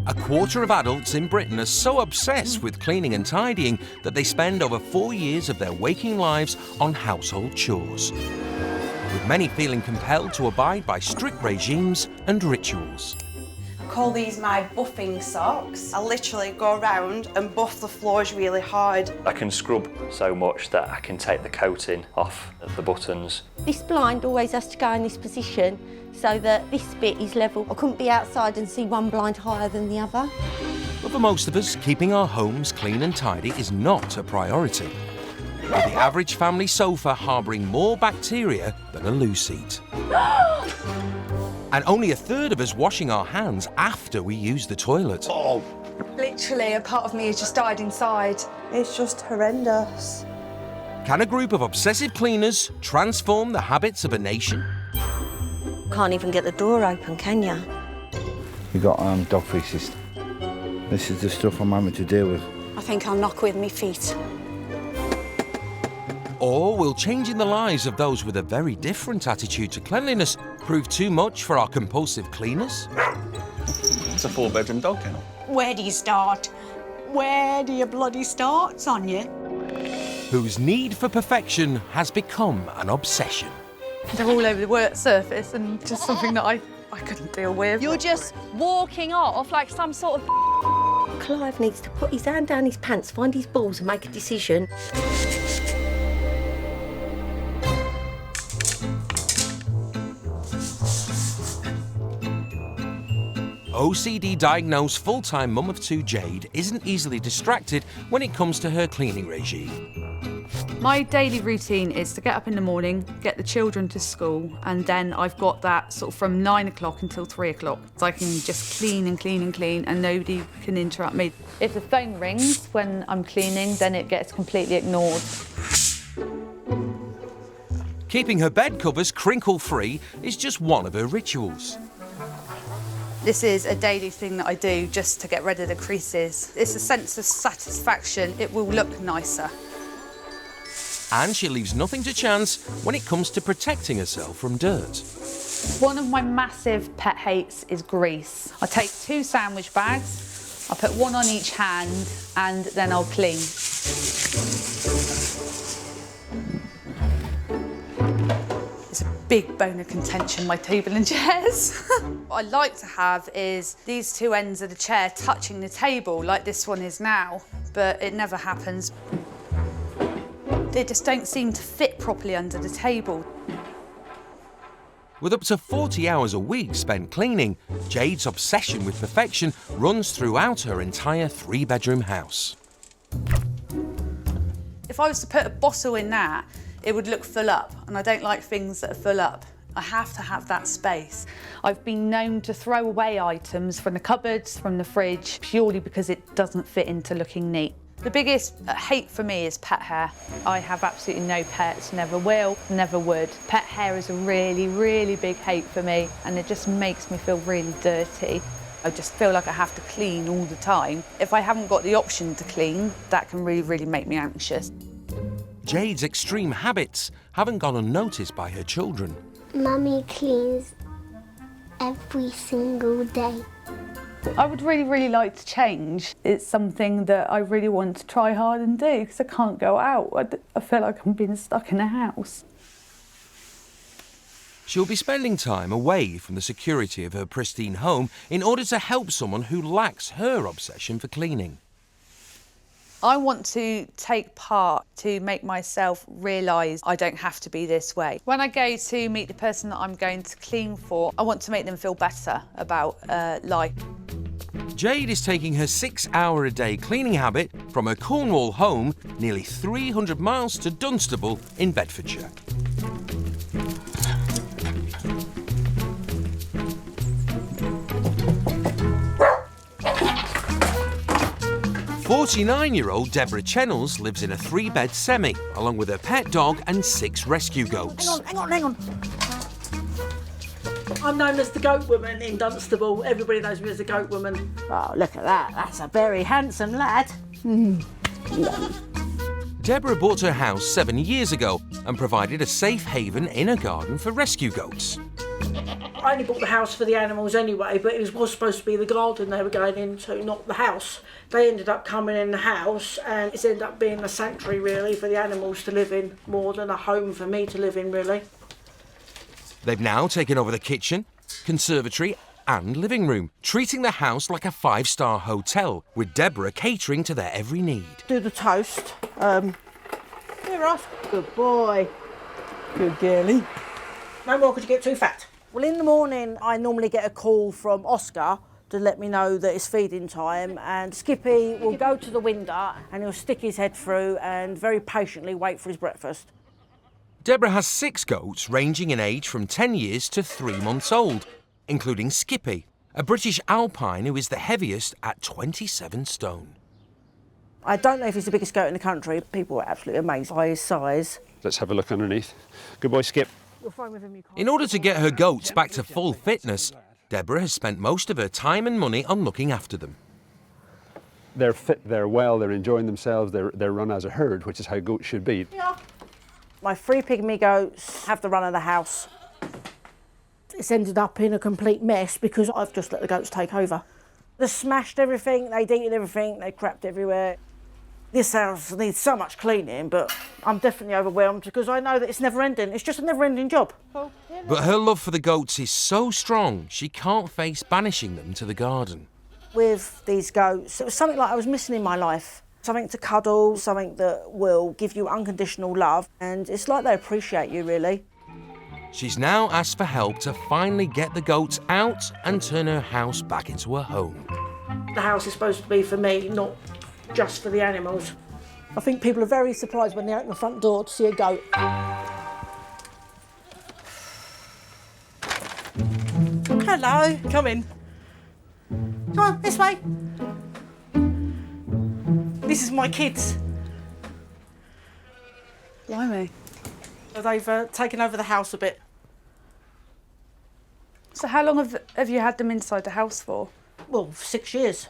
A quarter of adults in Britain are so obsessed with cleaning and tidying that they spend over 4 years of their waking lives on household chores, with many feeling compelled to abide by strict regimes and rituals. I call these my buffing socks. I literally go around and buff the floors really hard. I can scrub so much that I can take the coating off the buttons. This blind always has to go in this position so that this bit is level. I couldn't be outside and see one blind higher than the other. But for most of us, keeping our homes clean and tidy is not a priority, with the average family sofa harbouring more bacteria than a loo seat. And only a third of us washing our hands after we use the toilet. Oh. Literally, a part of me has just died inside. It's just horrendous. Can a group of obsessive cleaners transform the habits of a nation? Can't even get the door open, can you? You got dog feces. This is the stuff I'm having to deal with. I think I'll knock with my feet. Or will changing the lives of those with a very different attitude to cleanliness prove too much for our compulsive cleaners? It's a 4-bedroom dog kennel. Where do you start? Where do you bloody start, Sonia? Whose need for perfection has become an obsession. They're all over the work surface and just something that I couldn't deal with. You're just walking off like some sort of... Clive needs to put his hand down his pants, find his balls and make a decision. OCD-diagnosed full-time mum of 2 Jade isn't easily distracted when it comes to her cleaning regime. My daily routine is to get up in the morning, get the children to school, and then I've got that sort of from 9 o'clock until 3 o'clock. So I can just clean and clean and clean and nobody can interrupt me. If the phone rings when I'm cleaning, then it gets completely ignored. Keeping her bed covers crinkle-free is just one of her rituals. This is a daily thing that I do just to get rid of the creases. It's a sense of satisfaction. It will look nicer. And she leaves nothing to chance when it comes to protecting herself from dirt. One of my massive pet hates is grease. I take 2 sandwich bags, I put 1 on each hand, and then I'll clean. It's a big bone of contention, my table and chairs. What I like to have is these 2 ends of the chair touching the table like this one is now, but it never happens. They just don't seem to fit properly under the table. With up to 40 hours a week spent cleaning, Jade's obsession with perfection runs throughout her entire 3-bedroom house. If I was to put a bottle in that, it would look full up, and I don't like things that are full up. I have to have that space. I've been known to throw away items from the cupboards, from the fridge, purely because it doesn't fit into looking neat. The biggest hate for me is pet hair. I have absolutely no pets, never will, never would. Pet hair is a really, really big hate for me, and it just makes me feel really dirty. I just feel like I have to clean all the time. If I haven't got the option to clean, that can really, really make me anxious. Jade's extreme habits haven't gone unnoticed by her children. Mummy cleans every single day. I would really, really like to change. It's something that I really want to try hard and do because I can't go out. I feel like I'm being stuck in a house. She'll be spending time away from the security of her pristine home in order to help someone who lacks her obsession for cleaning. I want to take part to make myself realise I don't have to be this way. When I go to meet the person that I'm going to clean for, I want to make them feel better about life. Jade is taking her 6-hour-a-day cleaning habit from her Cornwall home nearly 300 miles to Dunstable in Bedfordshire. "49-year-old Deborah Chennels lives in a 3-bed semi, along with her pet dog and 6 rescue goats. Hang on. I'm known as the goat woman in Dunstable. Everybody knows me as the goat woman. Oh, look at that. That's a very handsome lad. Deborah bought her house 7 years ago and provided a safe haven in her garden for rescue goats. I only bought the house for the animals anyway, but it was supposed to be the garden they were going into, not the house. They ended up coming in the house, and it's ended up being a sanctuary really for the animals to live in, more than a home for me to live in really. They've now taken over the kitchen, conservatory and living room, treating the house like a 5-star hotel, with Deborah catering to their every need. Do the toast. Here, Ross. Good boy. Good girlie. No more, could you get too fat? Well, in the morning, I normally get a call from Oscar to let me know that it's feeding time, and Skippy will go to the window and he'll stick his head through and very patiently wait for his breakfast. Deborah has 6 goats ranging in age from 10 years to 3 months old, including Skippy, a British Alpine who is the heaviest at 27 stone. I don't know if he's the biggest goat in the country. People are absolutely amazed by his size. Let's have a look underneath. Good boy, Skip. You're fine with him, you can't. In order to get her goats back to full fitness, Deborah has spent most of her time and money on looking after them. They're fit, they're well, they're enjoying themselves, they're run as a herd, which is how goats should be. Yeah. My 3 pygmy goats have the run of the house. It's ended up in a complete mess because I've just let the goats take over. They smashed everything, they'd eaten everything, they crapped everywhere. This house needs so much cleaning, but I'm definitely overwhelmed because I know that it's never ending. It's just a never ending job. But her love for the goats is so strong, she can't face banishing them to the garden. With these goats, it was something like I was missing in my life. Something to cuddle, something that will give you unconditional love, and it's like they appreciate you, really. She's now asked for help to finally get the goats out and turn her house back into a home. The house is supposed to be for me, not just for the animals. I think people are very surprised when they open the front door to see a goat. Hello, come in. Come on, this way. This is my kids. Blimey. They've taken over the house a bit. So how long have you had them inside the house for? Well, 6 years.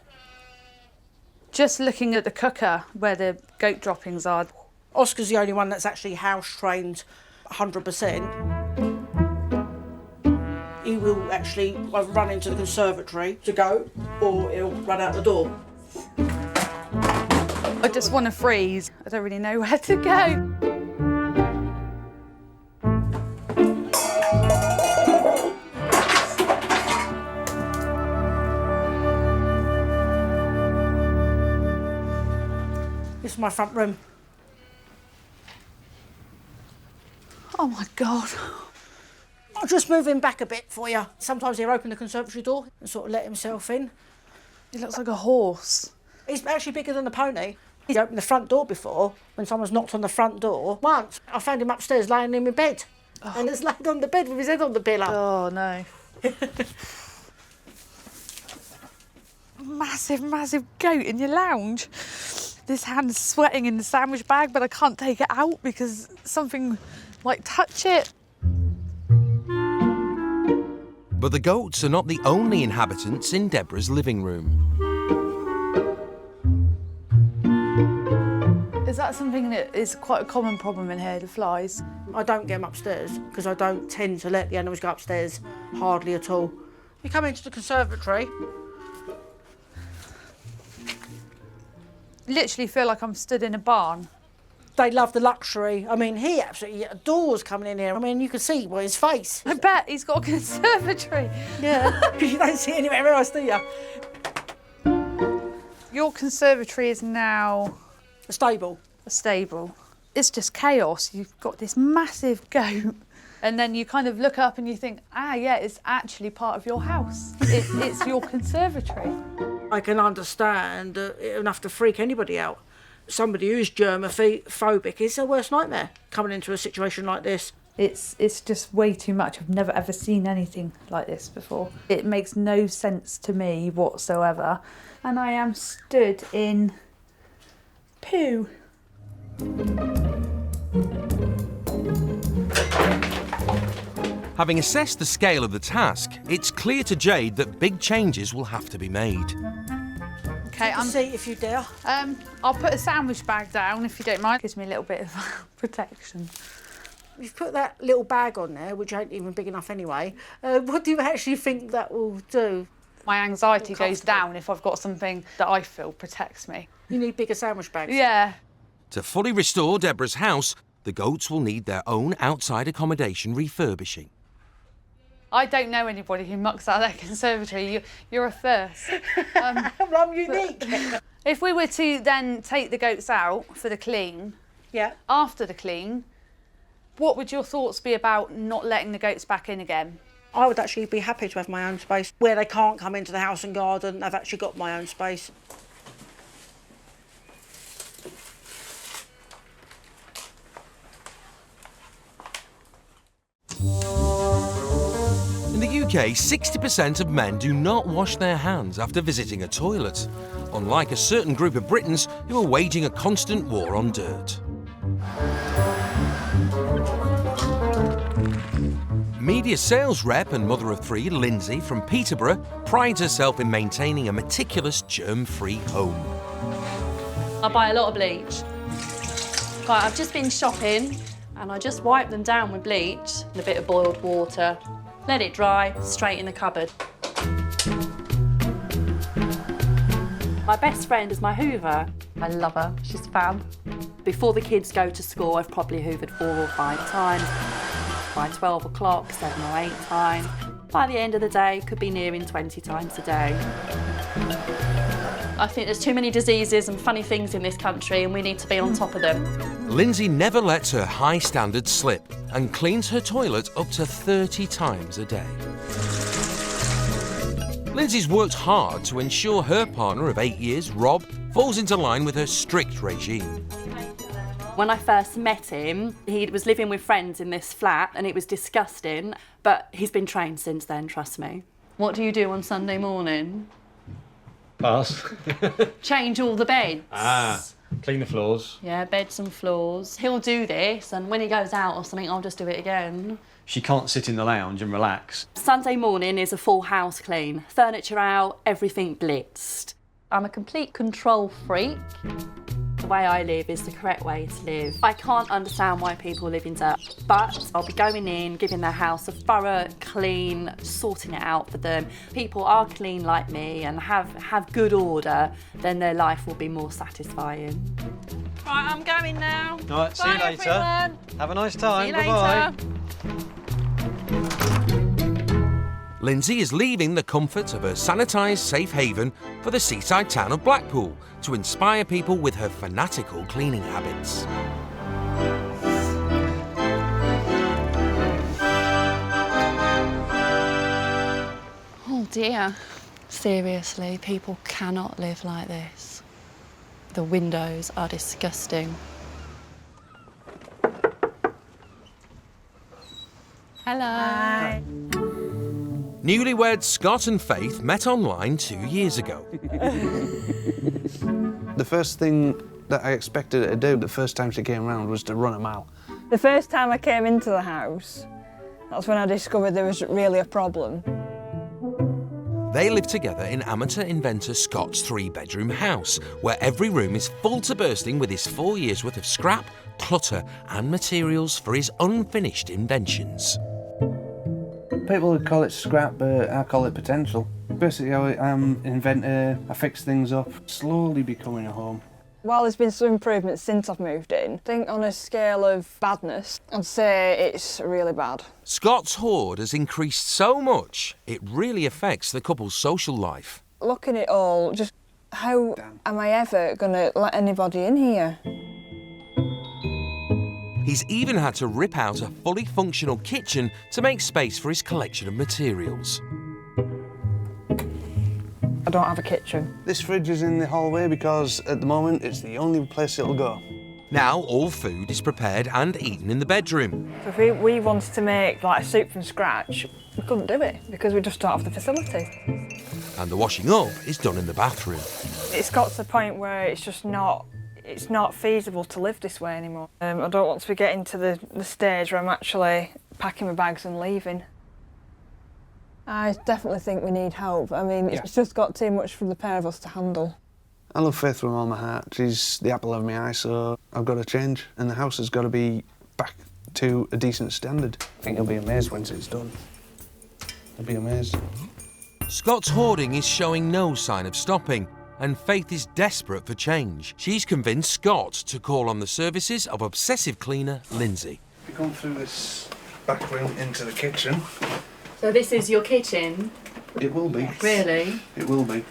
Just looking at the cooker where the goat droppings are. Oscar's the only one that's actually house trained 100%. He will actually either run into the conservatory to go, or he'll run out the door. I just want to freeze. I don't really know where to go. This is my front room. Oh my God. I'll just move him back a bit for you. Sometimes he'll open the conservatory door and sort of let himself in. He looks like a horse. He's actually bigger than a pony. He's opened the front door before when someone's knocked on the front door. Once, I found him upstairs laying in my bed. Oh. And he's laid on the bed with his head on the pillow. Oh no. Massive, massive goat in your lounge. This hand's sweating in the sandwich bag, but I can't take it out because something might touch it. But the goats are not the only inhabitants in Deborah's living room. Is that something that is quite a common problem in here, the flies? I don't get them upstairs because I don't tend to let the animals go upstairs, hardly at all. You come into the conservatory. Literally feel like I'm stood in a barn. They love the luxury. I mean, he absolutely adores coming in here. I mean, you can see by his face. I bet he's got a conservatory. Yeah, because you don't see it anywhere else, do you? Your conservatory is now... A stable. A stable. It's just chaos. You've got this massive goat, and then you kind of look up and you think, ah, yeah, it's actually part of your house. It's your conservatory. I can understand enough to freak anybody out. Somebody who's germophobic is their worst nightmare, coming into a situation like this. It's just way too much. I've never ever seen anything like this before. It makes no sense to me whatsoever. And I am stood in poo. Having assessed the scale of the task, it's clear to Jade that big changes will have to be made. Okay, Take a seat if you dare. I'll put a sandwich bag down if you don't mind. Gives me a little bit of protection. You've put that little bag on there, which ain't even big enough anyway. What do you actually think that will do? My anxiety goes down if I've got something that I feel protects me. You need bigger sandwich bags. Yeah. To fully restore Deborah's house, the goats will need their own outside accommodation refurbishing. I don't know anybody who mucks out their conservatory. You're a first. I'm unique. If we were to then take the goats out for the clean, after the clean, what would your thoughts be about not letting the goats back in again? I would actually be happy to have my own space. Where they can't come into the house and garden, I've actually got my own space. In the UK, 60% of men do not wash their hands after visiting a toilet, unlike a certain group of Britons who are waging a constant war on dirt. Media sales rep and mother of three, Lindsay from Peterborough, prides herself in maintaining a meticulous germ-free home. I buy a lot of bleach. Right, I've just been shopping and I just wipe them down with bleach and a bit of boiled water. Let it dry, straight in the cupboard. My best friend is my hoover. I love her, she's fab. Before the kids go to school, I've probably hoovered 4 or 5 times. By 12 o'clock, 7 or 8 times. By the end of the day, could be nearing 20 times a day. I think there's too many diseases and funny things in this country and we need to be on top of them. Lindsay never lets her high standards slip and cleans her toilet up to 30 times a day. Lindsay's worked hard to ensure her partner of 8 years, Rob, falls into line with her strict regime. When I first met him, he was living with friends in this flat and it was disgusting, but he's been trained since then, trust me. What do you do on Sunday morning? Pass. Change all the beds. Clean the floors. Yeah, beds and floors. He'll do this, and when he goes out or something, I'll just do it again. She can't sit in the lounge and relax. Sunday morning is a full house clean. Furniture out, everything blitzed. I'm a complete control freak. The way I live is the correct way to live. I can't understand why people live in dirt, but I'll be going in, giving their house a thorough clean, sorting it out for them. People are clean like me and have good order, then their life will be more satisfying. Right, I'm going now. All right, see you later. Everyone. Have a nice time. See you Bye-bye. Lindsay is leaving the comfort of her sanitised safe haven for the seaside town of Blackpool to inspire people with her fanatical cleaning habits. Oh dear. Seriously, people cannot live like this. The windows are disgusting. Hello. Hi. Newlyweds Scott and Faith met online 2 years ago. The first thing that I expected her to do the first time she came round was to run a mile. The first time I came into the house, that's when I discovered there was really a problem. They live together in amateur inventor Scott's 3-bedroom house, where every room is full to bursting with his 4 years' worth of scrap, clutter and materials for his unfinished inventions. People would call it scrap, but I call it potential. Basically, I'm an inventor, I fix things up, slowly becoming a home. While there's been some improvements since I've moved in, I think on a scale of badness, I'd say it's really bad. Scott's hoard has increased so much, it really affects the couple's social life. Looking at it all, just how am I ever going to let anybody in here? He's even had to rip out a fully functional kitchen to make space for his collection of materials. I don't have a kitchen. This fridge is in the hallway because at the moment it's the only place it'll go. Now all food is prepared and eaten in the bedroom. So if we wanted to make like a soup from scratch, we couldn't do it because we just don't have the facilities. And the washing up is done in the bathroom. It's got to the point where it's just not feasible to live this way anymore. I don't want to be getting to the stage where I'm actually packing my bags and leaving. I definitely think we need help. I mean, it's just got too much for the pair of us to handle. I love Faith with all my heart. She's the apple of my eye, so I've got to change. And the house has got to be back to a decent standard. I think you'll be amazed once it's done. You'll be amazed. Scott's hoarding is showing no sign of stopping, and Faith is desperate for change. She's convinced Scott to call on the services of obsessive cleaner Lindsay. We come through this back room into the kitchen. So this is your kitchen? It will be. Really? It will be.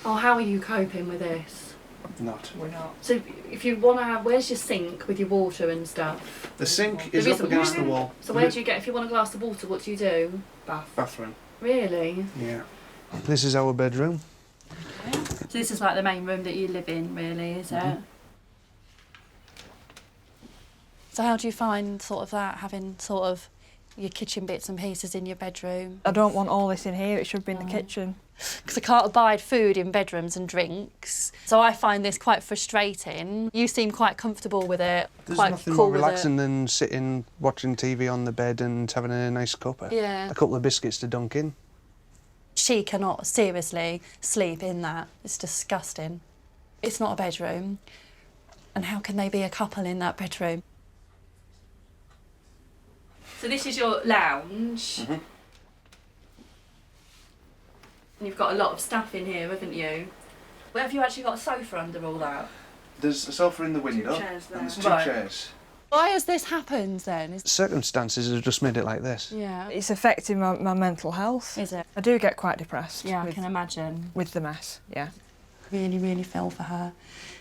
Oh, how are you coping with this? Not. We're not. So if you want to have, where's your sink with your water and stuff? The sink is up against the wall. So where do you get, if you want a glass of water, what do you do? Bathroom. Really? Yeah. This is our bedroom. Okay. So this is like the main room that you live in, really, is it? So how do you find sort of that, having sort of your kitchen bits and pieces in your bedroom? I don't want all this in here, it should be in the kitchen. Because I can't abide food in bedrooms and drinks. So I find this quite frustrating. You seem quite comfortable with it, There's quite nothing cool more relaxing with than sitting, watching TV on the bed and having a nice cuppa. Yeah. A couple of biscuits to dunk in. She cannot seriously sleep in that. It's disgusting. It's not a bedroom. And how can they be a couple in that bedroom? So this is your lounge. And you've got a lot of stuff in here, haven't you? Where have you actually got a sofa under all that? There's a sofa in the window. chairs there. And there's two Right. chairs. Why has this happened then? Circumstances have just made it like this. Yeah. It's affecting my mental health. Is it? I do get quite depressed. Yeah, I with, can imagine. With the mess, yeah. Really, really feel for her.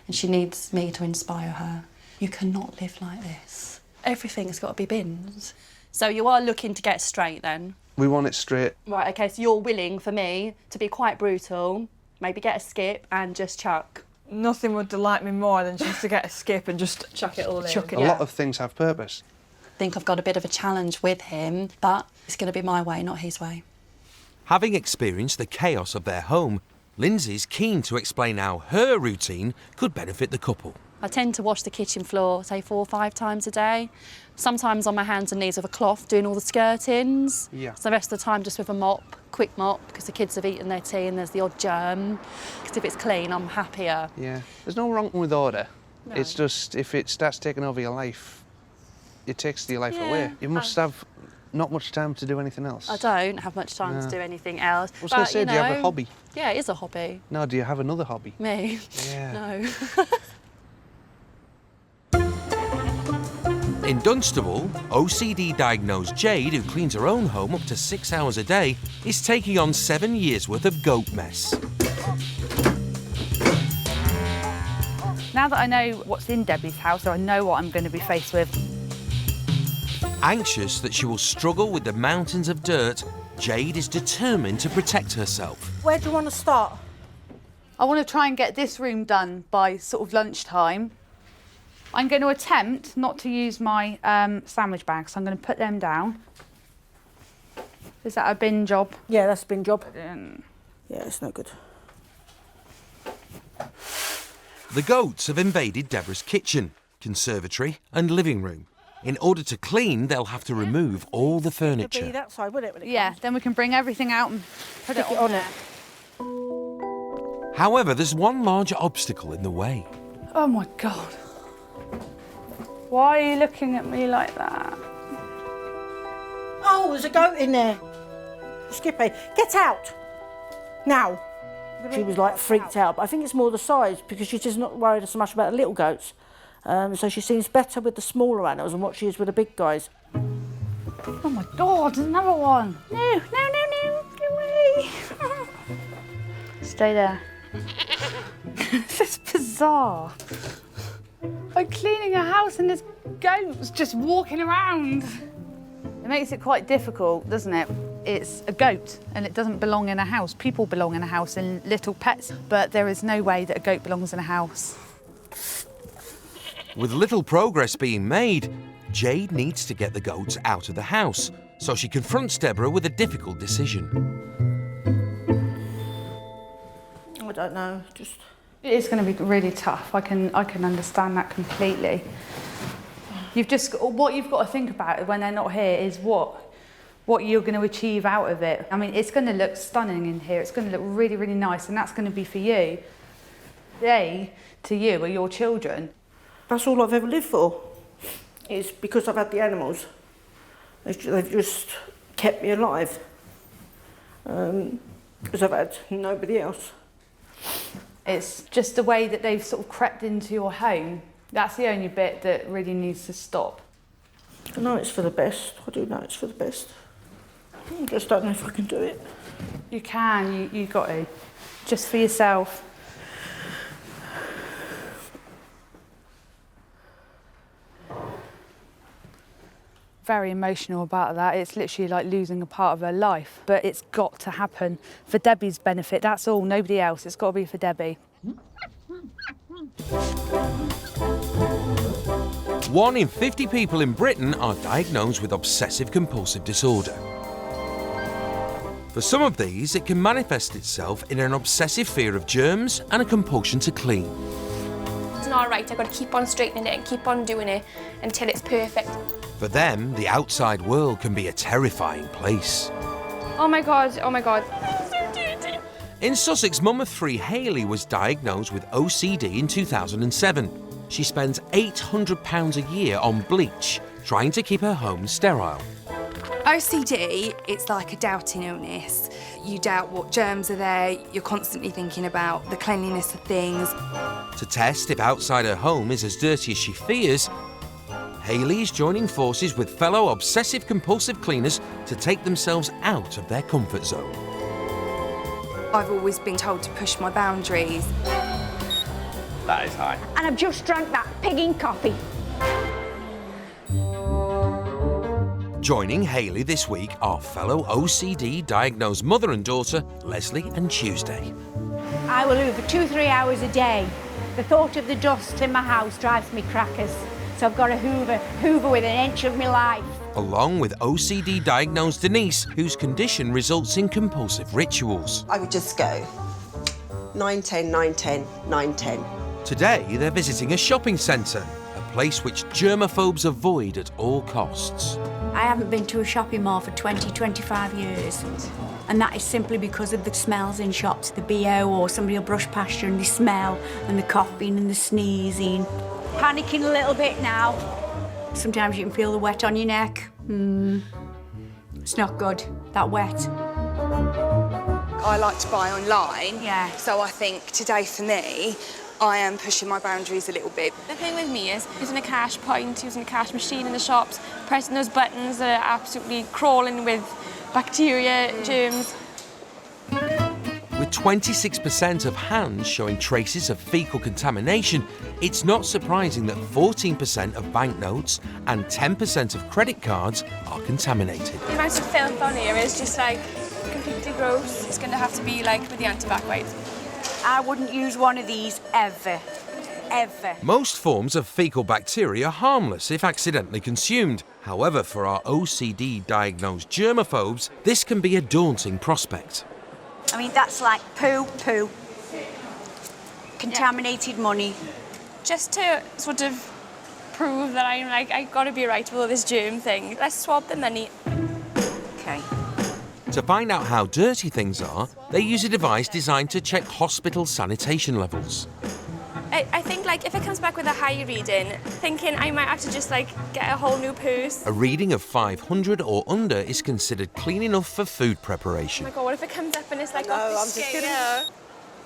And she needs me to inspire her. You cannot live like this. Everything's got to be binned. So you are looking to get straight then? We want it straight. Right, OK, so you're willing for me to be quite brutal, maybe get a skip and just chuck? Nothing would delight me more than just to get a skip and just chuck it all in. Chuck it A lot of things have purpose. I think I've got a bit of a challenge with him, but it's going to be my way, not his way. Having experienced the chaos of their home, Lindsay's keen to explain how her routine could benefit the couple. I tend to wash the kitchen floor, say 4 or 5 times a day. Sometimes on my hands and knees with a cloth, doing all the skirtings. Yeah. So the rest of the time just with a mop, quick mop, because the kids have eaten their tea and there's the odd germ. Because if it's clean, I'm happier. Yeah. There's no wrong with order. No. It's just, if it starts taking over your life, it takes your life away. You must have not much time to do anything else. I don't have much time to do anything else. I was going to say, do you have a hobby? Yeah, it is a hobby. No, do you have another hobby? Me? Yeah. No. In Dunstable, OCD-diagnosed Jade, who cleans her own home up to 6 hours a day, is taking on 7 years' worth of goat mess. Now that I know what's in Debbie's house, so I know what I'm going to be faced with. Anxious that she will struggle with the mountains of dirt, Jade is determined to protect herself. Where do you want to start? I want to try and get this room done by sort of lunchtime. I'm going to attempt not to use my sandwich bags. I'm going to put them down. Is that a bin job? Yeah, that's a bin job. Yeah, it's no good. The goats have invaded Deborah's kitchen, conservatory and living room. In order to clean, they'll have to remove all the It'll be furniture. that side, would it? When it Yeah, comes? then we can bring everything out and put Stick it on there. However, there's one large obstacle in the way. Oh my God. Why are you looking at me like that? Oh, there's a goat in there. Skippy, get out! Now. She was like freaked out, but I think it's more the size because she's just not worried so much about the little goats. So she seems better with the smaller animals than what she is with the big guys. Oh my God, there's another one. No, no, no, no, get away. Stay there. This is bizarre. I'm cleaning a house and there's goats just walking around. It makes it quite difficult, doesn't it? It's a goat and it doesn't belong in a house. People belong in a house and little pets, but there is no way that a goat belongs in a house. With little progress being made, Jade needs to get the goats out of the house, so she confronts Deborah with a difficult decision. I don't know, just... It is going to be really tough. I can understand that completely. What you've got to think about when they're not here is what you're going to achieve out of it. I mean, it's going to look stunning in here. It's going to look really, really nice, and that's going to be for you. They, to you, are your children. That's all I've ever lived for. It's because I've had the animals. They've just kept me alive. Because I've had nobody else. It's just the way that they've sort of crept into your home. That's the only bit that really needs to stop. I know it's for the best. I do know it's for the best. I just don't know if I can do it. You can, you got to. Just for yourself. Very emotional about that. It's literally like losing a part of her life, but it's got to happen for Debbie's benefit. That's all, nobody else. It's got to be for Debbie. 1 in 50 people in Britain are diagnosed with obsessive compulsive disorder. For some of these, it can manifest itself in an obsessive fear of germs and a compulsion to clean. It's not right, I've got to keep on straightening it and keep on doing it until it's perfect. For them, the outside world can be a terrifying place. Oh my God, oh my God. So dirty. In Sussex, mum of 3 Hayley was diagnosed with OCD in 2007. She spends £800 a year on bleach, trying to keep her home sterile. OCD, it's like a doubting illness. You doubt what germs are there, you're constantly thinking about the cleanliness of things. To test if outside her home is as dirty as she fears, Hayley is joining forces with fellow obsessive compulsive cleaners to take themselves out of their comfort zone. I've always been told to push my boundaries. That is high. And I've just drank that pigging coffee. Joining Hayley this week are fellow OCD-diagnosed mother and daughter, Leslie and Tuesday. I will hoover 2-3 hours a day. The thought of the dust in my house drives me crackers. So I've got to hoover within an inch of my life. Along with OCD-diagnosed Denise, whose condition results in compulsive rituals. I would just go 9-10, 9-10, 9-10. Today, they're visiting a shopping centre, a place which germaphobes avoid at all costs. I haven't been to a shopping mall for 20-25 years. And that is simply because of the smells in shops, the BO, or somebody will brush past you and the smell, and the coughing and the sneezing. Panicking a little bit now. Sometimes you can feel the wet on your neck. It's not good, that wet. I like to buy online, so I think today for me, I am pushing my boundaries a little bit. The thing with me is using a cash point, using a cash machine in the shops, pressing those buttons that are absolutely crawling with bacteria, germs. With 26% of hands showing traces of fecal contamination, it's not surprising that 14% of banknotes and 10% of credit cards are contaminated. The amount of filth on here is just like completely gross. It's going to have to be like with the antibac wipes. I wouldn't use one of these ever, ever. Most forms of fecal bacteria are harmless if accidentally consumed. However, for our OCD-diagnosed germaphobes, this can be a daunting prospect. I mean, that's like poo. Contaminated money. Just to sort of prove that I'm like, I've got to be right with all this germ thing. Let's swap the money. Okay. To find out how dirty things are, they use a device designed to check hospital sanitation levels. I think like if it comes back with a high reading, thinking I might have to just like get a whole new purse. A reading of 500 or under is considered clean enough for food preparation. Oh my God, what if it comes up and it's like No, off the I'm just scale?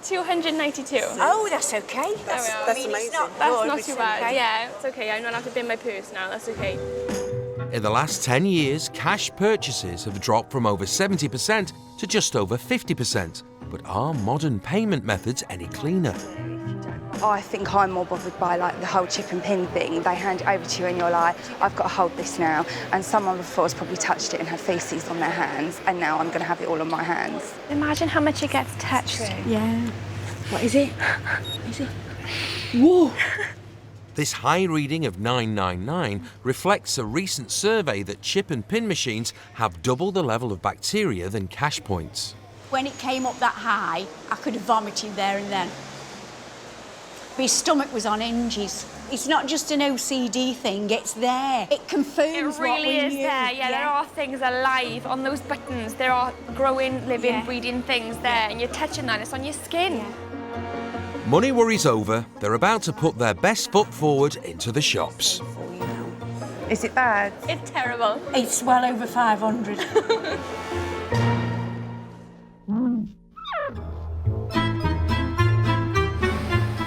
292. Oh, that's okay. That's amazing. That's not too bad. Okay. Yeah, it's okay. I'm not allowed to bin my purse now. That's okay. In the last 10 years, cash purchases have dropped from over 70% to just over 50%. But are modern payment methods any cleaner? I think I'm more bothered by like the whole chip and pin thing. They hand it over to you and you're like, I've got to hold this now. And someone before has probably touched it and had feces on their hands, and now I'm going to have it all on my hands. Imagine how much it gets touched. Yeah. What is it? Is it? Whoa! This high reading of 999 reflects a recent survey that chip and pin machines have double the level of bacteria than cash points. When it came up that high, I could have vomited there and then. My stomach was on hinges. It's not just an OCD thing, it's there. It confirms It really what we is knew. there. Yeah, there are things alive on those buttons. There are growing, living, breathing things there, and you're touching that, it's on your skin. Money worries over, they're about to put their best foot forward into the shops. Is it bad? It's terrible. It's well over 500.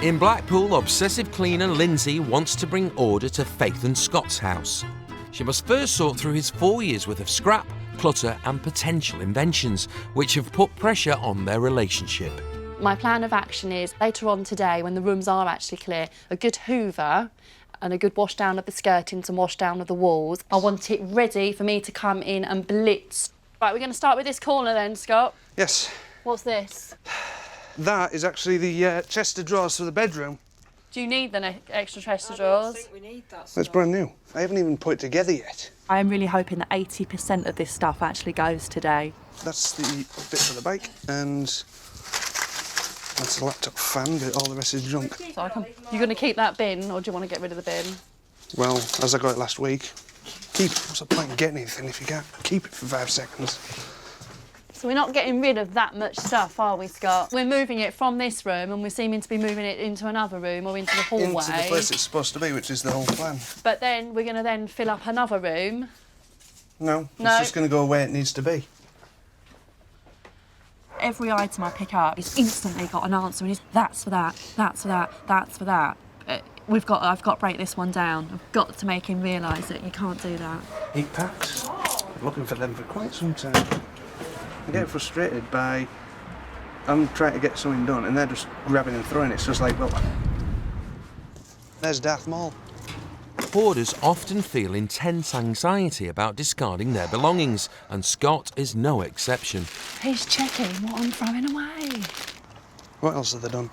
In Blackpool, obsessive cleaner Lindsay wants to bring order to Faith and Scott's house. She must first sort through his 4 years' worth of scrap, clutter and potential inventions, which have put pressure on their relationship. My plan of action is, later on today, when the rooms are actually clear, a good hoover and a good wash down of the skirtings and wash down of the walls. I want it ready for me to come in and blitz. Right, we're going to start with this corner then, Scott. Yes. What's this? That is actually the chest of drawers for the bedroom. Do you need the extra chest of drawers? I think we need that. It's brand new. I haven't even put it together yet. I am really hoping that 80% of this stuff actually goes today. That's the bit for the bike, and that's the laptop fan, but all the rest is junk. So you're going to keep that bin, or do you want to get rid of the bin? Well, as I got it last week, keep it. What's the point in getting anything if you can't keep it for 5 seconds? So we're not getting rid of that much stuff, are we, Scott? We're moving it from this room and we're seeming to be moving it into another room or into the hallway. Into the place it's supposed to be, which is the whole plan. But then we're going to then fill up another room. No, it's just going to go where it needs to be. Every item I pick up is instantly got an answer, and it's that's for that, that's for that, that's for that. I've got to break this one down. I've got to make him realise that you can't do that. Heat packs. I'm looking for them for quite some time. I get frustrated by I'm trying to get something done and they're just grabbing and throwing it. It's just like, well, there's Darth Maul. Hoarders often feel intense anxiety about discarding their belongings, and Scott is no exception. He's checking what I'm throwing away. What else have they done?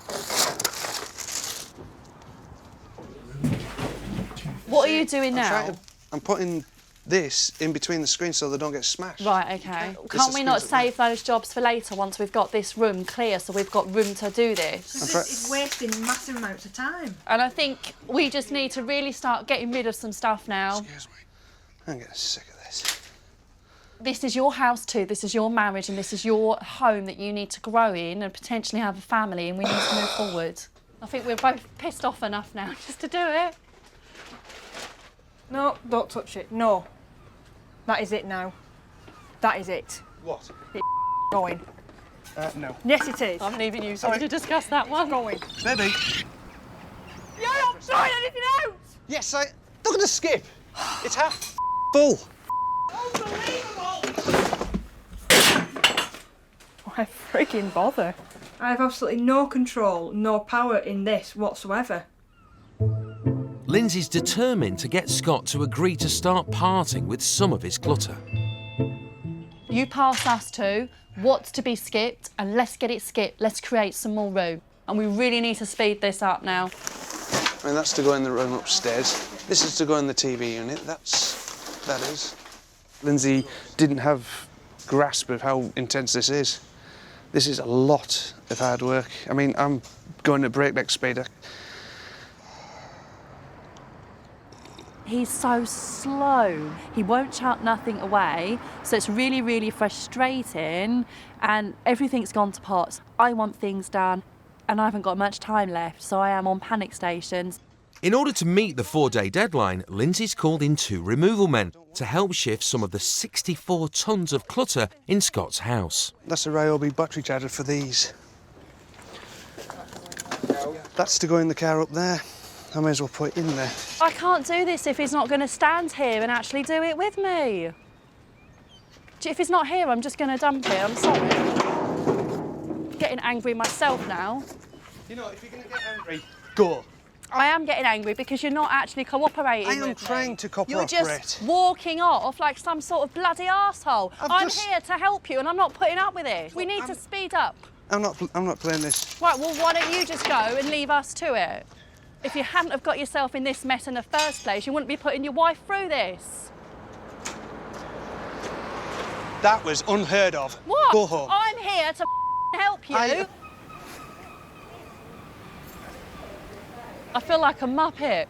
What are you doing now? I'm putting this in between the screens so they don't get smashed. Right, OK. Can't we not save those jobs for later once we've got this room clear so we've got room to do this? This is wasting massive amounts of time. And I think we just need to really start getting rid of some stuff now. Excuse me. I'm getting sick of this. This is your house too, this is your marriage and this is your home that you need to grow in and potentially have a family, and we need to move forward. I think we're both pissed off enough now just to do it. No, don't touch it. No. That is it now. That is it. What? It's going. No. Yes, it is. I'm leaving you so to discuss that one. Going. Baby. You're not trying anything out! Yes, look at the skip. It's half full. Why freaking bother? I have absolutely no control, no power in this whatsoever. Lindsay's determined to get Scott to agree to start parting with some of his clutter. You pass us to what's to be skipped, and let's get it skipped. Let's create some more room. And we really need to speed this up now. I mean, that's to go in the room upstairs. This is to go in the TV unit. That is. Lindsay didn't have grasp of how intense this is. This is a lot of hard work. I mean, I'm going at breakneck speed. He's so slow. He won't chuck nothing away, so it's really, really frustrating, and everything's gone to pot. I want things done, and I haven't got much time left, so I am on panic stations. In order to meet the 4-day deadline, Lindsay's called in 2 removal men to help shift some of the 64 tonnes of clutter in Scott's house. That's a Ryobi battery charger for these. That's to go in the car up there. I may as well put it in there. I can't do this if he's not going to stand here and actually do it with me. If he's not here, I'm just going to dump it. I'm sorry. I'm getting angry myself now. You know, if you're going to get angry, go. I am getting angry because you're not actually cooperating with me. I am trying to cooperate. You're just walking off like some sort of bloody arsehole. I'm here to help you and I'm not putting up with it. We need to speed up. I'm not playing this. Right, well, why don't you just go and leave us to it? If you hadn't have got yourself in this mess in the first place, you wouldn't be putting your wife through this. That was unheard of. What? Go home. I'm here to help you. I feel like a muppet.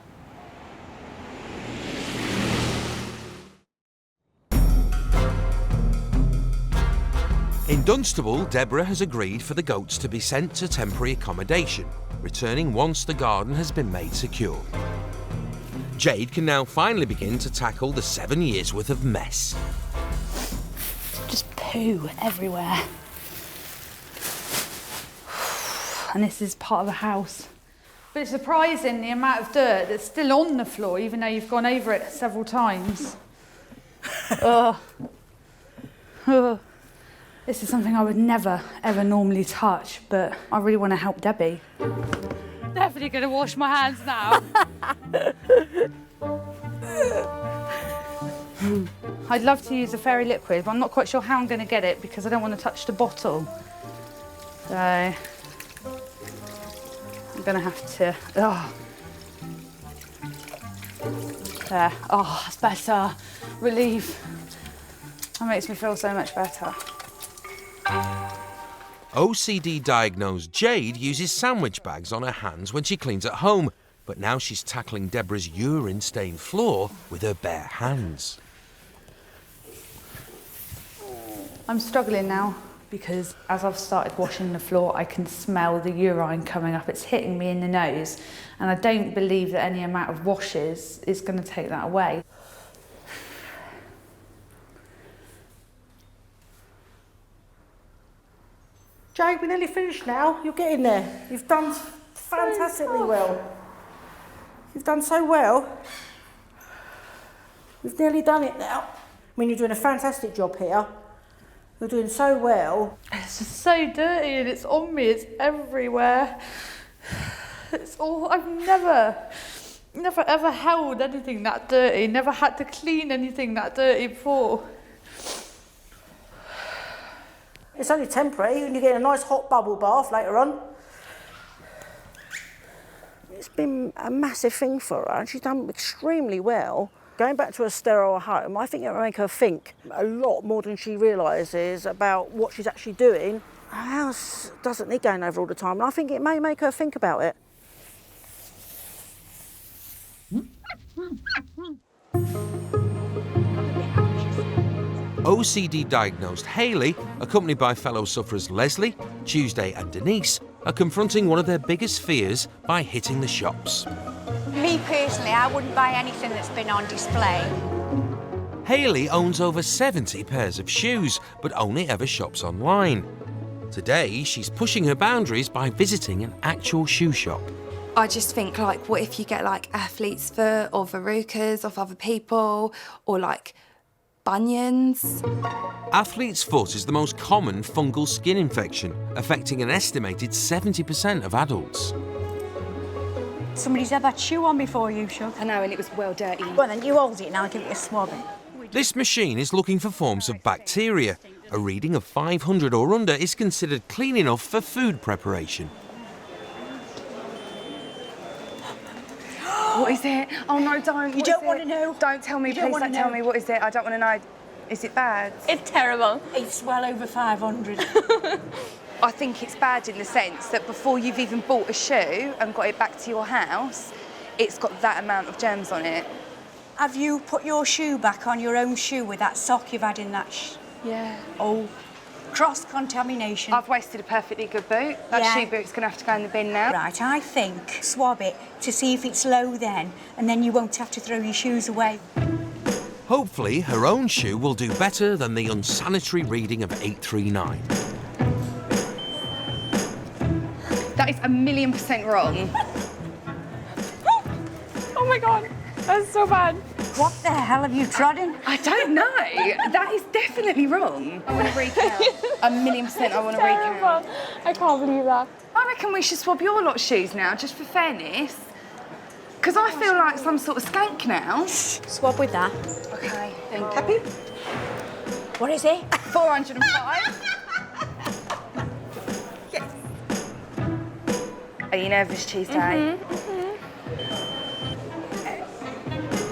In Dunstable, Deborah has agreed for the goats to be sent to temporary accommodation, returning once the garden has been made secure. Jade can now finally begin to tackle the 7 years' worth of mess. Just poo everywhere. And this is part of the house. But it's surprising the amount of dirt that's still on the floor, even though you've gone over it several times. Ugh. Ugh. This is something I would never, ever normally touch, but I really want to help Debbie. Definitely going to wash my hands now. I'd love to use a fairy liquid, but I'm not quite sure how I'm going to get it because I don't want to touch the bottle. So I'm going to have to. Oh. There. Oh, that's better. Relief. That makes me feel so much better. OCD diagnosed Jade uses sandwich bags on her hands when she cleans at home, but now she's tackling Deborah's urine-stained floor with her bare hands. I'm struggling now because as I've started washing the floor, I can smell the urine coming up. It's hitting me in the nose, and I don't believe that any amount of washes is going to take that away. Jade, we're nearly finished now. You're getting there. You've done fantastically well. You've done so well. We've nearly done it now. I mean, you're doing a fantastic job here. You're doing so well. It's just so dirty and it's on me, it's everywhere. It's all, I've never ever held anything that dirty, never had to clean anything that dirty before. It's only temporary, and you get a nice hot bubble bath later on. It's been a massive thing for her, and she's done extremely well. Going back to a sterile home, I think it will make her think a lot more than she realises about what she's actually doing. Her house doesn't need going over all the time, and I think it may make her think about it. OCD diagnosed Hayley, accompanied by fellow sufferers Leslie, Tuesday and Denise, are confronting one of their biggest fears by hitting the shops. Me personally, I wouldn't buy anything that's been on display. Hayley owns over 70 pairs of shoes, but only ever shops online. Today, she's pushing her boundaries by visiting an actual shoe shop. I just think, like, what if you get, like, athlete's foot or verrucas off other people, or, like, bunions? Athlete's foot is the most common fungal skin infection, affecting an estimated 70% of adults. Somebody's had that shoe on before you, Shug. I know, and it was well dirty. Well, then you hold it and I'll give it a swab. This machine is looking for forms of bacteria. A reading of 500 or under is considered clean enough for food preparation. What is it? Oh no, don't. You don't want to know. Don't tell me, please don't tell me. What is it? I don't want to know. Is it bad? It's terrible. It's well over 500. I think it's bad in the sense that before you've even bought a shoe and got it back to your house, it's got that amount of germs on it. Have you put your shoe back on your own shoe with that sock you've had in that Yeah. Oh, cross-contamination. I've wasted a perfectly good boot. That shoe boot's going to have to go in the bin now. Right, I think swab it to see if it's low then, and then you won't have to throw your shoes away. Hopefully, her own shoe will do better than the unsanitary reading of 839. That is 1,000,000% wrong. Oh my God, that's so bad. What the hell have you trodden? I don't know. That is definitely wrong. I want to recount. 1,000,000% I want to recount. I can't believe that. I reckon we should swab your lot's shoes now, just for fairness. Because I feel like some sort of skank now. Swab with that. Okay, thank you. Happy? What is it? 405. Yes. Are you nervous, Tuesday?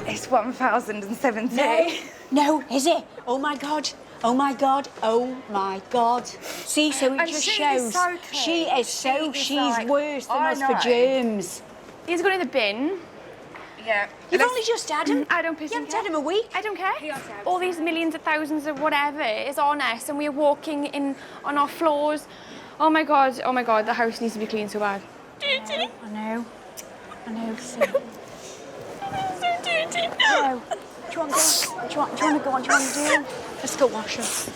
It's 1,070. No, is it? Oh my God. Oh my God. Oh my God. See, so it And just she shows. is so clean. She is so, She is she's like, worse than I us know. for germs. These go in the bin. Yeah. You've only just had him. I don't piss You haven't had him a week. I don't care. All these millions of thousands of whatever is on us, and we're walking in on our floors. Oh my god, the house needs to be cleaned so bad. Dirty. I know. So dirty. No. Do you want to go? Do you want to go on? Do you want to do? Let's go wash her.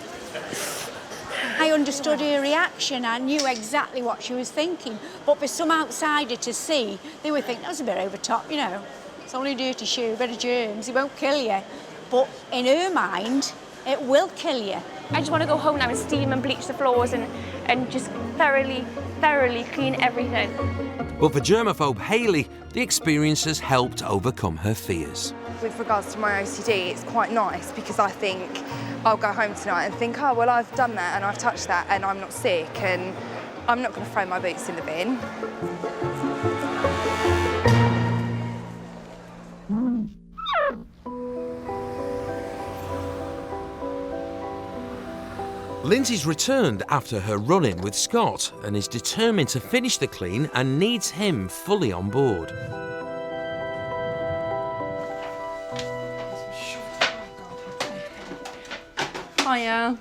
I understood her reaction. I knew exactly what she was thinking. But for some outsider to see, they would think, that was a bit over top, you know. It's only a dirty shoe, a bit of germs, it won't kill you. But in her mind, it will kill you. I just want to go home now and steam and bleach the floors and just thoroughly clean everything. But for germaphobe Hayley, the experience has helped overcome her fears. With regards to my OCD, it's quite nice because I think I'll go home tonight and think, oh, well, I've done that and I've touched that and I'm not sick and I'm not going to throw my boots in the bin. Lindsay's returned after her run-in with Scott and is determined to finish the clean and needs him fully on board. Hiya.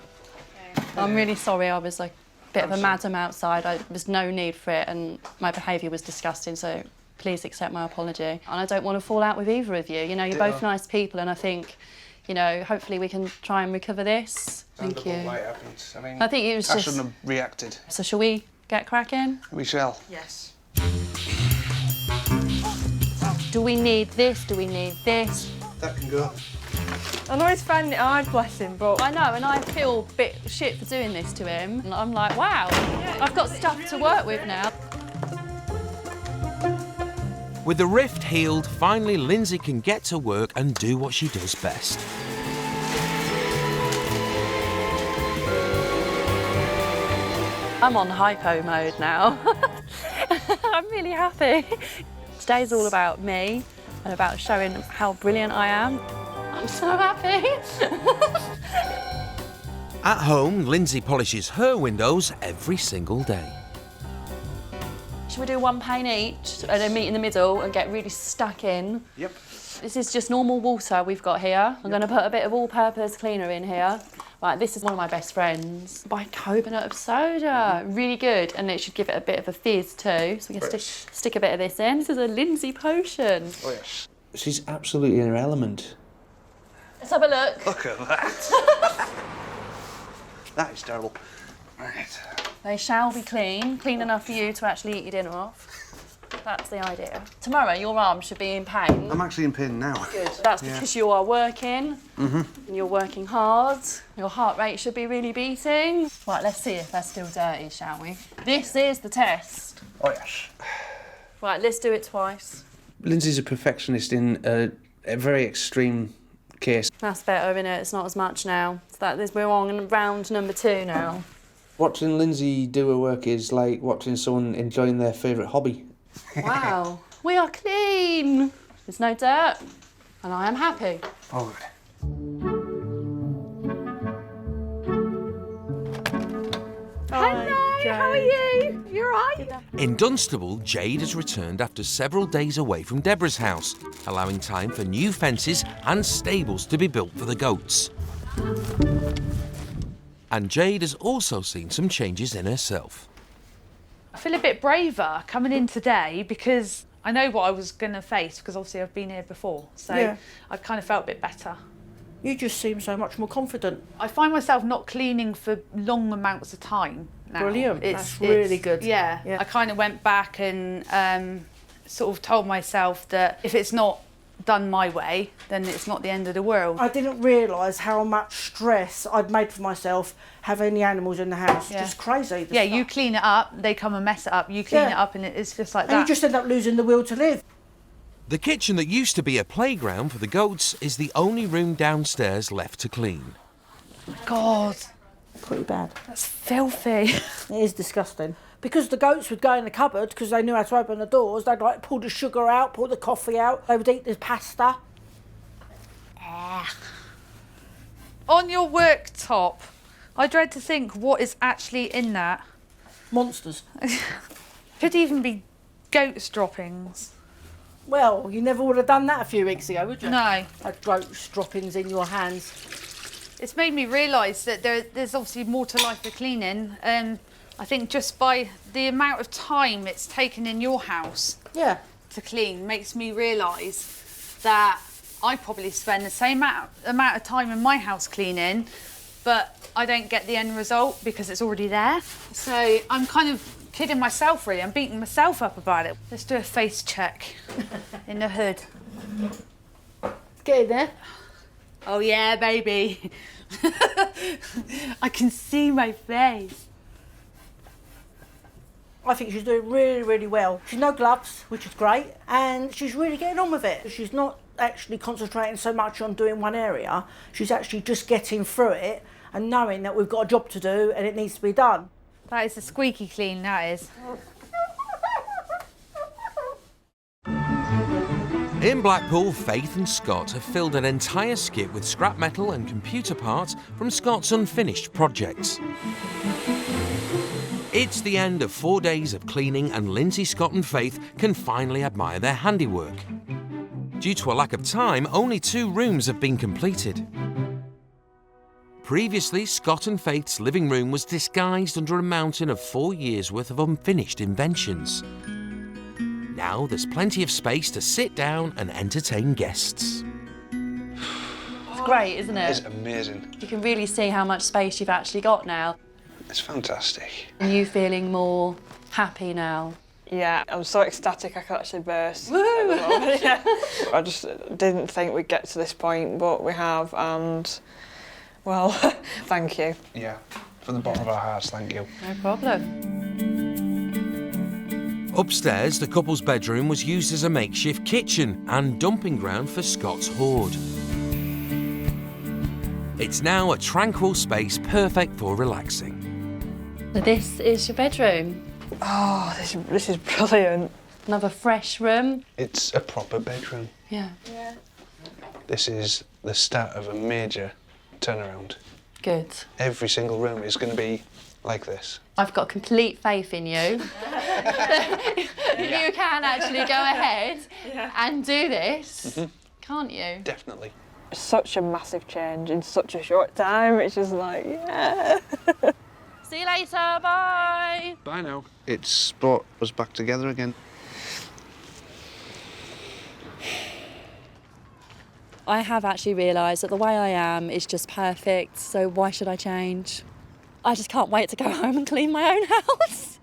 I'm really sorry, I was like a bit of a madam outside. There was no need for it and my behaviour was disgusting, so please accept my apology. And I don't want to fall out with either of you. You know, you're both nice people and I think, you know, hopefully we can try and recover this. Thank you. Why it happened. I mean, I think it was I just... shouldn't have reacted. So shall we get cracking? We shall. Yes. Do we need this? Do we need this? That can go. I know he's finding it hard, bless him, but... I know, and I feel a bit shit for doing this to him. And I'm like, wow, I've got stuff to work with now. With the rift healed, finally Lindsay can get to work and do what she does best. I'm on hypo mode now. I'm really happy. Today's all about me and about showing how brilliant I am. I'm so happy. At home, Lindsay polishes her windows every single day. Should we do one pane each and then meet in the middle and get really stuck in? Yep. This is just normal water we've got here. I'm going to put a bit of all-purpose cleaner in here. Right, this is one of my best friends. Bicarbonate of soda. Really good, and it should give it a bit of a fizz too. So we can stick a bit of this in. This is a Lindsay potion. Oh, yes. She's absolutely in her element. Let's have a look. Look at that. That is terrible. Right. They shall be clean enough for you to actually eat your dinner off. That's the idea. Tomorrow, your arm should be in pain. I'm actually in pain now. Good. That's because you are working. And you're working hard. Your heart rate should be really beating. Right, let's see if they're still dirty, shall we? This is the test. Oh, yes. Right, let's do it twice. Lindsay's a perfectionist in a very extreme case. That's better, isn't it? It's not as much now. We're on round number 2 now. Watching Lindsay do her work is like watching someone enjoying their favourite hobby. Wow, we are clean. There's no dirt, and I am happy. Oh. Hello, how are you? You all right? In Dunstable, Jade has returned after several days away from Deborah's house, allowing time for new fences and stables to be built for the goats. And Jade has also seen some changes in herself. I feel a bit braver coming in today because I know what I was going to face because obviously I've been here before. So I kind of felt a bit better. You just seem so much more confident. I find myself not cleaning for long amounts of time now. Brilliant. That's really good. Yeah. I kind of went back and sort of told myself that if it's not done my way, then it's not the end of the world. I didn't realise how much stress I'd made for myself having the animals in the house. Just crazy. Yeah, you clean it up, they come and mess it up. You clean it up and it's just like that. And you just end up losing the will to live. The kitchen that used to be a playground for the goats is the only room downstairs left to clean. God. Pretty bad. That's filthy. It is disgusting. Because the goats would go in the cupboard because they knew how to open the doors, they'd like pull the sugar out, pull the coffee out, they would eat the pasta. On your worktop, I dread to think what is actually in that. Monsters. Could even be goat's droppings. Well, you never would have done that a few weeks ago, would you? No. Had gross droppings in your hands. It's made me realise that there's obviously more to life than cleaning. I think just by the amount of time it's taken in your house to clean makes me realise that I probably spend the same amount of time in my house cleaning, but I don't get the end result because it's already there. So I'm kind of kidding myself, really. I'm beating myself up about it. Let's do a face check in the hood. Get in there. Oh yeah, baby. I can see my face. I think she's doing really, really well. She's no gloves, which is great, and she's really getting on with it. She's not actually concentrating so much on doing one area. She's actually just getting through it and knowing that we've got a job to do and it needs to be done. That is a squeaky clean, that is. In Blackpool, Faith and Scott have filled an entire skip with scrap metal and computer parts from Scott's unfinished projects. It's the end of 4 days of cleaning, and Lindsay, Scott and Faith can finally admire their handiwork. Due to a lack of time, only 2 rooms have been completed. Previously, Scott and Faith's living room was disguised under a mountain of 4 years' worth of unfinished inventions. Now there's plenty of space to sit down and entertain guests. It's great, isn't it? It's amazing. You can really see how much space you've actually got now. It's fantastic. Are you feeling more happy now? Yeah, I'm so ecstatic I could actually burst. Woo! Yeah. I just didn't think we'd get to this point, but we have, and, well, thank you. Yeah, from the bottom of our hearts, thank you. No problem. Upstairs, the couple's bedroom was used as a makeshift kitchen and dumping ground for Scott's hoard. It's now a tranquil space perfect for relaxing. So this is your bedroom. Oh, this is brilliant. Another fresh room. It's a proper bedroom. Yeah. This is the start of a major turnaround. Good. Every single room is going to be like this. I've got complete faith in you. You can actually go ahead and do this, can't you? Definitely. Such a massive change in such a short time. It's just like, yeah. See you later, bye. Bye now. It's brought us back together again. I have actually realised that the way I am is just perfect, so why should I change? I just can't wait to go home and clean my own house.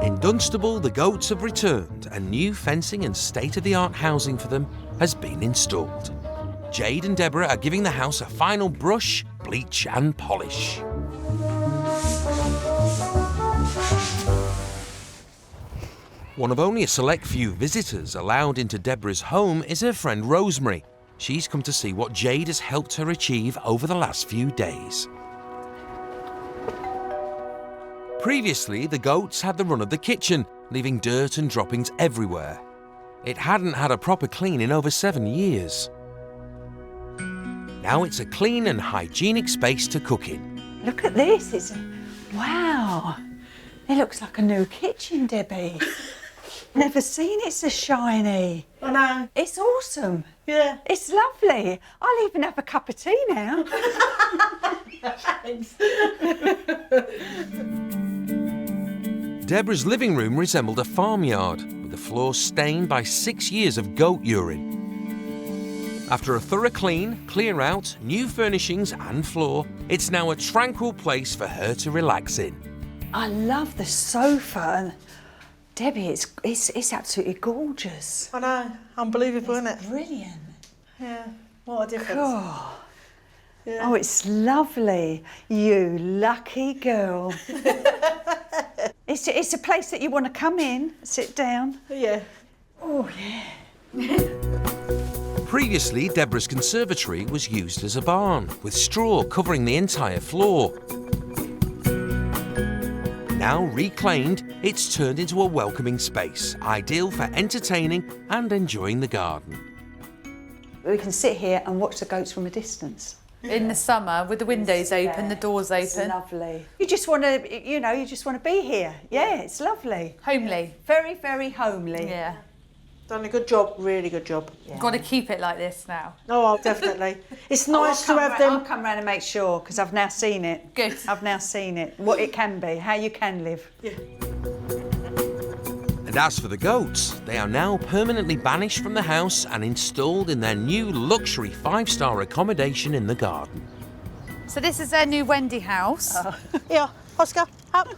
In Dunstable, the goats have returned and new fencing and state-of-the-art housing for them has been installed. Jade and Deborah are giving the house a final brush, bleach and polish. One of only a select few visitors allowed into Deborah's home is her friend Rosemary. She's come to see what Jade has helped her achieve over the last few days. Previously, the goats had the run of the kitchen, leaving dirt and droppings everywhere. It hadn't had a proper clean in over 7 years. Now it's a clean and hygienic space to cook in. Look at this, wow. It looks like a new kitchen, Debbie. Never seen it so shiny. I know. It's awesome. Yeah. It's lovely. I'll even have a cup of tea now. Thanks. Deborah's living room resembled a farmyard, with the floor stained by 6 years of goat urine. After a thorough clean, clear out, new furnishings and floor, it's now a tranquil place for her to relax in. I love the sofa. Debbie, it's absolutely gorgeous. I know, unbelievable, isn't it? Brilliant. Yeah, what a difference. Oh. Yeah. Oh, it's lovely. You lucky girl. It's a place that you want to come in, sit down. Yeah. Oh, yeah. Previously, Deborah's conservatory was used as a barn, with straw covering the entire floor. Now reclaimed, it's turned into a welcoming space, ideal for entertaining and enjoying the garden. We can sit here and watch the goats from a distance. in the summer with the windows open, the doors open. It's lovely. You just want to, you know, you just want to be here. Yeah, it's lovely. Homely. Very, very homely. Yeah. Done a good job, really good job. Yeah. Got to keep it like this now. Oh, definitely. It's nice to have them. I'll come round and make sure, because I've now seen it. Good. I've now seen it, what it can be, how you can live. Yeah. And as for the goats, they are now permanently banished from the house and installed in their new luxury 5-star accommodation in the garden. So this is their new Wendy house. Here, Oscar, up.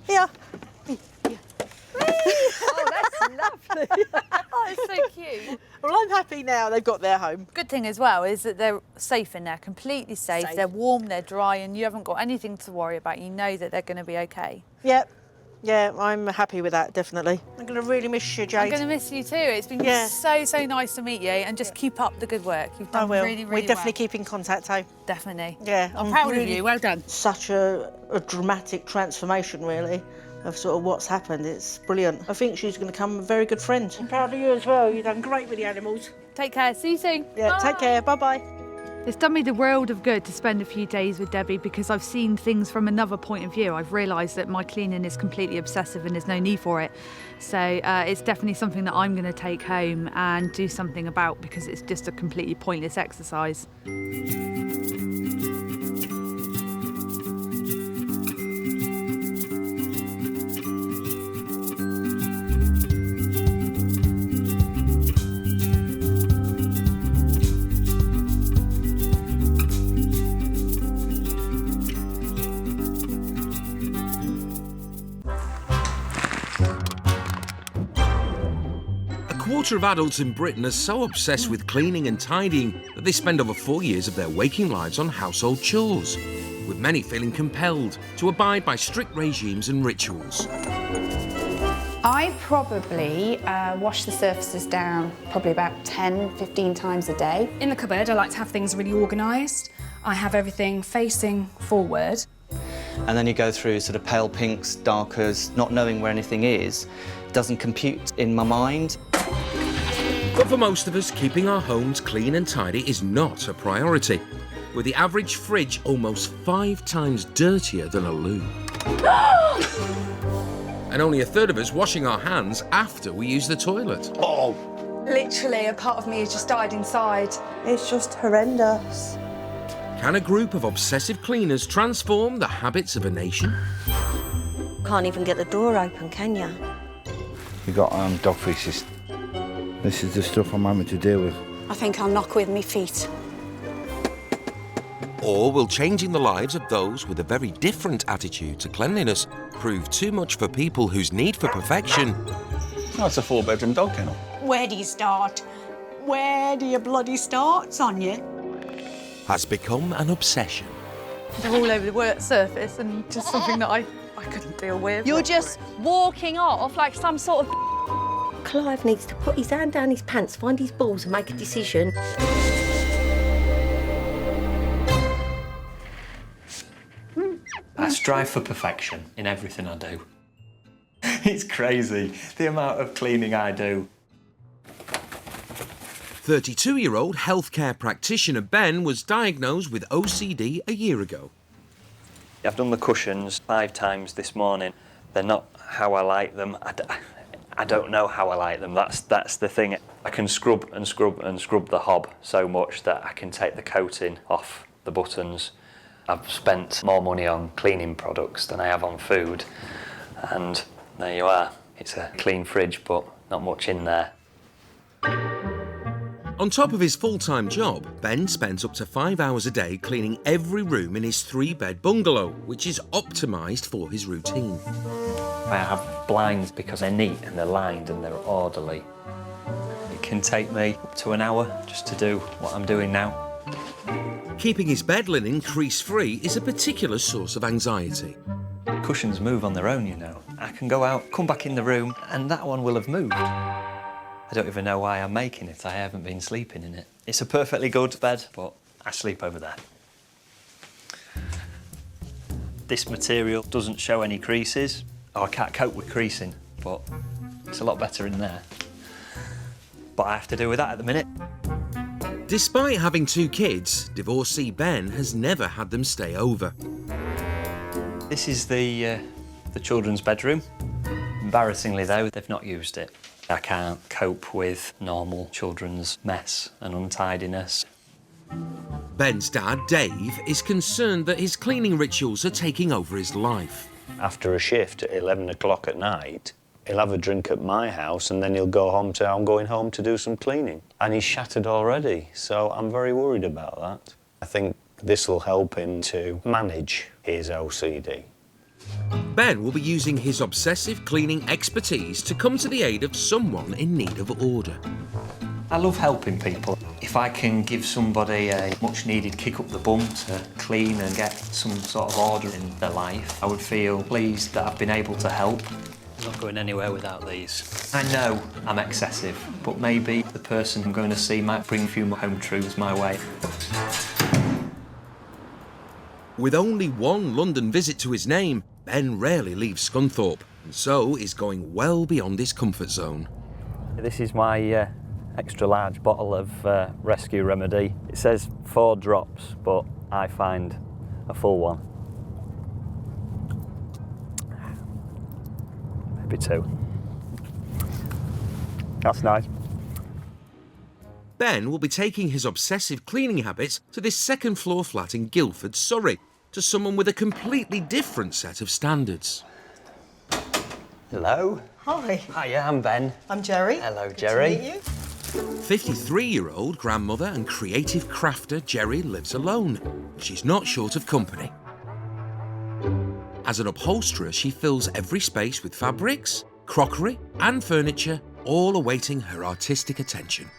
Here. Oh, that's lovely. Oh, it's so cute. Well, I'm happy now they've got their home. Good thing as well is that they're safe in there, completely safe. They're warm, they're dry, and you haven't got anything to worry about. You know that they're going to be okay. Yep. Yeah, I'm happy with that, definitely. I'm going to really miss you, Jade. I'm going to miss you too. It's been so nice to meet you, and just keep up the good work. You've done really We're definitely keeping contact, hey? Definitely. Yeah. I'm proud of you. Well done. Such a dramatic transformation, really, of sort of what's happened. It's brilliant. I think she's going to become a very good friend. I'm proud of you as well. You've done great with the animals. Take care. See you soon. Yeah, Bye. take care. Bye-bye. It's done me the world of good to spend a few days with Debbie because I've seen things from another point of view. I've realised that my cleaning is completely obsessive and there's no need for it. So it's definitely something that I'm going to take home and do something about because it's just a completely pointless exercise. A quarter of adults in Britain are so obsessed with cleaning and tidying that they spend over 4 years of their waking lives on household chores, with many feeling compelled to abide by strict regimes and rituals. I probably wash the surfaces down probably about 10, 15 times a day. In the cupboard, I like to have things really organised. I have everything facing forward. And then you go through sort of pale pinks, darkers, not knowing where anything is, doesn't compute in my mind. But for most of us, keeping our homes clean and tidy is not a priority, with the average fridge almost 5 times dirtier than a loo. And only a third of us washing our hands after we use the toilet. Oh! Literally, a part of me has just died inside. It's just horrendous. Can a group of obsessive cleaners transform the habits of a nation? Can't even get the door open, can you? You got dog feces. This is the stuff I'm having to deal with. I think I'll knock with me feet. Or will changing the lives of those with a very different attitude to cleanliness prove too much for people whose need for perfection? Oh, it's a 4-bedroom dog kennel. Where do you start? Where do you bloody start, Sonia? Has become an obsession. They're all over the work surface and just something that I couldn't deal with. You're just walking off like some sort of... Clive needs to put his hand down his pants, find his balls and make a decision. I strive for perfection in everything I do. It's crazy, the amount of cleaning I do. 32-year-old healthcare practitioner Ben was diagnosed with OCD a year ago. I've done the cushions 5 times this morning. They're not how I like them. I don't know how I like them. That's the thing. I can scrub and scrub and scrub the hob so much that I can take the coating off the buttons. I've spent more money on cleaning products than I have on food. And there you are. It's a clean fridge, but not much in there. On top of his full-time job, Ben spends up to 5 hours a day cleaning every room in his 3-bed bungalow, which is optimised for his routine. I have blinds because they're neat and they're lined and they're orderly. It can take me up to an hour just to do what I'm doing now. Keeping his bed linen crease-free is a particular source of anxiety. Cushions move on their own, you know. I can go out, come back in the room, and that one will have moved. I don't even know why I'm making it. I haven't been sleeping in it. It's a perfectly good bed, but I sleep over there. This material doesn't show any creases. Oh, I can't cope with creasing, but it's a lot better in there. But I have to do with that at the minute. Despite having 2 kids, divorcee Ben has never had them stay over. This is the children's bedroom. Embarrassingly though, they've not used it. I can't cope with normal children's mess and untidiness. Ben's dad, Dave, is concerned that his cleaning rituals are taking over his life. After a shift at 11 o'clock at night, he'll have a drink at my house and then he'll go home to, I'm going home to do some cleaning. And he's shattered already, so I'm very worried about that. I think this will help him to manage his OCD. Ben will be using his obsessive cleaning expertise to come to the aid of someone in need of order. I love helping people. If I can give somebody a much-needed kick up the bum to clean and get some sort of order in their life, I would feel pleased that I've been able to help. I'm not going anywhere without these. I know I'm excessive, but maybe the person I'm going to see might bring a few more home truths my way. With only 1 London visit to his name, Ben rarely leaves Scunthorpe, and so is going well beyond his comfort zone. This is my extra large bottle of rescue remedy. It says 4 drops, but I find a full one. Maybe 2. That's nice. Ben will be taking his obsessive cleaning habits to this 2nd-floor flat in Guildford, Surrey, to someone with a completely different set of standards. Hello. Hi. Hiya, I'm Ben. I'm Jerry. Hello, Good Jerry. to meet you. 53-year-old grandmother and creative crafter Jerry lives alone. She's not short of company. As an upholsterer, she fills every space with fabrics, crockery and furniture, all awaiting her artistic attention.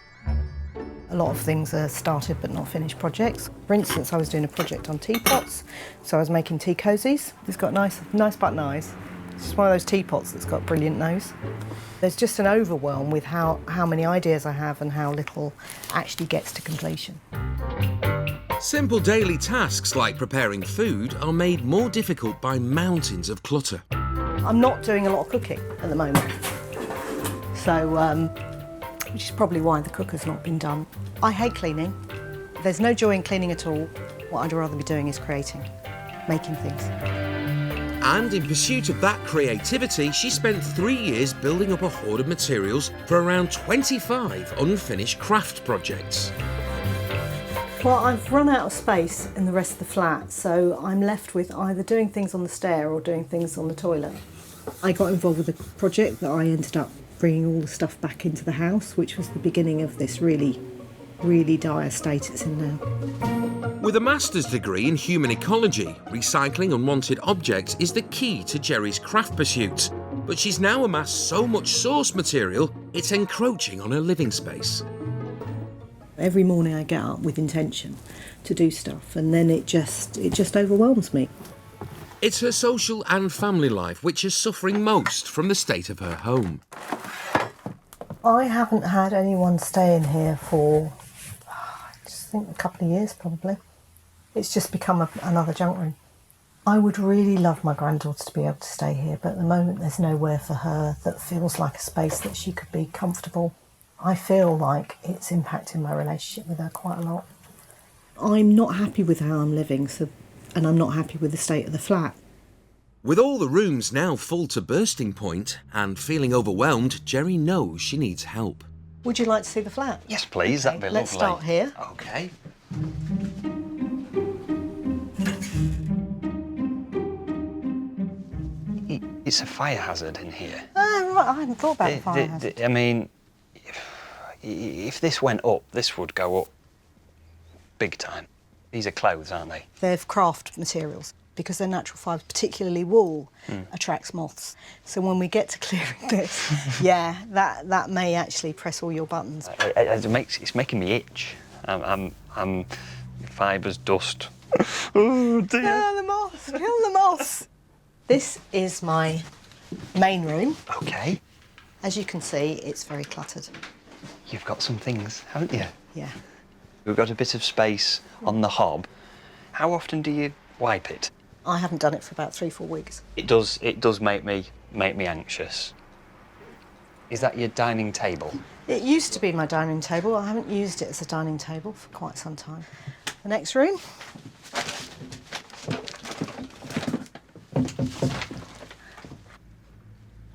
A lot of things are started but not finished projects. For instance, I was doing a project on teapots, so I was making tea cosies. It's got nice button eyes. It's just one of those teapots that's got a brilliant nose. There's just an overwhelm with how many ideas I have and how little actually gets to completion. Simple daily tasks like preparing food are made more difficult by mountains of clutter. I'm not doing a lot of cooking at the moment, so which is probably why the cooker's not been done. I hate cleaning. There's no joy in cleaning at all. What I'd rather be doing is creating, making things. And in pursuit of that creativity, she spent 3 years building up a hoard of materials for around 25 unfinished craft projects. Well, I've run out of space in the rest of the flat, so I'm left with either doing things on the stair or doing things on the toilet. I got involved with a project that I ended up bringing all the stuff back into the house, which was the beginning of this really dire state it's in now. With a master's degree in human ecology, recycling unwanted objects is the key to Jerry's craft pursuits. But she's now amassed so much source material, it's encroaching on her living space. Every morning I get up with intention to do stuff, and then it just overwhelms me. It's her social and family life which is suffering most from the state of her home. I haven't had anyone stay in here for, I just think, a couple of years probably. It's just become another junk room. I would really love my granddaughter to be able to stay here, but at the moment there's nowhere for her that feels like a space that she could be comfortable. I feel like it's impacting my relationship with her quite a lot. I'm not happy with how I'm living, and I'm not happy with the state of the flat. With all the rooms now full to bursting point and feeling overwhelmed, Jerry knows she needs help. Would you like to see the flat? Yes, please, Okay, that'd be let's lovely. start here. Okay. It's a fire hazard in here. Oh, right, I hadn't thought about the fire hazard. I mean, if this went up, this would go up big time. These are clothes, aren't they? They're craft materials. Because they're natural fibres, particularly wool, attracts moths. So when we get to clearing this, yeah, that may actually press all your buttons. It's making me itch. I'm fibres, dust. Oh dear. Kill the moths! Kill the moths! This is my main room. Okay. As you can see, it's very cluttered. You've got some things, haven't you? Yeah. We've got a bit of space on the hob. How often do you wipe it? I haven't done it for about 3-4 weeks. It does make me anxious. Is that your dining table? It used to be my dining table. I haven't used it as a dining table for quite some time. The next room.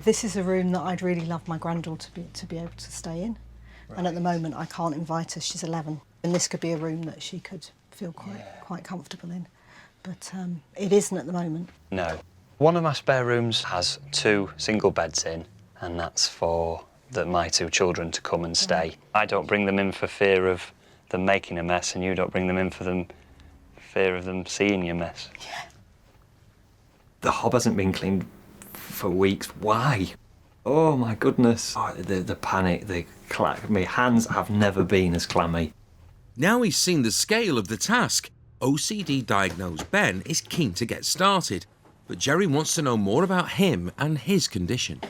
This is a room that I'd really love my granddaughter to be able to stay in. Right. And at the moment I can't invite her, she's 11. And this could be a room that she could feel quite comfortable in. But it isn't at the moment. No. One of my spare rooms has 2 single beds in, and that's for my 2 children to come and stay. I don't bring them in for fear of them making a mess, and you don't bring them in for fear of them seeing your mess. Yeah. The hob hasn't been cleaned for weeks. Why? Oh my goodness. Oh, the panic, my hands have never been as clammy. Now he's seen the scale of the task, OCD diagnosed Ben is keen to get started, but Jerry wants to know more about him and his condition.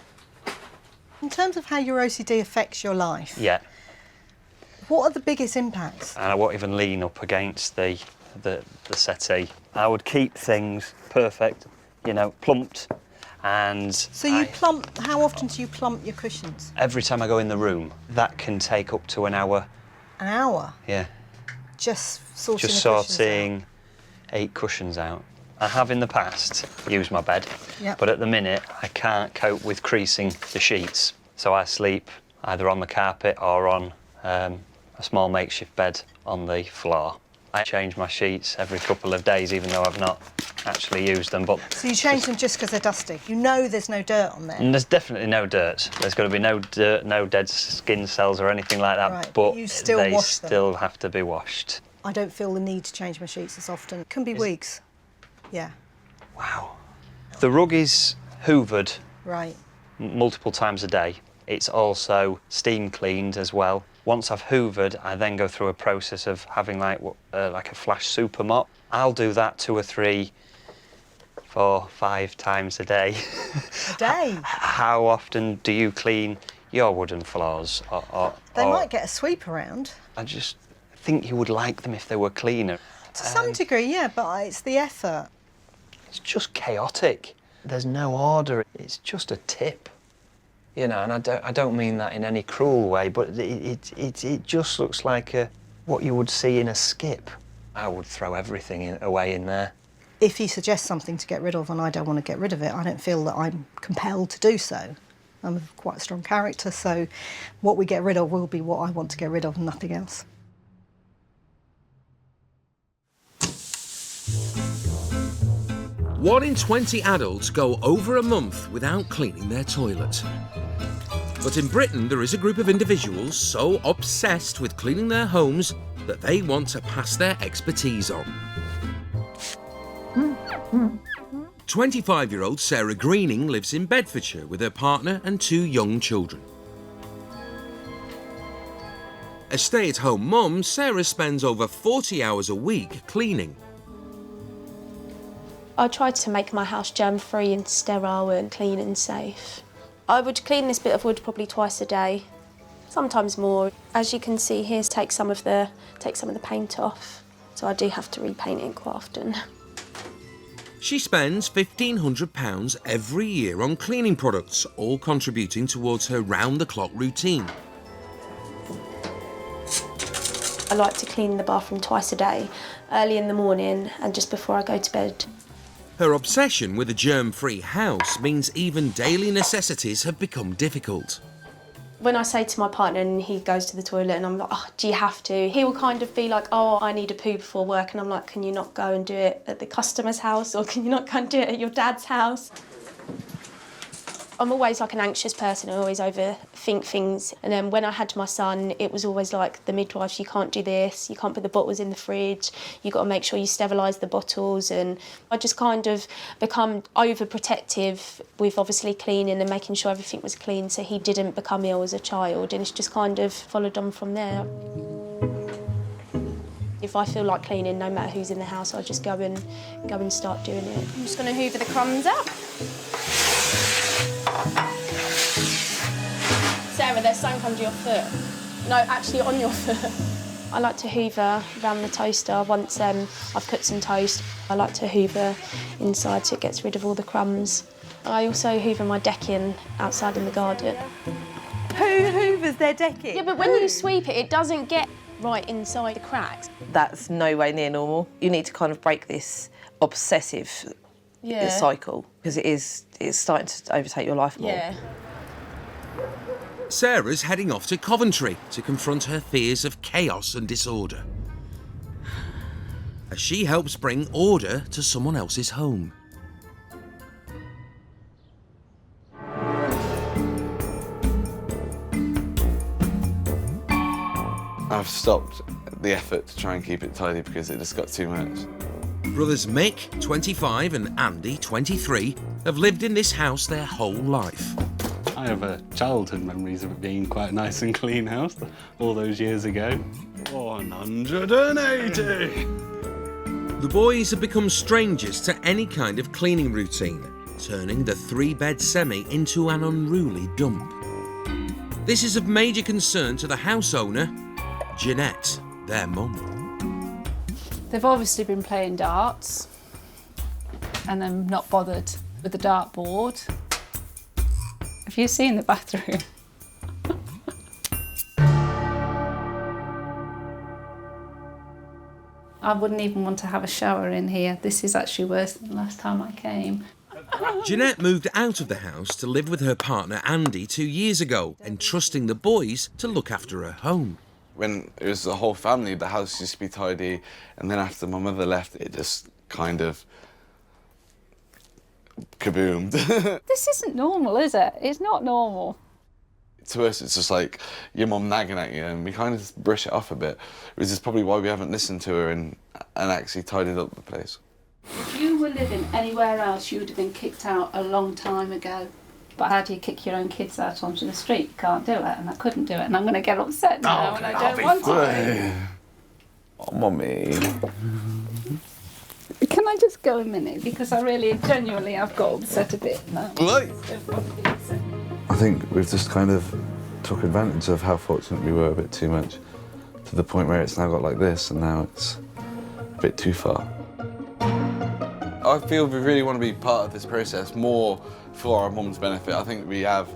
In terms of how your OCD affects your life, Yeah. what are the biggest impacts? And I won't even lean up against the settee. I would keep things perfect, you know, plumped, and... So you plump, how often do you plump your cushions? Every time I go in the room, that can take up to an hour. An hour? Yeah. Just sorting Just the cushions sorting 8 cushions out. I have in the past used my bed, but at the minute I can't cope with creasing the sheets. So I sleep either on the carpet or on a small makeshift bed on the floor. I change my sheets every couple of days, even though I've not actually used them. But So you change them just because they're dusty? You know there's no dirt on there? And there's definitely no dirt. There's got to be no dirt, no dead skin cells or anything like that. Right, but you still they wash them? still have to be washed. I don't feel the need to change my sheets as often. It can be weeks. Yeah. Wow. The rug is hoovered Right. multiple times a day. It's also steam cleaned as well. Once I've hoovered, I then go through a process of having like a flash super mop. I'll do that 2 or 3, 4, 5 times a day. A day? How often do you clean your wooden floors? They might get a sweep around. I just think you would like them if they were cleaner. To some degree, yeah, but it's the effort. It's just chaotic. There's no order. It's just a tip. You know, and I don't mean that in any cruel way, but it just looks like what you would see in a skip. I would throw everything away in there. If he suggests something to get rid of and I don't want to get rid of it, I don't feel that I'm compelled to do so. I'm quite a strong character, so what we get rid of will be what I want to get rid of and nothing else. One in 20 adults go over a month without cleaning their toilet. But in Britain, there is a group of individuals so obsessed with cleaning their homes that they want to pass their expertise on. 25-year-old Sarah Greening lives in Bedfordshire with her partner and 2 young children. As stay-at-home mum, Sarah spends over 40 hours a week cleaning. I try to make my house germ-free and sterile and clean and safe. I would clean this bit of wood probably twice a day, sometimes more. As you can see here, take some of the paint off, so I do have to repaint it quite often. She spends £1,500 every year on cleaning products, all contributing towards her round-the-clock routine. I like to clean the bathroom twice a day, early in the morning and just before I go to bed. Her obsession with a germ-free house means even daily necessities have become difficult. When I say to my partner and he goes to the toilet and I'm like, oh, do you have to? He will kind of be like, oh, I need a poo before work. And I'm like, can you not go and do it at the customer's house, or can you not go and do it at your dad's house? I'm always like an anxious person. I always overthink things. And then when I had my son, it was always like the midwife, you can't do this, you can't put the bottles in the fridge, you've got to make sure you sterilise the bottles. And I just kind of become overprotective with obviously cleaning and making sure everything was clean so he didn't become ill as a child. And it's just kind of followed on from there. If I feel like cleaning, no matter who's in the house, I'll just go and start doing it. I'm just going to hoover the crumbs up. Sarah, there's something under your foot. No, actually on your foot. I like to hoover around the toaster once I've cooked some toast. I like to hoover inside so it gets rid of all the crumbs. I also hoover my decking outside in the garden. Who hoovers because they're decking. Yeah, but when you sweep it, it doesn't get right inside the cracks. That's no way near normal. You need to kind of break this obsessive cycle because it's starting to overtake your life more. Yeah. Sarah's heading off to Coventry to confront her fears of chaos and disorder, as she helps bring order to someone else's home. I've stopped the effort to try and keep it tidy because it just got too much. Brothers Mick, 25, and Andy, 23, have lived in this house their whole life. I have childhood memories of it being quite a nice and clean house all those years ago. 180! The boys have become strangers to any kind of cleaning routine, turning the 3-bed semi into an unruly dump. This is of major concern to the house owner, Jeanette, their mum. They've obviously been playing darts and then not bothered with the dartboard. Have you seen the bathroom? I wouldn't even want to have a shower in here. This is actually worse than the last time I came. Jeanette moved out of the house to live with her partner Andy 2 years ago, entrusting the boys to look after her home. When it was the whole family, the house used to be tidy, and then after my mother left, it just kind of kaboomed. This isn't normal, is it? It's not normal. To us, it's just like your mum nagging at you, and we kind of just brush it off a bit. Which is probably why we haven't listened to her and actually tidied up the place. If you were living anywhere else, you would have been kicked out a long time ago. But how do you kick your own kids out onto the street? You can't do it, and I couldn't do it, and I'm going to get upset now, and I don't want to. Oh, Mummy. Can I just go a minute? Because I really, genuinely, I've got upset a bit now. I think we've just kind of took advantage of how fortunate we were a bit too much, to the point where it's now got like this, and now it's a bit too far. I feel we really want to be part of this process more for our mum's benefit. I think we have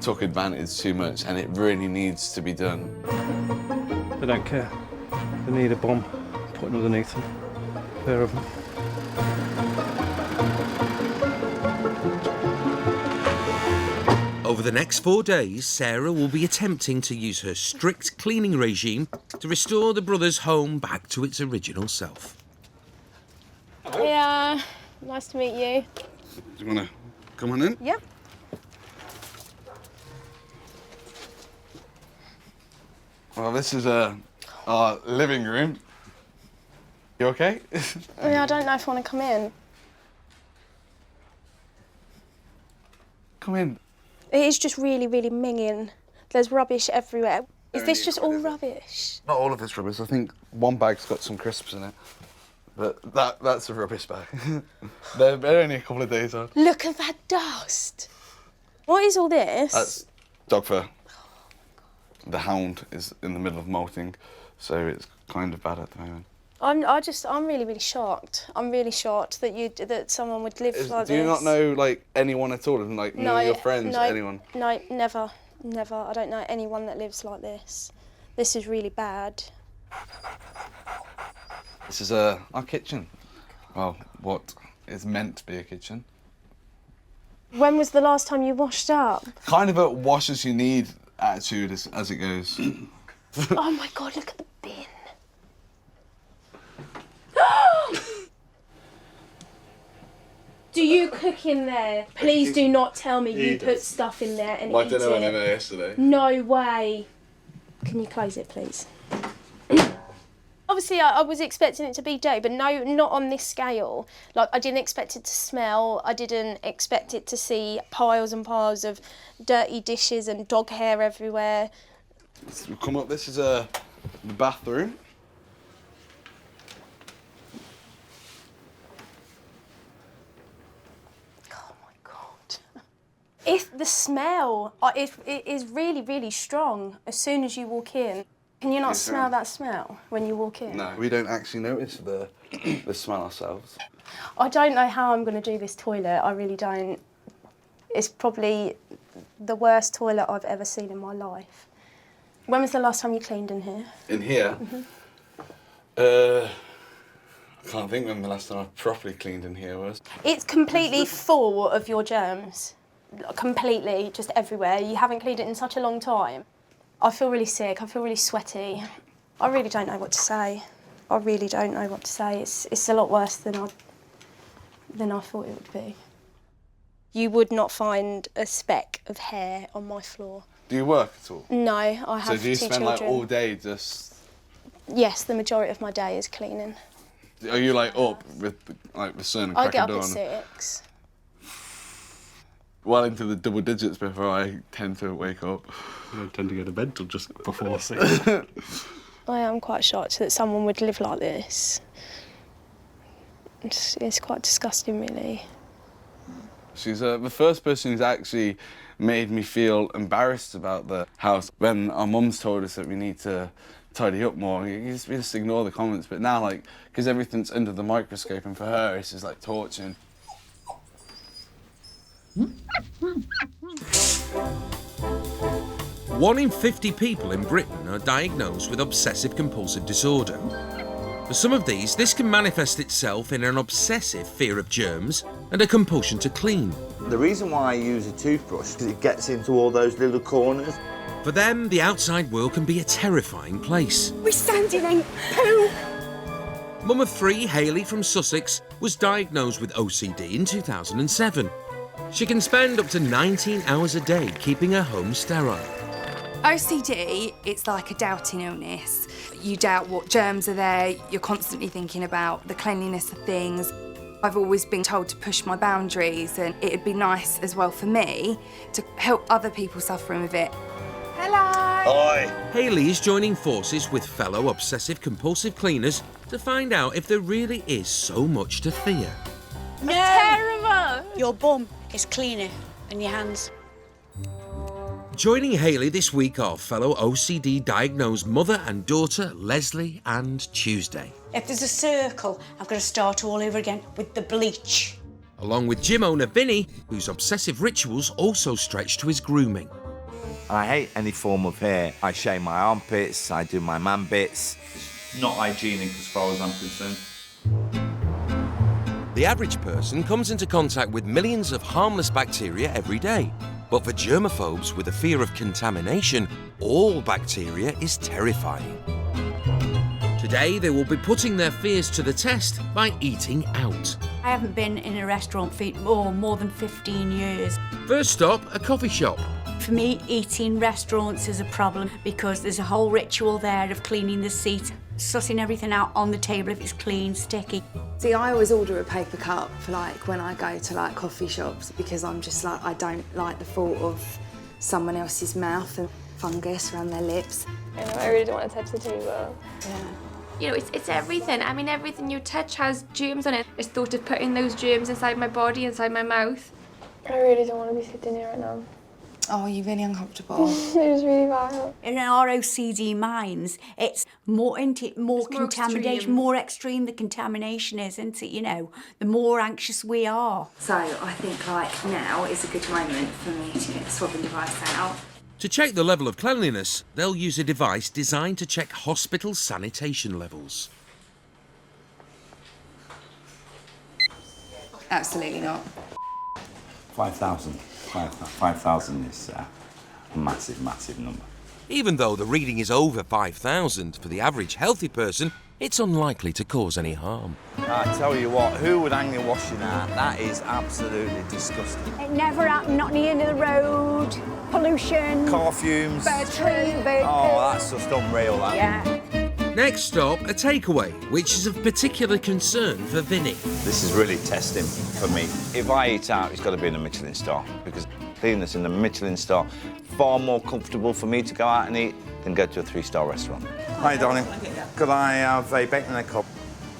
took advantage too much, and it really needs to be done. They don't care. They need a bomb put underneath them. Pair of them. Over the next 4 days, Sarah will be attempting to use her strict cleaning regime to restore the brothers' home back to its original self. Yeah, nice to meet you. Do you want to come on in? Yeah. Well, this is our living room. You okay? Yeah, I don't know if I want to come in. Come in. It is just really, really minging. There's rubbish everywhere. Is this just all rubbish? Not all of it's rubbish. I think one bag's got some crisps in it. But that's a rubbish bag. they're only a couple of days old. Look at that dust. What is all this? That's dog fur. The hound is in the middle of molting, so it's kind of bad at the moment. I'm really, really shocked. I'm really shocked that someone would live like this. Do you not know like anyone at all? Like know your friends, anyone? No, never. I don't know anyone that lives like this. This is really bad. This is our kitchen. Well, what is meant to be a kitchen. When was the last time you washed up? Kind of a wash as you need attitude as it goes. Oh my God, look at the bin. Do you cook in there? Please do not tell me you put stuff in there and eat it. My dinner went in there yesterday. No way. Can you close it, please? Obviously, I was expecting it to be dirty, but no, not on this scale. Like, I didn't expect it to smell. I didn't expect it to see piles and piles of dirty dishes and dog hair everywhere. So come up. This is the bathroom. If the smell, it is really, really strong as soon as you walk in. Can you not smell that smell when you walk in? No, we don't actually notice the smell ourselves. I don't know how I'm going to do this toilet. I really don't. It's probably the worst toilet I've ever seen in my life. When was the last time you cleaned in here? In here? Mhm. I can't think when the last time I properly cleaned in here was. It's completely full of your germs. Completely, just everywhere. You haven't cleaned it in such a long time. I feel really sick, I feel really sweaty. I really don't know what to say. I really don't know what to say. It's a lot worse than I thought it would be. You would not find a speck of hair on my floor. Do you work at all? No, I have So do you two spend children. like all day just... Yes, the majority of my day is cleaning. Are you like up with like the sun and I crack get a up dawn? at 6. Well into the double digits before I tend to wake up. I tend to go to bed till just before 6. I am quite shocked that someone would live like this. It's quite disgusting, really. She's the first person who's actually made me feel embarrassed about the house. When our mum's told us that we need to tidy up more, we just ignore the comments. But now, like, because everything's under the microscope, and for her, it's just like torturing. 1 in 50 people in Britain are diagnosed with obsessive compulsive disorder. For some of these, this can manifest itself in an obsessive fear of germs and a compulsion to clean. The reason why I use a toothbrush is because it gets into all those little corners. For them, the outside world can be a terrifying place. We're standing in poo. Mum of 3, Hayley from Sussex, was diagnosed with OCD in 2007. She can spend up to 19 hours a day keeping her home sterile. OCD, it's like a doubting illness. You doubt what germs are there, you're constantly thinking about the cleanliness of things. I've always been told to push my boundaries, and it'd be nice as well for me to help other people suffering with it. Hello. Hi. Hayley is joining forces with fellow obsessive compulsive cleaners to find out if there really is so much to fear. No. Terrible. Your bum is cleaner than your hands. Joining Hayley this week are fellow OCD diagnosed mother and daughter Leslie and Tuesday, If there's a circle, I've got to start all over again with the bleach. along with gym owner Vinny, whose obsessive rituals also stretch to his grooming. I hate any form of hair. I shave my armpits, I do my man bits. Not hygienic as far as I'm concerned. The average person comes into contact with millions of harmless bacteria every day. But for germaphobes with a fear of contamination, all bacteria is terrifying. Today, they will be putting their fears to the test by eating out. I haven't been in a restaurant for more than 15 years. First stop, a coffee shop. For me, eating restaurants is a problem because there's a whole ritual there of cleaning the seat, sussing everything out on the table if it's clean, sticky. See, I always order a paper cup for like when I go to like coffee shops because I'm just like, I don't like the thought of someone else's mouth and fungus around their lips. I really don't want to touch the table. Yeah. You know, it's everything. I mean, everything you touch has germs on it. It's thought of putting those germs inside my body, inside my mouth. I really don't want to be sitting here right now. Oh, are you really uncomfortable? It was really bad. In our OCD minds, it's more contamination, extreme. more extreme the contamination is, isn't it? You know, the more anxious we are. So I think like now is a good moment for me to get the swabbing device out. To check the level of cleanliness, they'll use a device designed to check hospital sanitation levels. Absolutely not. 5,000. 5,000 is a massive, massive number. Even though the reading is over 5,000 for the average healthy person, it's unlikely to cause any harm. I tell you what, who would hang their washing out? That is absolutely disgusting. It never happened, not near the road, pollution. Car fumes. Bird tree, bird Oh, that's just unreal, that. Yeah. Next stop, a takeaway, which is of particular concern for Vinny. This is really testing for me. If I eat out, it's got to be in a Michelin star, because cleaning this in a Michelin star, far more comfortable for me to go out and eat than go to a 3-star restaurant. Hi, darling. Could I have a bacon and a cup?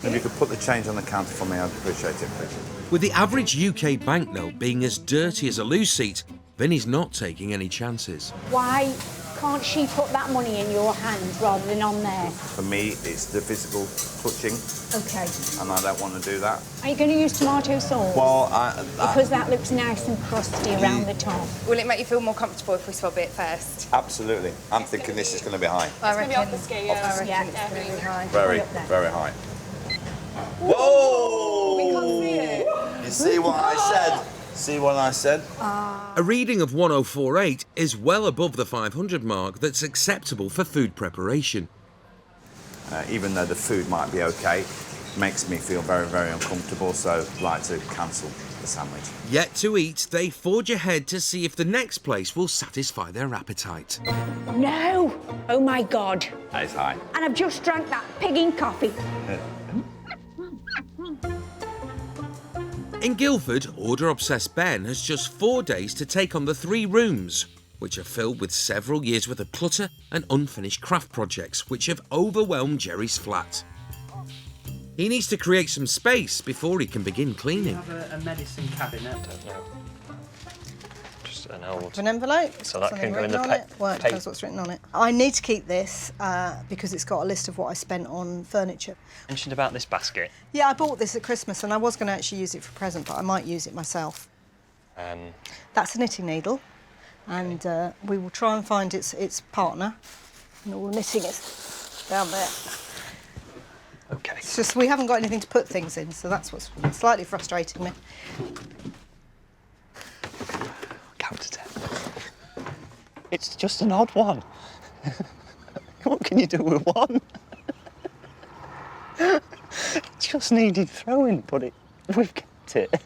If you could put the change on the counter for me, I'd appreciate it, please. With the average UK banknote being as dirty as a loo seat, Vinny's not taking any chances. Why can't she put that money in your hands rather than on there? For me, it's the physical touching, Okay. and I don't want to do that. Are you going to use tomato sauce? Well, because that looks nice and crusty around the top. Will it make you feel more comfortable if we swab it first? Absolutely. I'm thinking this is going to be high. I reckon. Off the scale, I reckon it's going to be high. Very, very high. Whoa! We can't see it. You see what I said? See what I said? A reading of 1048 is well above the 500 mark that's acceptable for food preparation. Even though the food might be okay, makes me feel very, very uncomfortable, so I'd like to cancel the sandwich. Yet to eat, they forge ahead to see if the next place will satisfy their appetite. No! Oh my God. That is high. And I've just drank that pigging coffee. In Guildford, order-obsessed Ben has just 4 days to take on the 3 rooms, which are filled with several years' worth of clutter and unfinished craft projects which have overwhelmed Jerry's flat. He needs to create some space before he can begin cleaning. Have a medicine cabinet? I don't know. Just an old... An envelope. So that Something can go in written the on it. Well, it depends what's written on it. I need to keep this because it's got a list of what I spent on furniture. Mentioned about this basket. Yeah, I bought this at Christmas and I was going to actually use it for a present, but I might use it myself. That's a knitting needle, and we will try and find its partner. And all the knitting is down there. Okay. It's just we haven't got anything to put things in, so that's what's slightly frustrating me. Count to 10. It's just an odd one. What can you do with one? Just needed throwing, but we've kept it.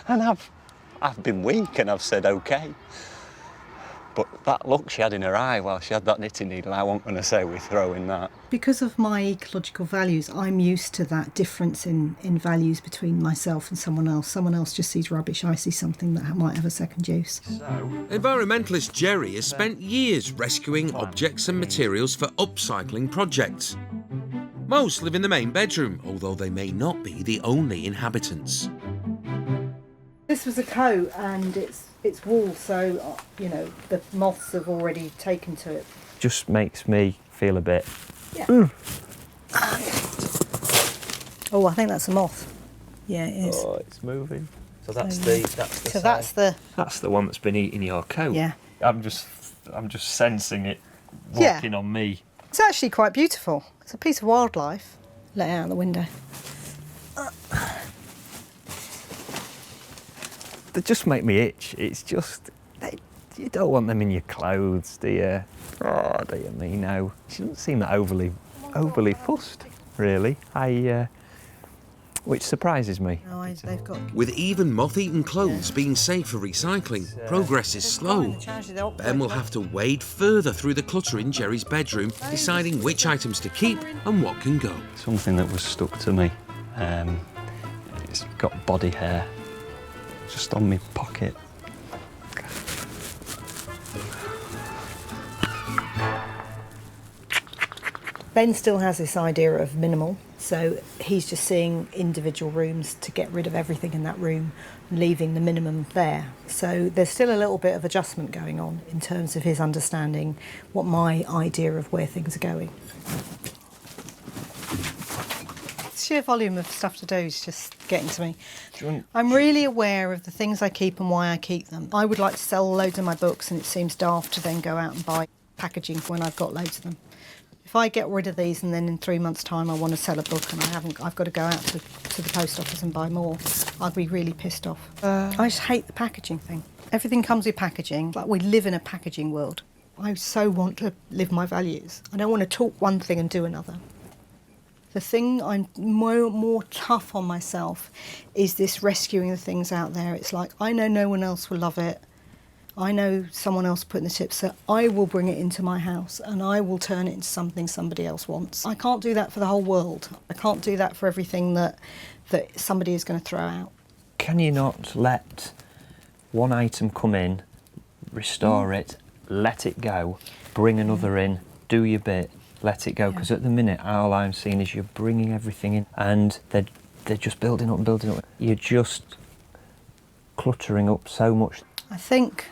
And I've been weak and I've said okay. But that look she had in her eye while she had that knitting needle, I wasn't going to say we're throwing that. Because of my ecological values, I'm used to that difference in values between myself and someone else. Someone else just sees rubbish, I see something that might have a second use. Environmentalist Jerry has spent years rescuing objects and materials for upcycling projects. Most live in the main bedroom, although they may not be the only inhabitants. This was a coat and it's wool, so, you know, the moths have already taken to it. Just makes me feel a bit... Yeah. Oh, I think that's a moth. Yeah, it is. Oh, it's moving. So that's So, the... yeah. That's the So side. that's the... That's the one that's been eating your coat. Yeah. I'm just sensing it Yeah. walking on me. It's actually quite beautiful. It's a piece of wildlife let out the window. They just make me itch. It's just... you don't want them in your clothes, do you? Oh, dear me, no. She doesn't seem that overly fussed, really. Which surprises me. No, they've got... With even moth-eaten clothes being saved for recycling, progress is slow. Ben will have to wade further through the clutter in Jerry's bedroom, deciding which items to keep and what can go. Something that was stuck to me. It's got body hair. Just on my pocket. Ben still has this idea of minimal, so he's just seeing individual rooms to get rid of everything in that room, leaving the minimum there. So there's still a little bit of adjustment going on in terms of his understanding what my idea of where things are going. Sheer volume of stuff to do is just getting to me. I'm really aware of the things I keep and why I keep them. I would like to sell loads of my books, and it seems daft to then go out and buy packaging when I've got loads of them. If I get rid of these and then in 3 months' time I want to sell a book and I've got to go out to the post office and buy more, I'd be really pissed off. I just hate the packaging thing. Everything comes with packaging. Like, we live in a packaging world. I so want to live my values. I don't want to talk one thing and do another. The thing I'm more tough on myself is this rescuing the things out there. It's like, I know no one else will love it. I know someone else put in the tips, so I will bring it into my house and I will turn it into something somebody else wants. I can't do that for the whole world. I can't do that for everything that somebody is going to throw out. Can you not let one item come in, restore it, let it go, bring another in, do your bit, let it go? Because at the minute, all I'm seeing is you're bringing everything in and they're just building up and building up. You're just cluttering up so much. I think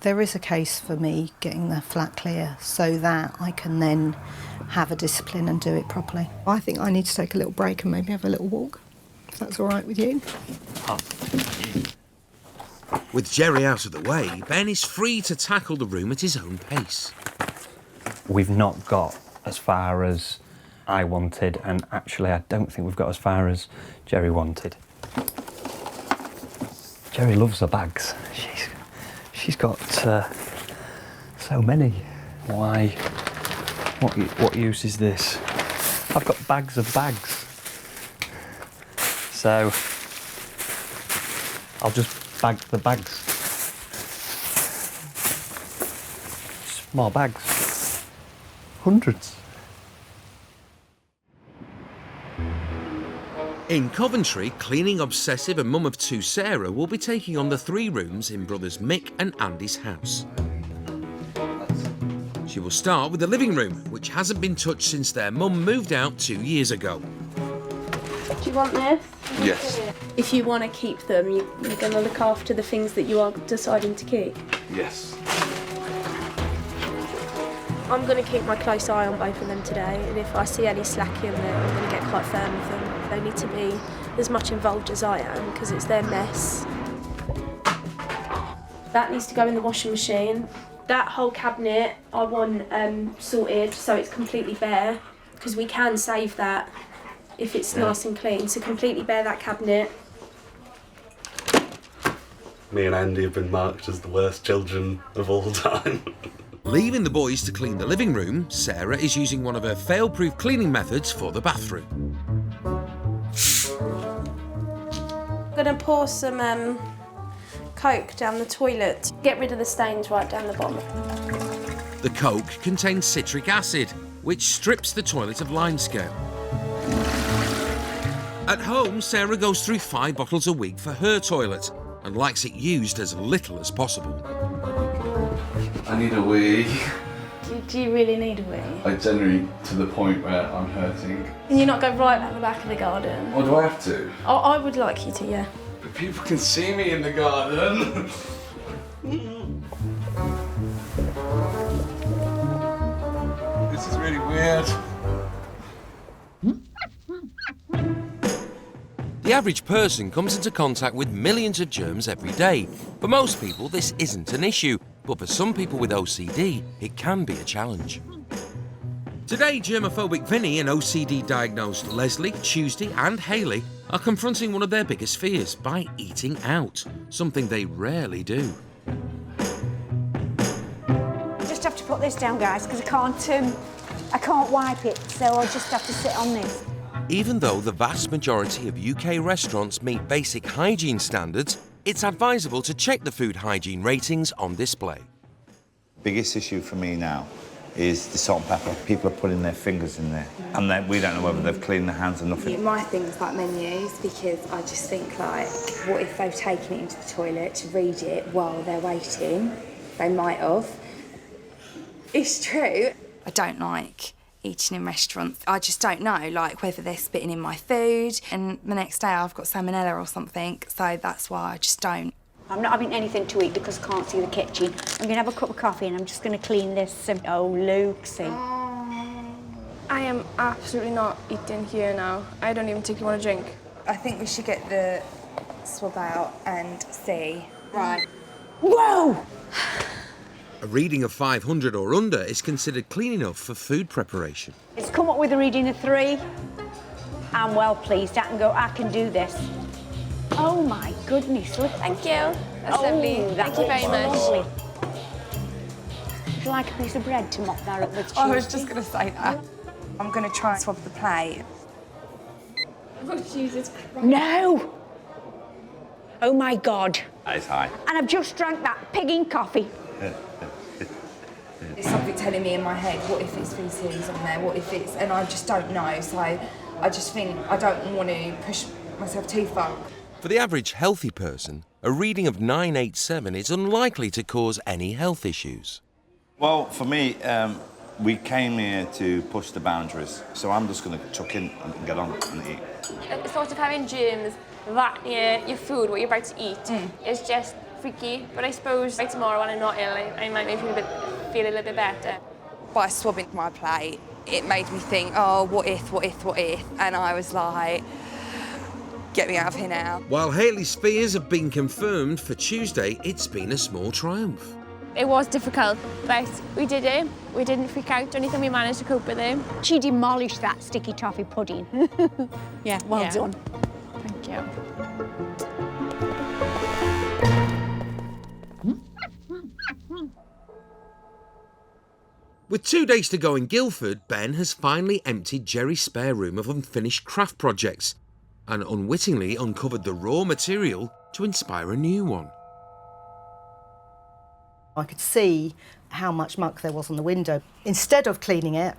There is a case for me getting the flat clear so that I can then have a discipline and do it properly. I think I need to take a little break and maybe have a little walk, if that's all right with you. With Jerry out of the way, Ben is free to tackle the room at his own pace. We've not got as far as I wanted, and actually I don't think we've got as far as Jerry wanted. Jerry loves her bags. She's got so many. Why? What use is this? I've got bags of bags. So I'll just bag the bags. Small bags. Hundreds. In Coventry, cleaning obsessive and mum of two Sarah will be taking on the 3 rooms in brothers Mick and Andy's house. She will start with the living room, which hasn't been touched since their mum moved out 2 years ago. Do you want this? Yes. If you want to keep them, you're going to look after the things that you are deciding to keep? Yes. I'm going to keep my close eye on both of them today, and if I see any slacking, then I'm going to get quite firm with them. They need to be as much involved as I am, because it's their mess. That needs to go in the washing machine. That whole cabinet I want sorted so it's completely bare, because we can save that if it's nice and clean. So completely bare that cabinet. Me and Andy have been marked as the worst children of all time. Leaving the boys to clean the living room, Sarah is using one of her fail-proof cleaning methods for the bathroom. I'm going to pour some Coke down the toilet. Get rid of the stains right down the bottom. The Coke contains citric acid, which strips the toilet of limescale. At home, Sarah goes through 5 bottles a week for her toilet and likes it used as little as possible. I need a wee. Do you really need a wee? I generally, to the point where I'm hurting. Can you not go right at the back of the garden? Or do I have to? I would like you to, yeah. But people can see me in the garden. This is really weird. The average person comes into contact with millions of germs every day. For most people, this isn't an issue, but for some people with OCD, it can be a challenge. Today, germophobic Vinny and OCD-diagnosed Leslie, Tuesday and Hayley are confronting one of their biggest fears by eating out, something they rarely do. I just have to put this down, guys, because I can't wipe it, so I'll just have to sit on this. Even though the vast majority of UK restaurants meet basic hygiene standards, it's advisable to check the food hygiene ratings on display. Biggest issue for me now is the salt and pepper. People are putting their fingers in there, and then we don't know whether they've cleaned their hands or nothing. My thing's like menus, because I just think, like, what if they've taken it into the toilet to read it while they're waiting? They might have. It's true. I don't like eating in restaurants. I just don't know, like, whether they're spitting in my food, and the next day I've got salmonella or something, so that's why I just don't. I'm not having anything to eat because I can't see the kitchen. I'm going to have a cup of coffee and I'm just going to clean this. Oh, Lucy. I am absolutely not eating here now. I don't even think you want to drink. I think we should get the swab out and see. Right. Whoa! A reading of 500 or under is considered clean enough for food preparation. It's come up with a reading of 3. I'm well pleased. I can do this. Oh my goodness, look. Thank you. That's lovely. Thank you very much. Lovely. Would you like a piece of bread to mop that up with cheese? I was just going to say that. I'm going to try and swab the plate. Oh, Jesus Christ. No! Oh my God. That is high. And I've just drank that pigging coffee. There's something telling me in my head, what if it's feces on there, what if it's... And I just don't know, so I just think I don't want to push myself too far. For the average healthy person, a reading of 987 is unlikely to cause any health issues. Well, for me, we came here to push the boundaries, so I'm just going to chuck in and get on and eat. Sort of having germs that near your food, what you're about to eat, is just freaky, but I suppose by tomorrow when I'm not ill, I might feel a little bit better. By swabbing my plate, it made me think, oh, what if? And I was like, get me out of here now. While Hayley's fears have been confirmed for Tuesday, it's been a small triumph. It was difficult, but we did it. We didn't freak out or anything, we managed to cope with it. She demolished that sticky toffee pudding. Yeah, well done. Thank you. With 2 days to go in Guildford, Ben has finally emptied Jerry's spare room of unfinished craft projects and unwittingly uncovered the raw material to inspire a new one. I could see how much muck there was on the window. Instead of cleaning it,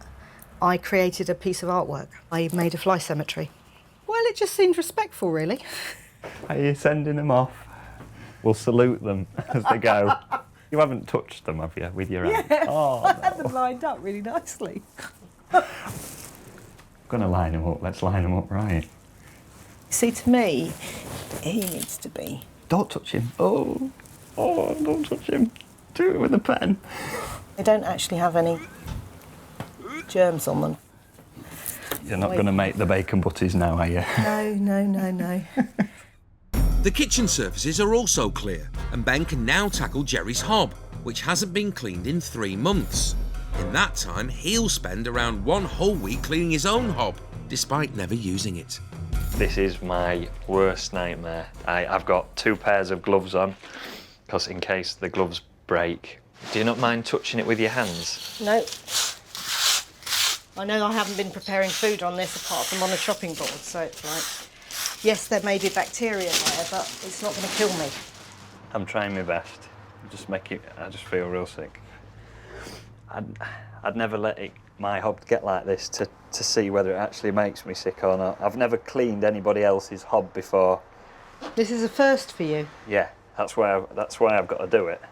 I created a piece of artwork. I made a fly cemetery. Well, it just seemed respectful, really. Are you sending them off? We'll salute them as they go. You haven't touched them, have you, with your hand? Yeah, Oh, I had them lined up really nicely. I'm going to line them up. Let's line them up right. See, to me, he needs to be. Don't touch him. Oh, don't touch him. Do it with a pen. They don't actually have any germs on them. You're not going to make the bacon butties now, are you? No. The kitchen surfaces are also clear, and Ben can now tackle Jerry's hob, which hasn't been cleaned in 3 months. In that time, he'll spend around 1 whole week cleaning his own hob, despite never using it. This is my worst nightmare. I've got 2 pairs of gloves on, because in case the gloves break. Do you not mind touching it with your hands? No. I know I haven't been preparing food on this apart from on a chopping board, so it's like, yes, there may be bacteria there, but it's not going to kill me. I'm trying my best. I just feel real sick. I'd never let my hob get like this to see whether it actually makes me sick or not. I've never cleaned anybody else's hob before. This is a first for you. Yeah, that's why I've got to do it.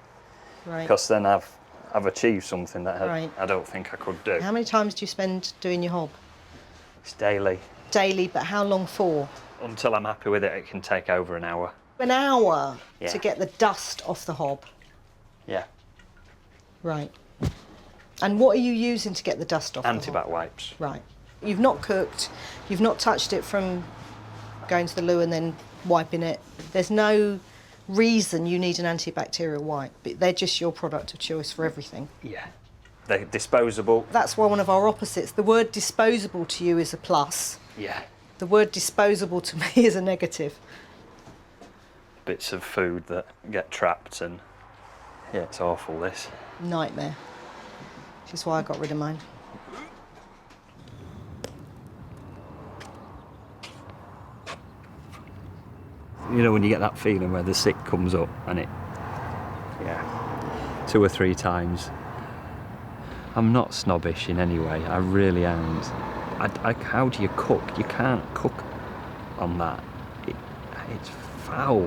Right. Because then I've achieved something that Right. I don't think I could do. How many times do you spend doing your hob? It's daily. Daily, but how long for? Until I'm happy with it, it can take over an hour. An hour Yeah. to get the dust off the hob. Yeah. Right. And what are you using to get the dust off? Antibac wipes. Right. You've not cooked, you've not touched it from going to the loo and then wiping it. There's no reason you need an antibacterial wipe. They're just your product of choice for everything. Yeah. They're disposable. That's one of our opposites. The word disposable to you is a plus. Yeah. The word disposable to me is a negative. Bits of food that get trapped and yeah, it's awful this. Nightmare. Which is why I got rid of mine. You know when you get that feeling where the sick comes up and it... Yeah. 2 or 3 times. I'm not snobbish in any way, I really am. How do you cook? You can't cook on that. It's foul.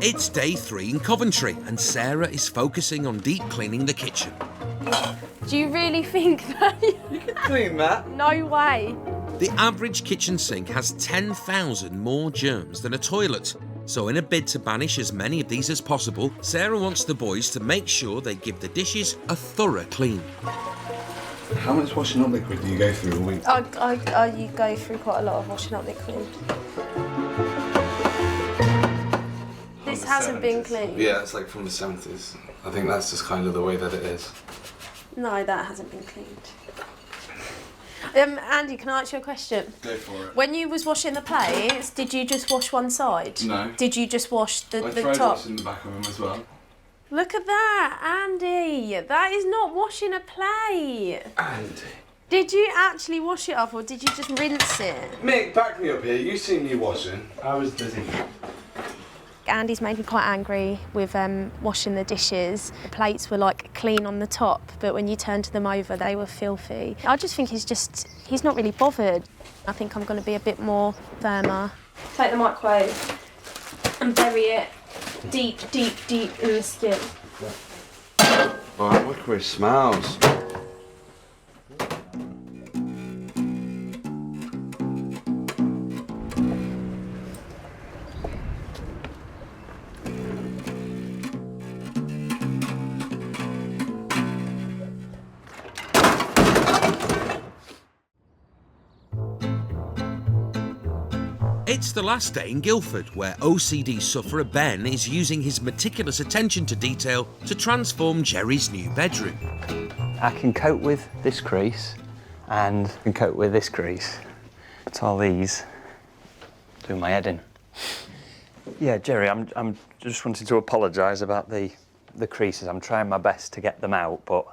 It's day 3 in Coventry, and Sarah is focusing on deep cleaning the kitchen. Do you really think that? You can clean that. No way. The average kitchen sink has 10,000 more germs than a toilet. So in a bid to banish as many of these as possible, Sarah wants the boys to make sure they give the dishes a thorough clean. How much washing up liquid do you go through a week? You go through quite a lot of washing up liquid. This hasn't been cleaned. Yeah, it's like from the 70s. I think that's just kind of the way that it is. No, that hasn't been cleaned. Andy, can I ask you a question? Go for it. When you was washing the plates, did you just wash one side? No. Did you just wash the I tried top? washing the back of them as well. Look at that, Andy. That is not washing a plate. Andy. Did you actually wash it off or did you just rinse it? Mick, back me up here. You seen me washing. I was busy. Andy's made me quite angry with washing the dishes. The plates were like clean on the top, but when you turned them over, they were filthy. I just think he's not really bothered. I think I'm going to be a bit more firmer. Take the microwave and bury it deep, deep, deep in the skin. Oh, look where it smells. It's the last day in Guildford, where OCD sufferer Ben is using his meticulous attention to detail to transform Jerry's new bedroom. I can cope with this crease and can cope with this crease. It's all these do my head in. Yeah, Jerry, I'm just wanting to apologise about the creases. I'm trying my best to get them out, but...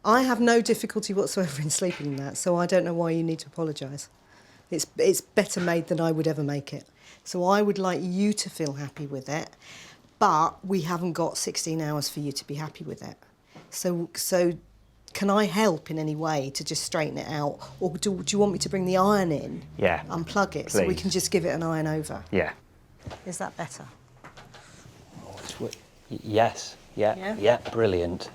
I have no difficulty whatsoever in sleeping in that, so I don't know why you need to apologise. It's better made than I would ever make it. So I would like you to feel happy with it, but we haven't got 16 hours for you to be happy with it. So can I help in any way to just straighten it out? Or do you want me to bring the iron in? Yeah. Unplug it, please. so we can just give it an iron over? Yeah. Is that better? Yes. Yeah, brilliant.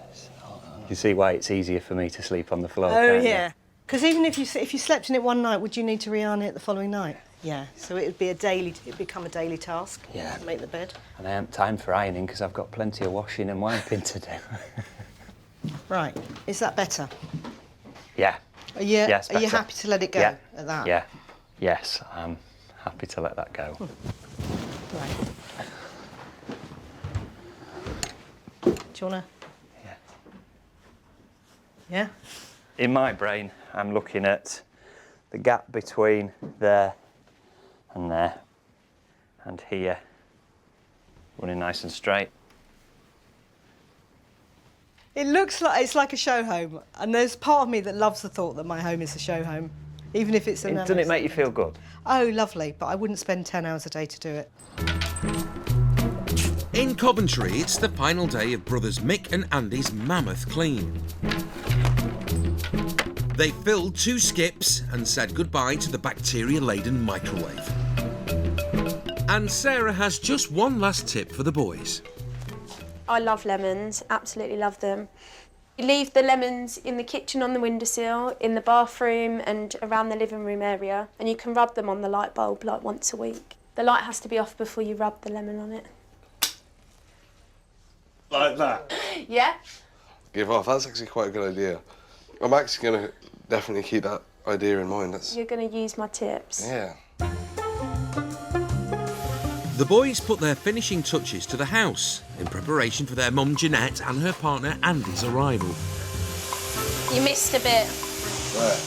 You see why it's easier for me to sleep on the floor, Oh, can't you? yeah. Because even if you slept in it one night, would you need to re-iron it the following night? Yeah. So it'd become a daily task. Yeah. To make the bed. And I haven't time for ironing because I've got plenty of washing and wiping to do. Right. Is that better? Yeah. Are you better. happy to let it go Yeah. at that? Yeah. Yes, I'm happy to let that go. Right. Do you wanna? Yeah. Yeah. In my brain, I'm looking at the gap between there and here, running nice and straight. It looks like it's like a show home, and there's part of me that loves the thought that my home is a show home, even if it's a. Doesn't it make you feel good? Oh, lovely! But I wouldn't spend 10 hours a day to do it. In Coventry, it's the final day of brothers Mick and Andy's mammoth clean. They filled 2 skips and said goodbye to the bacteria-laden microwave. And Sarah has just one last tip for the boys. I love lemons, absolutely love them. You leave the lemons in the kitchen on the windowsill, in the bathroom and around the living room area, and you can rub them on the light bulb like once a week. The light has to be off before you rub the lemon on it. Like that? Yeah. Give off. That's actually quite a good idea. I'm actually going to definitely keep that idea in mind. You're going to use my tips. Yeah. The boys put their finishing touches to the house in preparation for their mum Jeanette and her partner Andy's arrival. You missed a bit. Where?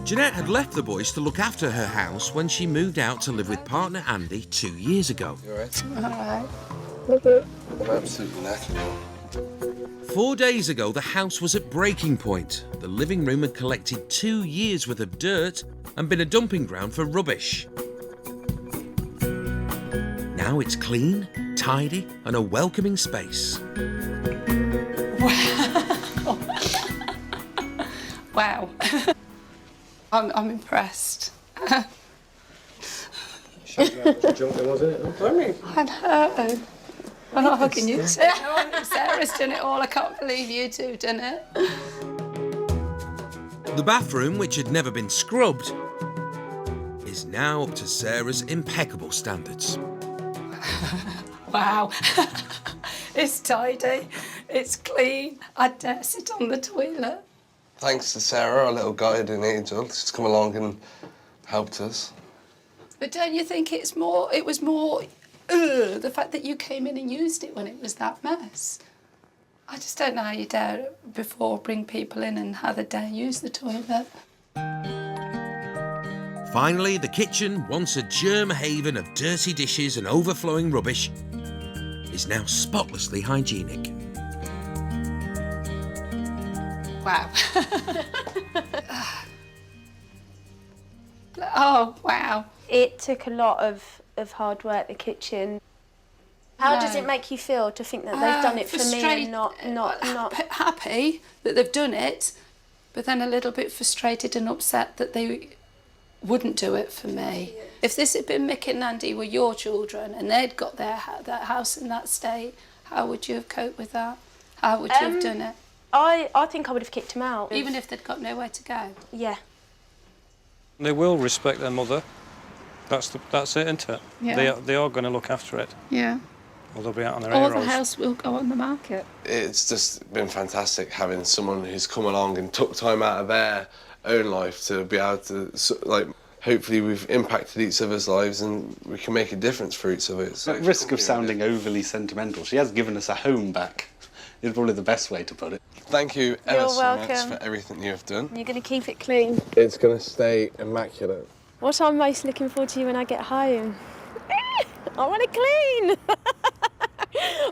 Jeanette had left the boys to look after her house when she moved out to live with partner Andy 2 years ago. You alright? Alright. I'm absolutely knackered. 4 days ago, the house was at breaking point. The living room had collected 2 years' worth of dirt and been a dumping ground for rubbish. Now it's clean, tidy, and a welcoming space. Wow. I'm impressed. Jumping, wasn't it? I know. I'm not hugging you. Sarah's done it all. I can't believe you two have done it. The bathroom, which had never been scrubbed, is now up to Sarah's impeccable standards. Wow. It's tidy. It's clean. I dare sit on the toilet. Thanks to Sarah, our little guiding angel. She's come along and helped us. But don't you think it was more the fact that you came in and used it when it was that mess? I just don't know how you dare before bring people in and how they dare use the toilet. Finally, the kitchen, once a germ haven of dirty dishes and overflowing rubbish, is now spotlessly hygienic. Wow. Oh, wow. It took a lot of hard work, the kitchen. How does it make you feel to think that they've done it for me and not... Happy that they've done it, but then a little bit frustrated and upset that they wouldn't do it for me. If this had been Mick and Andy were your children and they'd got that house in that state, how would you have coped with that? How would you have done it? I think I would have kicked them out. Even if they'd got nowhere to go? Yeah. They will respect their mother. That's it, isn't it? Yeah. They are going to look after it. Yeah. Or they'll be out on their Or arrows. the house will go on the market. It's just been fantastic having someone who's come along and took time out of their own life to be able to, like, hopefully we've impacted each other's lives and we can make a difference for each other. At risk of sounding overly sentimental, she has given us a home back. Is probably the best way to put it. Thank you ever so much welcome. for everything you have done. You're going to keep it clean. It's going to stay immaculate. What I'm most looking forward to when I get home? I want to clean!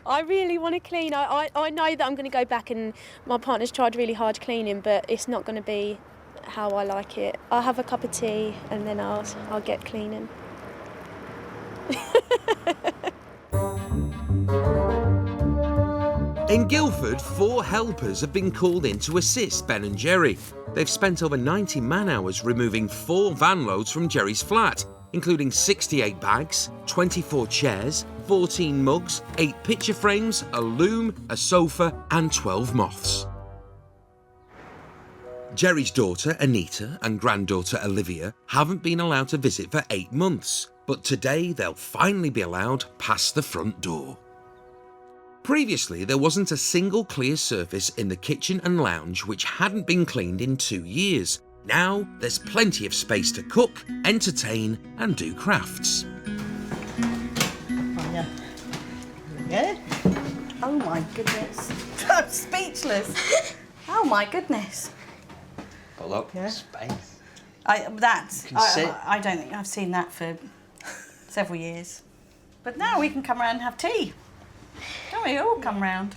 I really want to clean. I know that I'm going to go back, and my partner's tried really hard cleaning, but it's not going to be how I like it. I'll have a cup of tea and then I'll get cleaning. In Guildford, 4 helpers have been called in to assist Ben and Jerry. They've spent over 90 man-hours removing 4 van loads from Jerry's flat, including 68 bags, 24 chairs, 14 mugs, 8 picture frames, a loom, a sofa and 12 moths. Jerry's daughter, Anita, and granddaughter, Olivia, haven't been allowed to visit for 8 months, but today they'll finally be allowed past the front door. Previously, there wasn't a single clear surface in the kitchen and lounge which hadn't been cleaned in 2 years. Now, there's plenty of space to cook, entertain, and do crafts. Oh, yeah. Oh my goodness. I'm speechless. Oh my goodness. But look, space. I don't think I've seen that for several years. But now we can come around and have tea. Don't we all come round?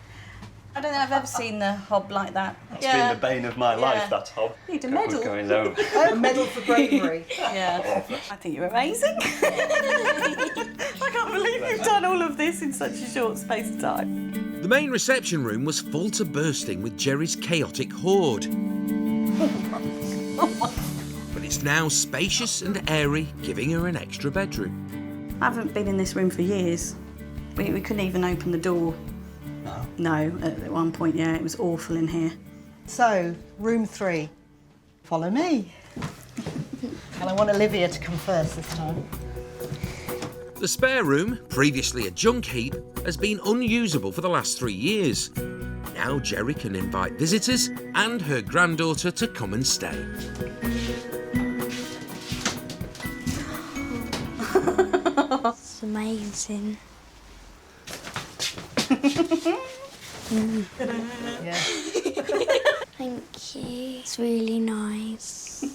I don't think I've ever seen the hob like that. It's been the bane of my life, that hob. Need a medal. Going home. A medal for bravery. Yeah. I think you're amazing. I can't believe you've done all of this in such a short space of time. The main reception room was full to bursting with Jerry's chaotic hoard. But it's now spacious and airy, giving her an extra bedroom. I haven't been in this room for years. We couldn't even open the door. No, at one point, yeah, it was awful in here. So, room 3. Follow me. And I want Olivia to come first this time. The spare room, previously a junk heap, has been unusable for the last 3 years. Now Jerry can invite visitors and her granddaughter to come and stay. It's amazing. Yeah. Thank you. It's really nice.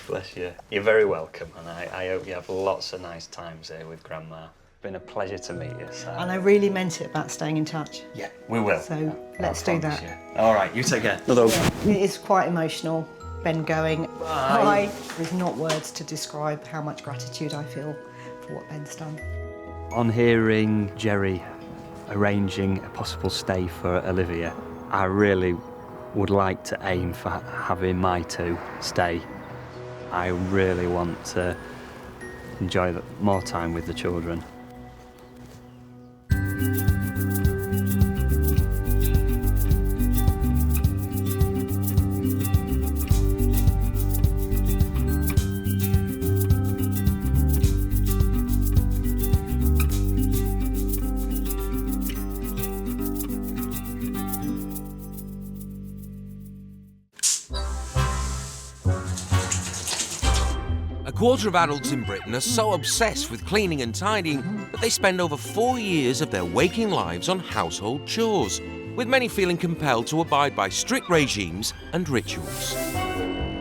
Bless you. You're very welcome, and I hope you have lots of nice times here with Grandma. It's been a pleasure to meet you. So. And I really meant it about staying in touch. Yeah, we will. So let's do that. You. All right, you take care. It is quite emotional, Ben going. Bye. There's not words to describe how much gratitude I feel for what Ben's done. On hearing Jerry arranging a possible stay for Olivia, I really would like to aim for having my 2 stay. I really want to enjoy more time with the children. A quarter of adults in Britain are so obsessed with cleaning and tidying that they spend over 4 years of their waking lives on household chores, with many feeling compelled to abide by strict regimes and rituals.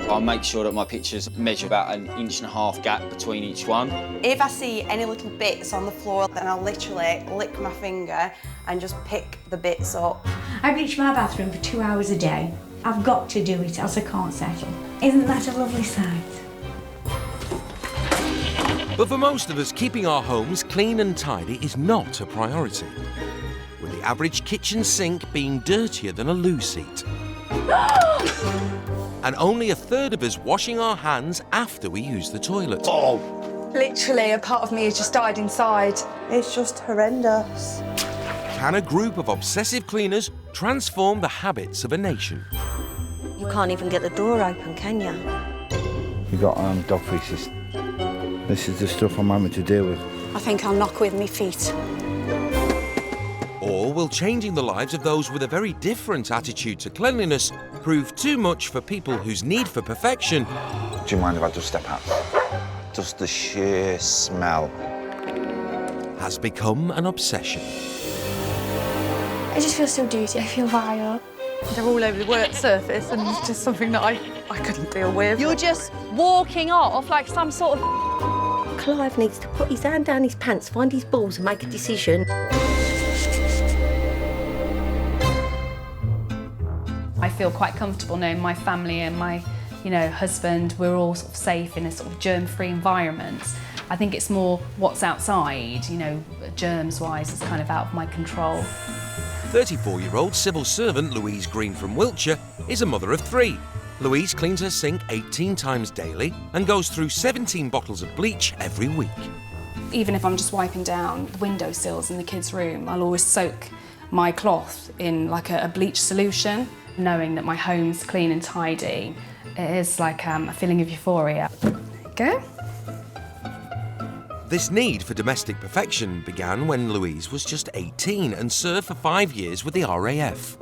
I'll make sure that my pictures measure about 1.5 inch gap between each one. If I see any little bits on the floor, then I'll literally lick my finger and just pick the bits up. I bleach my bathroom for 2 hours a day. I've got to do it, else I can't settle. Isn't that a lovely sight? But for most of us, keeping our homes clean and tidy is not a priority, with the average kitchen sink being dirtier than a loo seat. And only 1/3 of us washing our hands after we use the toilet. Oh! Literally, a part of me has just died inside. It's just horrendous. Can a group of obsessive cleaners transform the habits of a nation? You can't even get the door open, can you? You got dog feces. This is the stuff I'm having to deal with. I think I'll knock with my feet. Or will changing the lives of those with a very different attitude to cleanliness prove too much for people whose need for perfection? Do you mind if I just step out? Just the sheer smell Has become an obsession. I just feel so dirty, I feel vile. They're all over the work surface and it's just something that I couldn't deal with. You're just walking off like some sort of... Clive needs to put his hand down his pants, find his balls and make a decision. I feel quite comfortable knowing my family and my, husband, we're all sort of safe in a sort of germ-free environment. I think it's more what's outside, germs-wise, is kind of out of my control. 34-year-old civil servant Louise Green from Wiltshire is a mother of 3. Louise cleans her sink 18 times daily and goes through 17 bottles of bleach every week. Even if I'm just wiping down the windowsills in the kids' room, I'll always soak my cloth in like a bleach solution, knowing that my home's clean and tidy. It is like a feeling of euphoria. There you go. This need for domestic perfection began when Louise was just 18 and served for 5 years with the RAF.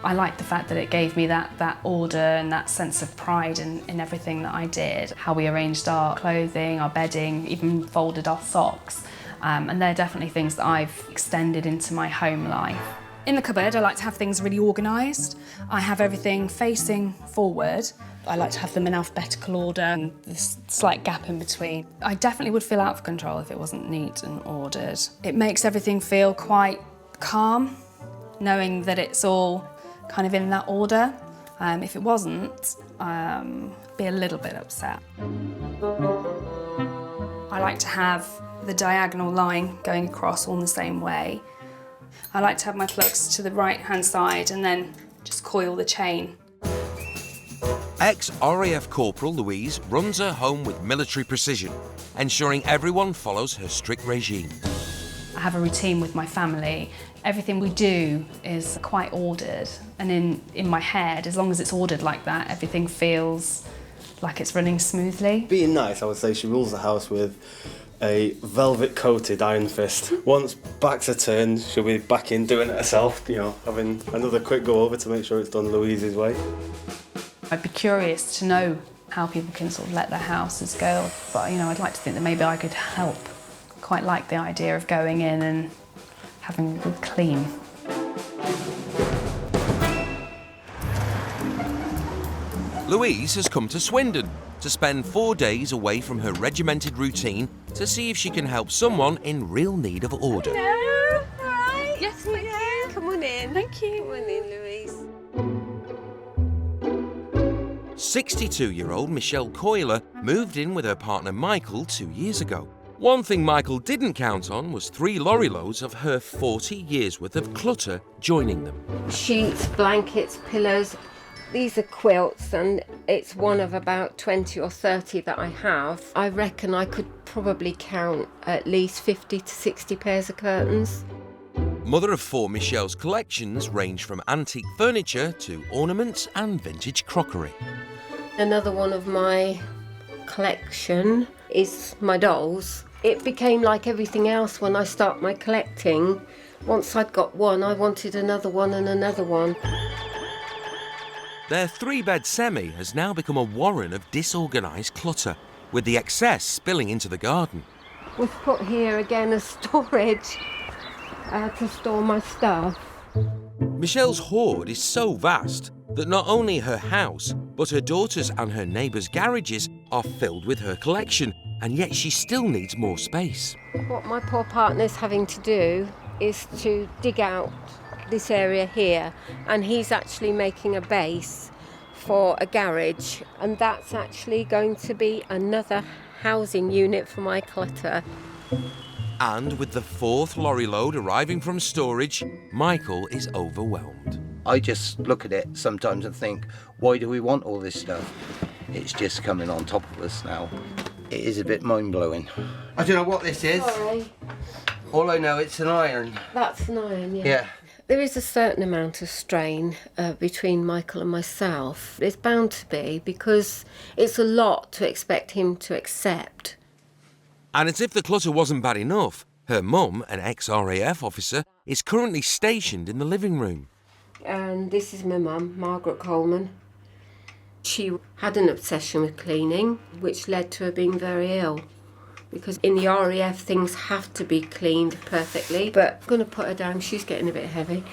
I liked the fact that it gave me that order and that sense of pride in everything that I did. How we arranged our clothing, our bedding, even folded our socks. And they're definitely things that I've extended into my home life. In the cupboard, I like to have things really organised. I have everything facing forward. I like to have them in alphabetical order and this slight gap in between. I definitely would feel out of control if it wasn't neat and ordered. It makes everything feel quite calm, knowing that it's all kind of in that order. If it wasn't, I'd be a little bit upset. I like to have the diagonal line going across all in the same way. I like to have my plugs to the right-hand side and then just coil the chain. Ex-RAF Corporal Louise runs her home with military precision, ensuring everyone follows her strict regime. I have a routine with my family. Everything we do is quite ordered, and in my head, as long as it's ordered like that, everything feels like it's running smoothly. Being nice, I would say she rules the house with a velvet-coated iron fist. Once backs are turned, she'll be back in doing it herself, having another quick go over to make sure it's done Louise's way. I'd be curious to know how people can sort of let their houses go, but I'd like to think that maybe I could help. Quite like the idea of going in and having a good clean. Louise has come to Swindon to spend 4 days away from her regimented routine to see if she can help someone in real need of order. Hello, hi. Yes, thank you. Come on in. Thank you. Come on in, Louise. 62-year-old Michelle Coyler moved in with her partner Michael 2 years ago. One thing Michael didn't count on was 3 lorry loads of her 40 years worth of clutter joining them. Sheets, blankets, pillows. These are quilts, and it's one of about 20 or 30 that I have. I reckon I could probably count at least 50 to 60 pairs of curtains. Mother of 4, Michelle's collections range from antique furniture to ornaments and vintage crockery. Another one of my collection is my dolls. It became like everything else when I start my collecting. Once I'd got one, I wanted another one and another one. Their 3-bed semi has now become a warren of disorganised clutter, with the excess spilling into the garden. We've put here again a storage to store my stuff. Michelle's hoard is so vast that not only her house, but her daughter's and her neighbours' garages are filled with her collection, and yet she still needs more space. What my poor partner's having to do is to dig out this area here, and he's actually making a base for a garage, and that's actually going to be another housing unit for my clutter. And with the 4th lorry load arriving from storage, Michael is overwhelmed. I just look at it sometimes and think, why do we want all this stuff? It's just coming on top of us now. It is a bit mind-blowing. I don't know what this is. Sorry. All I know, it's an iron. That's an iron, yeah. Yeah. There is a certain amount of strain between Michael and myself. It's bound to be, because it's a lot to expect him to accept. And as if the clutter wasn't bad enough, Her mum, an ex-RAF officer, is currently stationed in the living room. And this is my mum, Margaret Coleman. She had an obsession with cleaning, which led to her being very ill. Because in the RAF, things have to be cleaned perfectly. But I'm going to put her down, she's getting a bit heavy.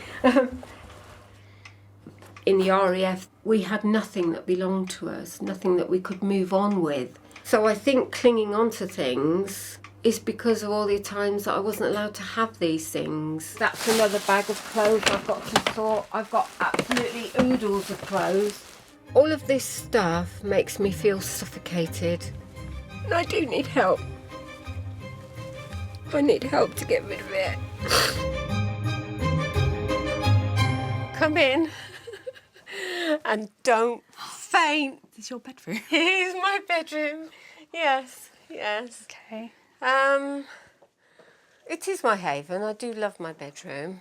In the RAF, we had nothing that belonged to us, nothing that we could move on with. So I think clinging on to things is because of all the times that I wasn't allowed to have these things. That's another bag of clothes I've got to sort. I've got absolutely oodles of clothes. All of this stuff makes me feel suffocated. And I do need help. I need help to get rid of it. Come in. And don't faint. Is this your bedroom? Here's my bedroom. Yes, yes. Okay. It is my haven. I do love my bedroom.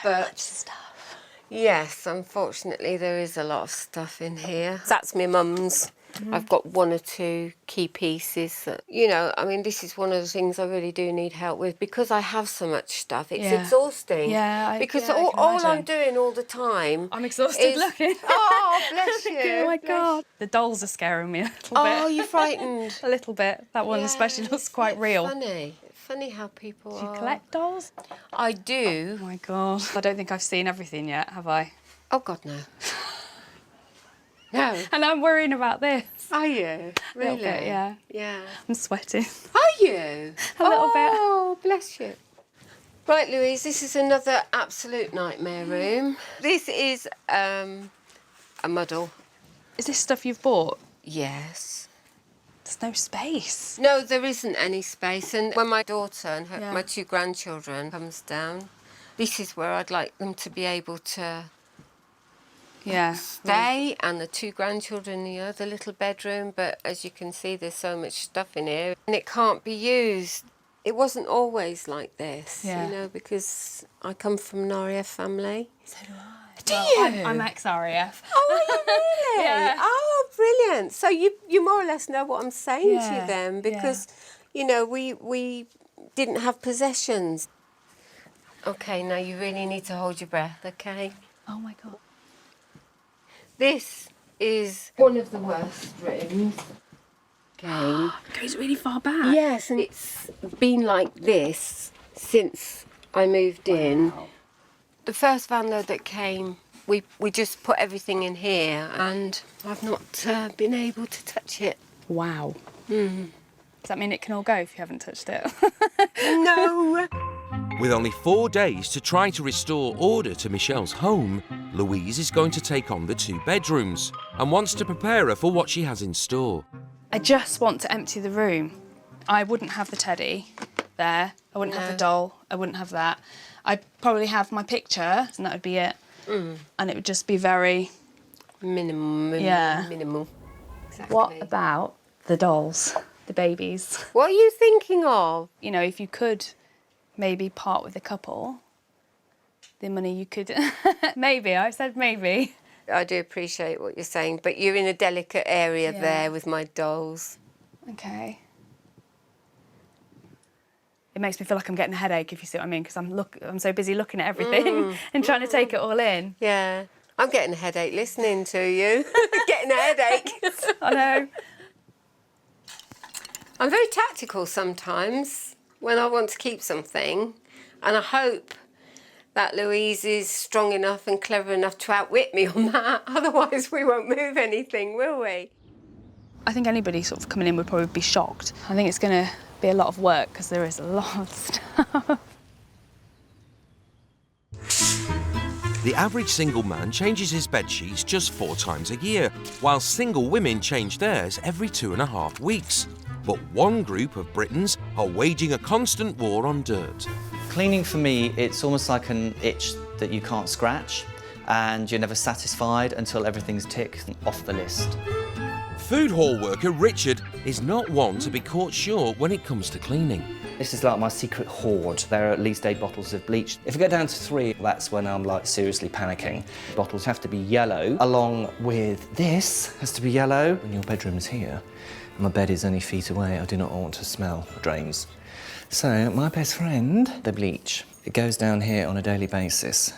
So much stuff. Yes, unfortunately there is a lot of stuff in here. That's my mum's. I've got one or two key pieces that, you know, I mean, this is one of the things I really do need help with because I have so much stuff. It's exhausting. Yeah, because I can all I'm imagine. doing all the time. I'm exhausted looking. Oh, bless you. Oh my God. The dolls are scaring me a little bit. Oh, you're frightened. A little bit. That one especially looks quite real. Funny how people Do you collect dolls? I do. Oh my God. I don't think I've seen everything yet, have I? Oh God, no. No. And I'm worrying about this. Are you? Really? Bit, yeah. Yeah. I'm sweating. Are you? A little bit. Oh, bless you. Right, Louise, this is another absolute nightmare room. This is a muddle. Is this stuff you've bought? Yes. There's no space. No, there isn't any space. And when my daughter and my two grandchildren comes down, this is where I'd like them to be able to stay, and the two grandchildren in the other little bedroom. But as you can see, there's so much stuff in here and it can't be used. It wasn't always like this, you know, because I come from an RAF family. So do I. Do you? I'm ex-RAF. Oh, are you really? Yeah. Oh, brilliant. So you more or less know what I'm saying to you then, because, you know, we didn't have possessions. OK, now you really need to hold your breath, OK? Oh, my God. This is one of the worst rooms. Okay. It goes really far back. Yes, and it's been like this since I moved in. The first van load that came, we just put everything in here and I've not been able to touch it. Wow. Mm. Does that mean it can all go if you haven't touched it? No. With only 4 days to try to restore order to Michelle's home, Louise is going to take on the 2 bedrooms and wants to prepare her for what she has in store. I just want to empty the room. I wouldn't have the teddy there. I wouldn't have the doll. I wouldn't have that. I'd probably have my picture, and that would be it. Mm. And it would just be very... Minimal. Yeah. Minimal. Exactly. What about the dolls, the babies? What are you thinking of? You know, if you could maybe part with a couple, the money you could... Maybe, I said maybe. I do appreciate what you're saying, but you're in a delicate area there with my dolls. OK. It makes me feel like I'm getting a headache, if you see what I mean, because I'm so busy looking at everything and trying to take it all in. Yeah. I'm getting a headache listening to you. Getting a headache. I know. I'm very tactical sometimes when I want to keep something, and I hope that Louise is strong enough and clever enough to outwit me on that. Otherwise, we won't move anything, will we? I think anybody sort of coming in would probably be shocked. I think it's going to be a lot of work because there is a lot of stuff. The average single man changes his bed sheets just 4 times a year, while single women change theirs every 2.5 weeks. But one group of Britons are waging a constant war on dirt. Cleaning for me, it's almost like an itch that you can't scratch, and you're never satisfied until everything's ticked off the list. Food hall worker Richard is not one to be caught short when it comes to cleaning. This is like my secret hoard. There are at least 8 bottles of bleach. If I get down to 3, that's when I'm like seriously panicking. Bottles have to be yellow, along with this has to be yellow. When your bedroom is here, and my bed is only feet away, I do not want to smell the drains. So, my best friend, the bleach. It goes down here on a daily basis.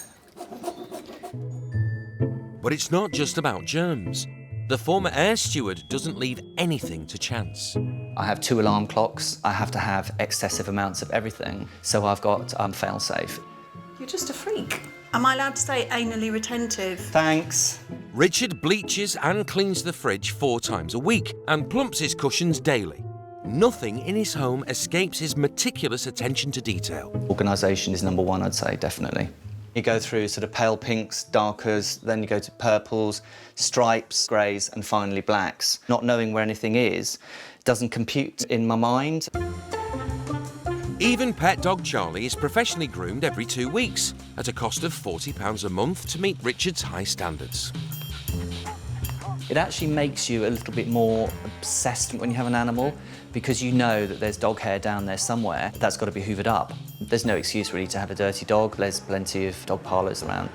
But it's not just about germs. The former air steward doesn't leave anything to chance. I have 2 alarm clocks. I have to have excessive amounts of everything. So I've got fail-safe. You're just a freak. Am I allowed to say anally retentive? Thanks. Richard bleaches and cleans the fridge 4 times a week and plumps his cushions daily. Nothing in his home escapes his meticulous attention to detail. Organisation is number 1, I'd say, definitely. You go through sort of pale pinks, darkers, then you go to purples, stripes, greys, and finally blacks. Not knowing where anything is doesn't compute in my mind. Even pet dog Charlie is professionally groomed every 2 weeks at a cost of £40 a month to meet Richard's high standards. It actually makes you a little bit more obsessed when you have an animal because you know that there's dog hair down there somewhere that's got to be hoovered up. There's no excuse really to have a dirty dog. There's plenty of dog parlours around.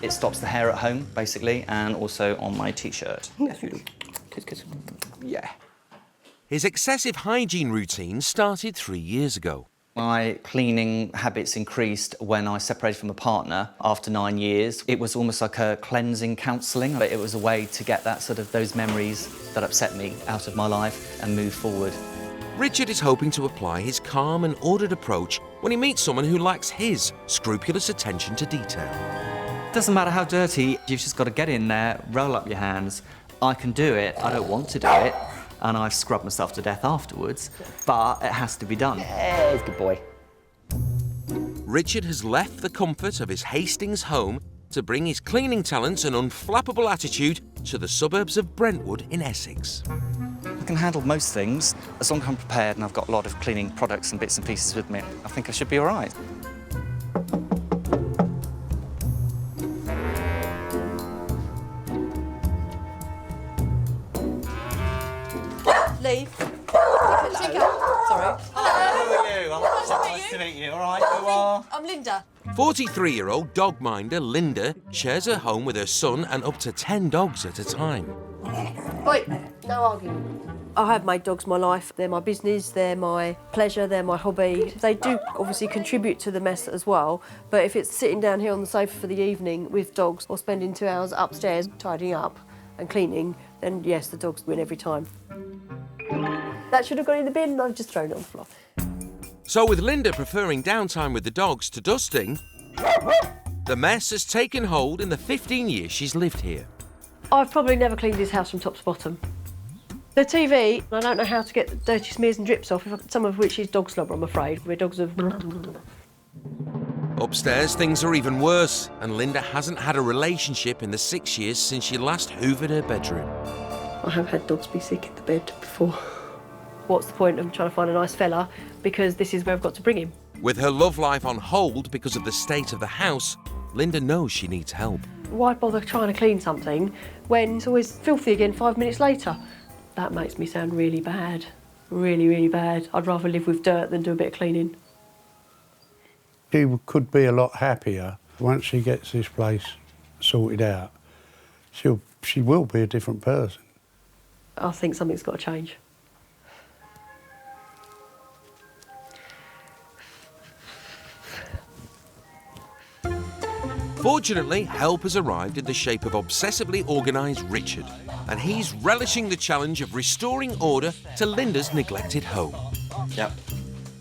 It stops the hair at home, basically, and also on my T-shirt. Yeah. His excessive hygiene routine started 3 years ago. My cleaning habits increased when I separated from a partner after 9 years. It was almost like a cleansing counselling, but it was a way to get that sort of those memories that upset me out of my life and move forward. Richard is hoping to apply his calm and ordered approach when he meets someone who lacks his scrupulous attention to detail. Doesn't matter how dirty, you've just got to get in there, roll up your hands. I can do it, I don't want to do it, and I've scrubbed myself to death afterwards, but it has to be done. Yes, good boy. Richard has left the comfort of his Hastings home to bring his cleaning talents and unflappable attitude to the suburbs of Brentwood in Essex. I can handle most things, as long as I'm prepared and I've got a lot of cleaning products and bits and pieces with me. I think I should be all right. Leave. Sorry. How are you? Nice to meet you. All right, you are? I'm Linda. 43-year-old dog minder Linda shares her home with her son and up to 10 dogs at a time. Wait, no arguing. I have made dogs my life. They're my business, they're my pleasure, they're my hobby. They do obviously contribute to the mess as well, but if it's sitting down here on the sofa for the evening with dogs or spending 2 hours upstairs tidying up and cleaning, then yes, the dogs win every time. That should have gone in the bin and I've just thrown it on the floor. So with Linda preferring downtime with the dogs to dusting, the mess has taken hold in the 15 years she's lived here. I've probably never cleaned this house from top to bottom. The TV, I don't know how to get the dirty smears and drips off, some of which is dog slobber, I'm afraid, where dogs have... Upstairs, things are even worse, and Linda hasn't had a relationship in the 6 years since she last hoovered her bedroom. I have had dogs be sick in the bed before. What's the point of trying to find a nice fella? Because this is where I've got to bring him. With her love life on hold because of the state of the house, Linda knows she needs help. Why bother trying to clean something when it's always filthy again 5 minutes later? That makes me sound really bad. Really, really bad. I'd rather live with dirt than do a bit of cleaning. She could be a lot happier once she gets this place sorted out. She will be a different person. I think something's got to change. Fortunately, help has arrived in the shape of obsessively organised Richard, and he's relishing the challenge of restoring order to Linda's neglected home. Yep.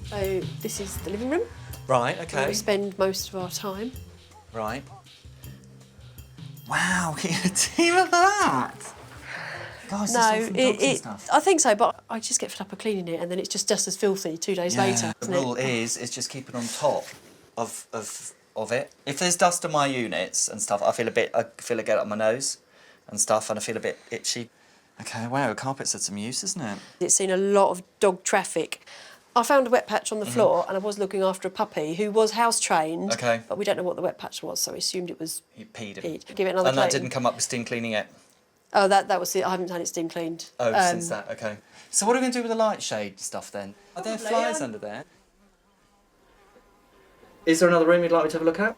So this is the living room. Right, Where okay. we spend most of our time. Right. Wow, a team of that! Guys, No, dogs and stuff. I think so, but I just get fed up of cleaning it and then it's just as filthy 2 days later. The rule is just keep it on top of it. If there's dust on my units and stuff, I feel it get up my nose and stuff, and I feel a bit itchy. Okay, wow, carpet's had some use, isn't it? It's seen a lot of dog traffic. I found a wet patch on the floor and I was looking after a puppy who was house trained. Okay. But we don't know what the wet patch was, so we assumed it was You peed him. Give it another And that clean. didn't come up with steam cleaning it? Oh, that was it. I haven't had it steam cleaned. Oh, since that, okay. So what are we going to do with the light shade stuff then? Are there flies under there? Is there another room you'd like me to have a look at?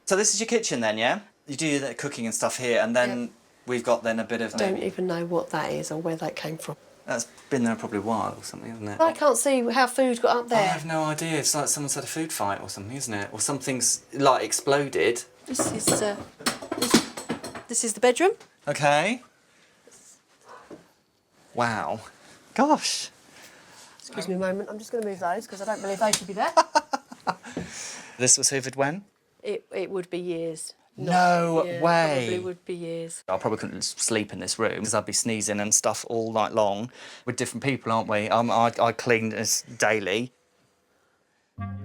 So this is your kitchen then, yeah? You do the cooking and stuff here, and then we've got then a bit of... I don't even know what that is or where that came from. That's been there probably a while or something, isn't it? I can't see how food got up I there. have no idea. It's like someone's had a food fight or something, isn't it? Or something's, like, exploded. This is the bedroom. OK. Wow. Gosh. Excuse me a moment, I'm just going to move those because I don't believe they should be there. This was hoovered when? It would be years. No yeah, way. Probably would be years. I probably couldn't sleep in this room because I'd be sneezing and stuff all night long. We're different people, aren't we? I clean this daily.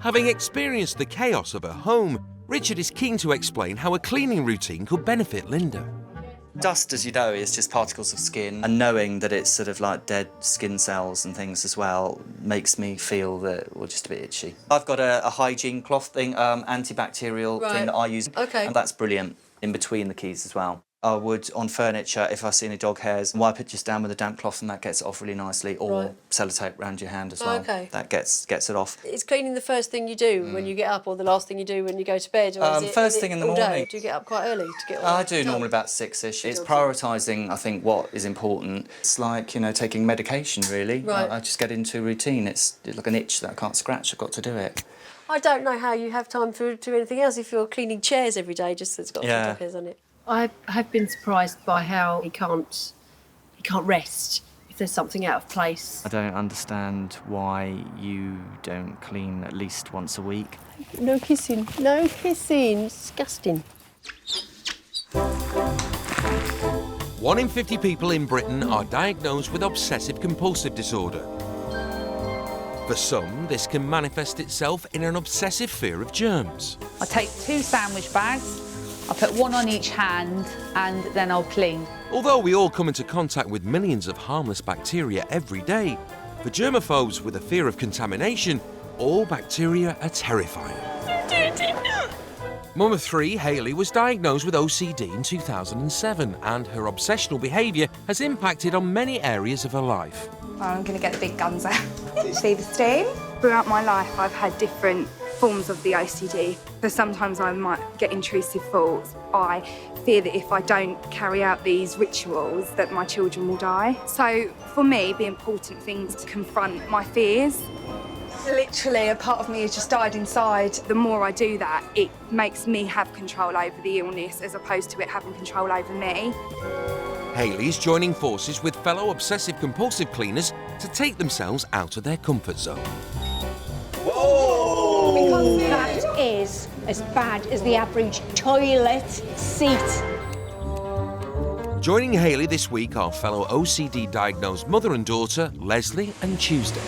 Having experienced the chaos of her home, Richard is keen to explain how a cleaning routine could benefit Linda. Dust, as you know, is just particles of skin, and knowing that it's sort of like dead skin cells and things as well makes me feel that we're just a bit itchy. I've got a hygiene cloth thing, antibacterial thing that I use, and that's brilliant in between the keys as well. I would, on furniture, if I see any dog hairs, wipe it just down with a damp cloth and that gets it off really nicely, or sellotape around your hand as well. That gets it off. Is cleaning the first thing you do when you get up, or the last thing you do when you go to bed? Or First thing in the all day? morning. Do you get up quite early to get all I that do done? normally about 6ish. It's prioritising, I think, what is important. It's like, you know, taking medication, really. Right. I just get into a routine. It's like an itch that I can't scratch. I've got to do it. I don't know how you have time to do anything else if you're cleaning chairs every day, just so it's got some dog hairs on it. I have been surprised by how he can't rest if there's something out of place. I don't understand why you don't clean at least once a week. No kissing, no kissing. Disgusting. 1 in 50 people in Britain are diagnosed with obsessive compulsive disorder. For some, this can manifest itself in an obsessive fear of germs. I take 2 sandwich bags, I put 1 on each hand, and then I'll clean. Although we all come into contact with millions of harmless bacteria every day, for germaphobes with a fear of contamination, all bacteria are terrifying. Mum of 3, Hayley, was diagnosed with OCD in 2007, and her obsessional behaviour has impacted on many areas of her life. I'm going to get the big guns out. See the stain? Throughout my life, I've had different forms of the OCD. So sometimes I might get intrusive thoughts. I fear that if I don't carry out these rituals, that my children will die. So for me, the important thing is to confront my fears. Literally, a part of me has just died inside. The more I do that, it makes me have control over the illness as opposed to it having control over me. Hayley's joining forces with fellow obsessive compulsive cleaners to take themselves out of their comfort zone. Because that is as bad as the average toilet seat. Joining Hayley this week are fellow OCD-diagnosed mother and daughter, Leslie and Tuesday.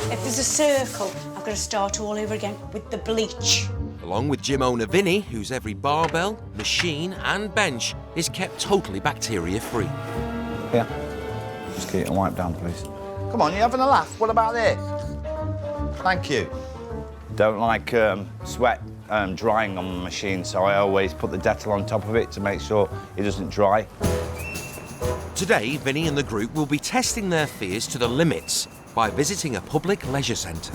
If there's a circle, I've got to start all over again with the bleach. Along with gym owner Vinny, whose every barbell, machine and bench is kept totally bacteria-free. Here, just get it and wipe down, please. Come on, you're having a laugh. What about this? Thank you. Don't like sweat drying on the machine, so I always put the Dettol on top of it to make sure it doesn't dry. Today, Vinny and the group will be testing their fears to the limits by visiting a public leisure centre.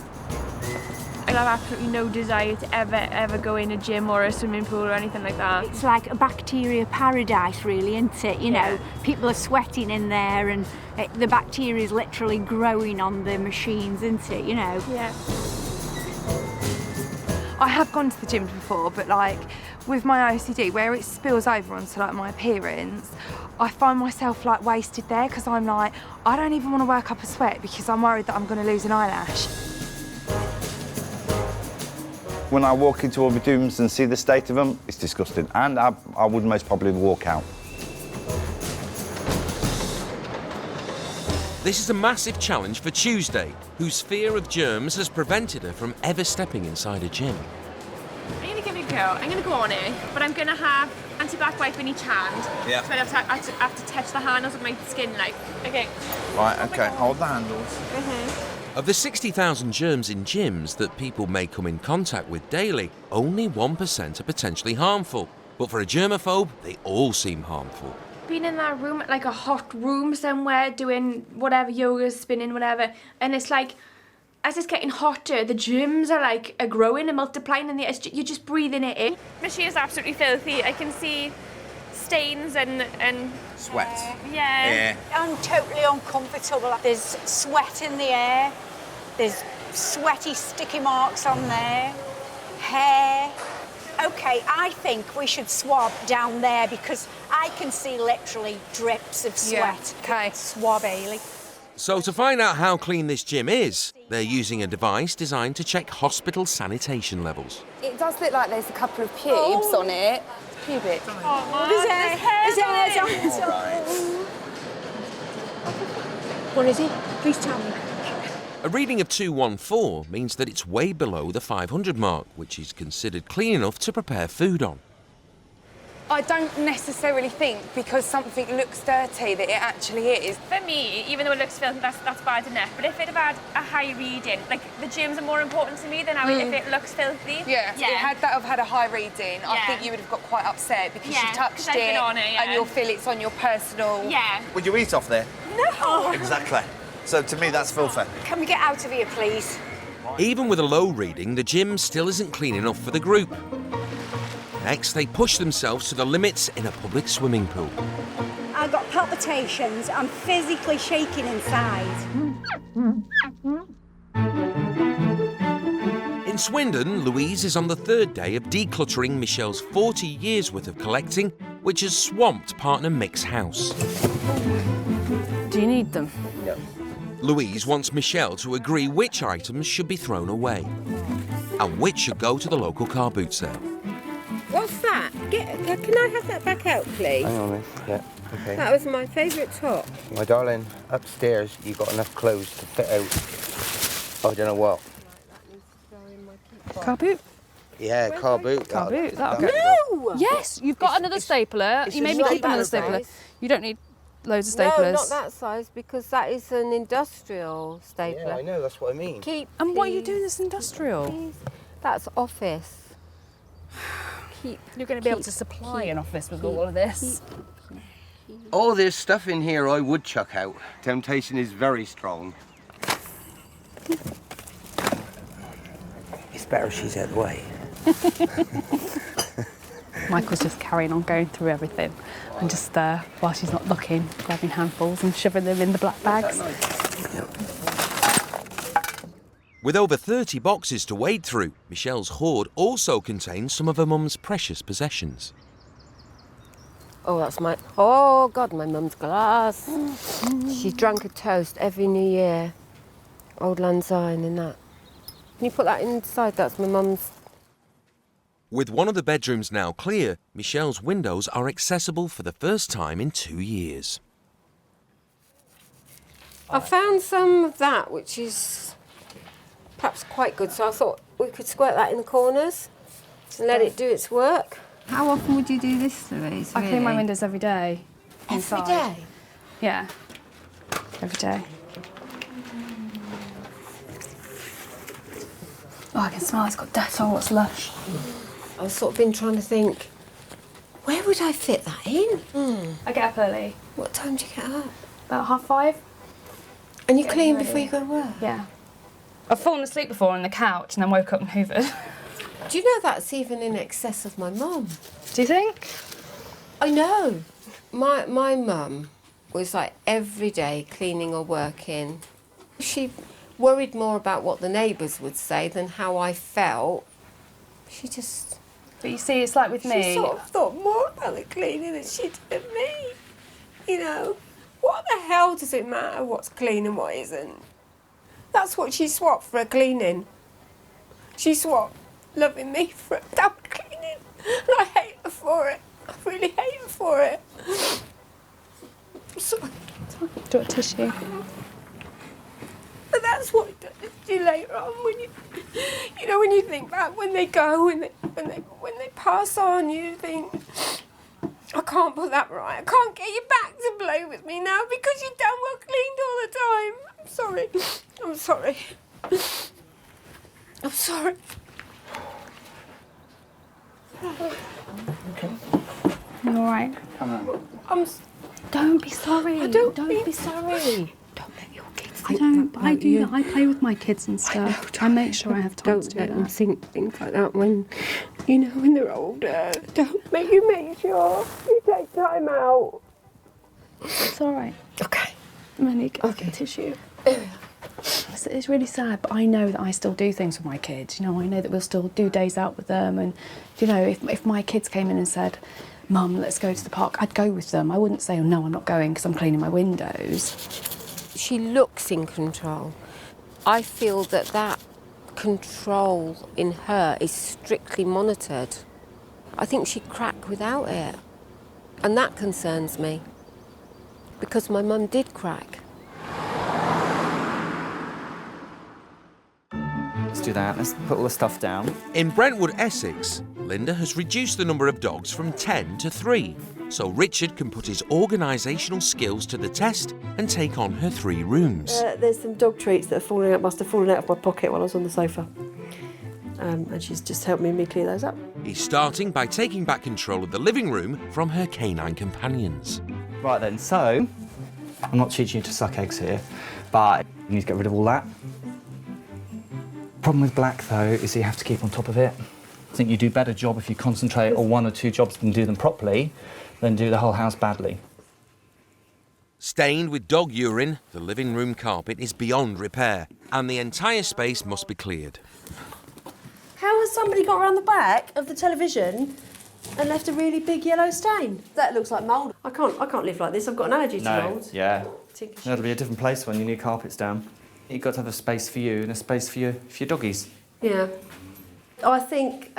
I have absolutely no desire to ever go in a gym or a swimming pool or anything like that. It's like a bacteria paradise, really, isn't it? You know, people are sweating in there and the bacteria is literally growing on the machines, isn't it? You know? Yeah. I have gone to the gym before, but like with my OCD, where it spills over onto like my appearance, I find myself like wasted there because I'm like, I don't even want to work up a sweat because I'm worried that I'm going to lose an eyelash. When I walk into all the rooms and see the state of them, it's disgusting. And I would most probably walk out. This is a massive challenge for Tuesday, whose fear of germs has prevented her from ever stepping inside a gym. I'm going to give it a go. I'm going to go on it, but I'm going to have anti-bac wipe in each hand. Yeah. So I have to touch the handles of my skin, like, okay. Right, OK, hold the handles. Mm-hmm. Of the 60,000 germs in gyms that people may come in contact with daily, only 1% are potentially harmful. But for a germaphobe, they all seem harmful. Being in that room, like a hot room somewhere, doing whatever, yoga, spinning, whatever, and it's like, as it's getting hotter, the germs are growing and multiplying, and you're just breathing it in. Machine is absolutely filthy. I can see stains and Sweat. yeah. I'm totally uncomfortable. There's sweat in the air. There's sweaty, sticky marks on there. Hair. OK, I think we should swab down there because I can see literally drips of sweat. OK. Swab, Ailey. So to find out how clean this gym is, they're using a device designed to check hospital sanitation levels. It does look like there's a couple of pubes on it. Pubic. There's hair on it. What is it? Please tell me. A reading of 214 means that it's way below the 500 mark, which is considered clean enough to prepare food on. I don't necessarily think because something looks dirty that it actually is. For me, even though it looks filthy, that's bad enough. But if it had a high reading, like the germs are more important to me than if it looks filthy. Yeah, it had that have had a high reading. I think you would have got quite upset because you touched it and you'll feel it's on your personal. Yeah. Would you eat off there? No. Exactly. So to me, that's filthy. Can we get out of here, please? Even with a low reading, the gym still isn't clean enough for the group. Next, they push themselves to the limits in a public swimming pool. I got palpitations. I'm physically shaking inside. In Swindon, Louise is on the third day of decluttering Michelle's 40 years' worth of collecting, which has swamped partner Mick's house. Do you need them? No. Louise wants Michelle to agree which items should be thrown away and which should go to the local car boot sale. What's that? Can I have that back out, please? Hang on, miss. Yeah, okay. That was my favourite top. My darling, upstairs you got enough clothes to fit out. I don't know what. Car boot? Yeah, car boot. Car boot, that'll go. No! Yes, you've got another stapler. You made me keep another stapler. You don't need loads of staplers. No, not that size, because that is an industrial stapler. Yeah, I know, that's what I mean. And what are you doing this industrial? Please. That's office. You're going to be able to supply an office with all of this. All this stuff in here I would chuck out. Temptation is very strong. It's better if she's out of the way. Michael's just carrying on going through everything and just while she's not looking, grabbing handfuls and shoving them in the black bags. With over 30 boxes to wade through, Michelle's hoard also contains some of her mum's precious possessions. Oh, that's my... Oh, God, my mum's glass. She drank a toast every New Year. Old Lang Syne and that. Can you put that inside? That's my mum's. With one of the bedrooms now clear, Michelle's windows are accessible for the first time in 2 years. I found some of that, which is perhaps quite good, so I thought we could squirt that in the corners and let it do its work. How often would you do this, Louise? I clean my windows every day. Every day? Yeah, every day. Oh, I can smell it's got Dettol, it's lush. I've sort of been trying to think, where would I fit that in? I get up early. What time do you get up? About 5:30. And you clean before you go to work? Yeah. I've fallen asleep before on the couch and then woke up and hoovered. Do you know that's even in excess of my mum? Do you think? I know. My mum was like every day cleaning or working. She worried more about what the neighbours would say than how I felt. She just... But you see, it's like with me... She sort of thought more about the cleaning than she did me. You know, what the hell does it matter what's clean and what isn't? That's what she swapped for her cleaning. She swapped loving me for her damn cleaning. And I hate her for it. I really hate her for it. I'm sorry. Do you want a tissue? But that's what it does to you later on when you know, when you think back, when they go, when they pass on, you think, I can't put that right. I can't get you back to play with me now because you damn well cleaned all the time. I'm sorry. I'm sorry. I'm sorry. Okay. You all right? Come on. Don't be sorry. Don't be sorry. Don't let your kids think I do that. I play with my kids and stuff. I make sure I have time to do that. Don't let them think things like that when You know, when they're older, don't make sure you take time out. It's all right. Okay. I need to get tissue. It's really sad, but I know that I still do things with my kids. You know, I know that we'll still do days out with them. And, you know, if my kids came in and said, Mum, let's go to the park, I'd go with them. I wouldn't say, oh, no, I'm not going because I'm cleaning my windows. She looks in control. I feel that control in her is strictly monitored. I think she'd crack without it. And that concerns me. Because my mum did crack. Let's do that. Let's put all the stuff down. In Brentwood, Essex, Linda has reduced the number of dogs from 10 to 3, so Richard can put his organisational skills to the test and take on her 3 rooms. There's some dog treats that must have fallen out of my pocket while I was on the sofa. And she's just helping me clear those up. He's starting by taking back control of the living room from her canine companions. Right then, so I'm not teaching you to suck eggs here, but you need to get rid of all that. Problem with black, though, is you have to keep on top of it. I think you do a better job if you concentrate on 1 or 2 jobs and do them properly than do the whole house badly. Stained with dog urine, the living room carpet is beyond repair, and the entire space must be cleared. How has somebody got around the back of the television and left a really big yellow stain? That looks like mould. I can't live like this. I've got an allergy to mould. Yeah. That'll be a different place when your new carpet's down. You've got to have a space for you and a space for your doggies. Yeah. I think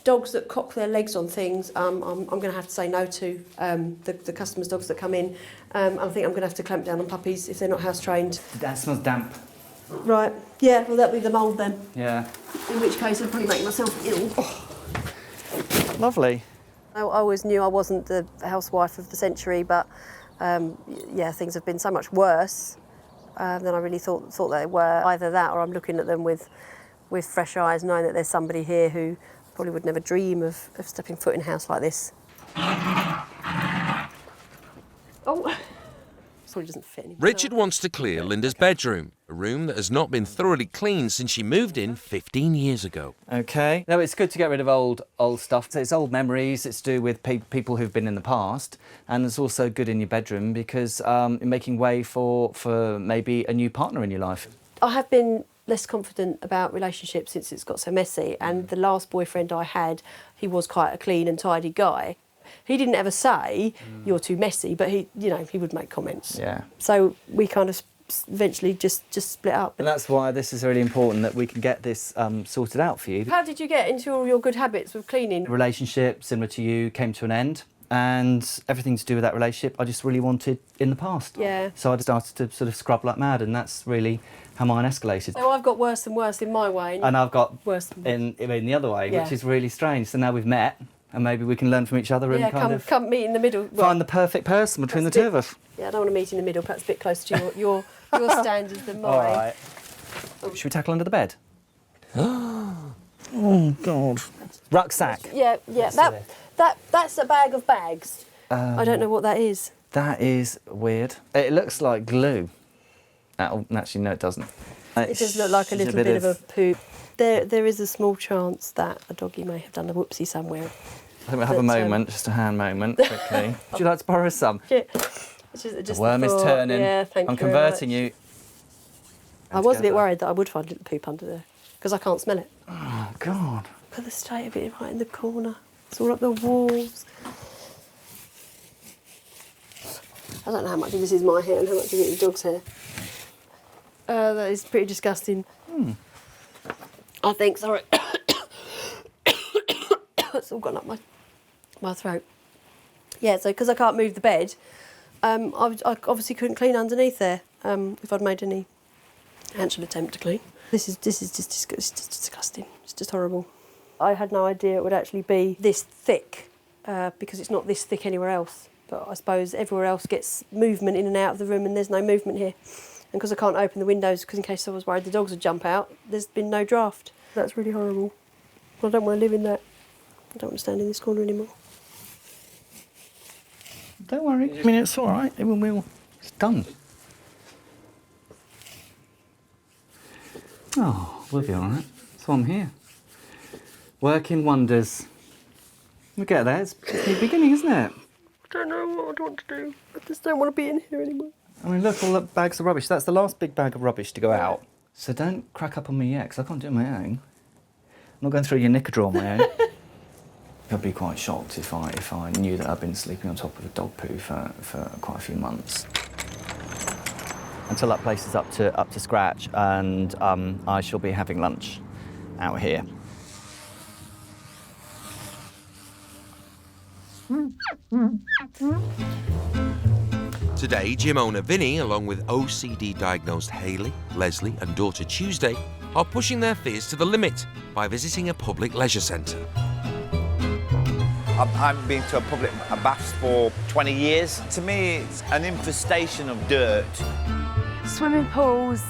dogs that cock their legs on things, I'm going to have to say no to the customers' dogs that come in. I think I'm going to have to clamp down on puppies if they're not house trained. That smells damp. Right. Yeah, well, that'll be the mould then. Yeah. In which case, I'd probably make myself ill. Lovely. I always knew I wasn't the housewife of the century, but yeah, things have been so much worse than I really thought they were. Either that, or I'm looking at them with fresh eyes, knowing that there's somebody here who probably would never dream of stepping foot in a house like this. Oh, sorry, doesn't fit anymore. Richard wants to clear Linda's bedroom, a room that has not been thoroughly cleaned since she moved in 15 years ago. Okay. No, it's good to get rid of old stuff. It's old memories. It's to do with people who've been in the past, and it's also good in your bedroom because you're making way for maybe a new partner in your life. I have been less confident about relationships since it's got so messy, and the last boyfriend I had, he was quite a clean and tidy guy. He didn't ever say, you're too messy, but he would make comments. Yeah. So we kind of eventually just split up. And that's why this is really important, that we can get this sorted out for you. How did you get into all your good habits with cleaning? The relationship, similar to you, came to an end, and everything to do with that relationship I just really wanted in the past. Yeah. So I started to sort of scrub like mad, and that's really how mine escalated. So I've got worse and worse in my way. And I've got worse in the other way, Yeah. which is really strange. So now we've met, and maybe we can learn from each other and kind come meet in the middle. find the perfect person between the two of us. Yeah, I don't want to meet in the middle. Perhaps a bit closer to your standards than mine. All right. Should we tackle under the bed? Oh God. Rucksack. Yeah. That's a bag of bags. I don't know what that is. That is weird. It looks like glue. Actually, no, it doesn't. It does look like a little bit of a poop. There is a small chance that a doggy may have done a whoopsie somewhere. I think we'll have a moment, just a hand moment, quickly. Would you like to borrow some? Yeah. The worm is turning. Yeah, thank you. I'm converting you. I was a bit worried that I would find a little poop under there because I can't smell it. Oh God. Look at the state of it right in the corner. It's all up the walls. I don't know how much of this is my hair and how much of it is the dog's hair. That is pretty disgusting. I think, sorry. It's all gone up my throat. Yeah, so because I can't move the bed, I obviously couldn't clean underneath there if I'd made any actual attempt to clean. This is just disgusting. It's just horrible. I had no idea it would actually be this thick because it's not this thick anywhere else. But I suppose everywhere else gets movement in and out of the room and there's no movement here. And because I can't open the windows, because in case I was worried the dogs would jump out, there's been no draft. That's really horrible. I don't want to live in that. I don't want to stand in this corner anymore. Don't worry. I mean, it's all right. It's done. Oh, we'll be all right. That's why I'm here. Working wonders. We'll get there. It's the beginning, isn't it? I don't know what I want to do. I just don't want to be in here anymore. I mean, look, all the bags of rubbish. That's the last big bag of rubbish to go out. So don't crack up on me yet, because I can't do it on my own. I'm not going through your knicker drawer on my own. I'd be quite shocked if I knew that I'd been sleeping on top of a dog poo for quite a few months. Until that place is up to scratch, and I shall be having lunch out here. Today, gym owner Vinny, along with OCD-diagnosed Hayley, Leslie and daughter Tuesday, are pushing their fears to the limit by visiting a public leisure centre. I've been to a baths for 20 years. To me, it's an infestation of dirt. Swimming pools,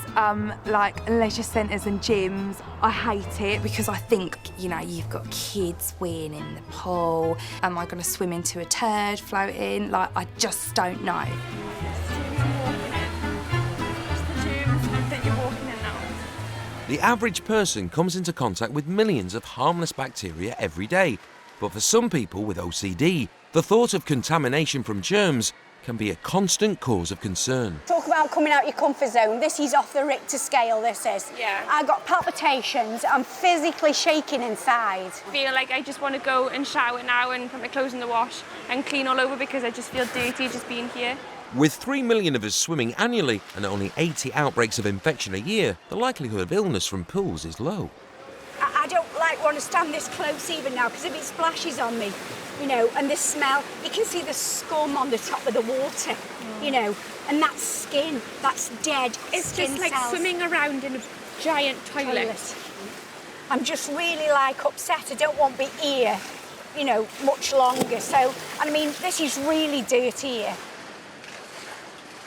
like leisure centres and gyms, I hate it because I think, you know, you've got kids weeing in the pool. Am I going to swim into a turd floating? Like, I just don't know. The average person comes into contact with millions of harmless bacteria every day. But for some people with OCD, the thought of contamination from germs can be a constant cause of concern. Talk about coming out your comfort zone. This is off the Richter scale, this is. Yeah. I got palpitations. I'm physically shaking inside. I feel like I just want to go and shower now and put my clothes in the wash and clean all over because I just feel dirty just being here. With 3 million of us swimming annually and only 80 outbreaks of infection a year, the likelihood of illness from pools is low. I don't want to stand this close even now because if it splashes on me, you know, and the smell, you can see the scum on the top of the water, you know, and that's skin, that's dead It's skin just like cells. swimming around in a giant toilet. I'm just really upset. I don't want to be here, you know, much longer. So, I mean, this is really dirty here.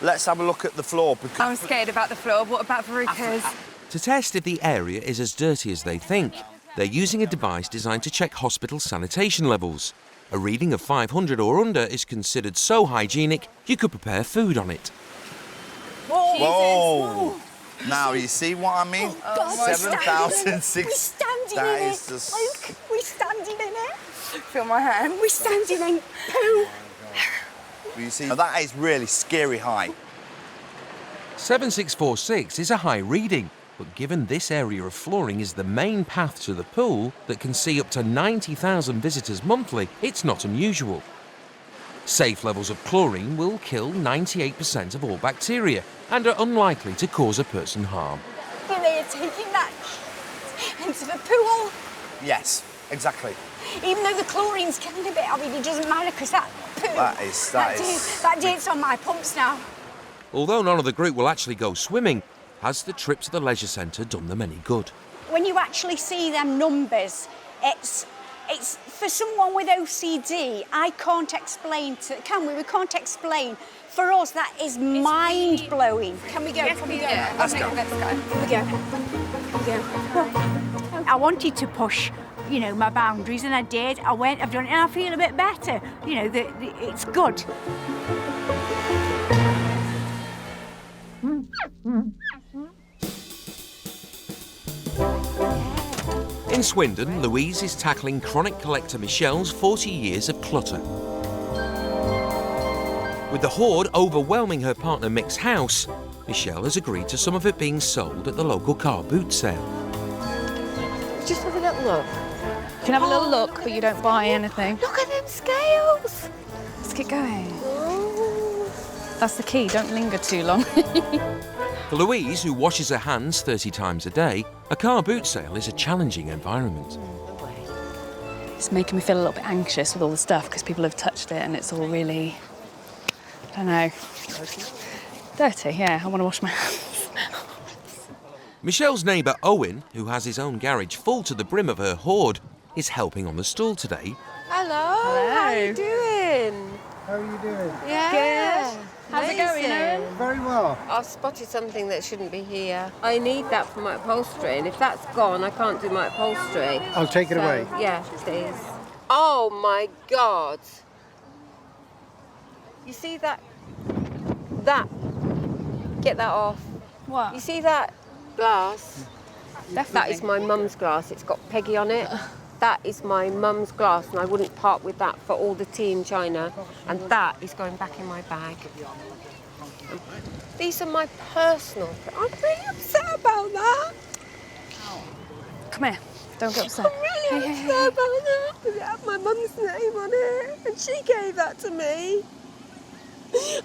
Let's have a look at the floor. Because I'm scared about the floor. What about verrucas? To test if the area is as dirty as they think, they're using a device designed to check hospital sanitation levels. A reading of 500 or under is considered so hygienic you could prepare food on it. Whoa! Whoa! Now, you see what I mean? God, 7,006. We're standing That in is it. just... Luke, we're standing in it. Feel my hand. We're standing in poo. You see, now that is really scary high. 7646 is a high reading, but given this area of flooring is the main path to the pool that can see up to 90,000 visitors monthly, it's not unusual. Safe levels of chlorine will kill 98% of all bacteria and are unlikely to cause a person harm. You know, you're taking that into the pool. Yes, exactly. Even though the chlorine's killing a bit of it, it doesn't matter because that poo, that dirt's on my pumps now. Although none of the group will actually go swimming, has the trip to the leisure centre done them any good? When you actually see them numbers, it's for someone with OCD, I can't explain can we? We can't explain. For us, that is mind-blowing. Can we go? Yes, Can we go? yeah. Let's go. Let's go. We go. I wanted to push, you know, my boundaries, and I did. I went, I've done it, and I feel a bit better. You know, it's good. In Swindon, Louise is tackling chronic collector Michelle's 40 years of clutter. With the hoard overwhelming her partner Mick's house, Michelle has agreed to some of it being sold at the local car boot sale. Just have a little look. You can have a little look, but you don't buy anything. Look at them scales. Let's keep going. That's the key, don't linger too long. For Louise, who washes her hands 30 times a day, a car boot sale is a challenging environment. It's making me feel a little bit anxious with all the stuff because people have touched it and it's all really, I don't know, dirty, yeah. I want to wash my hands. Michelle's neighbour Owen, who has his own garage full to the brim of her hoard, is helping on the stool today. Hello. How are you doing? How are you doing? Yeah. Good. How's it going, Owen? Very well. I've spotted something that shouldn't be here. I need that for my upholstery, and if that's gone, I can't do my upholstery. I'll take it away. Yeah, please. Oh my God! You see that? Get that off. What? You see that glass? Definitely. That is my mum's glass. It's got Peggy on it. That is my mum's glass, and I wouldn't part with that for all the tea in China. And that is going back in my bag. These are my personal... I'm really upset about that. Come here. Don't get upset. I'm really upset about that. It had my mum's name on it, and she gave that to me.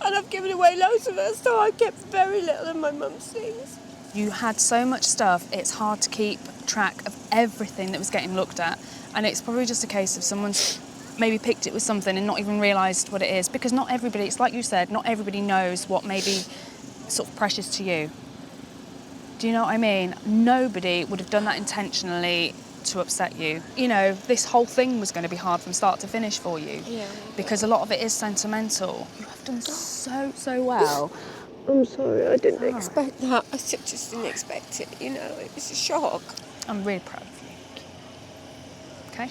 And I've given away loads of her, so I kept very little of my mum's things. You had so much stuff, it's hard to keep track of everything that was getting looked at. And it's probably just a case of someone's maybe picked it with something and not even realised what it is. Because not everybody, it's like you said, not everybody knows what may be sort of precious to you. Do you know what I mean? Nobody would have done that intentionally to upset you. You know, this whole thing was going to be hard from start to finish for you. Yeah. Because a lot of it is sentimental. You have done so well. I'm sorry, I didn't expect that. I just didn't expect it, you know, it was a shock. I'm really proud of you. Okay?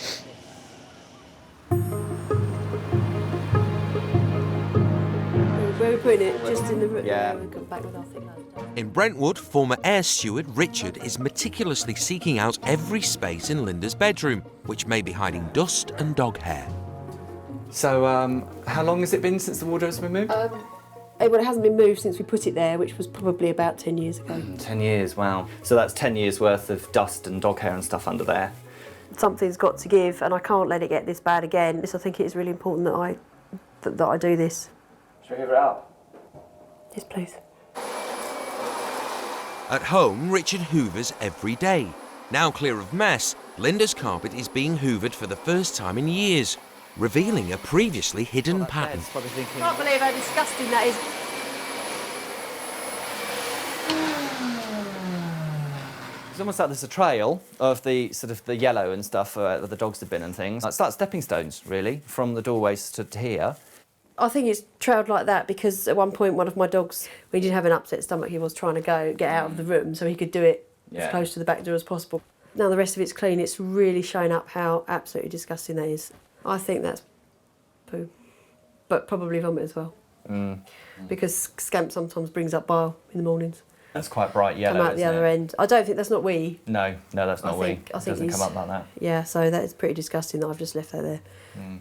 Where are we putting it? Just in the room? Yeah. We'll come back with our thing later. In Brentwood, former air steward Richard is meticulously seeking out every space in Linda's bedroom, which may be hiding dust and dog hair. So, how long has it been since the wardrobe's been moved? Well, it hasn't been moved since we put it there, which was probably about 10 years ago. 10 years, wow. So that's 10 years worth of dust and dog hair and stuff under there. Something's got to give, and I can't let it get this bad again. So I think it is really important that I do this. Should we hoover it up? Yes, please. At home, Richard hoovers every day. Now clear of mess, Linda's carpet is being hoovered for the first time in years, revealing a previously hidden pattern. I can't believe how disgusting that is. It's almost like there's a trail of the sort of the yellow and stuff that the dogs have been and things. It's like stepping stones, really, from the doorways to here. I think it's trailed like that because at one point one of my dogs, when he didn't have an upset stomach, he was trying to get out of the room so he could do it as close to the back door as possible. Now the rest of it's clean, it's really shown up how absolutely disgusting that is. I think that's poo, but probably vomit as well. Because scamp sometimes brings up bile in the mornings. That's quite bright yellow, Come out the other end. I don't think that's not wee. No, that's not wee. I think It doesn't come up like that. Yeah, so that is pretty disgusting that I've just left that there.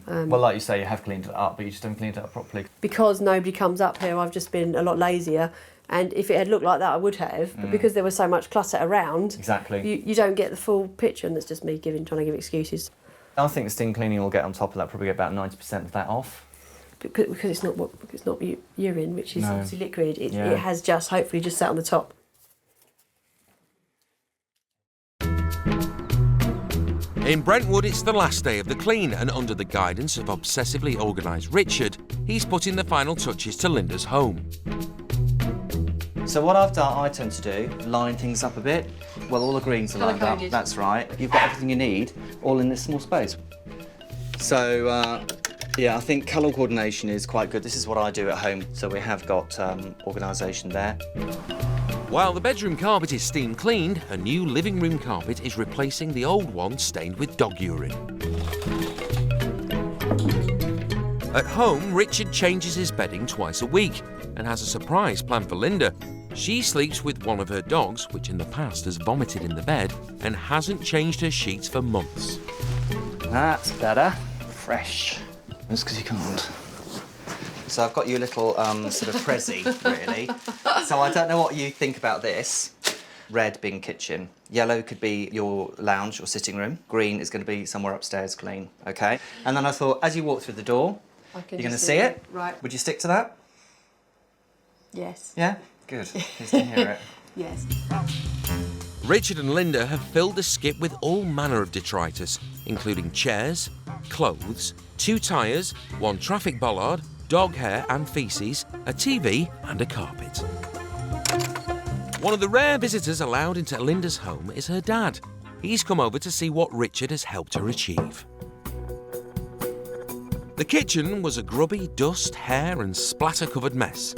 Well, like you say, you have cleaned it up, but you just haven't cleaned it up properly. Because nobody comes up here, I've just been a lot lazier. And if it had looked like that, I would have. But because there was so much clutter around, Exactly. you don't get the full picture, and that's just me trying to give excuses. I think the steam cleaning will get on top of that, probably get about 90% of that off. Because it's not urine, which is No. obviously liquid. It Yeah. has just hopefully just sat on the top. In Brentwood, it's the last day of the clean, and under the guidance of obsessively organised Richard, he's putting the final touches to Linda's home. So what I tend to do, line things up a bit. Well, all the greens are lined up, Colour-coded. that's right. You've got everything you need, all in this small space. So, yeah, I think colour coordination is quite good. This is what I do at home, so we have got organisation there. While the bedroom carpet is steam cleaned, a new living room carpet is replacing the old one stained with dog urine. At home, Richard changes his bedding twice a week and has a surprise planned for Linda. She sleeps with one of her dogs, which in the past has vomited in the bed, and hasn't changed her sheets for months. That's better. Fresh. That's because you can't. So I've got you a little sort of prezi, really. So I don't know what you think about this. Red being kitchen. Yellow could be your lounge or sitting room. Green is going to be somewhere upstairs clean, OK? And then I thought, as you walk through the door, you're going to see it. Right. Would you stick to that? Yes. Yeah? Good. Pleased to hear it. Yes. Richard and Linda have filled the skip with all manner of detritus, including chairs, clothes, 2 tyres, 1 traffic bollard, dog hair and faeces, a TV and a carpet. One of the rare visitors allowed into Linda's home is her dad. He's come over to see what Richard has helped her achieve. The kitchen was a grubby dust, hair and splatter-covered mess.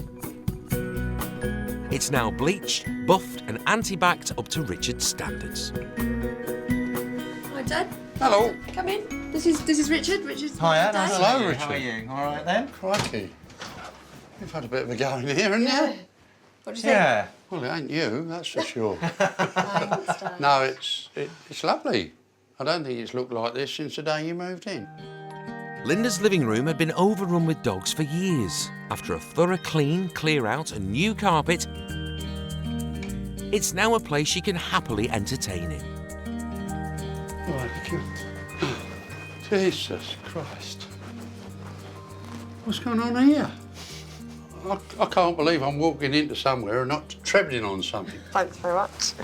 It's now bleached, buffed and anti-backed up to Richard's standards. Hi, Dad. Hello. Come in. This is Richard. Richard's Hiya, Dad. Hello, Richard. How are you? All right then? Crikey. You've had a bit of a go in here, haven't Yeah. you? What do you think? Yeah. Well, it ain't you, that's for sure. No, it's lovely. I don't think it's looked like this since the day you moved in. Linda's living room had been overrun with dogs for years. After a thorough clean, clear out and new carpet, it's now a place she can happily entertain in. Right, Jesus Christ. What's going on here? I can't believe I'm walking into somewhere and not treading on something. Thanks very much.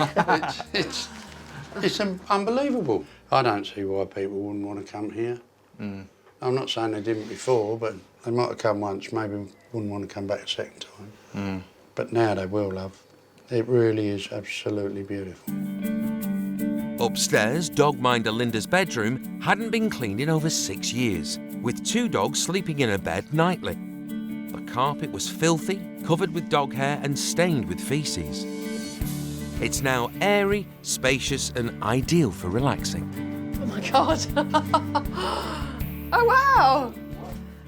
It's unbelievable. I don't see why people wouldn't want to come here. I'm not saying they didn't before, but they might have come once, maybe wouldn't want to come back a second time. But now they will, love. It really is absolutely beautiful. Upstairs, dog minder Linda's bedroom hadn't been cleaned in over 6 years, with 2 dogs sleeping in a bed nightly. The carpet was filthy, covered with dog hair and stained with faeces. It's now airy, spacious and ideal for relaxing. Oh my God. Oh wow.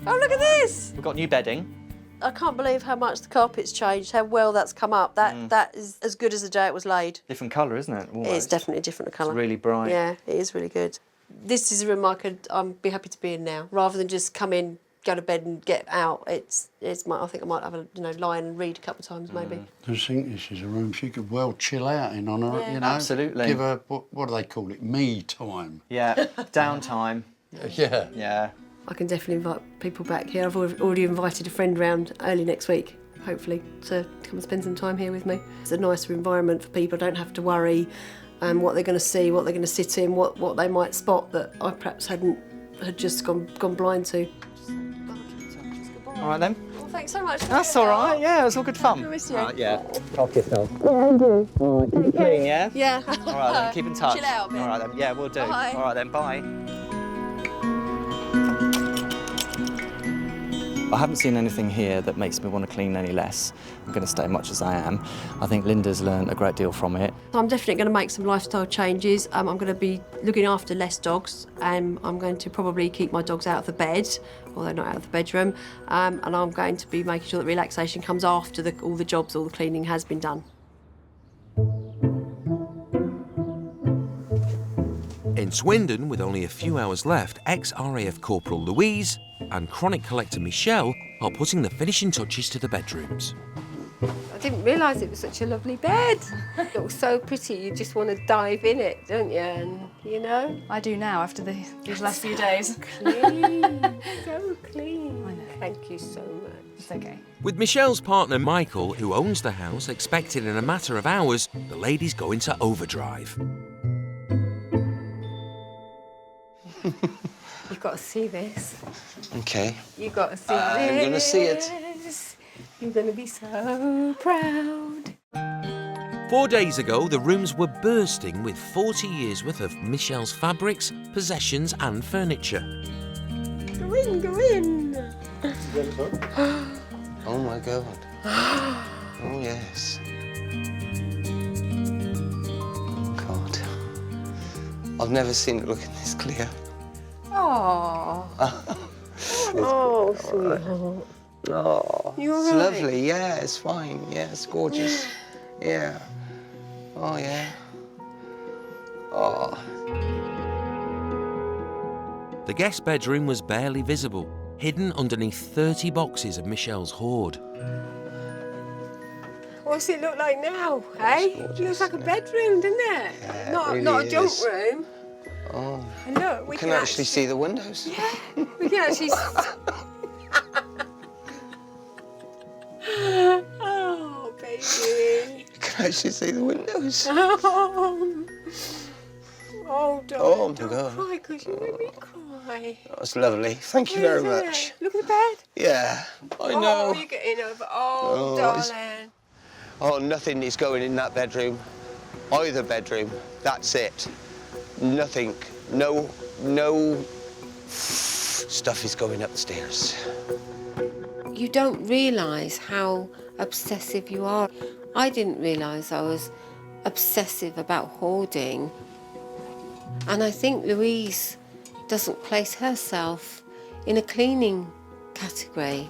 Oh, look at this. We've got new bedding. I can't believe how much the carpet's changed, how well that's come up. That is as good as the day it was laid. Different colour, isn't it? Almost. It is definitely a different colour. It's really bright. Yeah, it is really good. This is a room I'd be happy to be in now, rather than just come in, go to bed and get out. I think I might have a lie and read a couple of times maybe. I think this is a room she could well chill out in on her, Yeah. Absolutely. Give her, what do they call it, me time. Yeah, downtime. Yeah. Yeah. I can definitely invite people back here. I've already invited a friend round early next week, hopefully, to come and spend some time here with me. It's a nicer environment for people. Don't have to worry what they're going to see, what they're going to sit in, what they might spot that I perhaps had just gone blind to. All right then. Well, thanks so much. That's all right. Yeah, it was all good fun. I miss you. Yeah. Talk yourself. Yeah, you do. All right, keep it clean, yeah? Yeah. All right then, keep in touch. Chill out a bit. All right then, yeah, we'll do. Bye. All right then, bye. I haven't seen anything here that makes me want to clean any less. I'm going to stay much as I am. I think Linda's learned a great deal from it. I'm definitely going to make some lifestyle changes. I'm going to be looking after less dogs. I'm going to probably keep my dogs out of the bed, although not out of the bedroom. And I'm going to be making sure that relaxation comes after all the jobs, all the cleaning has been done. In Swindon, with only a few hours left, ex-RAF Corporal Louise and chronic collector Michelle are putting the finishing touches to the bedrooms. I didn't realise it was such a lovely bed. It looks so pretty, you just want to dive in it, don't you? And, you know? I do now, after these last few days. Clean, so clean. I know. Thank you so much. It's okay. With Michelle's partner Michael, who owns the house, expected in a matter of hours, the ladies go into overdrive. You've got to see this. Okay. You've got to see this. I'm going to see it. You're going to be so proud. 4 days ago, the rooms were bursting with 40 years' worth of Michelle's fabrics, possessions and furniture. Go in, go in. Oh my God. Oh yes. God. I've never seen it looking this clear. Oh. Oh, sweetheart. Oh, You it's all right? lovely. Yeah, it's fine. Yeah, it's gorgeous. Yeah. Oh, yeah. Oh. The guest bedroom was barely visible, hidden underneath 30 boxes of Michelle's hoard. What's it look like now, eh? It looks like a bedroom, doesn't it? Yeah, not it not really a junk is. room. Oh. And look, we You can actually see the windows. Yeah, we can actually. Oh, baby. You can actually see the windows. Oh, darling, Oh, my don't God. cry, because you made me cry. That's lovely. Thank you very Isn't it? much. Look at the bed. Yeah, I know. Oh, you're getting over. Oh, it's- darling. Oh, nothing is going in that bedroom. Either bedroom. That's it. Nothing. No stuff is going up the stairs. You don't realise how obsessive you are. I didn't realise I was obsessive about hoarding. And I think Louise doesn't place herself in a cleaning category.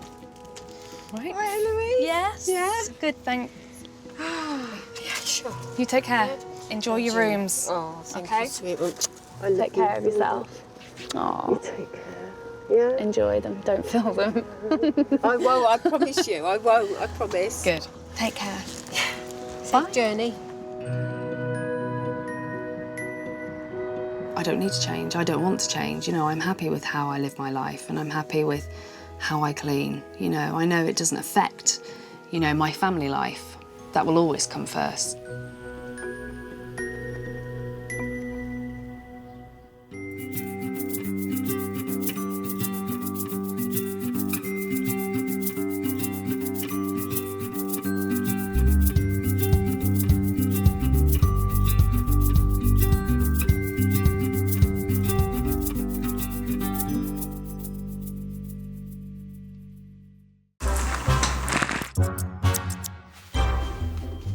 Right. Right, Louise? Yes. Yeah? Good, thanks. Yeah, sure. You take care. Enjoy your rooms. Oh, thank Okay. you, sweet one. Take care of yourself. Oh, take care. Yeah. Enjoy them. Don't fill them. I won't. I promise you. I won't. I promise. Good. Take care. Safe journey. I don't need to change. I don't want to change. You know, I'm happy with how I live my life, and I'm happy with how I clean. You know, I know it doesn't affect, you know, my family life. That will always come first.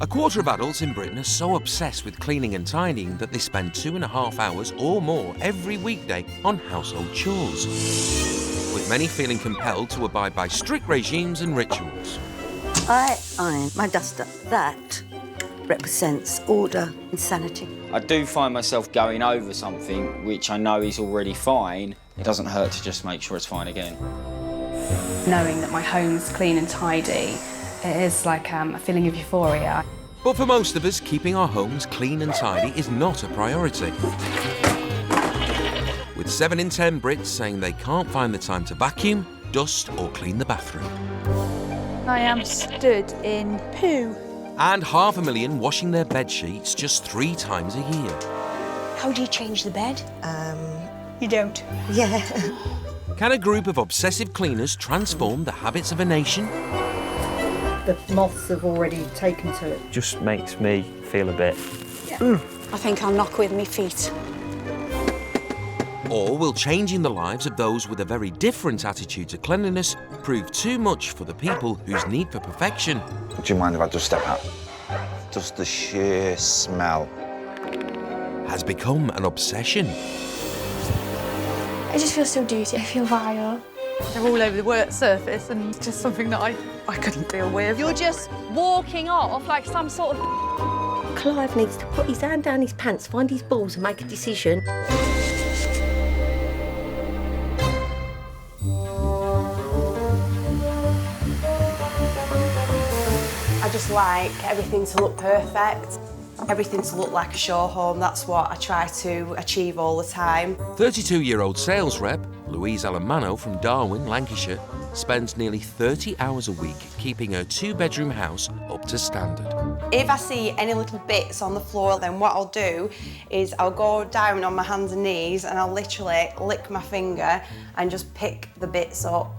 A quarter of adults in Britain are so obsessed with cleaning and tidying that they spend 2.5 hours or more every weekday on household chores, with many feeling compelled to abide by strict regimes and rituals. I iron my duster. That represents order and sanity. I do find myself going over something which I know is already fine. It doesn't hurt to just make sure it's fine again. Knowing that my home's clean and tidy, it is like a feeling of euphoria. But for most of us, keeping our homes clean and tidy is not a priority. With 7 in 10 Brits saying they can't find the time to vacuum, dust or clean the bathroom. I am stood in poo. And 500,000 washing their bed sheets just 3 times a year. How do you change the bed? You don't. Yeah. Can a group of obsessive cleaners transform the habits of a nation? The moths have already taken to it. Just makes me feel a bit... I think I'll knock with my feet. Or will changing the lives of those with a very different attitude to cleanliness prove too much for the people whose need for perfection? Do you mind if I just step out? Just the sheer smell has become an obsession. I just feel so dirty. I feel vile. They're all over the work surface and it's just something that I couldn't deal with. You're just walking off like some sort of... Clive needs to put his hand down his pants, find his balls and make a decision. I just like everything to look perfect, everything to look like a show home. That's what I try to achieve all the time. 32-year-old sales rep Louise Alamano from Darwin, Lancashire, spends nearly 30 hours a week keeping her 2-bedroom house up to standard. If I see any little bits on the floor, then what I'll do is I'll go down on my hands and knees and I'll literally lick my finger and just pick the bits up.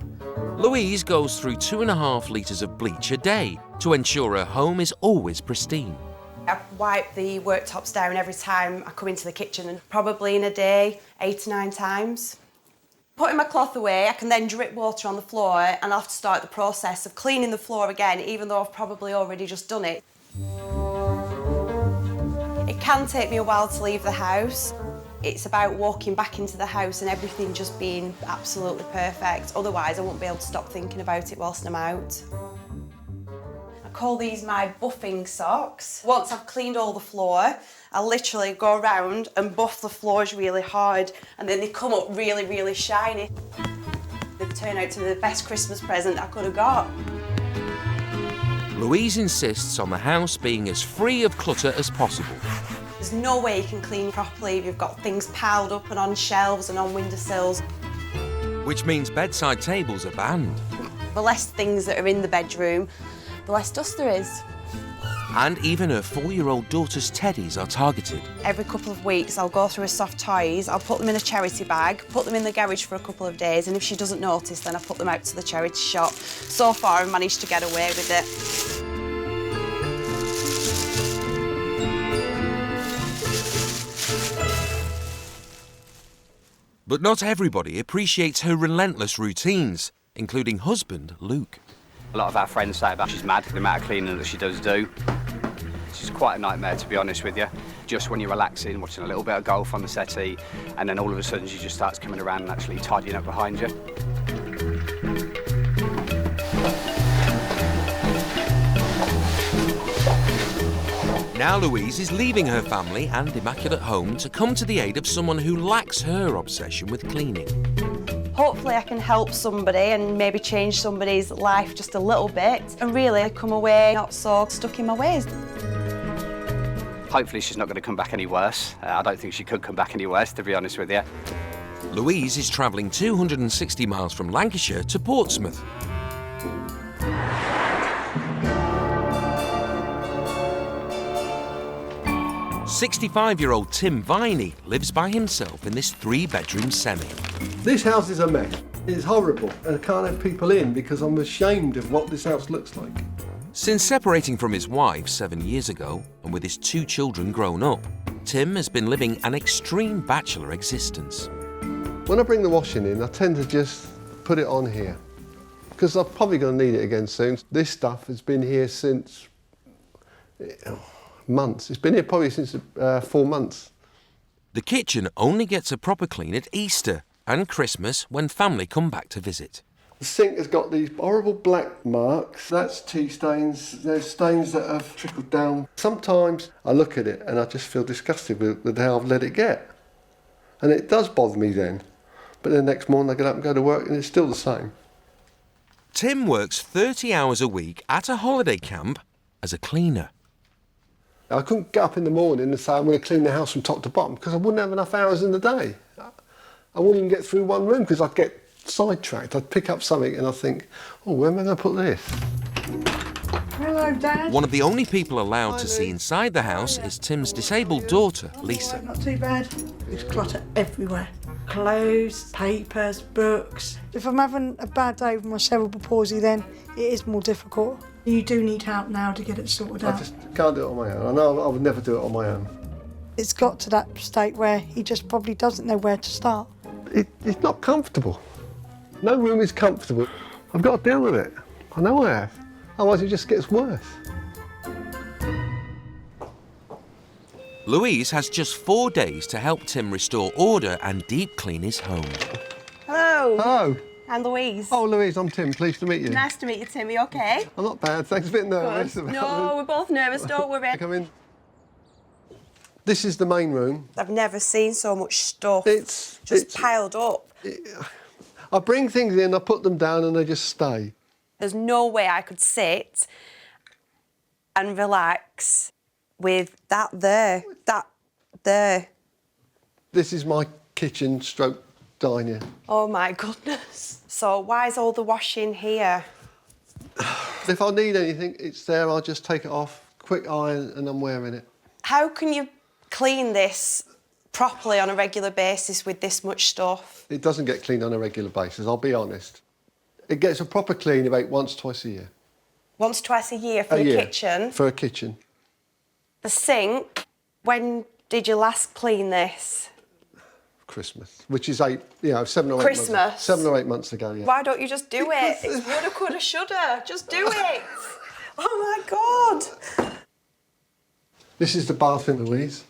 Louise goes through 2.5 litres of bleach a day to ensure her home is always pristine. I wipe the worktops down every time I come into the kitchen, and probably in a day, 8 to 9 times. Putting my cloth away, I can then drip water on the floor and I'll have to start the process of cleaning the floor again, even though I've probably already just done it. It can take me a while to leave the house. It's about walking back into the house and everything just being absolutely perfect. Otherwise, I won't be able to stop thinking about it whilst I'm out. I call these my buffing socks. Once I've cleaned all the floor, I literally go around and buff the floors really hard, and then they come up really, really shiny. They turn out to be the best Christmas present I could have got. Louise insists on the house being as free of clutter as possible. There's no way you can clean properly if you've got things piled up and on shelves and on windowsills. Which means bedside tables are banned. The less things that are in the bedroom, the less dust there is. And even her 4-year-old daughter's teddies are targeted. Every couple of weeks, I'll go through her soft toys, I'll put them in a charity bag, put them in the garage for a couple of days, and if she doesn't notice, then I put them out to the charity shop. So far, I've managed to get away with it. But not everybody appreciates her relentless routines, including husband Luke. A lot of our friends say about she's mad, the amount of cleaning that she does do. She's quite a nightmare, to be honest with you. Just when you're relaxing, watching a little bit of golf on the settee, and then all of a sudden she just starts coming around and actually tidying up behind you. Now Louise is leaving her family and immaculate home to come to the aid of someone who lacks her obsession with cleaning. Hopefully I can help somebody and maybe change somebody's life just a little bit and really come away not so stuck in my ways. Hopefully she's not going to come back any worse. I don't think she could come back any worse, to be honest with you. Louise is travelling 260 miles from Lancashire to Portsmouth. "65-year-old Tim Viney lives by himself in this 3-bedroom semi. This house is a mess. It's horrible, and I can't have people in because I'm ashamed of what this house looks like. Since separating from his wife 7 years ago, and with his 2 children grown up, Tim has been living an extreme bachelor existence. When I bring the washing in, I tend to just put it on here because I'm probably going to need it again soon. This stuff has been here since months. It's been here probably since 4 months. The kitchen only gets a proper clean at Easter and Christmas when family come back to visit. The sink has got these horrible black marks. That's tea stains. There's stains that have trickled down. Sometimes I look at it and I just feel disgusted with how I've let it get. And it does bother me then. But the next morning I get up and go to work and it's still the same. Tim works 30 hours a week at a holiday camp as a cleaner. I couldn't get up in the morning and say I'm going to clean the house from top to bottom because I wouldn't have enough hours in the day. I wouldn't even get through one room because I'd get sidetracked. I'd pick up something and I'd think, oh, where am I going to put this? Hello, Dad. One of the only people allowed to see inside the house is Tim's disabled daughter, Lisa. Not too bad. There's clutter everywhere. Clothes, papers, books. If I'm having a bad day with my cerebral palsy, then it is more difficult. You do need help now to get it sorted out. I just can't do it on my own. I know I would never do it on my own. It's got to that state where he just probably doesn't know where to start. It's not comfortable. No room is comfortable. I've got to deal with it. I know I have. Otherwise it just gets worse. Louise has just 4 days to help Tim restore order and deep clean his home. Hello. Hello. I'm Louise. Oh, Louise, I'm Tim. Pleased to meet you. Nice to meet you, Tim. You okay? I'm not bad. Thanks. A bit nervous. Good. No, we're both nervous. Don't worry. Come in. This is the main room. I've never seen so much stuff It's piled up. I bring things in, I put them down, and they just stay. There's no way I could sit and relax with that there. This is my kitchen stroke diner. Oh my goodness. So why is all the washing here? If I need anything, it's there. I'll just take it off, quick iron, and I'm wearing it. How can you clean this properly on a regular basis with this much stuff? It doesn't get cleaned on a regular basis, I'll be honest. It gets a proper clean about once, twice a year. Once, twice a year for the kitchen? For a kitchen. The sink, when did you last clean this? Christmas, which is 7 or 8 Christmas? months. 7 or 8 months ago, yeah. Why don't you just do it? It's woulda, coulda, shoulda. Just do it. Oh my God. This is the bathroom, Louise.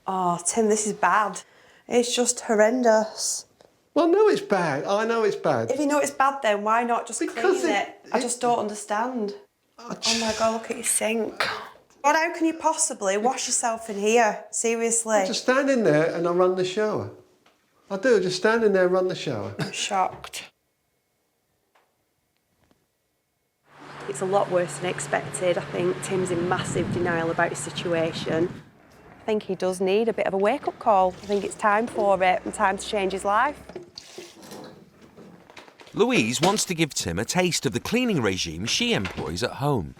Oh, Tim, this is bad. It's just horrendous. Well, no, it's bad. I know it's bad. If you know it's bad, then why not just clean it? I just don't understand. Oh my God, look at your sink. God, how can you possibly wash yourself in here? Seriously. I just stand in there and I run the shower. I do, just stand in there and run the shower. I'm shocked. It's a lot worse than expected. I think Tim's in massive denial about his situation. I think he does need a bit of a wake-up call. I think it's time for it and time to change his life. Louise wants to give Tim a taste of the cleaning regime she employs at home.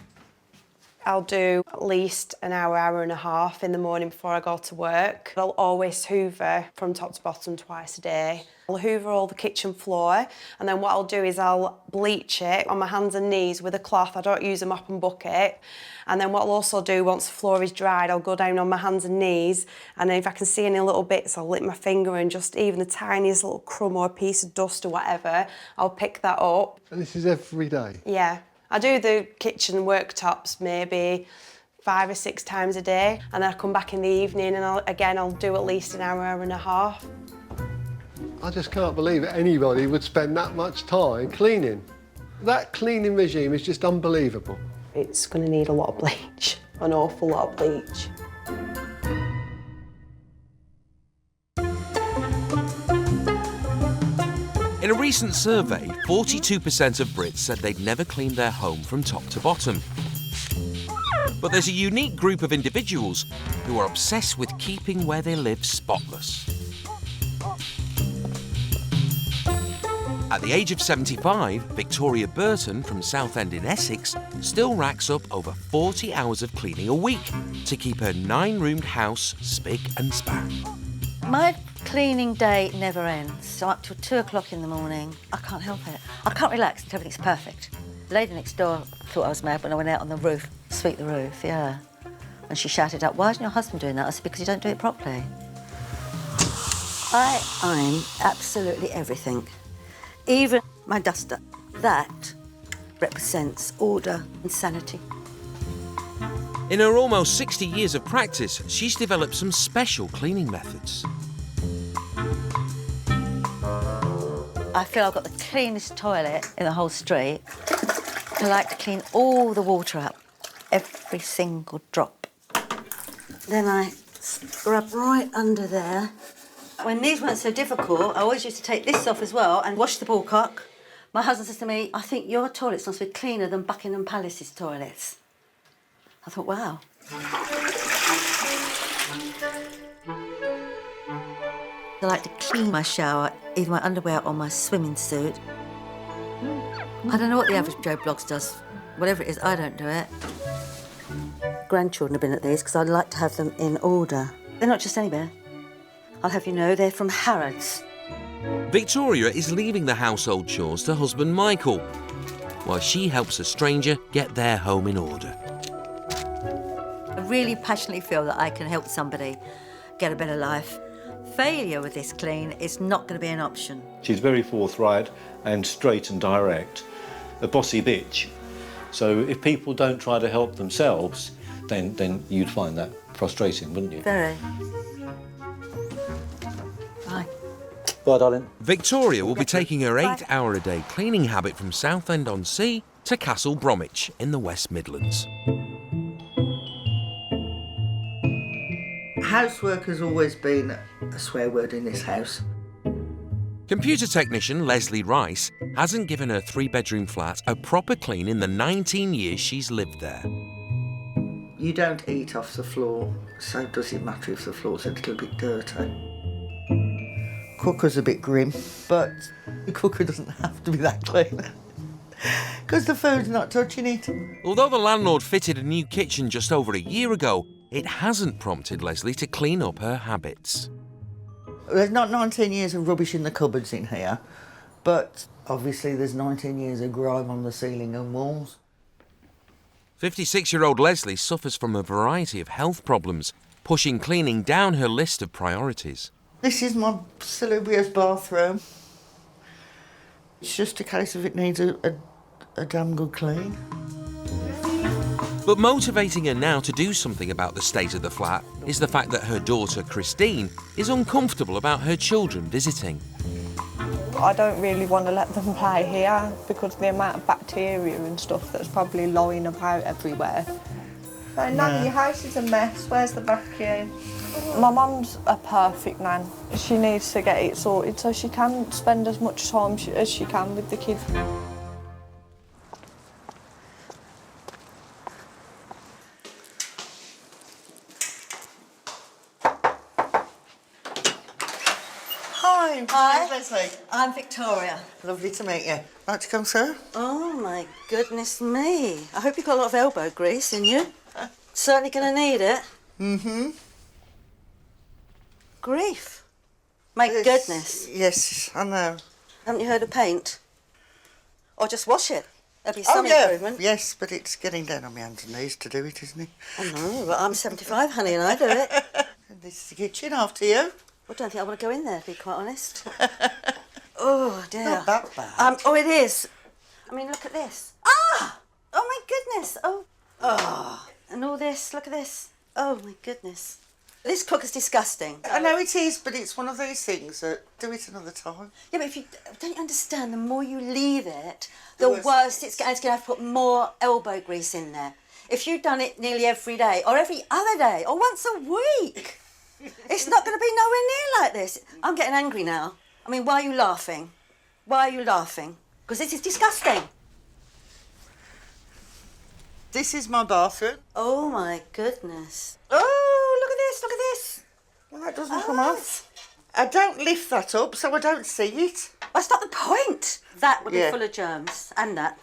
I'll do at least an hour, hour and a half in the morning before I go to work. I'll always hoover from top to bottom twice a day. I'll hoover all the kitchen floor, and then what I'll do is I'll bleach it on my hands and knees with a cloth. I don't use a mop and bucket. And then what I'll also do, once the floor is dried, I'll go down on my hands and knees, and then if I can see any little bits, I'll lick my finger and just even the tiniest little crumb or a piece of dust or whatever, I'll pick that up. And this is every day? Yeah. I do the kitchen worktops maybe 5 or 6 times a day, and then I come back in the evening and I'll do at least an hour, hour and a half. I just can't believe anybody would spend that much time cleaning. That cleaning regime is just unbelievable. It's going to need a lot of bleach, an awful lot of bleach. In a recent survey, 42% of Brits said they'd never cleaned their home from top to bottom. But there's a unique group of individuals who are obsessed with keeping where they live spotless. At the age of 75, Victoria Burton from Southend in Essex still racks up over 40 hours of cleaning a week to keep her 9-roomed house spick and span. My cleaning day never ends. So up till 2 o'clock in the morning, I can't help it. I can't relax until everything's perfect. The lady next door thought I was mad when I went out on the roof, sweep the roof, yeah. And she shouted up, "Why isn't your husband doing that?" I said, "Because you don't do it properly." I iron absolutely everything. Even my duster. That represents order and sanity. In her almost 60 years of practice, she's developed some special cleaning methods. I feel I've got the cleanest toilet in the whole street. I like to clean all the water up, every single drop. Then I scrub right under there. When these weren't so difficult, I always used to take this off as well and wash the ball cock. My husband says to me, "I think your toilets must be cleaner than Buckingham Palace's toilets." I thought, wow. I like to clean my shower, either my underwear or my swimming suit. I don't know what the average Joe Bloggs does. Whatever it is, I don't do it. Grandchildren have been at these because I'd like to have them in order. They're not just anywhere. I'll have you know, they're from Harrods. Victoria is leaving the household chores to husband Michael, while she helps a stranger get their home in order. I really passionately feel that I can help somebody get a better life. Failure with this clean is not going to be an option. She's very forthright and straight and direct, a bossy bitch. So if people don't try to help themselves, then you'd find that frustrating, wouldn't you? Very. Bye. Bye, darling. Victoria will be taking her 8-hour-a-day cleaning habit from Southend-on-Sea to Castle Bromwich in the West Midlands. Housework has always been a swear word in this house. Computer technician Leslie Rice hasn't given her 3-bedroom flat a proper clean in the 19 years she's lived there. You don't eat off the floor, so does it matter if the floor's a little bit dirty? Cooker's a bit grim, but the cooker doesn't have to be that clean. Because the food's not touching it. Although the landlord fitted a new kitchen just over a year ago, it hasn't prompted Leslie to clean up her habits. There's not 19 years of rubbish in the cupboards in here, but obviously there's 19 years of grime on the ceiling and walls. 56-year-old Leslie suffers from a variety of health problems, pushing cleaning down her list of priorities. This is my salubrious bathroom. It's just a case of it needs a damn good clean. But motivating her now to do something about the state of the flat is the fact that her daughter, Christine, is uncomfortable about her children visiting. I don't really want to let them play here because of the amount of bacteria and stuff that's probably lying about everywhere. So, Nan, your house is a mess. Where's the vacuum? My mum's a perfect nan. She needs to get it sorted so she can spend as much time as she can with the kids. Hi. Hi. Leslie. I'm Victoria. Lovely to meet you. Like to come, sir? Oh, my goodness me. I hope you've got a lot of elbow grease in you. Certainly going to need it. Mm-hmm. Grief. My goodness. Yes, I know. Haven't you heard of paint? Or just wash it. There'll be some improvement. Yes, but it's getting down on my hands and knees to do it, isn't it? I know, but I'm 75, honey, and I do it. This is the kitchen after you. I don't think I want to go in there, to be quite honest. Oh, dear. Not that bad. Oh, it is. I mean, look at this. Ah! Oh, my goodness. Oh. Oh. And all this, look at this. Oh, my goodness. This cooker's disgusting. I know it is, but it's one of those things that do it another time. Yeah, but if you don't understand, the more you leave it, the worse it's going to have to put more elbow grease in there. If you've done it nearly every day, or every other day, or once a week, it's not going to be nowhere near like this. I'm getting angry now. I mean, why are you laughing? Why are you laughing? Because this is disgusting. This is my bathroom. Oh, my goodness. Oh, look at this, look at this. Well, that doesn't come off. I don't lift that up, so I don't see it. That's not the point. That would be full of germs, and that.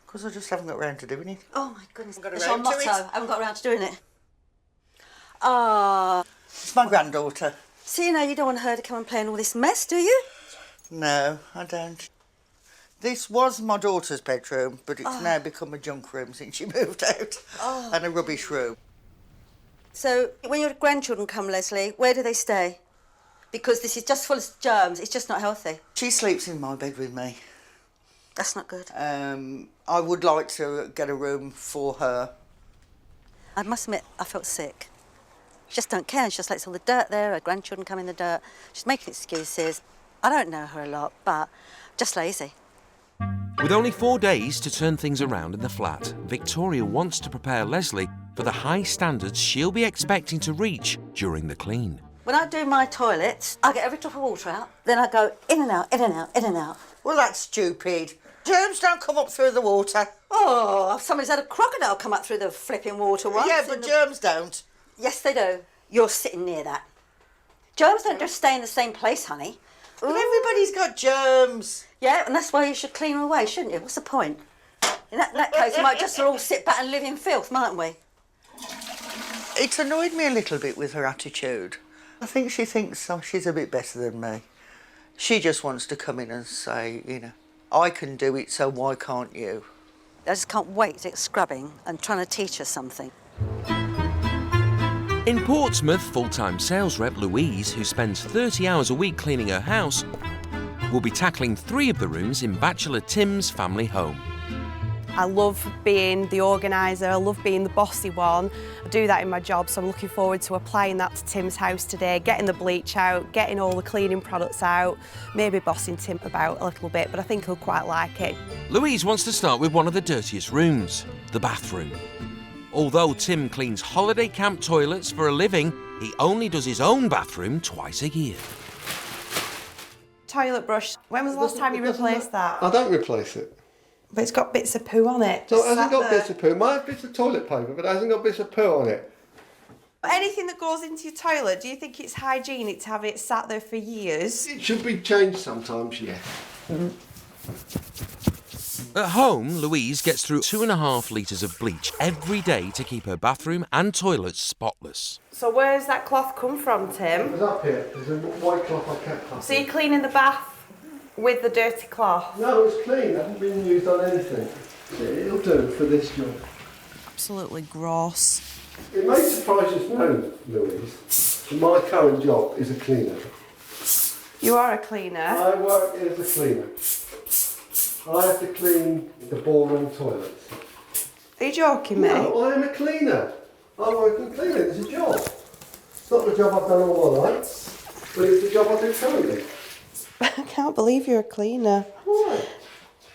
Because I just haven't got around to doing it. Oh, my goodness. Got That's your around to motto. it. I haven't got around to doing it. Ah. It's my granddaughter. See, now you don't want her to come and play in all this mess, do you? No, I don't. This was my daughter's bedroom, but it's now become a junk room since she moved out. And a rubbish room. So, when your grandchildren come, Leslie, where do they stay? Because this is just full of germs. It's just not healthy. She sleeps in my bed with me. That's not good. I would like to get a room for her. I must admit, I felt sick. She just don't care. She just lets all the dirt there. Her grandchildren come in the dirt. She's making excuses. I don't know her a lot, but just lazy. With only 4 days to turn things around in the flat, Victoria wants to prepare Leslie for the high standards she'll be expecting to reach during the clean. When I do my toilets, I get every drop of water out. Then I go in and out, in and out, in and out. Well, that's stupid. Germs don't come up through the water. Oh, somebody's had a crocodile come up through the flipping water once. Yeah, but germs don't. Yes, they do. You're sitting near that. Germs don't just stay in the same place, honey. But everybody's got germs. Yeah, and that's why you should clean them away, shouldn't you? What's the point? In that case, we might just all sit back and live in filth, mightn't we? It's annoyed me a little bit with her attitude. I think she thinks she's a bit better than me. She just wants to come in and say, you know, I can do it, so why can't you? I just can't wait to get scrubbing and trying to teach her something. In Portsmouth, full-time sales rep Louise, who spends 30 hours a week cleaning her house, will be tackling 3 of the rooms in Bachelor Tim's family home. I love being the organiser, I love being the bossy one. I do that in my job, so I'm looking forward to applying that to Tim's house today, getting the bleach out, getting all the cleaning products out, maybe bossing Tim about a little bit, but I think he'll quite like it. Louise wants to start with one of the dirtiest rooms, the bathroom. Although Tim cleans holiday camp toilets for a living, he only does his own bathroom twice a year. Toilet brush, when was the last time you replaced that? I don't replace it. But it's got bits of poo on it. So it hasn't got bits of poo. It might have bits of toilet paper, but it hasn't got bits of poo on it. Anything that goes into your toilet, do you think it's hygienic to have it sat there for years? It should be changed sometimes, yeah. At home, Louise gets through 2.5 litres of bleach every day to keep her bathroom and toilets spotless. So where's that cloth come from, Tim? It's up here. There's a white cloth I kept up. So you're cleaning the bath with the dirty cloth? No, it's clean. It hasn't been used on anything. It'll do for this job. Absolutely gross. It may surprise you to know, Louise, that my current job is a cleaner. You are a cleaner? I work as a cleaner. I have to clean the ballroom toilets. Are you joking me? No, I am a cleaner. I work in cleaning. It's a job. It's not the job I've done all my life, but it's the job I do currently. I can't believe you're a cleaner. Why?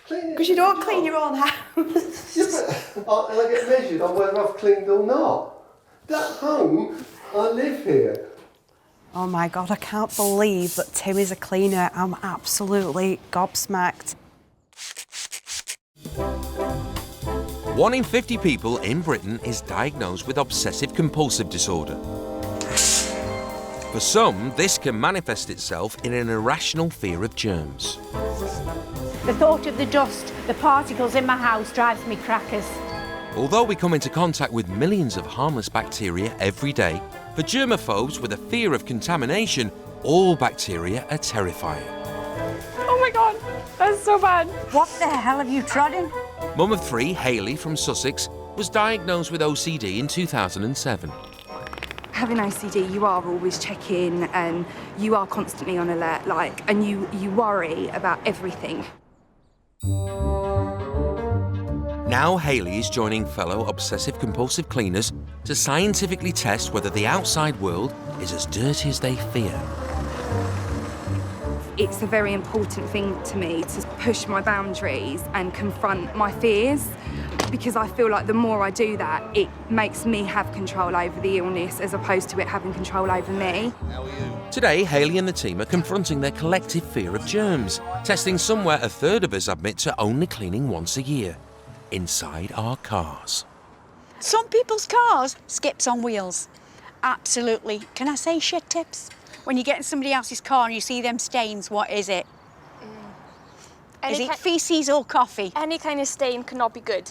Because you don't clean your own house. Yeah, but I get measured on whether I've cleaned or not. At home, I live here. Oh my God, I can't believe that Tim is a cleaner. I'm absolutely gobsmacked. 1 in 50 people in Britain is diagnosed with obsessive compulsive disorder. For some, this can manifest itself in an irrational fear of germs. The thought of the dust, the particles in my house drives me crackers. Although we come into contact with millions of harmless bacteria every day, for germaphobes with a fear of contamination, all bacteria are terrifying. Oh my God, that's so bad. What the hell have you trodden? Mum of 3, Hayley from Sussex, was diagnosed with OCD in 2007. Having OCD, you are always checking and you are constantly on alert, and you worry about everything. Now Hayley is joining fellow Obsessive Compulsive Cleaners to scientifically test whether the outside world is as dirty as they fear. It's a very important thing to me to push my boundaries and confront my fears, because I feel like the more I do that, it makes me have control over the illness as opposed to it having control over me. Today, Hayley and the team are confronting their collective fear of germs, testing somewhere a third of us admit to only cleaning once a year, inside our cars. Some people's cars skips on wheels. Absolutely. Can I say shit tips? When you get in somebody else's car and you see them stains, what is it? Is it feces or coffee? Any kind of stain cannot be good.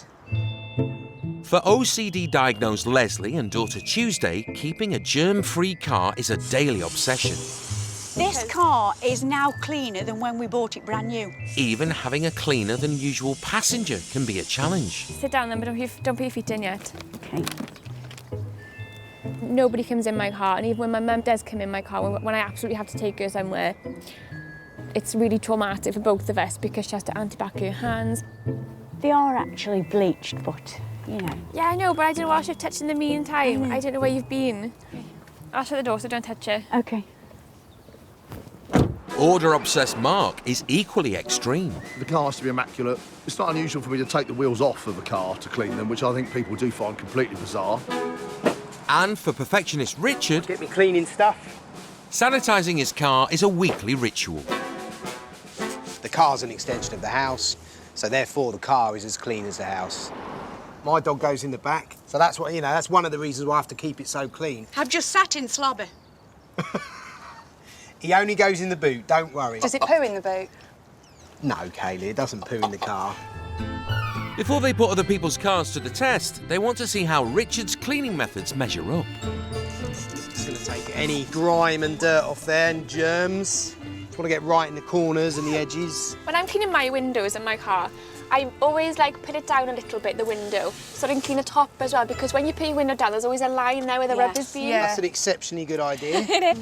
For OCD-diagnosed Leslie and daughter Tuesday, keeping a germ-free car is a daily obsession. This car is now cleaner than when we bought it brand new. Even having a cleaner than usual passenger can be a challenge. Sit down then, but don't put your feet in yet. Okay. Nobody comes in my car, and even when my mum does come in my car, when I absolutely have to take her somewhere, it's really traumatic for both of us because she has to antibac her hands. They are actually bleached, but, you know. Yeah, I know, but I don't know what you've touched in the meantime. I don't know where you've been. I'll shut the door, so don't touch it. Okay. Order-obsessed Mark is equally extreme. The car has to be immaculate. It's not unusual for me to take the wheels off of a car to clean them, which I think people do find completely bizarre. And for perfectionist Richard, get me cleaning stuff. Sanitising his car is a weekly ritual. The car's an extension of the house, so therefore the car is as clean as the house. My dog goes in the back, so that's what, that's one of the reasons why I have to keep it so clean. I've just sat in slobber. He only goes in the boot, don't worry. Does it poo in the boot? No, Kaylee, it doesn't poo in the car. Before they put other people's cars to the test, they want to see how Richard's cleaning methods measure up. Just going to take any grime and dirt off there and germs. Just want to get right in the corners and the edges. When I'm cleaning my windows in my car, I always put it down a little bit, the window, so I can clean the top as well, because when you put your window down, there's always a line there where the rubber's been. That's an exceptionally good idea.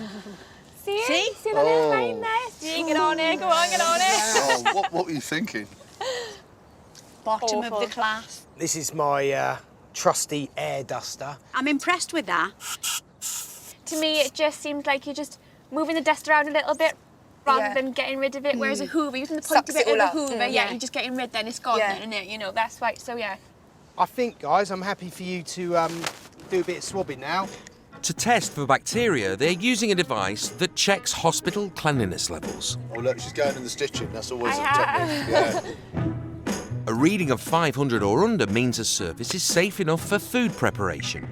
See the little line there? See, get on it, go on, get on it. What were you thinking? Bottom of the class. This is my trusty air duster. I'm impressed with that. To me, it just seems like you're just moving the dust around a little bit rather than getting rid of it, whereas a hoover, using the point of it with a hoover, you're just getting rid, then it's gone then, isn't it? That's right, so yeah. I think, guys, I'm happy for you to do a bit of swabbing now. To test for bacteria, they're using a device that checks hospital cleanliness levels. Oh, look, she's going in the stitching. That's always a technique. Yeah. A reading of 500 or under means a surface is safe enough for food preparation.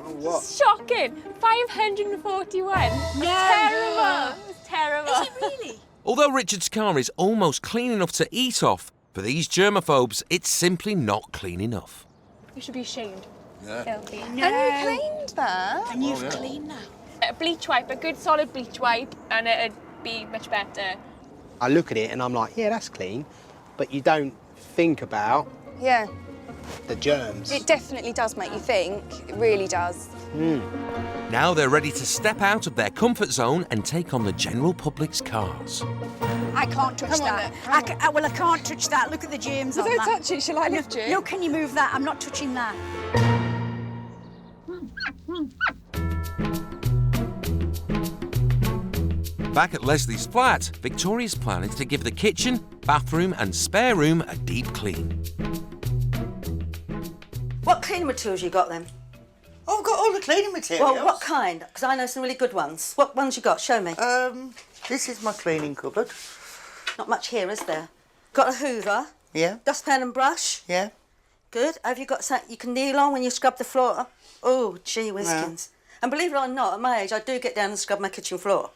What? Shocking! 541. Terrible. It's terrible. Is it really? Although Richard's car is almost clean enough to eat off, for these germaphobes, it's simply not clean enough. You should be ashamed. Yeah. Filthy. No. And you cleaned that? And you've cleaned that? A bleach wipe, a good solid bleach wipe, and it'd be much better. I look at it and I'm like, yeah, that's clean, but you don't think about the germs. It definitely does make you think. It really does. Now they're ready to step out of their comfort zone and take on the general public's cars. I can't touch that. I can't touch that. Look at the germs on that. Don't touch it. Shall I lift you? No, can you move that? I'm not touching that. Back at Leslie's flat, Victoria's plan is to give the kitchen, bathroom and spare room a deep clean. What cleaning materials you got then? Oh, I've got all the cleaning materials. Well, what kind? Because I know some really good ones. What ones you got? Show me. This is my cleaning cupboard. Not much here, is there? Got a hoover? Yeah. Dustpan and brush? Yeah. Good. Have you got something you can kneel on when you scrub the floor? Oh, gee whiskins. Yeah. And believe it or not, at my age, I do get down and scrub my kitchen floor.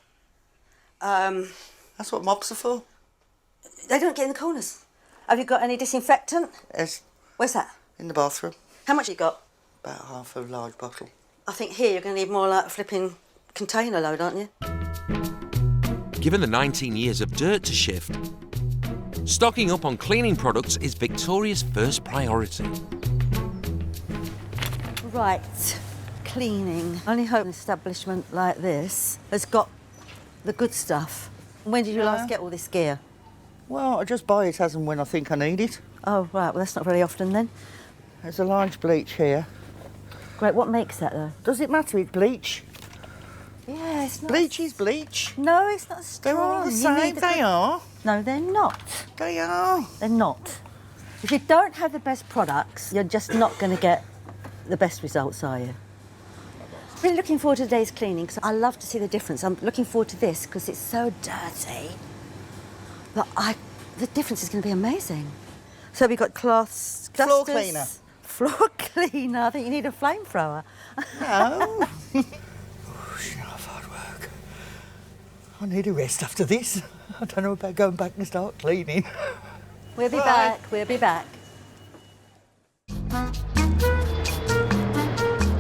That's what mops are for. They don't get in the corners. Have you got any disinfectant? Yes. Where's that? In the bathroom. How much you got? About half a large bottle. I think here you're going to need more like a flipping container load, aren't you? Given the 19 years of dirt to shift, stocking up on cleaning products is Victoria's first priority. Right, cleaning. I only hope an establishment like this has got the good stuff. When did you last get all this gear? Well, I just buy it as and when I think I need it. Oh, right, well, that's not very often then. There's a large bleach here. Great, what makes that though? Does it matter? It's bleach. Yeah, it's not... Bleach is bleach. No, it's not strong. They're all the You same, need they are. No, they're not. They are. They're not. If you don't have the best products, you're just not going to get the best results, are you? Really looking forward to today's cleaning, because I love to see the difference. I'm looking forward to this, because it's so dirty. But the difference is going to be amazing. So we've got cloths, dusters... Floor cleaner. Floor cleaner. I think you need a flamethrower. No. Hard work. I need a rest after this. I don't know about going back and start cleaning. We'll be back. We'll be back.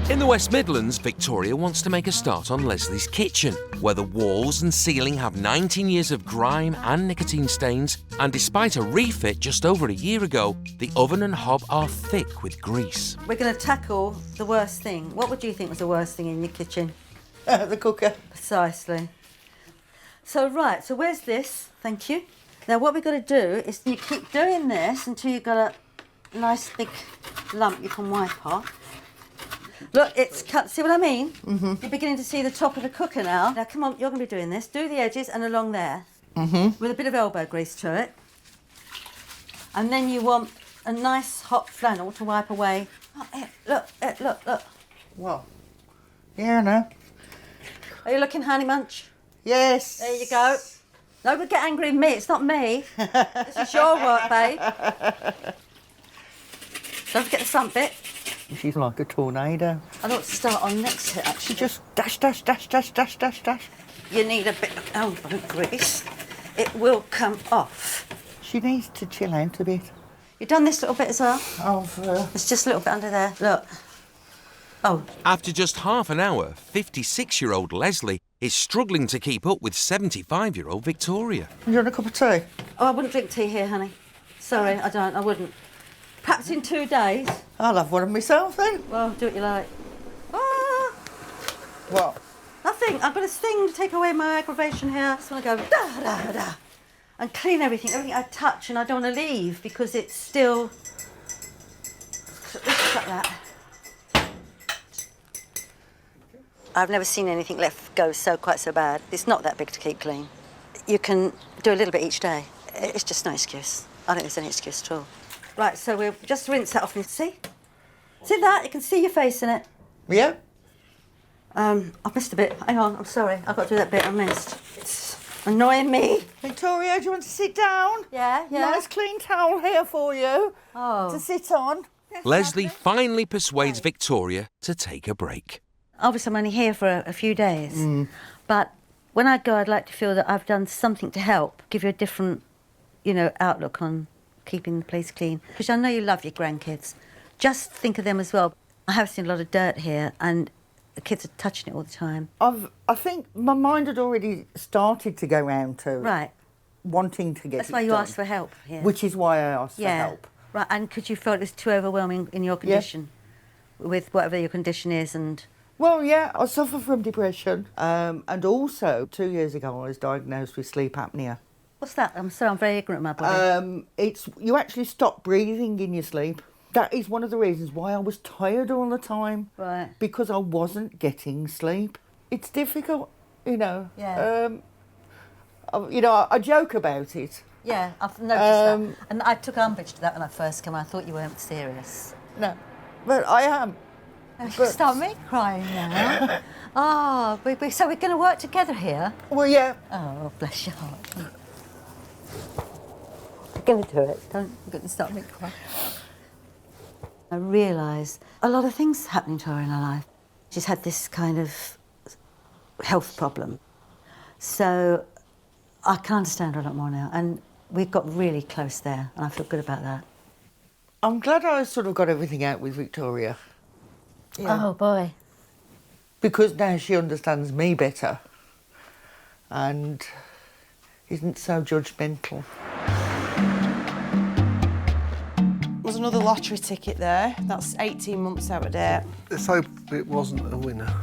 In the West Midlands, Victoria wants to make a start on Leslie's kitchen, where the walls and ceiling have 19 years of grime and nicotine stains, and despite a refit just over a year ago, the oven and hob are thick with grease. We're going to tackle the worst thing. What would you think was the worst thing in your kitchen? The cooker. Precisely. So, right, so where's this? Thank you. Now, what we've got to do is you keep doing this until you've got a nice big lump you can wipe off. Look, it's cut. See what I mean? Mm-hmm. You're beginning to see the top of the cooker now. Now, come on, you're going to be doing this. Do the edges and along there. Mm-hmm. With a bit of elbow grease to it. And then you want a nice hot flannel to wipe away. Oh, look. Well, yeah, I know. Are you looking, Honey Munch? Yes. There you go. Don't get angry with me. It's not me. This is your work, babe. Don't forget the front bit. She's like a tornado. I ought to start on next to it, actually. She just dash, dash, dash, dash, dash, dash, dash. You need a bit of elbow grease. It will come off. She needs to chill out a bit. You've done this little bit as well? Oh, It's just a little bit under there. Look. Oh. After just half an hour, 56-year-old Leslie is struggling to keep up with 75-year-old Victoria. You want a cup of tea? Oh, I wouldn't drink tea here, honey. Sorry, I don't. I wouldn't. Perhaps in 2 days. I'll have one of myself then. Well, do what you like. Ah! What? Nothing. I've got a thing to take away my aggravation here. I just want to go da-da-da and clean everything I touch, and I don't want to leave because it's still... Just like that. I've never seen anything left go quite so bad. It's not that big to keep clean. You can do a little bit each day. It's just no excuse. I don't think there's any excuse at all. Right, so we'll just rinse that off. See? See that? You can see your face in it. Yeah? I've missed a bit. Hang on, I'm sorry. I've got to do that bit I missed. It's annoying me. Victoria, do you want to sit down? Yeah. Nice clean towel here for you to sit on. Leslie finally persuades Victoria to take a break. Obviously, I'm only here for a few days. But when I go, I'd like to feel that I've done something to help, give you a different, outlook on keeping the place clean. Because I know you love your grandkids. Just think of them as well. I have seen a lot of dirt here, and the kids are touching it all the time. I think my mind had already started to go round to wanting to get That's it why you done, asked for help here. which is why I asked for help. Right, and could you feel it was too overwhelming in your condition? With whatever your condition is and... Well, yeah, I suffer from depression. And also, 2 years ago, I was diagnosed with sleep apnea. What's that? I'm very ignorant, my body. You actually stop breathing in your sleep. That is one of the reasons why I was tired all the time. Right. Because I wasn't getting sleep. It's difficult, Yeah. I joke about it. Yeah, I've noticed that. And I took umbrage to that when I first came. I thought you weren't serious. No, but I am. Stop me crying now. So we're going to work together here? Well, yeah. Oh, bless your heart. You're going to do it. Don't stop me crying. I realise a lot of things happening to her in her life. She's had this kind of health problem. So I can understand her a lot more now. And we've got really close there, and I feel good about that. I'm glad I sort of got everything out with Victoria. Yeah. Oh, boy. Because now she understands me better and isn't so judgmental. There's another lottery ticket there. That's 18 months out of date. Let's hope it wasn't a winner.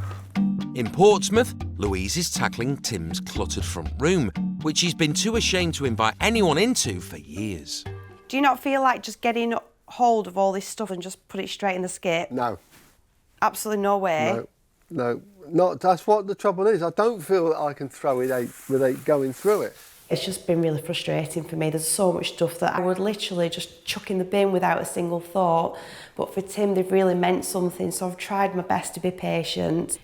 In Portsmouth, Louise is tackling Tim's cluttered front room, which she's been too ashamed to invite anyone into for years. Do you not feel like just getting hold of all this stuff and just put it straight in the skip? No. Absolutely no way? No, not. That's what the trouble is. I don't feel that I can throw it out without going through it. It's just been really frustrating for me. There's so much stuff that I would literally just chuck in the bin without a single thought. But for Tim, they've really meant something, so I've tried my best to be patient.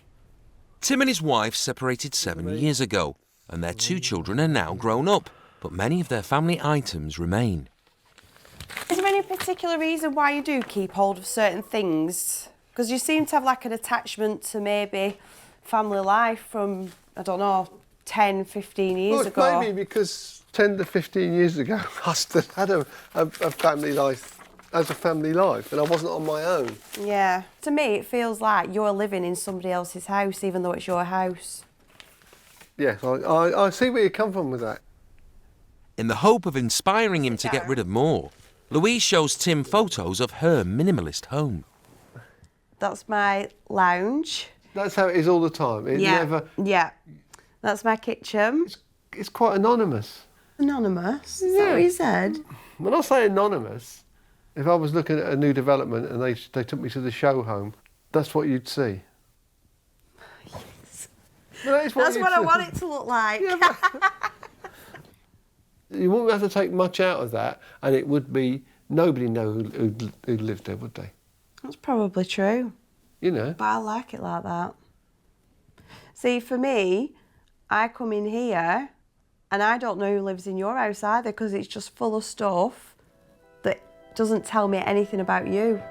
Tim and his wife separated 7 years ago, and their 2 children are now grown up, but many of their family items remain. Is there any particular reason why you do keep hold of certain things? Because you seem to have like an attachment to maybe family life from, I don't know, 10, 15 years ago. Maybe because 10 to 15 years ago, I still had a family life as a family life, and I wasn't on my own. Yeah. To me, it feels like you're living in somebody else's house, even though it's your house. Yes, I see where you come from with that. In the hope of inspiring him to get rid of more, Louise shows Tim photos of her minimalist home. That's my lounge. That's how it is all the time. It never... Yeah. That's my kitchen. It's quite anonymous. Anonymous? Is that what you said? When I say anonymous, if I was looking at a new development and they took me to the show home, that's what you'd see. Yes. That's what I want it to look like. Yeah, you wouldn't have to take much out of that, and it would be nobody know who lived there, would they? That's probably true. You know. But I like it like that. See, for me, I come in here and I don't know who lives in your house either, because it's just full of stuff that doesn't tell me anything about you.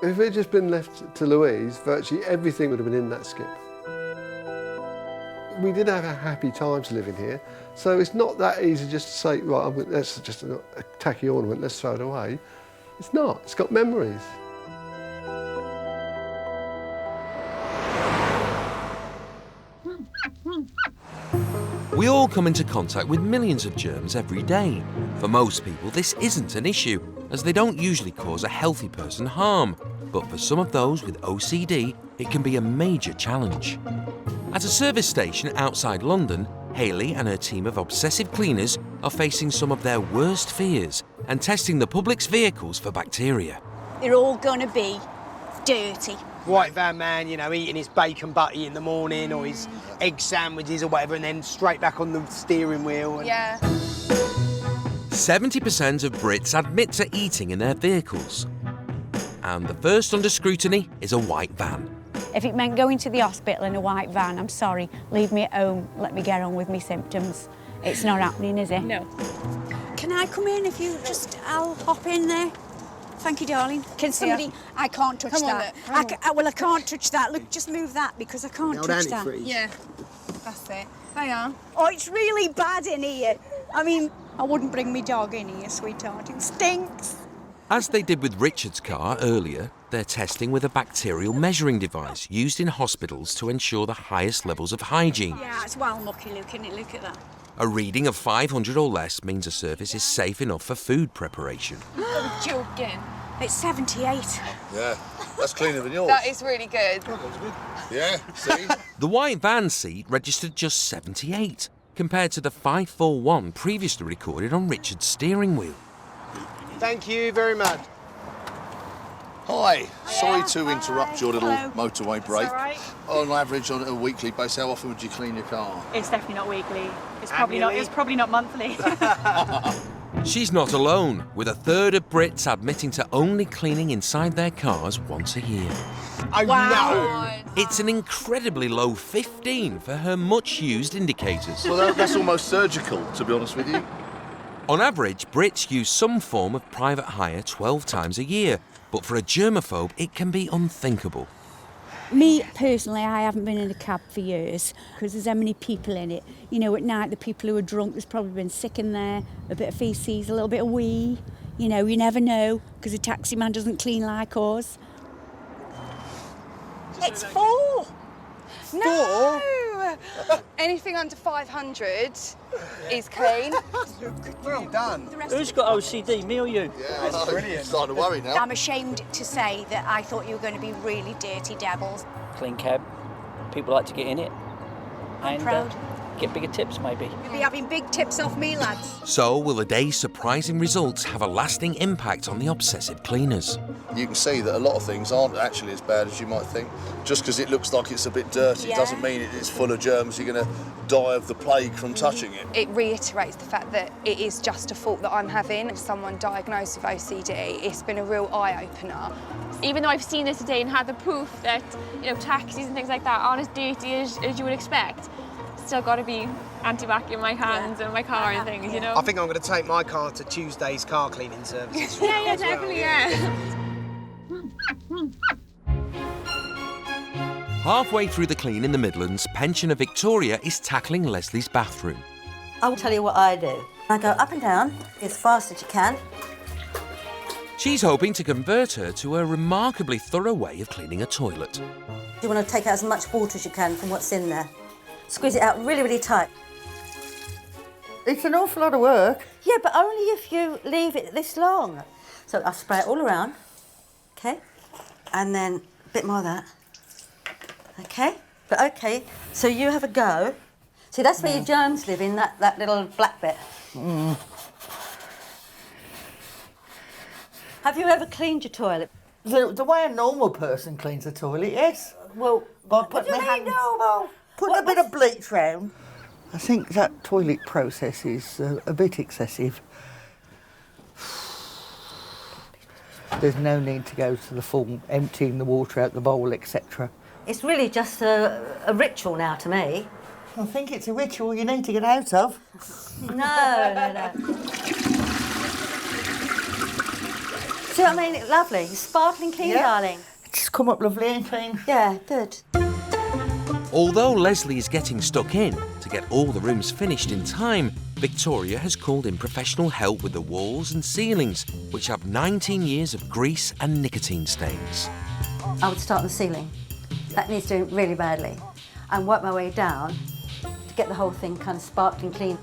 If it had just been left to Louise, virtually everything would have been in that skip. We did have a happy times living here, so it's not that easy just to say, right, that's just a tacky ornament, let's throw it away. It's not. It's got memories. We all come into contact with millions of germs every day. For most people, this isn't an issue, as they don't usually cause a healthy person harm. But for some of those with OCD, it can be a major challenge. At a service station outside London, Hayley and her team of obsessive cleaners are facing some of their worst fears and testing the public's vehicles for bacteria. They're all gonna be dirty. White van man, you know, eating his bacon butty in the morning or his egg sandwiches or whatever, and then straight back on the steering wheel. And... Yeah. 70% of Brits admit to eating in their vehicles. And the first under scrutiny is a white van. If it meant going to the hospital in a white van, I'm sorry, leave me at home, let me get on with my symptoms. It's not happening, is it? No. Can I come in if you just, I'll hop in there. Thank you, darling. Can somebody, I can't touch that. Well, I can't touch that. Look, just move that because I can't touch that. Yeah, that's it. They are. Oh, it's really bad in here. I mean, I wouldn't bring my dog in here, sweetheart. It stinks. As they did with Richard's car earlier, they're testing with a bacterial measuring device used in hospitals to ensure the highest levels of hygiene. Yeah, it's well mucky, look at that. A reading of 500 or less means a surface is safe enough for food preparation. I'm joking. It's 78. Yeah, that's cleaner than yours. That is really good. Yeah, see? The white van seat registered just 78, compared to the 541 previously recorded on Richard's steering wheel. Thank you very much. Hi, sorry to interrupt your little motorway break. all right. On average, on a weekly basis, how often would you clean your car? It's definitely not weekly. It's probably not monthly. She's not alone, with a third of Brits admitting to only cleaning inside their cars once a year. Oh, Wow. no! It's an incredibly low 15 for her much-used indicators. Well, that's almost surgical, to be honest with you. On average, Brits use some form of private hire 12 times a year, but for a germaphobe, it can be unthinkable. Me, personally, I haven't been in a cab for years because there's so many people in it. You know, at night, the people who are drunk, there's probably been sick in there, a bit of faeces, a little bit of wee. You know, you never know because a taxi man doesn't clean like ours. It's 4. No! Anything under 500 is clean. Well done. Who's got OCD, me or you? Yeah, that's brilliant. Starting to worry now. I'm ashamed to say that I thought you were going to be really dirty devils. Clean cab. People like to get in it. I'm and proud. Get bigger tips, maybe. You'll be having big tips off me, lads. So, will the day's surprising results have a lasting impact on the Obsessive Cleaners? You can see that a lot of things aren't actually as bad as you might think. Just because it looks like it's a bit dirty doesn't mean it's full of germs. You're going to die of the plague from touching it. It reiterates the fact that it is just a fault that I'm having. Someone diagnosed with OCD, it's been a real eye-opener. Even though I've seen this today and had the proof that, you know, taxis and things like that aren't as dirty as you would expect, still got to be anti-bac in my hands and my car and things, you know? I think I'm going to take my car to Tuesday's car cleaning services. Yeah, definitely, Halfway through the clean in the Midlands, pensioner Victoria is tackling Leslie's bathroom. I'll tell you what I do. I go up and down as fast as you can. She's hoping to convert her to a remarkably thorough way of cleaning a toilet. You want to take out as much water as you can from what's in there. Squeeze it out really, really tight. It's an awful lot of work. Yeah, but only if you leave it this long. So I spray it all around, okay? And then a bit more of that. Okay? But okay, so you have a go. See, that's where your germs live, in that little black bit. Have you ever cleaned your toilet? The way a normal person cleans a toilet, yes. Well, by putting my hand, putting a bit of bleach round. I think that toilet process is a bit excessive. There's no need to go to the full emptying the water out the bowl, etc. It's really just a ritual now to me. I think it's a ritual you need to get out of. No. See what I mean? It's lovely. Sparkling clean, darling. It's come up lovely and clean. Yeah, good. Although Leslie is getting stuck in to get all the rooms finished in time, Victoria has called in professional help with the walls and ceilings, which have 19 years of grease and nicotine stains. I would start on the ceiling. That needs doing really badly. And work my way down to get the whole thing kind of sparkling clean.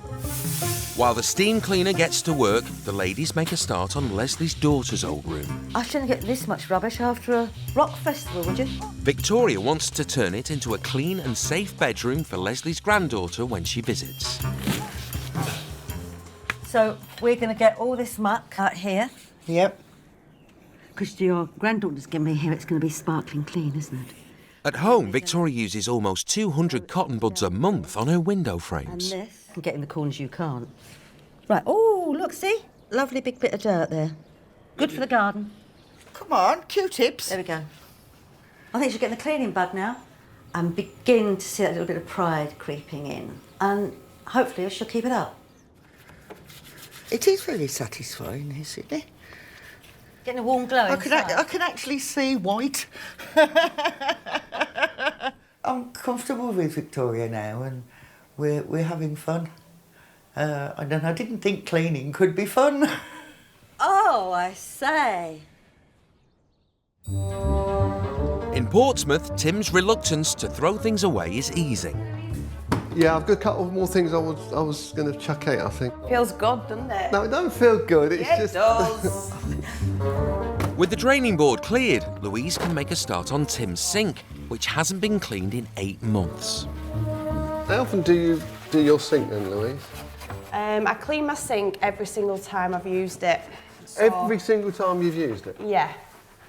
While the steam cleaner gets to work, the ladies make a start on Leslie's daughter's old room. I shouldn't get this much rubbish after a rock festival, would you? Victoria wants to turn it into a clean and safe bedroom for Leslie's granddaughter when she visits. So we're going to get all this muck out here. Yep. Because your granddaughter's going to be here, it's going to be sparkling clean, isn't it? At home, Victoria uses almost 200 cotton buds a month on her window And frames. this, and get in the corners you can't. Right, oh, look, see? Lovely big bit of dirt there. Good for the garden. Come on, Q-tips. There we go. I think she's getting the cleaning bug now. And begin to see that little bit of pride creeping in. And hopefully she'll keep it up. It is very satisfying, isn't it? Getting a warm glow I inside. can actually see white. I'm comfortable with Victoria now, and we're having fun. I didn't think cleaning could be fun. Oh, I say. In Portsmouth, Tim's reluctance to throw things away is easing. Yeah, I've got a couple more things I was going to chuck out, I think. Feels good, doesn't it? No, it don't feel good. It's Yeah, just. it does. With the draining board cleared, Louise can make a start on Tim's sink, which hasn't been cleaned in 8 months. How often do you do your sink then, Louise? I clean my sink every single time I've used it. So, Every single time you've used it? yeah.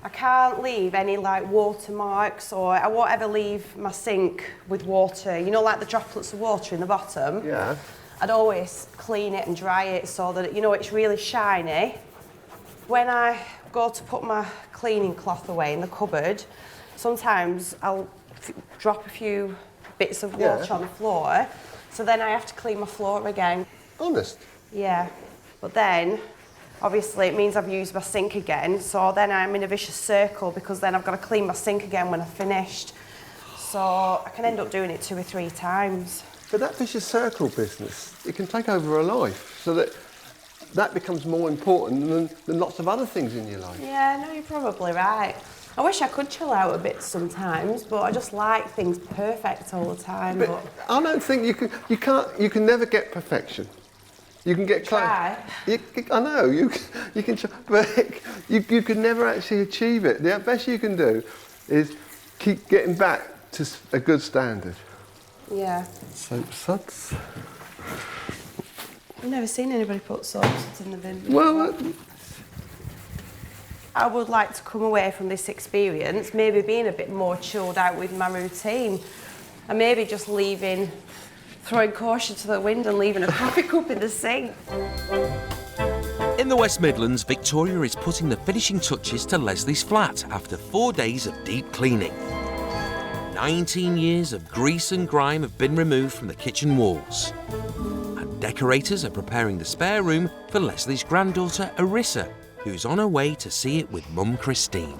I can't leave any like watermarks, or I won't ever leave my sink with water. You know, like the droplets of water in the bottom? Yeah. I'd always clean it and dry it so that, you know, it's really shiny. When I go to put my cleaning cloth away in the cupboard, sometimes I'll drop a few bits of water on the floor, so then I have to clean my floor again. Honest? Yeah. But then, obviously, it means I've used my sink again, so then I'm in a vicious circle because then I've got to clean my sink again when I've finished. So I can end up doing it 2 or 3 times. But that vicious circle business, it can take over a life, so that becomes more important than lots of other things in your life. Yeah, no, you're probably right. I wish I could chill out a bit sometimes, but I just like things perfect all the time. But I don't think you can never get perfection. You can get close. Try. I know you can try, but you can never actually achieve it. The best you can do is keep getting back to a good standard. Yeah. Soap suds. I've never seen anybody put soap suds in the bin before. Well, I would like to come away from this experience maybe being a bit more chilled out with my routine and maybe just throwing caution to the wind and leaving a coffee cup in the sink. In the West Midlands, Victoria is putting the finishing touches to Leslie's flat after 4 days of deep cleaning. 19 years of grease and grime have been removed from the kitchen walls. And decorators are preparing the spare room for Leslie's granddaughter, Arissa, who's on her way to see it with Mum Christine.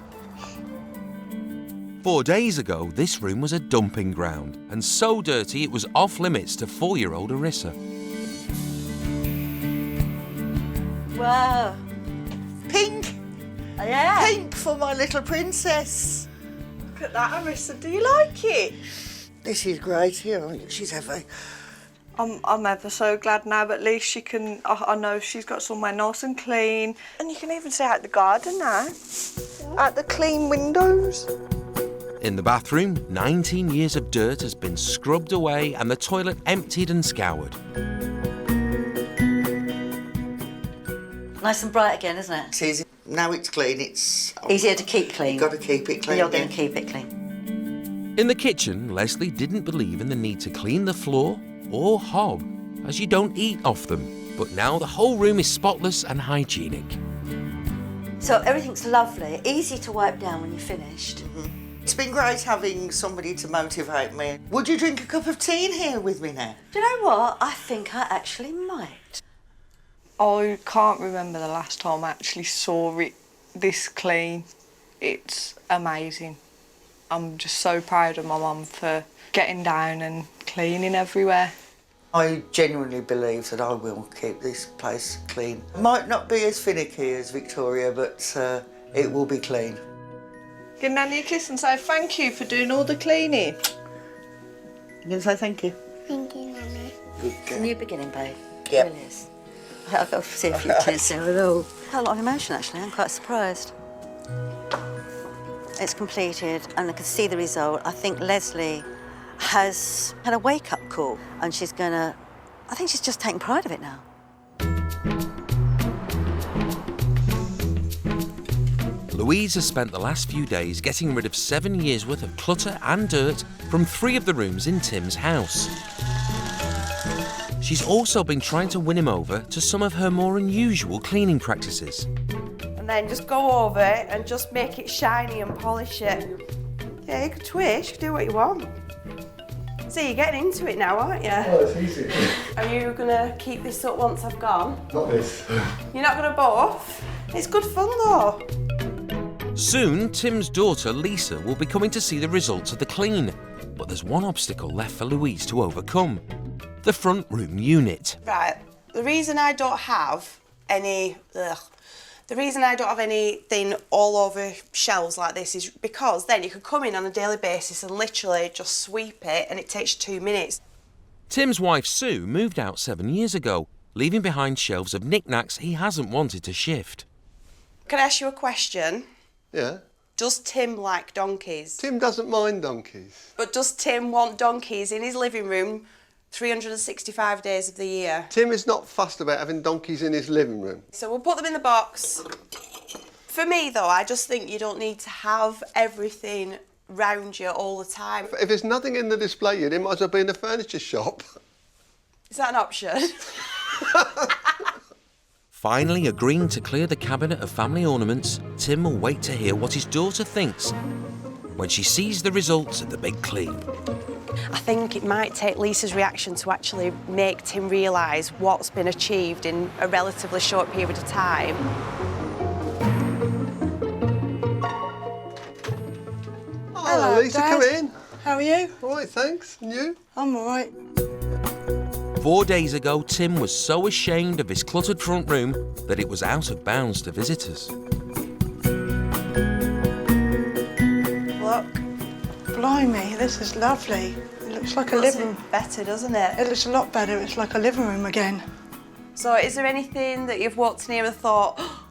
4 days ago, this room was a dumping ground, and so dirty it was off limits to 4-year-old Arissa. Wow. Pink. Yeah. Pink for my little princess. Look at that, Arissa. Do you like it? This is great here. She's heavy. I'm ever so glad now. At least she can. I know she's got somewhere nice and clean, and you can even see out the garden now, out the clean windows. In the bathroom, 19 years of dirt has been scrubbed away and the toilet emptied and scoured. Nice and bright again, isn't it? It is. Now it's clean, it's... Easier to keep clean. You've got to keep it clean. You're going to keep it clean. In the kitchen, Leslie didn't believe in the need to clean the floor or hob, as you don't eat off them. But now the whole room is spotless and hygienic. So everything's lovely, easy to wipe down when you're finished. It's been great having somebody to motivate me. Would you drink a cup of tea in here with me now? Do you know what? I think I actually might. I can't remember the last time I actually saw it this clean. It's amazing. I'm just so proud of my mum for getting down and cleaning everywhere. I genuinely believe that I will keep this place clean. Might not be as finicky as Victoria, but it will be clean. Give Nanny a kiss and say thank you for doing all the cleaning. You going to say thank you? Thank you, Nanny. It's a new beginning, babe. Yep. It really is. I've got to see a few tears there. A lot of emotion, actually. I'm quite surprised. It's completed, and I can see the result. I think Leslie has had a wake-up call, and she's gonna... I think she's just taking pride of it now. Louise has spent the last few days getting rid of 7 years' worth of clutter and dirt from 3 of the rooms in Tim's house. She's also been trying to win him over to some of her more unusual cleaning practices. And then just go over it and just make it shiny and polish it. Yeah, you can twist, you can do what you want. So you're getting into it now, aren't you? Oh, it's easy. Are you gonna keep this up once I've gone? Not this. You're not gonna buff? It's good fun though. Soon, Tim's daughter, Lisa, will be coming to see the results of the clean. But there's one obstacle left for Louise to overcome. The front room unit. Right, the reason I don't have anything all over shelves like this is because then you can come in on a daily basis and literally just sweep it and it takes you 2 minutes. Tim's wife, Sue, moved out 7 years ago, leaving behind shelves of knickknacks he hasn't wanted to shift. Can I ask you a question? Yeah. Does Tim like donkeys? Tim doesn't mind donkeys. But does Tim want donkeys in his living room 365 days of the year? Tim is not fussed about having donkeys in his living room. So we'll put them in the box. For me, though, I just think you don't need to have everything round you all the time. If there's nothing in the display unit, it might as well be in a furniture shop. Is that an option? Finally agreeing to clear the cabinet of family ornaments, Tim will wait to hear what his daughter thinks when she sees the results of the big clean. I think it might take Lisa's reaction to actually make Tim realise what's been achieved in a relatively short period of time. Hello, Lisa, Dad. come in. How are you? All right, thanks. And you? I'm all right. 4 days ago, Tim was so ashamed of his cluttered front room that it was out of bounds to visitors. Look. Blimey, this is lovely. It looks like a living room. Better, doesn't it? It looks a lot better. It's like a living room again. So is there anything that you've walked near and thought, oh,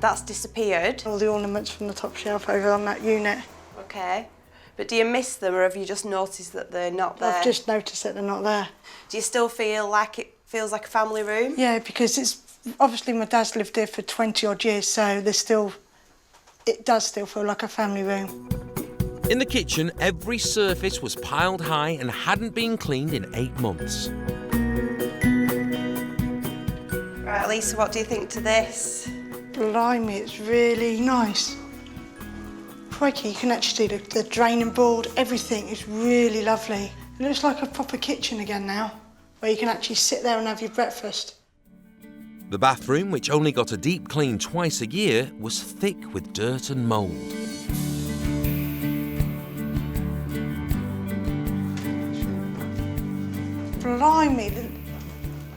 that's disappeared? All the ornaments from the top shelf over on that unit. Okay. But do you miss them, or have you just noticed that they're not there? I've just noticed that they're not there. Do you still feel like it feels like a family room? Yeah, because it's obviously my dad's lived here for 20 odd years, so it does still feel like a family room. In the kitchen, every surface was piled high and hadn't been cleaned in 8 months. Right, Lisa, what do you think to this? Blimey, it's really nice. Crikey, you can actually see the draining board, everything is really lovely. It looks like a proper kitchen again now, where you can actually sit there and have your breakfast. The bathroom, which only got a deep clean twice a year, was thick with dirt and mould. Blimey,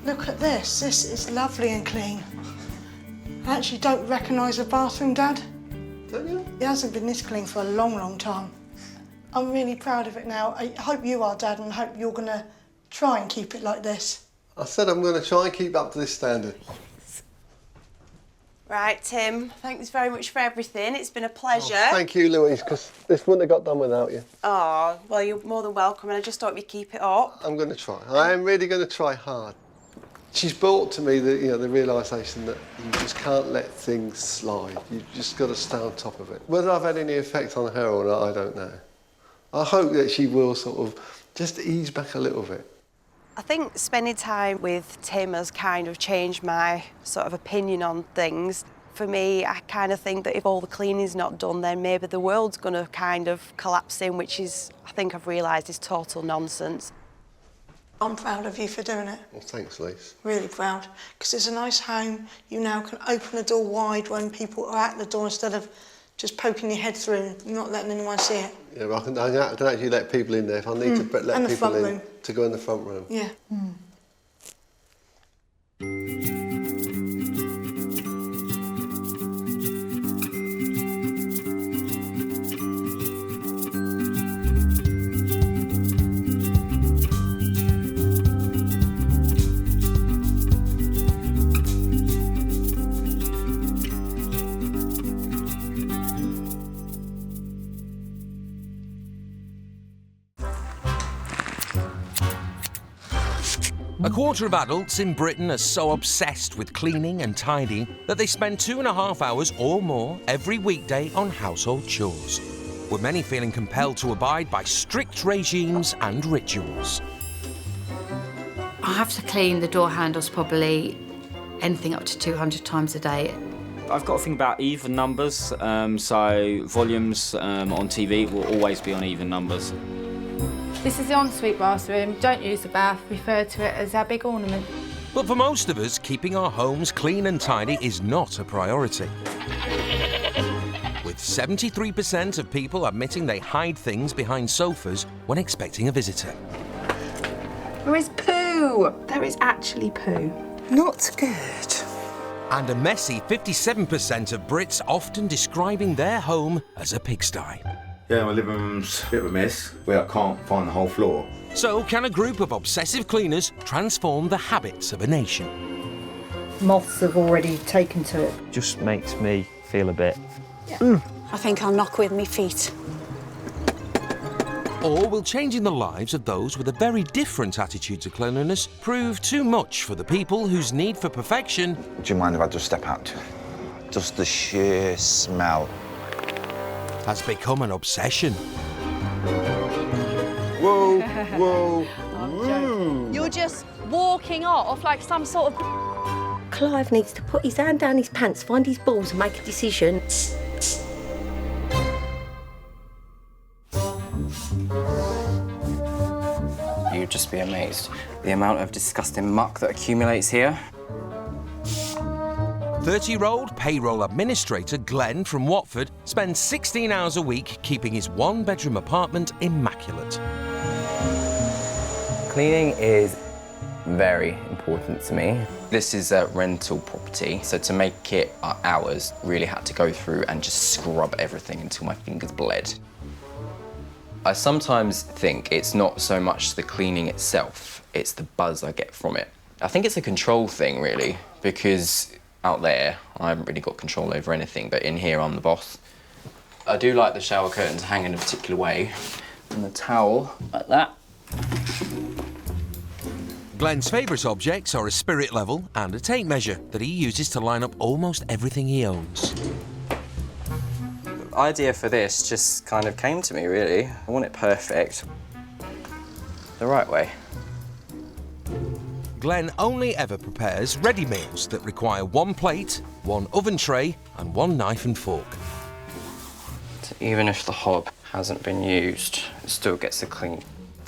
look at this. This is lovely and clean. I actually don't recognise the bathroom, Dad. Don't you? It hasn't been this clean for a long, long time. I'm really proud of it now. I hope you are, Dad, and I hope you're going to try and keep it like this. I said I'm going to try and keep up to this standard. Right, Tim, thanks very much for everything. It's been a pleasure. Oh, thank you, Louise, because this wouldn't have got done without you. Oh, well, you're more than welcome, and I just hope you keep it up. I'm going to try. I am really going to try hard. She's brought to me the realisation that you just can't let things slide. You've just got to stay on top of it. Whether I've had any effect on her or not, I don't know. I hope that she will sort of just ease back a little bit. I think spending time with Tim has kind of changed my sort of opinion on things. For me, I kind of think that if all the cleaning's not done, then maybe the world's going to kind of collapse in, which is, I think I've realised, is total nonsense. I'm proud of you for doing it. Well, thanks, Lise. Really proud. Because it's a nice home. You now can open the door wide when people are at the door instead of just poking your head through and not letting anyone see it. Yeah, well, I can actually let people in there if I need to let and the people front in room. to go in the front room. Yeah. A quarter of adults in Britain are so obsessed with cleaning and tidying that they spend 2.5 hours or more every weekday on household chores, with many feeling compelled to abide by strict regimes and rituals. I have to clean the door handles probably anything up to 200 times a day. I've got to think about even numbers, so volumes on TV will always be on even numbers. This is the ensuite bathroom. Don't use the bath, refer to it as our big ornament. But for most of us, keeping our homes clean and tidy is not a priority. With 73% of people admitting they hide things behind sofas when expecting a visitor. There is poo. There is actually poo. Not good. And a messy 57% of Brits often describing their home as a pigsty. Yeah, my living room's a bit of a mess, where I can't find the whole floor. So can a group of obsessive cleaners transform the habits of a nation? Moths have already taken to it. Just makes me feel a bit... I think I'll knock with me feet. Or will changing the lives of those with a very different attitude to cleanliness prove too much for the people whose need for perfection... Do you mind if I just step out? Just the sheer smell. ...has become an obsession. Whoa, whoa, whoa. You're just walking off like some sort of... Clive needs to put his hand down his pants, find his balls and make a decision. You'd just be amazed. The amount of disgusting muck that accumulates here. 30-year-old payroll administrator Glenn from Watford spends 16 hours a week keeping his one-bedroom apartment immaculate. Cleaning is very important to me. This is a rental property, so to make it ours, really had to go through and just scrub everything until my fingers bled. I sometimes think it's not so much the cleaning itself, it's the buzz I get from it. I think it's a control thing, really, because out there, I haven't really got control over anything, but in here, I'm the boss. I do like the shower curtains hang in a particular way, and the towel like that. Glenn's favourite objects are a spirit level and a tape measure that he uses to line up almost everything he owns. The idea for this just kind of came to me, really. I want it perfect. The right way. Glenn only ever prepares ready meals that require 1 plate, 1 oven tray and 1 knife and fork. So even if the hob hasn't been used, it still gets a clean.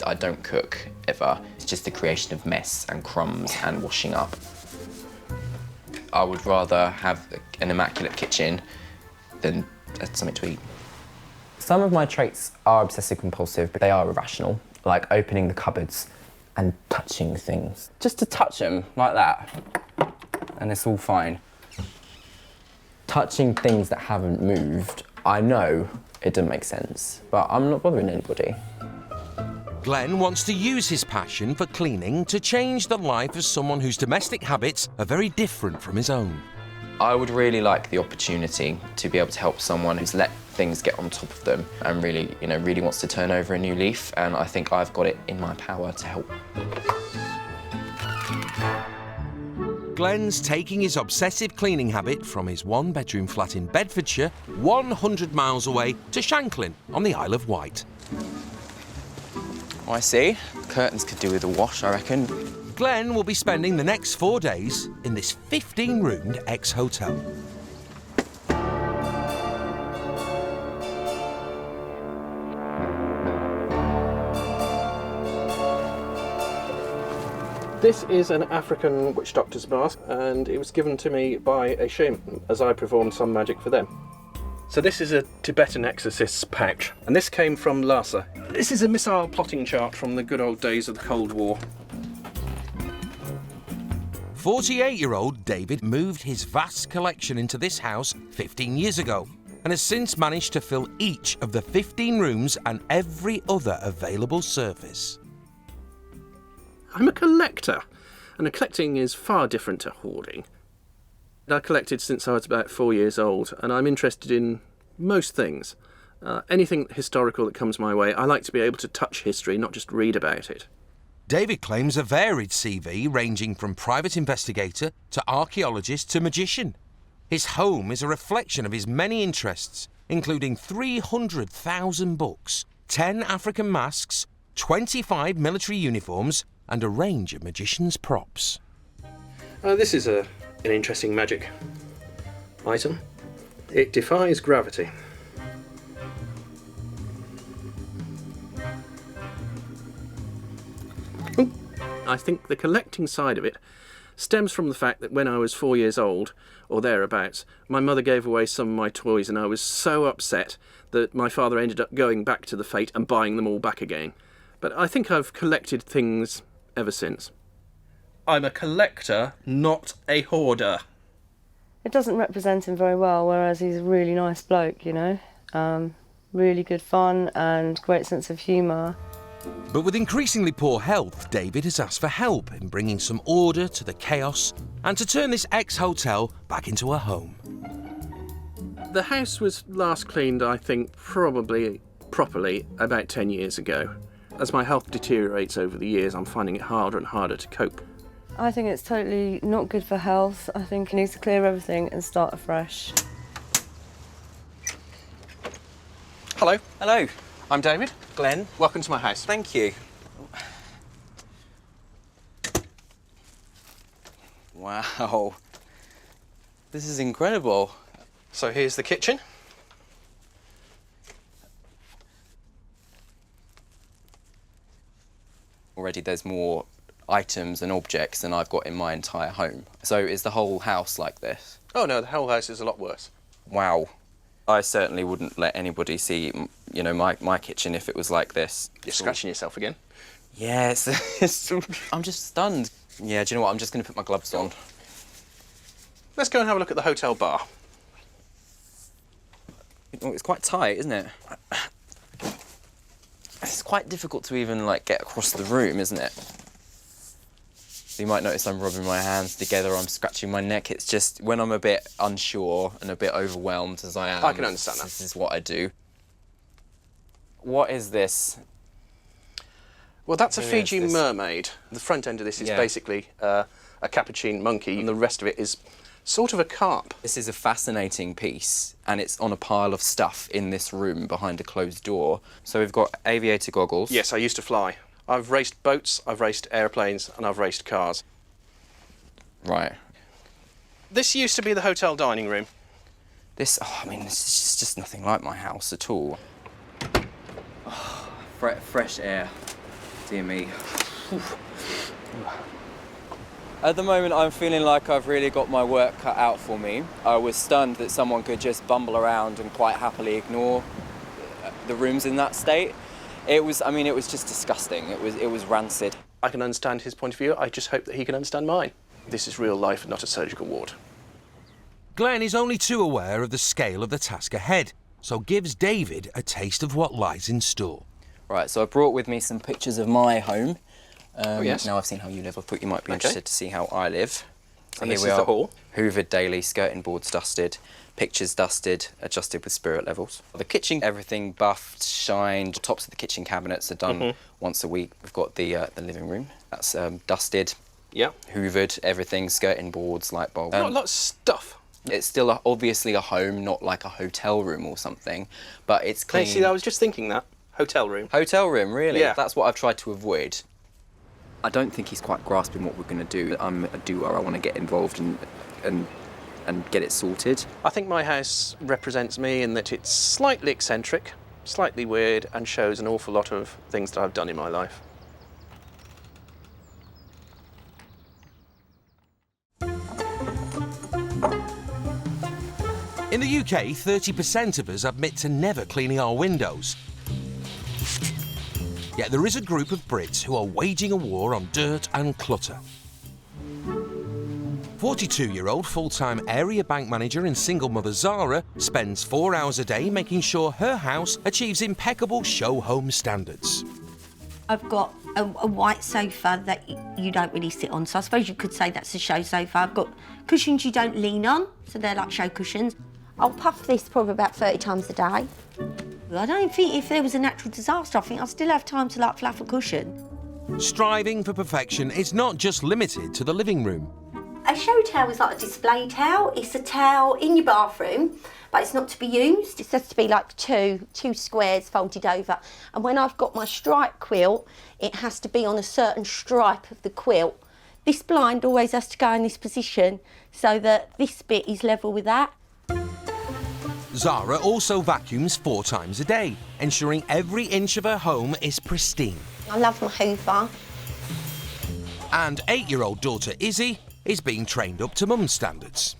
I don't cook, ever. It's just the creation of mess and crumbs and washing up. I would rather have an immaculate kitchen than something to eat. Some of my traits are obsessive compulsive, but they are irrational, like opening the cupboards and touching things. Just to touch them, like that, and it's all fine. Touching things that haven't moved, I know it doesn't make sense, but I'm not bothering anybody. Glenn wants to use his passion for cleaning to change the life of someone whose domestic habits are very different from his own. I would really like the opportunity to be able to help someone who's let things get on top of them and really, really wants to turn over a new leaf, and I think I've got it in my power to help. Glenn's taking his obsessive cleaning habit from his 1-bedroom flat in Bedfordshire 100 miles away to Shanklin on the Isle of Wight. Oh, I see. Curtains could do with a wash, I reckon. Glenn will be spending the next 4 days in this 15-roomed ex-hotel. This is an African witch doctor's mask, and it was given to me by a shaman as I performed some magic for them. So this is a Tibetan exorcist's pouch, and this came from Lhasa. This is a missile plotting chart from the good old days of the Cold War. 48-year-old David moved his vast collection into this house 15 years ago and has since managed to fill each of the 15 rooms and every other available surface. I'm a collector, and collecting is far different to hoarding. I collected since I was about 4 years old, and I'm interested in most things. Anything historical that comes my way, I like to be able to touch history, not just read about it. David claims a varied CV ranging from private investigator to archaeologist to magician. His home is a reflection of his many interests, including 300,000 books, 10 African masks, 25 military uniforms, and a range of magician's props. This is an interesting magic item. It defies gravity. I think the collecting side of it stems from the fact that when I was 4 years old, or thereabouts, my mother gave away some of my toys, and I was so upset that my father ended up going back to the fete and buying them all back again. But I think I've collected things ever since. I'm a collector, not a hoarder. It doesn't represent him very well, whereas he's a really nice bloke, really good fun and great sense of humour. But with increasingly poor health, David has asked for help in bringing some order to the chaos and to turn this ex-hotel back into a home. The house was last cleaned, I think, probably properly about 10 years ago. As my health deteriorates over the years, I'm finding it harder and harder to cope. I think it's totally not good for health. I think he needs to clear everything and start afresh. Hello. Hello. I'm David. Glenn. Welcome to my house. Thank you. Wow. This is incredible. So here's the kitchen. Already there's more items and objects than I've got in my entire home. So is the whole house like this? Oh no, the whole house is a lot worse. Wow. I certainly wouldn't let anybody see, my kitchen if it was like this. You're scratching yourself again? Yeah, I'm just stunned. Yeah, do you know what? I'm just going to put my gloves on. Let's go and have a look at the hotel bar. Oh, it's quite tight, isn't it? It's quite difficult to even, get across the room, isn't it? You might notice I'm rubbing my hands together, I'm scratching my neck. It's just when I'm a bit unsure and a bit overwhelmed as I am. I can understand that. This is what I do. What is this? Well, that's a Who Fiji is this? mermaid. The front end of this is Yeah. basically a capuchin monkey, and the rest of it is sort of a carp. This is a fascinating piece, and it's on a pile of stuff in this room behind a closed door. So we've got aviator goggles. Yes, I used to fly. I've raced boats, I've raced airplanes, and I've raced cars. Right. This used to be the hotel dining room. This is just nothing like my house at all. Oh, fresh air. Dear me. At the moment, I'm feeling like I've really got my work cut out for me. I was stunned that someone could just bumble around and quite happily ignore the rooms in that state. It was just disgusting. It was rancid. I can understand his point of view. I just hope that he can understand mine. This is real life, not a surgical ward. Glenn is only too aware of the scale of the task ahead, so gives David a taste of what lies in store. Right, so I brought with me some pictures of my home. Yes. Now I've seen how you live, I thought you might be interested to see how I live. So And here this we is are, the hall. hoovered daily, skirting boards dusted, pictures dusted, adjusted with spirit levels. The kitchen, everything buffed, shined. Tops of the kitchen cabinets are done once a week. We've got the living room, that's dusted, hoovered, everything, skirting boards, light bulbs. Not a lot of stuff. It's still obviously a home, not like a hotel room or something, but it's clean. See, I was just thinking that. Hotel room. Hotel room, really? Yeah. That's what I've tried to avoid. I don't think he's quite grasping what we're going to do. I'm a doer. I want to get involved and get it sorted. I think my house represents me in that it's slightly eccentric, slightly weird, and shows an awful lot of things that I've done in my life. In the UK, 30% of us admit to never cleaning our windows. Yet there is a group of Brits who are waging a war on dirt and clutter. 42-year-old full-time area bank manager and single mother Zara spends 4 hours a day making sure her house achieves impeccable show home standards. I've got a white sofa that you don't really sit on, so I suppose you could say that's a show sofa. I've got cushions you don't lean on, so they're like show cushions. I'll puff this probably about 30 times a day. I don't think if there was a natural disaster, I think I'd still have time to like fluff a cushion. Striving for perfection is not just limited to the living room. A show towel is like a display towel. It's a towel in your bathroom, but it's not to be used. It's just to be like two squares folded over. And when I've got my stripe quilt, it has to be on a certain stripe of the quilt. This blind always has to go in this position so that this bit is level with that. Zara also vacuums 4 times a day, ensuring every inch of her home is pristine. I love my hoover. And 8-year-old daughter Izzy is being trained up to mum standards.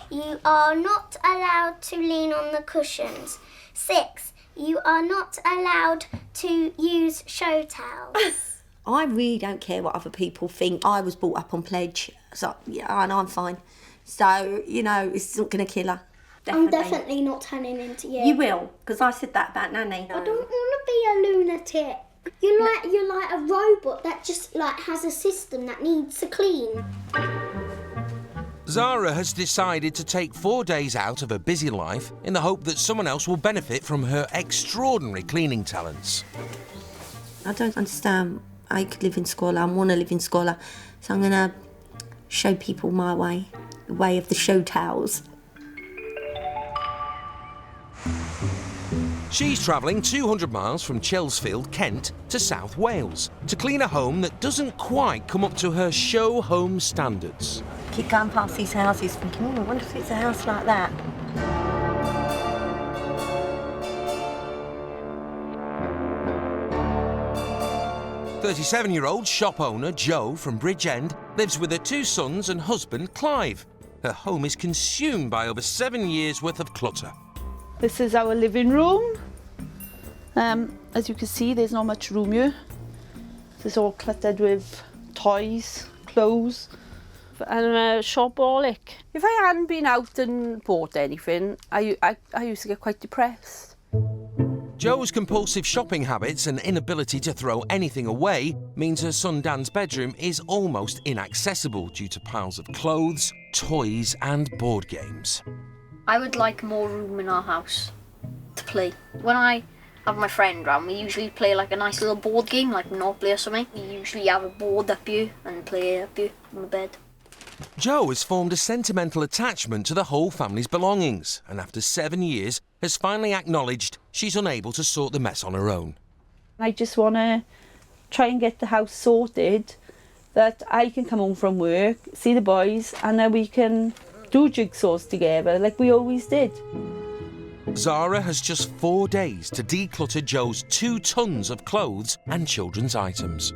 You are not allowed to lean on the cushions. 6, you are not allowed to use show towels. I really don't care what other people think. I was brought up on pledge, so yeah, and I'm fine. So, you know, it's not going to kill her. I'm definitely not turning into you. You will, because I said that about Nanny. I don't want to be a lunatic. You're like a robot that just like has a system that needs to clean. Zara has decided to take 4 days out of her busy life in the hope that someone else will benefit from her extraordinary cleaning talents. I don't understand how you could live in squalor. I want to live in squalor. So I'm going to show people my way, the way of the show towels. She's travelling 200 miles from Chelsfield, Kent, to South Wales to clean a home that doesn't quite come up to her show home standards. Keep going past these houses thinking, oh, I wonder if it's a house like that. "37-year-old shop owner Jo from Bridgend lives with her 2 sons and husband Clive. Her home is consumed by over 7 years' worth of clutter. This is our living room. As you can see, there's not much room here. It's all cluttered with toys, clothes. And I'm a shopaholic. If I hadn't been out and bought anything, I used to get quite depressed. Jo's compulsive shopping habits and inability to throw anything away means her son Dan's bedroom is almost inaccessible due to piles of clothes, toys and board games. I would like more room in our house to play. When I have my friend round, we usually play like a nice little board game, like Monopoly or something. We usually have a board up here and play up here on the bed. Jo has formed a sentimental attachment to the whole family's belongings and after 7 years has finally acknowledged she's unable to sort the mess on her own. I just want to try and get the house sorted, that I can come home from work, see the boys, and then we can do jigsaws together like we always did. Zara has just 4 days to declutter Jo's 2 tons of clothes and children's items.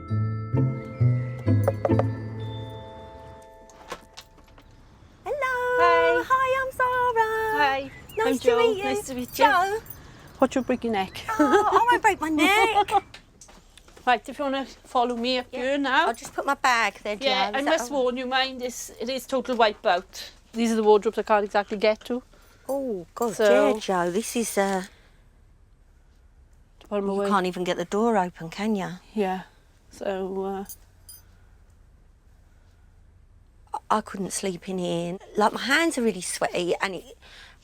Hi, I'm Zara. Hi. Nice I'm to Jo. meet you. Nice to meet you. Jo. Watch you break your neck. Oh, I won't break my neck. Right, if you want to follow me up here now. I'll just put my bag there, Jo. Yeah, I Is that must all warn you, mind, it is total wipeout. These are the wardrobes I can't exactly get to. Oh, God, So- yeah, Jo, this is... To put 'em you away. can't even get the door open, can you? Yeah, so... I couldn't sleep in here. Like, my hands are really sweaty and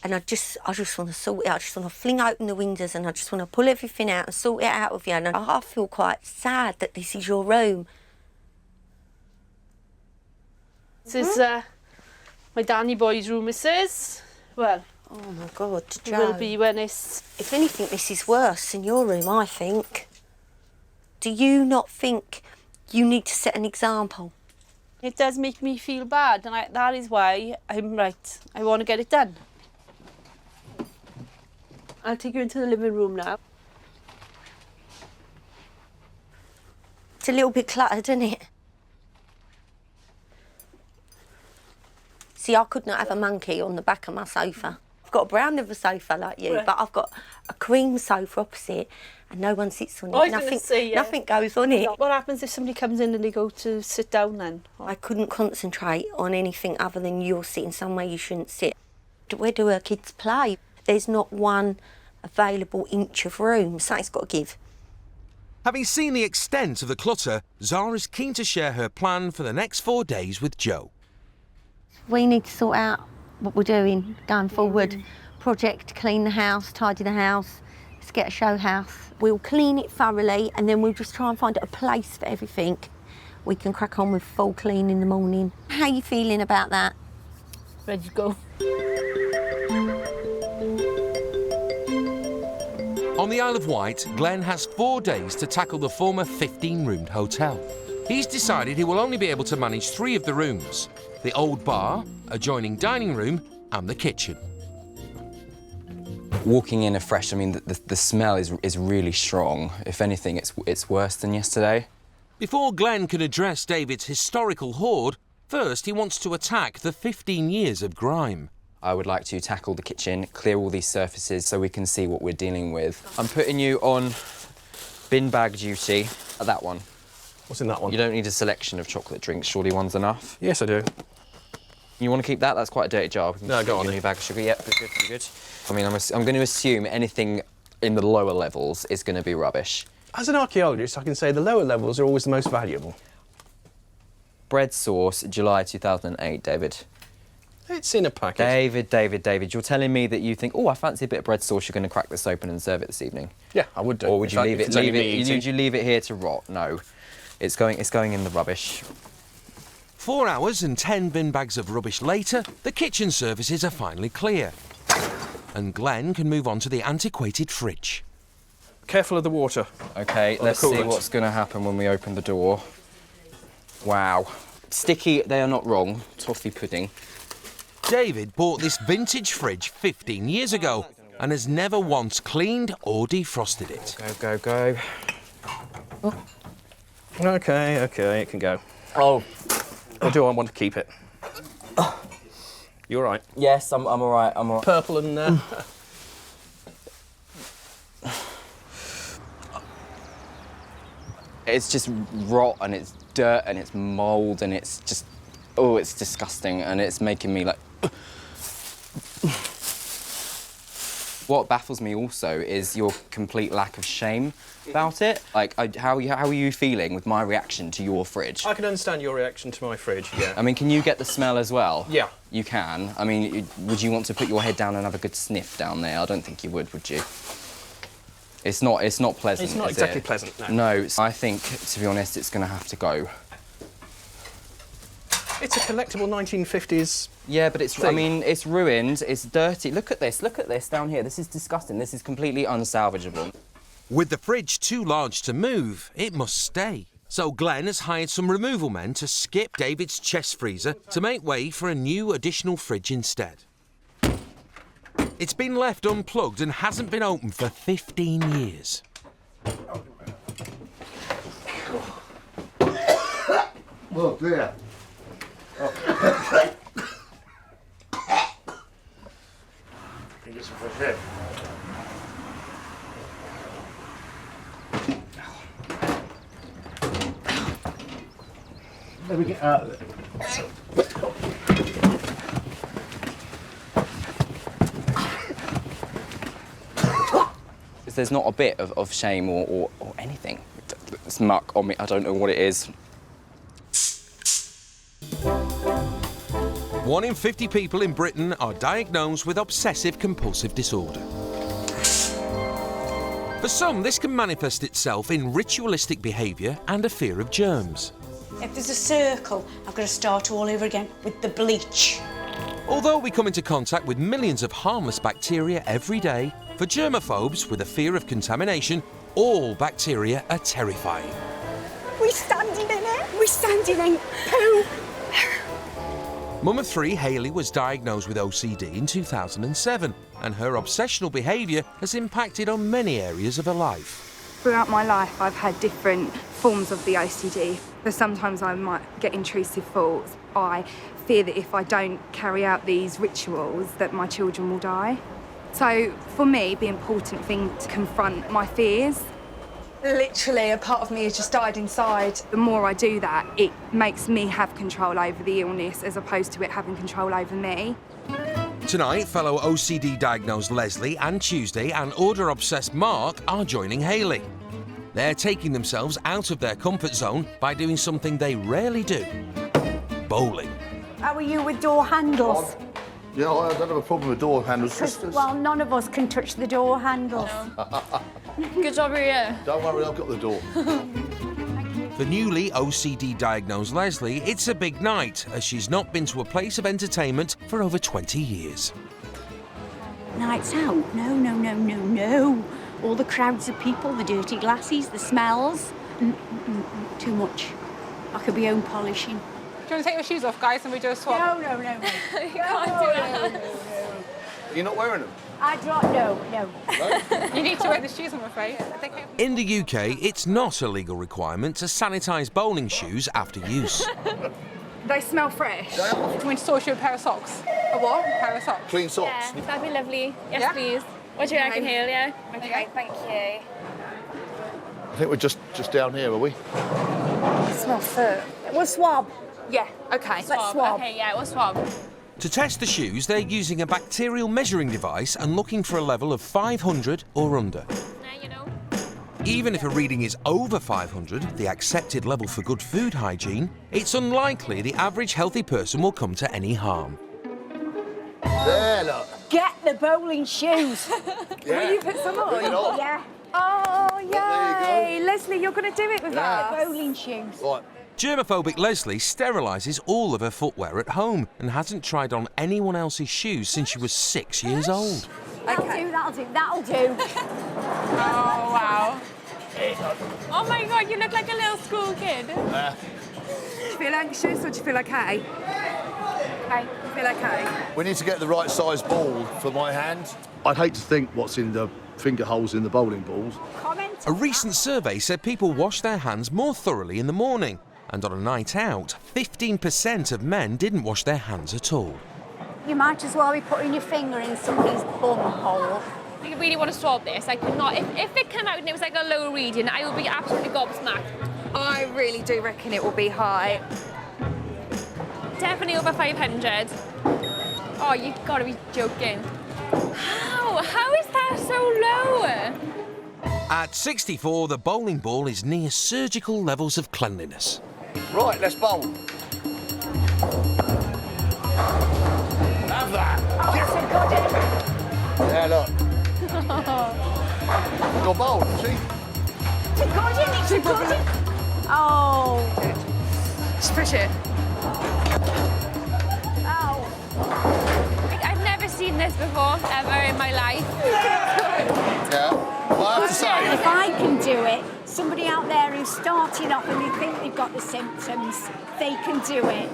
I just want to sort it out. I just want to fling open the windows and I just want to pull everything out and sort it out with you. And I feel quite sad that this is your room. This is my Danny boy's room, this is. Well, oh my God, it will be when it's... If anything, this is worse than your room, I think. Do you not think you need to set an example? It does make me feel bad, and that is why I'm right. I want to get it done. I'll take you into the living room now. It's a little bit cluttered, isn't it? See, I could not have a monkey on the back of my sofa. I've got a brown leather sofa like you, Right. but I've got a cream sofa opposite and no one sits on it. I was gonna say, yeah. Nothing goes on it. What happens if somebody comes in and they go to sit down then? I couldn't concentrate on anything other than you're sitting somewhere you shouldn't sit. Where do our kids play? There's not one available inch of room. Something's got to give. Having seen the extent of the clutter, Zara's keen to share her plan for the next 4 days with Jo. We need to sort out what we're doing going forward. Project, clean the house, tidy the house. Let's get a show house. We'll clean it thoroughly and then we'll just try and find a place for everything. We can crack on with full clean in the morning. How are you feeling about that? Ready to go. On the Isle of Wight, Glenn has 4 days to tackle the former 15-roomed hotel. He's decided he will only be able to manage 3 of the rooms: the old bar, adjoining dining room and the kitchen. Walking in afresh, I mean, the smell is really strong. If anything, it's worse than yesterday. Before Glenn can address David's historical hoard, first he wants to attack the 15 years of grime. I would like to tackle the kitchen, clear all these surfaces so we can see what we're dealing with. I'm putting you on bin bag duty. That one. What's in that one? You don't need a selection of chocolate drinks. Surely one's enough? Yes, I do. You want to keep that? That's quite a dirty jar. No, go on. Give me a bag of sugar. Yep, good. I mean, I'm going to assume anything in the lower levels is going to be rubbish. As an archaeologist, I can say the lower levels are always the most valuable. Bread sauce, July 2008, David. It's in a packet. David, you're telling me that you think, oh, I fancy a bit of bread sauce, you're going to crack this open and serve it this evening? Yeah, I would do. Or would you leave it? Would you leave it here to rot? No, it's going in the rubbish. 4 hours and 10 bin bags of rubbish later, the kitchen surfaces are finally clear. And Glenn can move on to the antiquated fridge. Careful of the water. OK, let's see what's going to happen when we open the door. Wow. Sticky, they are not wrong. Toffee pudding. David bought this vintage fridge 15 years ago and has never once cleaned or defrosted it. Go. Oh. OK, it can go. Oh. Or do I want to keep it? You all right? Yes, I'm all right. Purple and... It's just rot and it's dirt and it's mould and it's just... Oh, it's disgusting and it's making me like... What baffles me also is your complete lack of shame about it. Like, how are you feeling with my reaction to your fridge? I can understand your reaction to my fridge, yeah. I mean, can you get the smell as well? Yeah. You can? I mean, would you want to put your head down and have a good sniff down there? I don't think you would you? It's not pleasant, It's not exactly pleasant, no. No, I think, to be honest, it's going to have to go. It's a collectible 1950s. Yeah, but it's, thing. I mean, it's ruined, it's dirty. Look at this down here. This is disgusting. This is completely unsalvageable. With the fridge too large to move, it must stay. So Glenn has hired some removal men to skip David's chest freezer to make way for a new additional fridge instead. It's been left unplugged and hasn't been opened for 15 years. Oh dear. Can you get some fresh air? Let me get out of it. There's not a bit of shame or anything. It's muck on me. I don't know what it is. 1 in 50 people in Britain are diagnosed with obsessive compulsive disorder. For some, this can manifest itself in ritualistic behaviour and a fear of germs. If there's a circle, I've got to start all over again with the bleach. Although we come into contact with millions of harmless bacteria every day, for germaphobes with a fear of contamination, all bacteria are terrifying. We're standing in it. We're standing in poo. Mum of 3, Hayley, was diagnosed with OCD in 2007, and her obsessional behaviour has impacted on many areas of her life. Throughout my life, I've had different forms of the OCD. So sometimes I might get intrusive thoughts. I fear that if I don't carry out these rituals, that my children will die. So for me, the important thing to confront my fears. Literally, a part of me has just died inside. The more I do that, it makes me have control over the illness as opposed to it having control over me. Tonight, fellow OCD-diagnosed Leslie and Tuesday and order-obsessed Mark are joining Hayley. They're taking themselves out of their comfort zone by doing something they rarely do: bowling. How are you with door handles? Yeah, I don't have a problem with door handles. Well, none of us can touch the door handles. Good job, Maria. Don't worry, I've got the door. For newly OCD-diagnosed Leslie, it's a big night, as she's not been to a place of entertainment for over 20 years. Nights out? No. All the crowds of people, the dirty glasses, the smells. Too much. I could be home polishing. Do you want to take your shoes off, guys, and we do a swap? No. You can't do that. You're not wearing them? No. You need to wear the shoes, I'm afraid. In the UK, it's not a legal requirement to sanitise bowling shoes after use. They smell fresh. Do you want me to source you a pair of socks? A what? A pair of socks. Clean socks? Yeah, that'd be lovely. Yes, Yeah? please. What do you reckon, Hale? Yeah? Okay, thank you. I think we're just down here, are we? Smell foot. We'll swab. Yeah, okay. Let's swab. Okay, yeah, we'll swab. To test the shoes, they're using a bacterial measuring device and looking for a level of 500 or under. Even if a reading is over 500, the accepted level for good food hygiene, it's unlikely the average healthy person will come to any harm. There, look. Get the bowling shoes. Yeah. Will you put some on? Bring it on. Yeah. Oh, there yay! Leslie, you're going to do it with us. Bowling shoes. Right. Germophobic Leslie sterilises all of her footwear at home and hasn't tried on anyone else's shoes since she was 6 years old. That'll do. Oh, wow. Oh my God, you look like a little school kid. Do you feel anxious or do you feel okay? Okay. You feel okay? We need to get the right size ball for my hand. I'd hate to think what's in the finger holes in the bowling balls. A recent survey said people wash their hands more thoroughly in the morning, and on a night out, 15% of men didn't wash their hands at all. You might as well be putting your finger in somebody's bum hole. I really want to swab this. I could not. If it came out and it was like a low reading, I would be absolutely gobsmacked. I really do reckon it will be high. Definitely over 500. Oh, you've got to be joking. How is that so low? At 64, the bowling ball is near surgical levels of cleanliness. Right, let's bowl. Have that. Yeah, look. Your bowl, see? Oh. Just push it. I've never seen this before, ever in my life. Yeah. Well, I have to say. If I can do it, somebody out there who's starting off and they think they've got the symptoms, they can do it.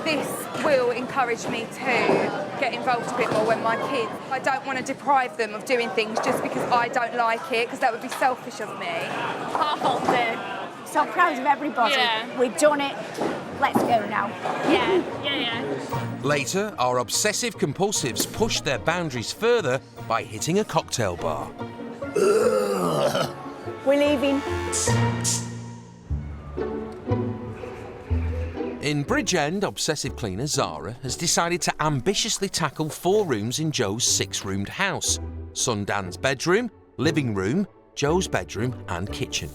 This will encourage me to get involved a bit more when my kids. I don't want to deprive them of doing things just because I don't like it, because that would be selfish of me. Half on there. So proud of everybody. Yeah. We've done it. Let's go now. Yeah. Later, our obsessive compulsives push their boundaries further by hitting a cocktail bar. We're leaving. In Bridgend, obsessive cleaner Zara has decided to ambitiously tackle 4 rooms in Joe's 6-roomed house. Son Dan's bedroom, living room, Joe's bedroom and kitchen.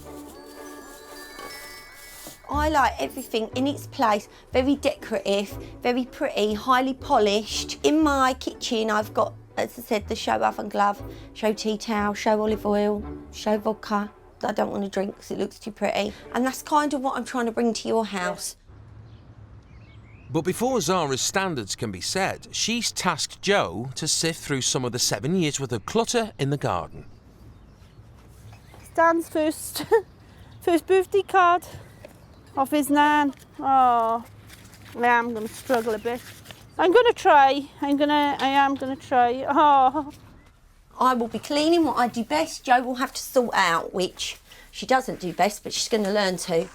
I like everything in its place, very decorative, very pretty, highly polished. In my kitchen I've got, as I said, the show oven glove, show tea towel, show olive oil, show vodka. I don't want to drink because it looks too pretty. And that's kind of what I'm trying to bring to your house. But before Zara's standards can be set, she's tasked Joe to sift through some of the 7 years' worth of clutter in the garden. Dan's first birthday card off his nan. Oh, I am going to struggle a bit. I'm going to try. I am going to try. Oh. I will be cleaning what I do best. Jo will have to sort out, which she doesn't do best, but she's going to learn to.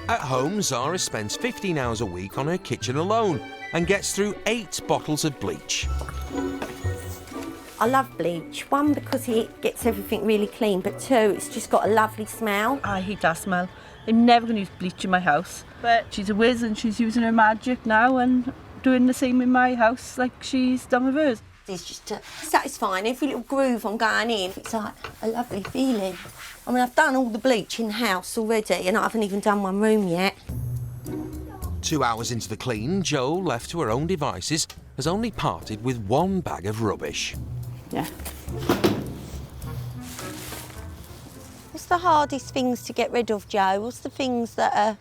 At home, Zara spends 15 hours a week on her kitchen alone and gets through 8 bottles of bleach. I love bleach. 1, because it gets everything really clean, but 2, it's just got a lovely smell. I hate that smell. I'm never going to use bleach in my house. But she's a whiz and she's using her magic now and doing the same in my house like she's done with hers. It's just satisfying. Every little groove I'm going in, it's like a lovely feeling. I mean, I've done all the bleach in the house already and I haven't even done one room yet. 2 hours into the clean, Jo, left to her own devices, has only parted with 1 bag of rubbish. Yeah. What's the hardest things to get rid of, Jo? What's the things that are...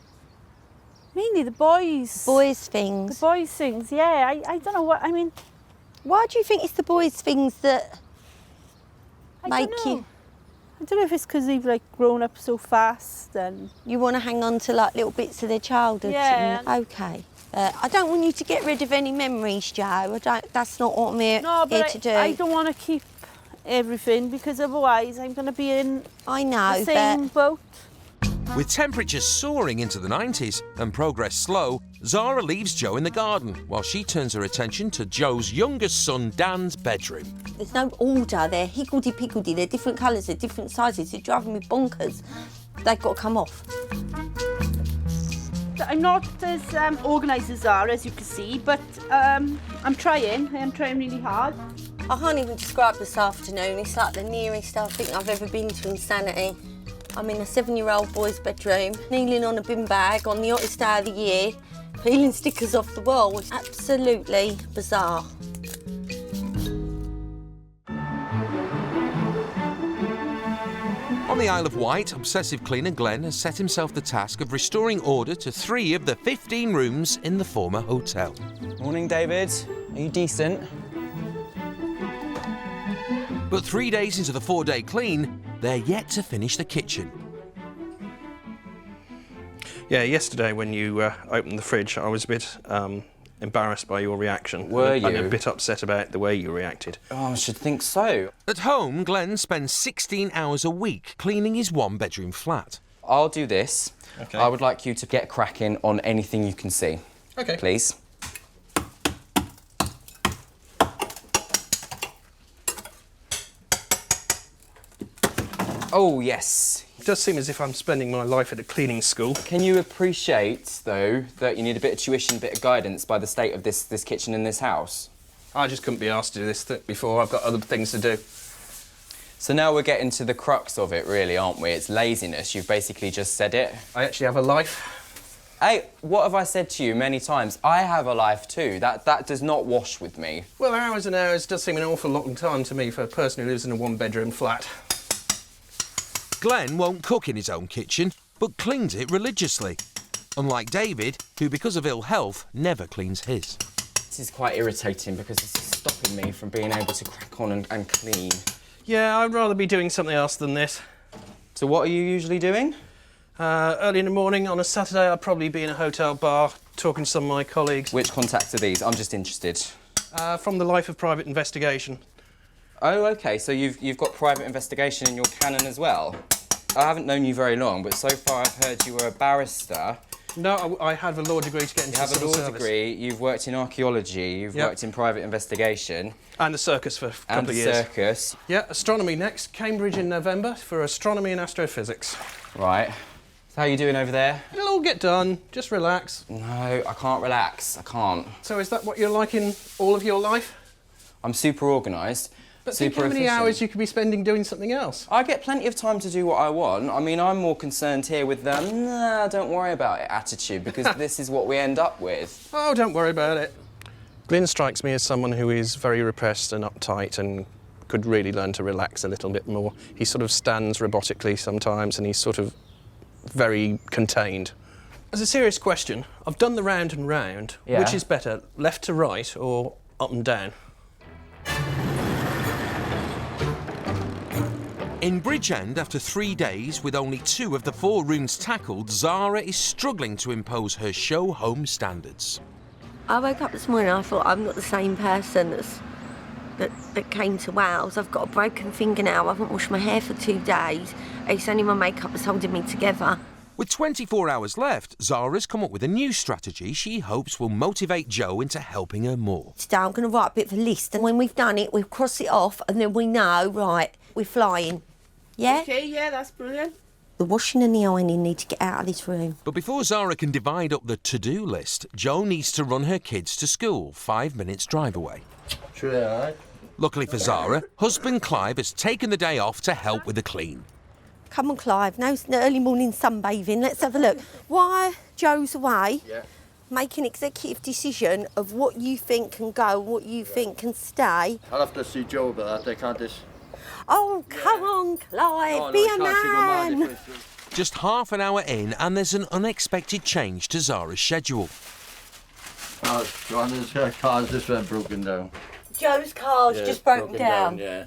Mainly the boys. Boys' things? The boys' things, yeah. I don't know what, I mean... Why do you think it's the boys' things that make you... I don't know if it's because they've like grown up so fast and... You want to hang on to like little bits of their childhood? Yeah. OK. I don't want you to get rid of any memories, Jo. That's not what I'm here to do. I don't want to keep everything because otherwise I'm going to be in the same boat. With temperatures soaring into the 90s and progress slow, Zara leaves Jo in the garden while she turns her attention to Joe's youngest son Dan's bedroom. There's no order. They're higgledy-piggledy. They're different colours, they're different sizes. They're driving me bonkers. They've got to come off. I'm not as organised as Zara, as you can see, but I'm trying. I am trying really hard. I can't even describe this afternoon. It's like the nearest I think I've ever been to insanity. I'm in a 7-year-old boy's bedroom, kneeling on a bin bag on the hottest day of the year, peeling stickers off the wall. It's absolutely bizarre. On the Isle of Wight, obsessive cleaner Glenn has set himself the task of restoring order to 3 of the 15 rooms in the former hotel. Morning, David. Are you decent? But 3 days into the 4-day clean, they're yet to finish the kitchen. Yeah, yesterday when you opened the fridge, I was a bit embarrassed by your reaction. Were you? And a bit upset about the way you reacted. Oh, I should think so. At home, Glenn spends 16 hours a week cleaning his 1-bedroom flat. I'll do this. Okay. I would like you to get cracking on anything you can see. Okay. Please. Oh, yes. It does seem as if I'm spending my life at a cleaning school. Can you appreciate, though, that you need a bit of tuition, a bit of guidance by the state of this kitchen in this house? I just couldn't be asked to do this before. I've got other things to do. So now we're getting to the crux of it, really, aren't we? It's laziness. You've basically just said it. I actually have a life. Hey, what have I said to you many times? I have a life too. That does not wash with me. Well, hours and hours does seem an awful long time to me for a person who lives in a one-bedroom flat. Glenn won't cook in his own kitchen, but cleans it religiously. Unlike David, who, because of ill health, never cleans his. This is quite irritating because this is stopping me from being able to crack on and clean. Yeah, I'd rather be doing something else than this. So what are you usually doing? Early in the morning on a Saturday, I'd probably be in a hotel bar talking to some of my colleagues. Which contacts are these? I'm just interested. From the life of private investigation. Oh, OK, so you've got private investigation in your canon as well? I haven't known you very long, but so far I've heard you were a barrister. No, I have a law degree to get into the civil service. You have a law degree, you've worked in archaeology, you've worked in private investigation. And the circus for a couple of years. And the circus. Yeah, astronomy next. Cambridge in November for astronomy and astrophysics. Right. So how are you doing over there? It'll all get done. Just relax. No, I can't relax. I can't. So is that what you're like in all of your life? I'm super organised. But think how many hours you could be spending doing something else. I get plenty of time to do what I want. I mean, I'm more concerned here with the, nah, don't worry about it attitude, because this is what we end up with. Oh, don't worry about it. Glyn strikes me as someone who is very repressed and uptight and could really learn to relax a little bit more. He sort of stands robotically sometimes and he's sort of very contained. As a serious question, I've done the round and round. Yeah. Which is better, left to right or up and down? In Bridgend, after 3 days, with only 2 of the 4 rooms tackled, Zara is struggling to impose her show home standards. I woke up this morning and I thought I'm not the same person that came to Wales. I've got a broken fingernail, I haven't washed my hair for 2 days. It's only my makeup that's holding me together. With 24 hours left, Zara's come up with a new strategy she hopes will motivate Jo into helping her more. Today I'm going to write a bit of a list, and when we've done it, we'll cross it off and then we know, right, we're flying. Yeah? OK, yeah, that's brilliant. The washing and the ironing need to get out of this room. But before Zara can divide up the to-do list, Jo needs to run her kids to school, 5 minutes drive away. Sure. Luckily for Zara, husband Clive has taken the day off to help with the clean. Come on, Clive, no early morning sunbathing. Let's have a look. While Jo's away, make an executive decision of what you think can go, what you think can stay. I'll have to see Jo about that, I can't just... Oh, come on, Clive, be a man. Just half an hour in and there's an unexpected change to Zara's schedule. Oh, John's car's just went broken down. Jo's car's just broken down. Yeah.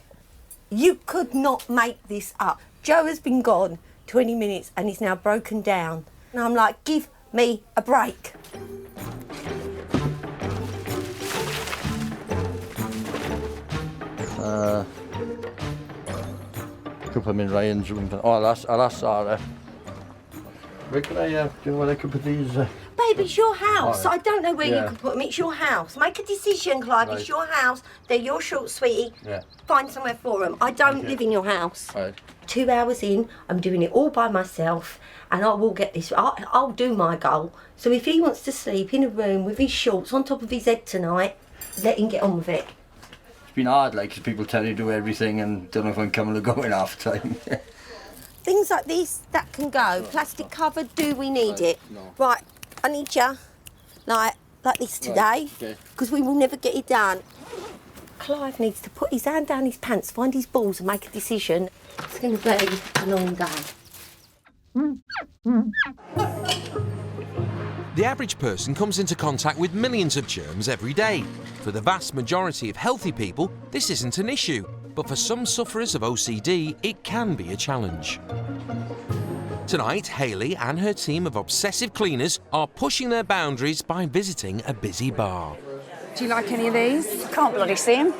You could not make this up. Jo has been gone 20 minutes and he's now broken down. And I'm like, give me a break. Could put them in Ryan's room. Oh, I'll ask Sarah. Where can I, do you know where I could put these? Babe, it's your house. Right. I don't know where you can put them. It's your house. Make a decision, Clive. Right. It's your house. They're your shorts, sweetie. Yeah. Find somewhere for them. I don't live in your house. Right. 2 hours in, I'm doing it all by myself, and I will get this. I'll do my goal. So if he wants to sleep in a room with his shorts on top of his head tonight, let him get on with it. It's been hard, like, 'cause people tell you to do everything and don't know if I'm coming or going half the time. Things like this, that can go. Plastic covered, do we need it? No. Right, I need you, like this today, because we will never get it done. Clive needs to put his hand down his pants, find his balls and make a decision. It's going to be a long day. The average person comes into contact with millions of germs every day. For the vast majority of healthy people, this isn't an issue. But for some sufferers of OCD, it can be a challenge. Tonight, Hayley and her team of obsessive cleaners are pushing their boundaries by visiting a busy bar. Do you like any of these? Can't bloody see them.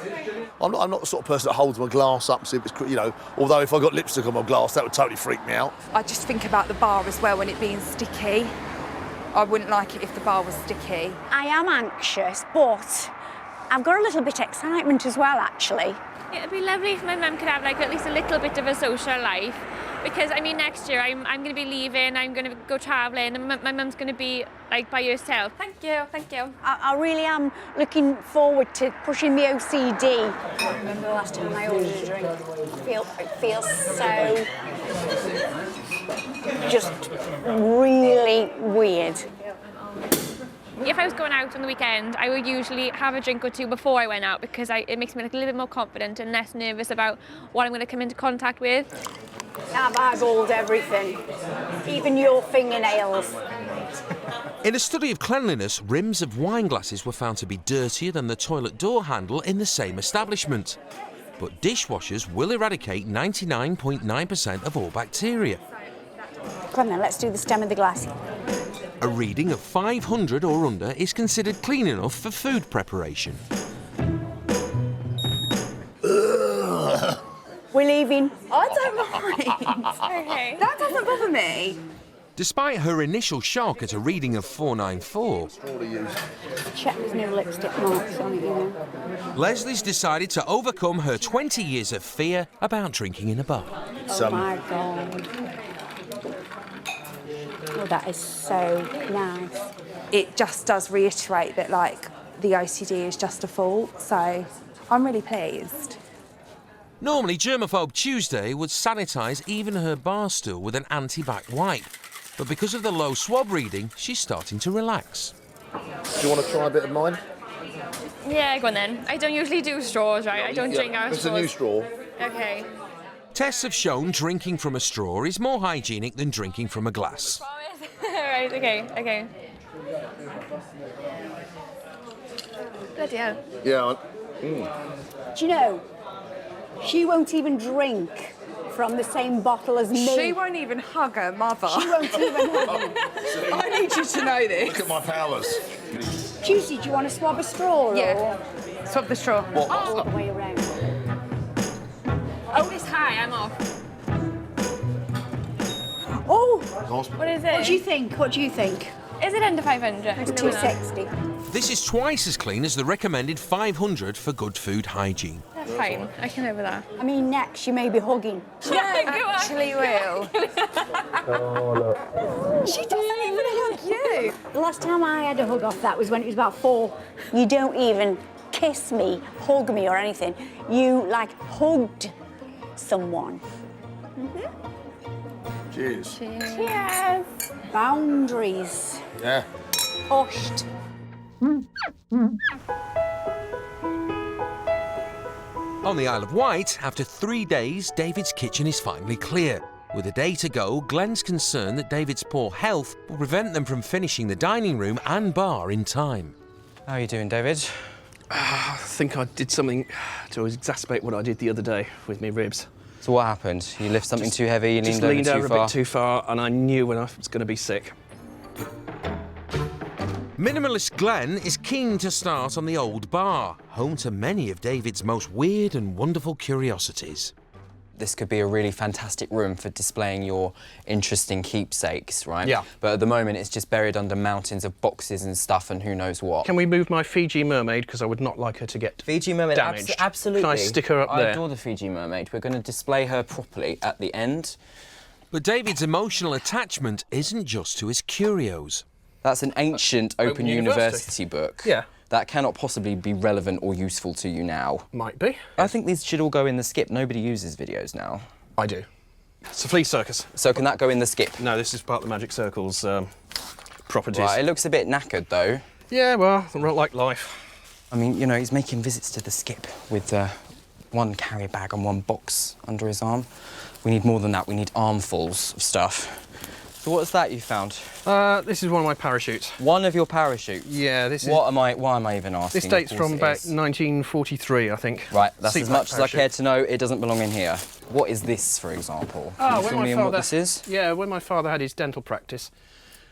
I'm not the sort of person that holds my glass up, see if it's, you know, although if I got lipstick on my glass, that would totally freak me out. I just think about the bar as well, when it being sticky. I wouldn't like it if the bar was sticky. I am anxious, but I've got a little bit of excitement as well, actually. It'd be lovely if my mum could have like at least a little bit of a social life. Because, I mean, next year I'm going to be leaving, I'm going to go travelling, and my mum's going to be, like, by herself. Thank you, thank you. I really am looking forward to pushing the OCD. I can't remember the last time I ordered a drink. It feels so just really weird. If I was going out on the weekend, I would usually have a drink or two before I went out because it makes me look a little bit more confident and less nervous about what I'm going to come into contact with. I've eyeballed everything, even your fingernails. In a study of cleanliness, rims of wine glasses were found to be dirtier than the toilet door handle in the same establishment. But dishwashers will eradicate 99.9% of all bacteria. Come on then, let's do the stem of the glass. A reading of 500 or under is considered clean enough for food preparation. We're leaving. I don't mind. Okay. That doesn't bother me. Despite her initial shock at a reading of 494, Check there's no lipstick marks on it, you know. Leslie's decided to overcome her 20 years of fear about drinking in a bar. Oh my God. Oh, that is so nice. It just does reiterate that, like, the OCD is just a fault, so I'm really pleased. Normally, Germaphobe Tuesday would sanitise even her bar stool with an anti-bac wipe. But because of the low swab reading, she's starting to relax. Do you want to try a bit of mine? Yeah, go on then. I don't usually do straws, right? I don't drink out of straws. It's a new straw. Okay. Tests have shown drinking from a straw is more hygienic than drinking from a glass. Right, okay. Bloody hell. Yeah. Do you know, she won't even drink from the same bottle as me. She won't even hug her mother. She won't even hug me. I need you to know this. Look at my powers. Tuesday, do you want to swab a straw? Yeah. Swab the straw. What? All the way around. Oh, it's high, I'm off. Oh! What is it? What do you think? What do you think? Is it under 500? It's 260. This is twice as clean as the recommended 500 for good food hygiene. That's fine, I can live with that. I mean, next you may be hugging. Yeah, actually will. She doesn't even hug you. The last time I had a hug off that was when it was about 4. You don't even kiss me, hug me or anything. You, like, hugged someone. Cheers. Cheers. Boundaries. Yeah. Pushed. On the Isle of Wight, after 3 days, David's kitchen is finally clear. With a day to go, Glenn's concerned that David's poor health will prevent them from finishing the dining room and bar in time. How are you doing, David? I think I did something to exacerbate what I did the other day with my ribs. So what happened? You lift something too heavy, you leaned over a bit too far, and I knew when I was going to be sick. Minimalist Glenn is keen to start on the old bar, home to many of David's most weird and wonderful curiosities. This could be a really fantastic room for displaying your interesting keepsakes, right? Yeah. But at the moment, it's just buried under mountains of boxes and stuff and who knows what. Can we move my Fiji mermaid? Because I would not like her to get Fiji mermaid, damaged. absolutely. Can I stick her up there? I adore the Fiji mermaid. We're going to display her properly at the end. But David's emotional attachment isn't just to his curios. That's an ancient Open University book. Yeah. That cannot possibly be relevant or useful to you now. Might be. I think these should all go in the skip. Nobody uses videos now. I do. It's a flea circus. So can that go in the skip? No, this is part of the Magic Circle's properties. Right, it looks a bit knackered, though. Yeah, well, like life. I mean, you know, he's making visits to the skip with one carry bag and one box under his arm. We need more than that. We need armfuls of stuff. So what's that you found? This is one of my parachutes. One of your parachutes? Yeah, this is... Why am I even asking? This dates from about 1943, I think. Right, that's as much as I parachute. care to know. It doesn't belong in here. What is this, for example? Can you fill me in what this is? Yeah, when my father had his dental practice,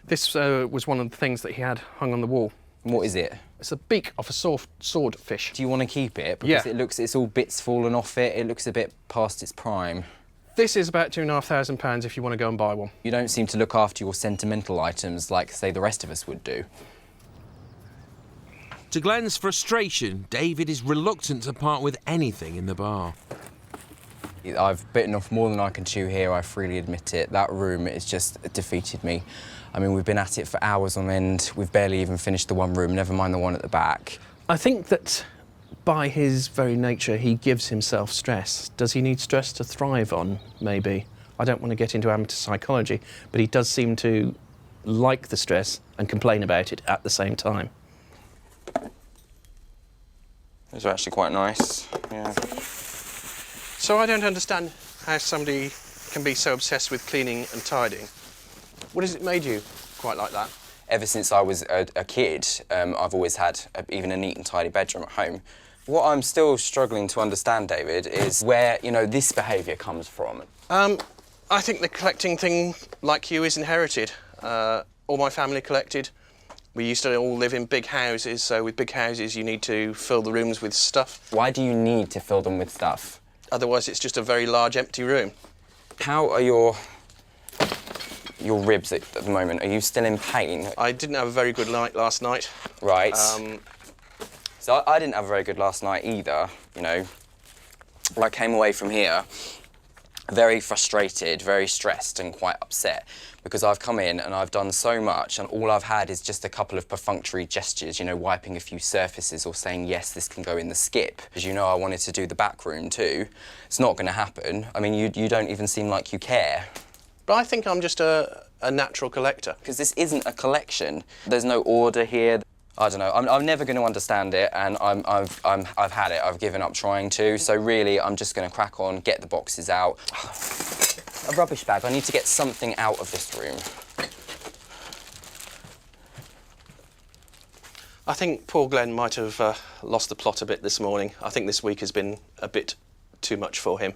this was one of the things that he had hung on the wall. What is it? It's a beak of a swordfish. Do you want to keep it? Because Yeah. it's all bits fallen off it. It looks a bit past its prime. This is about £2,500 if you want to go and buy one. You don't seem to look after your sentimental items like, say, the rest of us would do. To Glenn's frustration, David is reluctant to part with anything in the bar. I've bitten off more than I can chew here, I freely admit it. That room has just defeated me. I mean, we've been at it for hours on end. We've barely even finished the one room, never mind the one at the back. I think that by his very nature, he gives himself stress. Does he need stress to thrive on, maybe? I don't want to get into amateur psychology, but he does seem to like the stress and complain about it at the same time. Those are actually quite nice, yeah. So I don't understand how somebody can be so obsessed with cleaning and tidying. What has it made you quite like that? Ever since I was a kid, I've always had even a neat and tidy bedroom at home. What I'm still struggling to understand, David, is where, you know, this behaviour comes from. I think the collecting thing, like you, is inherited. All my family collected. We used to all live in big houses, so with big houses you need to fill the rooms with stuff. Why do you need to fill them with stuff? Otherwise it's just a very large empty room. How are your ribs at the moment? Are you still in pain? I didn't have a very good night last night. Right. So I didn't have a very good last night either, you know. I came away from here very frustrated, very stressed and quite upset because I've come in and I've done so much and all I've had is just a couple of perfunctory gestures, you know, wiping a few surfaces or saying, yes, this can go in the skip. As you know, I wanted to do the back room too. It's not going to happen. I mean, you don't even seem like you care. But I think I'm just a natural collector. Because this isn't a collection. There's no order here. I don't know. I'm never going to understand it, and I've had it. I've given up trying to. So really, I'm just going to crack on, get the boxes out. A rubbish bag. I need to get something out of this room. I think poor Glenn might have lost the plot a bit this morning. I think this week has been a bit too much for him.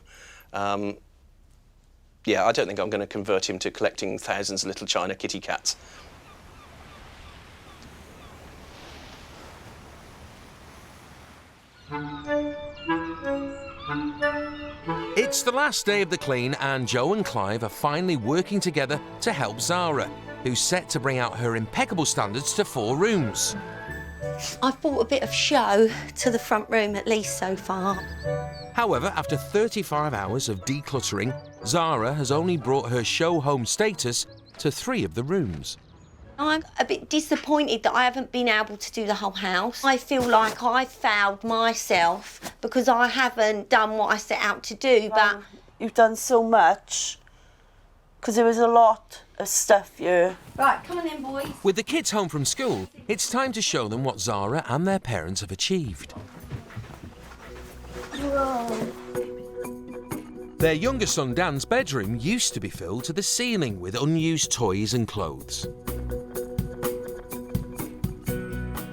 Yeah, I don't think I'm going to convert him to collecting thousands of little China kitty cats. It's the last day of the clean and Joe and Clive are finally working together to help Zara, who's set to bring out her impeccable standards to 4 rooms. I've brought a bit of show to the front room, at least so far. However, after 35 hours of decluttering, Zara has only brought her show home status to 3 of the rooms. I'm a bit disappointed that I haven't been able to do the whole house. I feel like I failed myself because I haven't done what I set out to do, but... You've done so much, because there was a lot of stuff here. Right, come on then, boys. With the kids home from school, it's time to show them what Zara and their parents have achieved. Whoa. Their younger son Dan's bedroom used to be filled to the ceiling with unused toys and clothes.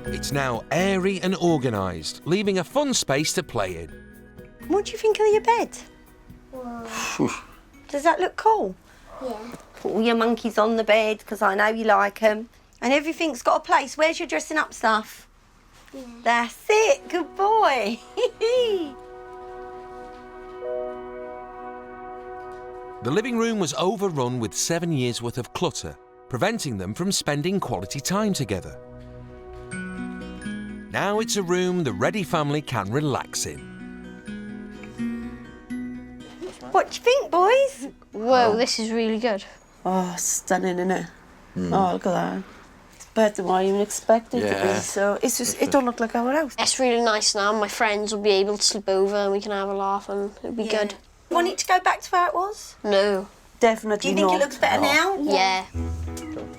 It's now airy and organised, leaving a fun space to play in. What do you think of your bed? Whoa. Does that look cool? Yeah. Put all your monkeys on the bed, because I know you like them. And everything's got a place. Where's your dressing up stuff? Yeah. That's it. Good boy. The living room was overrun with 7 years' worth of clutter, preventing them from spending quality time together. Now it's a room the Reddy family can relax in. What do you think, boys? Whoa, this is really good. Oh, stunning, isn't it? Oh, look at that. It's better than I even expected it to be. So it's just, it don't look like our house. It's really nice now. My friends will be able to sleep over and we can have a laugh and it'll be good. Want it to go back to how it was? No. Definitely Do you think not. it looks better now? Yeah.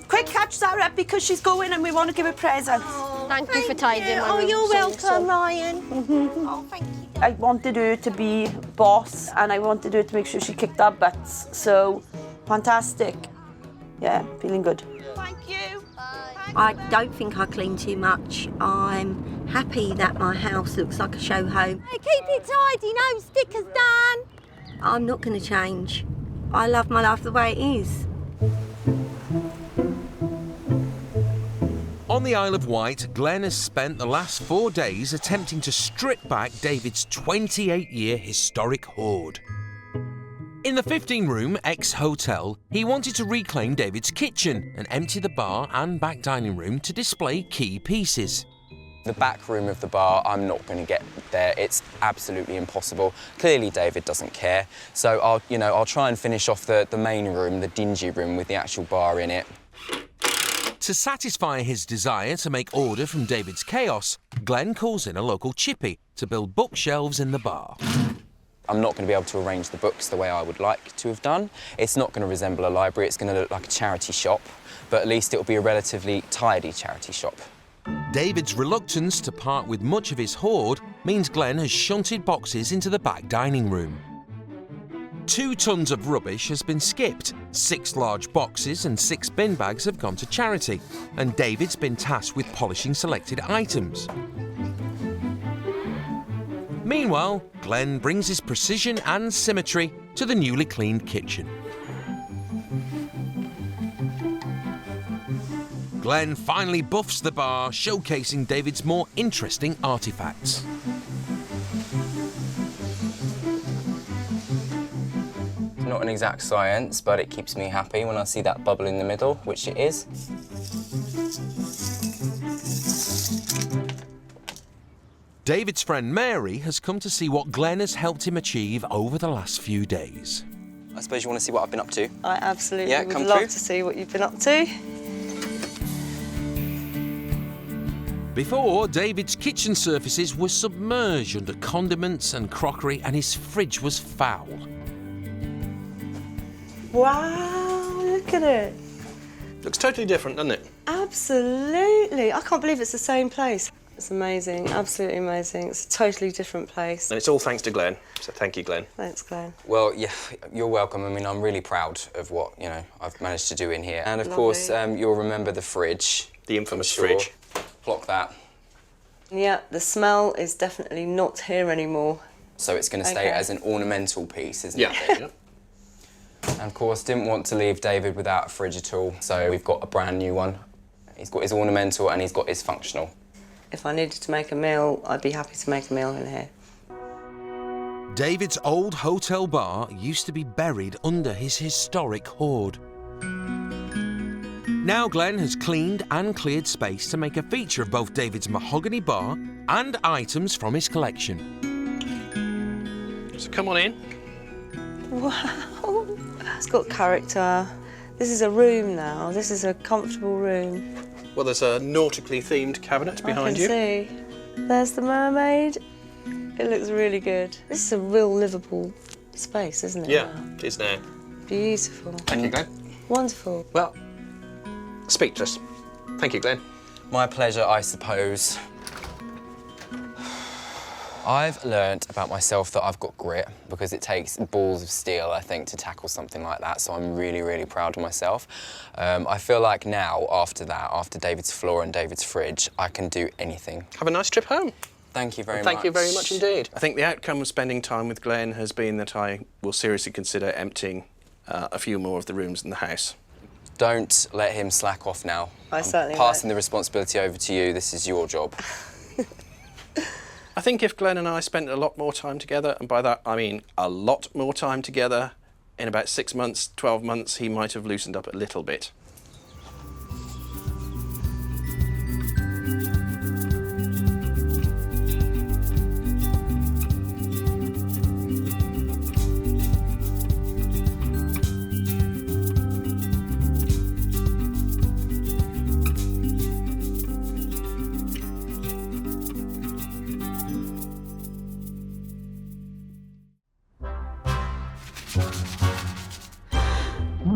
Quick, catch Sarah because she's going and we want to give her presents. Thank you for tidying my Oh, room you're so welcome, Ryan. Oh, thank you. I wanted her to be boss and I wanted her to make sure she kicked our butts. So, fantastic. Yeah, feeling good. Thank you. I don't think I clean too much. I'm happy that my house looks like a show home. Keep it tidy, no stickers, Dan. I'm not going to change. I love my life the way it is. On the Isle of Wight, Glenn has spent the last 4 days attempting to strip back David's 28-year historic hoard. In the 15-room ex-hotel, he wanted to reclaim David's kitchen and empty the bar and back dining room to display key pieces. The back room of the bar, I'm not going to get there. It's absolutely impossible. Clearly, David doesn't care. So I'll try and finish off the main room, the dingy room with the actual bar in it. To satisfy his desire to make order from David's chaos, Glenn calls in a local chippy to build bookshelves in the bar. I'm not going to be able to arrange the books the way I would like to have done. It's not going to resemble a library, it's going to look like a charity shop, but at least it'll be a relatively tidy charity shop. David's reluctance to part with much of his hoard means Glenn has shunted boxes into the back dining room. 2 tons of rubbish has been skipped, 6 large boxes and 6 bin bags have gone to charity, and David's been tasked with polishing selected items. Meanwhile, Glenn brings his precision and symmetry to the newly cleaned kitchen. Glenn finally buffs the bar, showcasing David's more interesting artifacts. It's not an exact science, but it keeps me happy when I see that bubble in the middle, which it is. David's friend Mary has come to see what Glenn has helped him achieve over the last few days. I suppose you want to see what I've been up to? I absolutely Yeah, would come love through. to see what you've been up to. Before, David's kitchen surfaces were submerged under condiments and crockery, and his fridge was foul. Wow, look at it. Looks totally different, doesn't it? Absolutely. I can't believe it's the same place. It's amazing, absolutely amazing. It's a totally different place. And it's all thanks to Glenn, so thank you, Glenn. Thanks, Glenn. Well, yeah, you're welcome. I mean, I'm really proud of what, I've managed to do in here. And of course, you'll remember the fridge. The infamous fridge. Block that. Yeah, the smell is definitely not here anymore. So it's going to stay as an ornamental piece, isn't it? Yeah. And of course, didn't want to leave David without a fridge at all, so we've got a brand new one. He's got his ornamental and he's got his functional. If I needed to make a meal, I'd be happy to make a meal in here. David's old hotel bar used to be buried under his historic hoard. Now Glenn has cleaned and cleared space to make a feature of both David's mahogany bar and items from his collection. So come on in. Wow, it's got character. This is a room now. This is a comfortable room. Well, there's a nautically themed cabinet behind you. I can see. There's the mermaid. It looks really good. This is a real livable space, isn't it? Yeah, it is now. Beautiful. Thank you, Glenn. Wonderful. Well, speechless. Thank you, Glenn. My pleasure, I suppose. I've learnt about myself that I've got grit because it takes balls of steel, I think, to tackle something like that, so I'm really, really proud of myself. I feel like now, after that, after David's floor and David's fridge, I can do anything. Have a nice trip home. Thank you very much. Thank you very much indeed. I think the outcome of spending time with Glenn has been that I will seriously consider emptying a few more of the rooms in the house. Don't let him slack off now. I certainly passing the responsibility over to you. This is your job. I think if Glenn and I spent a lot more time together, and by that I mean a lot more time together, in about 6 months, 12 months, he might have loosened up a little bit.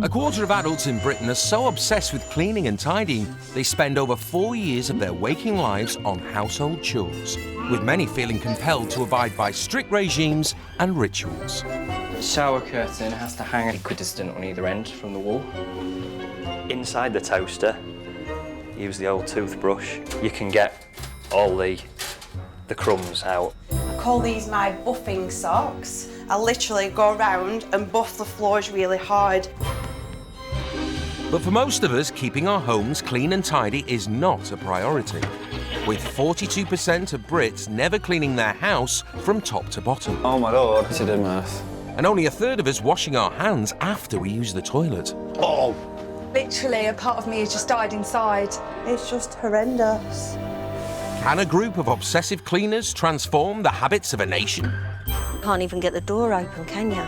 A quarter of adults in Britain are so obsessed with cleaning and tidying, they spend over 4 years of their waking lives on household chores, with many feeling compelled to abide by strict regimes and rituals. The shower curtain has to hang equidistant on either end from the wall. Inside the toaster, use the old toothbrush. You can get all the crumbs out. I call these my buffing socks. I literally go around and buff the floors really hard. But for most of us, keeping our homes clean and tidy is not a priority, with 42% of Brits never cleaning their house from top to bottom. Oh my Lord. It's a good math. And only a third of us washing our hands after we use the toilet. Oh! Literally, a part of me has just died inside. It's just horrendous. Can a group of obsessive cleaners transform the habits of a nation? Can't even get the door open, can you?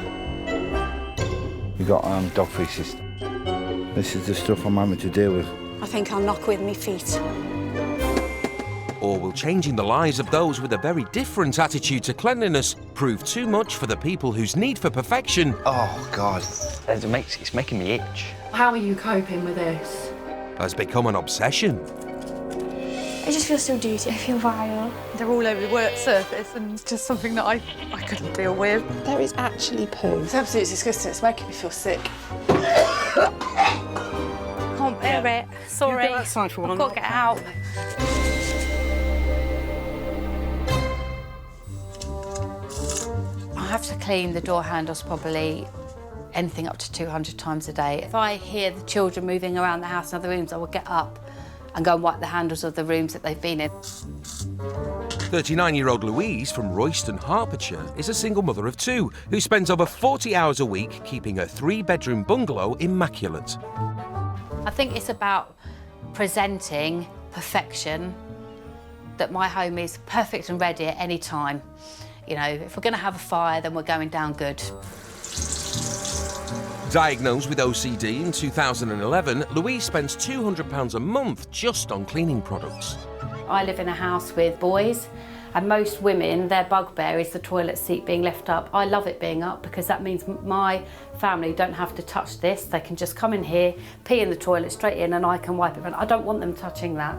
We've got dog-free system. This is the stuff I'm having to deal with. I think I'll knock with me feet. Or will changing the lives of those with a very different attitude to cleanliness prove too much for the people whose need for perfection? Oh, God. It's making me itch. How are you coping with this? Has become an obsession. I just feel so dirty. I feel vile. They're all over the work surface and it's just something that I couldn't deal with. There is actually poo. It's absolutely disgusting. It's making me feel sick. Can't bear it. Sorry. You go outside for one. I've got to get out. I have to clean the door handles probably anything up to 200 times a day. If I hear the children moving around the house in other rooms, I will get up and go and wipe the handles of the rooms that they've been in. 39-year-old Louise from Royston, Hertfordshire, is a single mother of two who spends over 40 hours a week keeping her 3-bedroom bungalow immaculate. I think it's about presenting perfection, that my home is perfect and ready at any time. You know, if we're going to have a fire, then we're going down good. Diagnosed with OCD in 2011, Louise spends £200 a month just on cleaning products. I live in a house with boys, and most women, their bugbear is the toilet seat being left up. I love it being up because that means my family don't have to touch this. They can just come in here, pee in the toilet straight in, and I can wipe it. I don't want them touching that.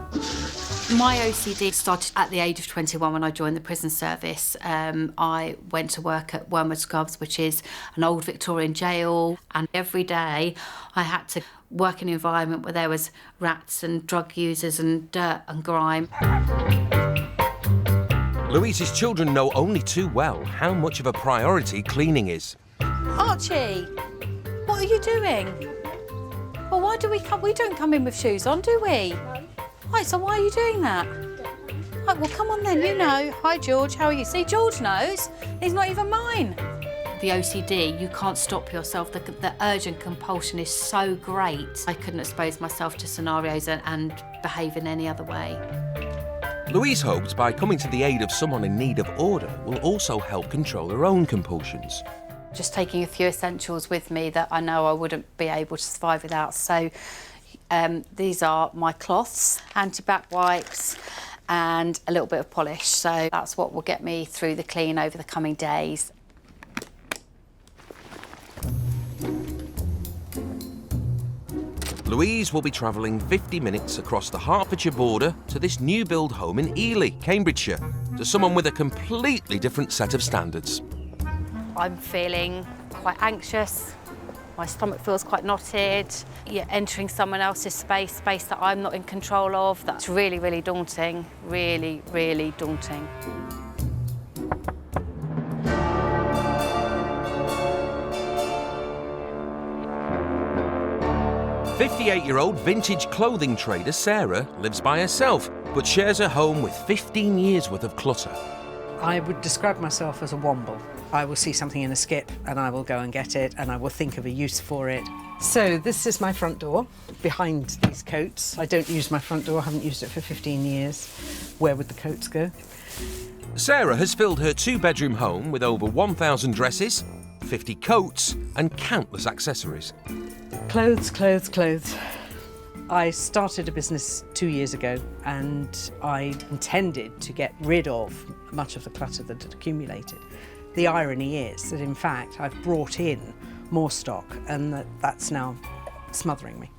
My OCD started at the age of 21 when I joined the prison service. I went to work at Wormwood Scrubs, which is an old Victorian jail, and every day I had to work in an environment where there was rats and drug users and dirt and grime. Louise's children know only too well how much of a priority cleaning is. Archie, what are you doing? Well, why do we come? We don't come in with shoes on, do we? Right, so why are you doing that? Right, well, come on then, you know. Hi, George, how are you? See, George knows. He's not even mine. The OCD, you can't stop yourself. The urgent compulsion is so great. I couldn't expose myself to scenarios and behave in any other way. Louise hopes by coming to the aid of someone in need of order will also help control her own compulsions. Just taking a few essentials with me that I know I wouldn't be able to survive without. So these are my cloths, anti-back wipes, and a little bit of polish. So that's what will get me through the clean over the coming days. Louise will be travelling 50 minutes across the Hertfordshire border to this new build home in Ely, Cambridgeshire, to someone with a completely different set of standards. I'm feeling quite anxious. My stomach feels quite knotted. You're entering someone else's space that I'm not in control of. That's really, really daunting. Really, really daunting. 58-year-old vintage clothing trader Sarah lives by herself, but shares her home with 15 years worth of clutter. I would describe myself as a womble. I will see something in a skip and I will go and get it and I will think of a use for it. So this is my front door, behind these coats. I don't use my front door, I haven't used it for 15 years. Where would the coats go? Sarah has filled her 2-bedroom home with over 1,000 dresses, 50 coats and countless accessories. Clothes, clothes, clothes. I started a business 2 years ago and I intended to get rid of much of the clutter that had accumulated. The irony is that in fact I've brought in more stock and that's now smothering me.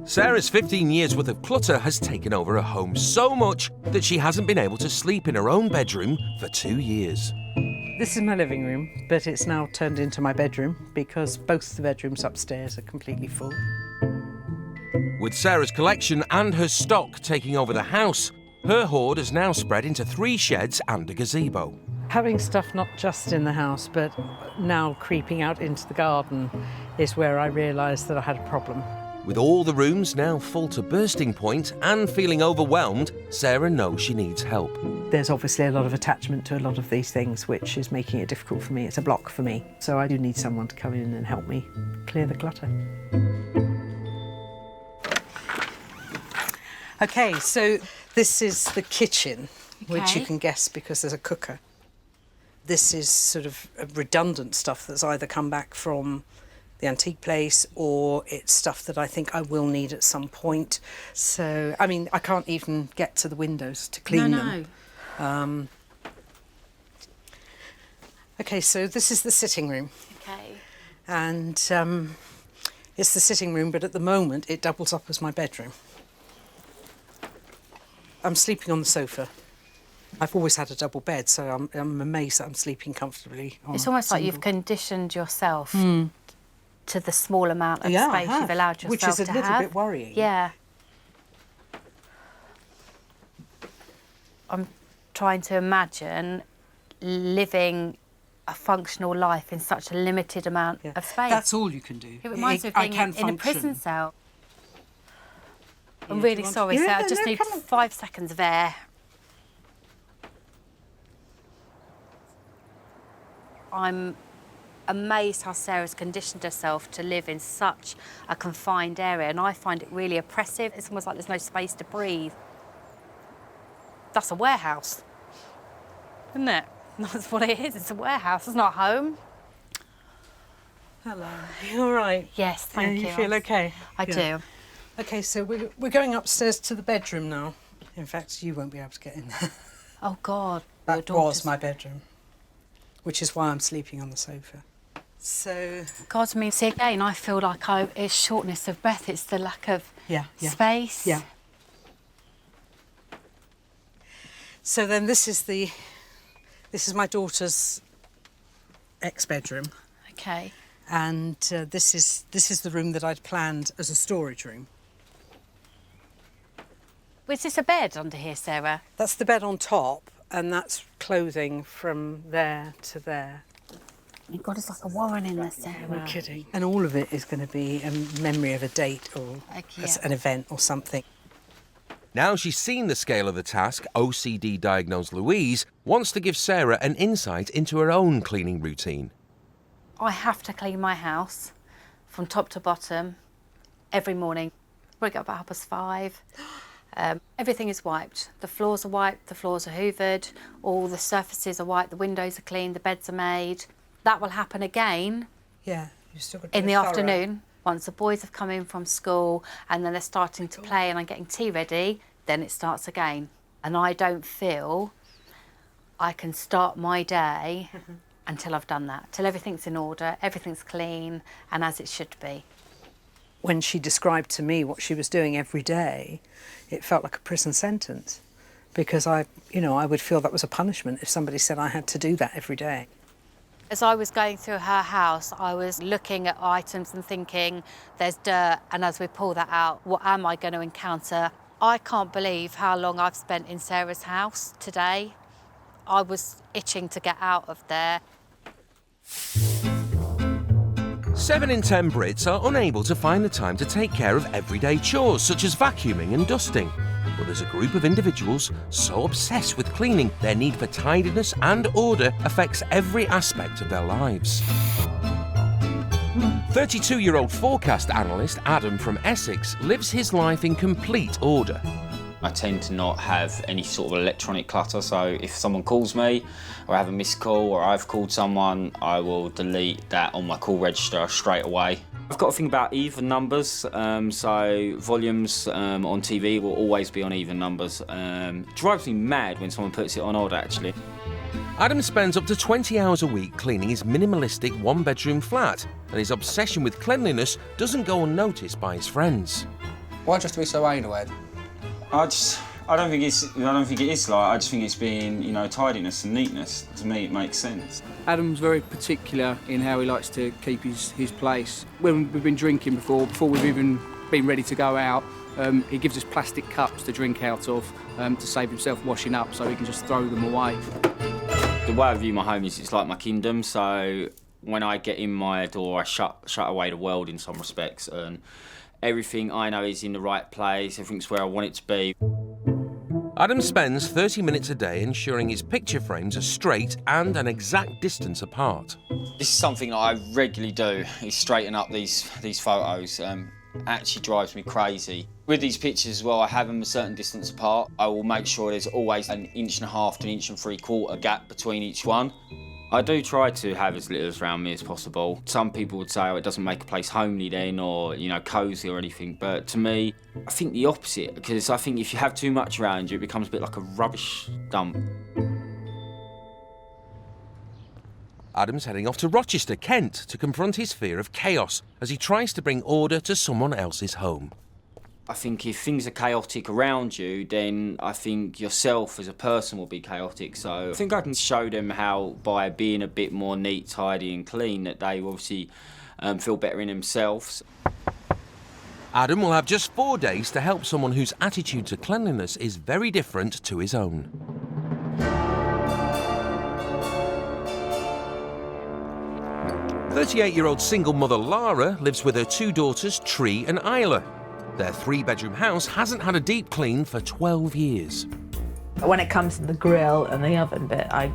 Sarah's 15 years worth of clutter has taken over her home so much that she hasn't been able to sleep in her own bedroom for 2 years. This is my living room, but it's now turned into my bedroom because both the bedrooms upstairs are completely full. With Sarah's collection and her stock taking over the house, her hoard has now spread into 3 sheds and a gazebo. Having stuff not just in the house, but now creeping out into the garden is where I realised that I had a problem. With all the rooms now full to bursting point and feeling overwhelmed, Sarah knows she needs help. There's obviously a lot of attachment to a lot of these things, which is making it difficult for me. It's a block for me. So I do need someone to come in and help me clear the clutter. Okay, so This is the kitchen, which you Okay. can guess because there's a cooker. This is sort of redundant stuff that's either come back from the antique place or it's stuff that I think I will need at some point. So, I mean, I can't even get to the windows to clean them. Okay, so this is the sitting room. Okay. And it's the sitting room, but at the moment it doubles up as my bedroom. I'm sleeping on the sofa. I've always had a double bed, so I'm amazed that I'm sleeping comfortably on It's a almost like single. you've conditioned yourself to the small amount of Yeah, I space have, you've allowed yourself which is a to little have. bit worrying. Yeah. I'm trying to imagine living a functional life in such a limited amount of space. That's all you can do. It reminds me of I being can in a prison function. cell. I'm Yeah, do really you want- sorry, Yeah, Sarah. I no, just no, need come on. 5 seconds of air. I'm amazed how Sarah's conditioned herself to live in such a confined area, and I find it really oppressive. It's almost like there's no space to breathe. That's a warehouse, isn't it? That's what it is. It's a warehouse. It's not home. Hello. You all right? Yes, thank you. You feel okay? I do. Okay, so we're going upstairs to the bedroom now. In fact, you won't be able to get in there. Oh, God. That was my bedroom, which is why I'm sleeping on the sofa. So... God, I mean, see, again, I feel like it's shortness of breath. It's the lack of space. Yeah. So then this is my daughter's ex-bedroom. Okay. And this is the room that I'd planned as a storage room. Was this a bed under here, Sarah? That's the bed on top, and that's clothing from there to there. Oh, God, it's like a warren in there, Sarah. No kidding. And all of it is going to be a memory of a date or an event or something. Now she's seen the scale of the task, OCD diagnosed Louise wants to give Sarah an insight into her own cleaning routine. I have to clean my house from top to bottom every morning. We get about 5:30. Everything is wiped. The floors are wiped, the floors are hoovered, all the surfaces are wiped, the windows are cleaned, the beds are made. That will happen again Yeah, you still got to in do the a thorough. afternoon. Once the boys have come in from school and then they're starting to play and I'm getting tea ready, then it starts again. And I don't feel I can start my day until I've done that, till everything's in order, everything's clean and as it should be. When she described to me what she was doing every day, it felt like a prison sentence because I would feel that was a punishment if somebody said I had to do that every day. As I was going through her house, I was looking at items and thinking, there's dirt, and as we pull that out, what am I going to encounter? I can't believe how long I've spent in Sarah's house today. I was itching to get out of there. 7 in 10 Brits are unable to find the time to take care of everyday chores such as vacuuming and dusting. But there's a group of individuals so obsessed with cleaning, their need for tidiness and order affects every aspect of their lives. 32-year-old forecast analyst Adam from Essex lives his life in complete order. I tend to not have any sort of electronic clutter, so if someone calls me or I have a missed call or I've called someone, I will delete that on my call register straight away. I've got to think about even numbers, so volumes on TV will always be on even numbers. Drives me mad when someone puts it on odd, actually. Adam spends up to 20 hours a week cleaning his minimalistic one-bedroom flat, and his obsession with cleanliness doesn't go unnoticed by his friends. Why just to be so anal, Ed? I don't think it is like. I just think it's being, tidiness and neatness. To me, it makes sense. Adam's very particular in how he likes to keep his place. When we've been drinking before we've even been ready to go out, he gives us plastic cups to drink out of to save himself washing up, so he can just throw them away. The way I view my home is it's like my kingdom. So when I get in my door, I shut away the world in some respects, and everything I know is in the right place. Everything's where I want it to be. Adam spends 30 minutes a day ensuring his picture frames are straight and an exact distance apart. This is something that I regularly do, is straighten up these photos. actually drives me crazy. With these pictures as well, I have them a certain distance apart. I will make sure there's always an 1.5 to 1.75 inch gap between each one. I do try to have as little around me as possible. Some people would say, oh, it doesn't make a place homely then, or, you know, cosy or anything. But to me, I think the opposite, because I think if you have too much around you, it becomes a bit like a rubbish dump. Adam's heading off to Rochester, Kent, to confront his fear of chaos as he tries to bring order to someone else's home. I think if things are chaotic around you, then I think yourself as a person will be chaotic. So I think I can show them how, by being a bit more neat, tidy and clean, that they obviously feel better in themselves. Adam will have just 4 days to help someone whose attitude to cleanliness is very different to his own. "38-year-old single mother Lara lives with her 2 daughters, Tree and Isla. Their 3-bedroom house hasn't had a deep clean for 12 years. When it comes to the grill and the oven bit, I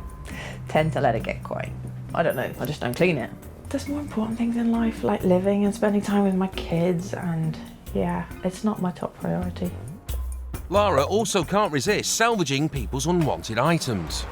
tend to let it get quite, I don't know, I just don't clean it. There's more important things in life, like living and spending time with my kids, and yeah, it's not my top priority. Lara also can't resist salvaging people's unwanted items.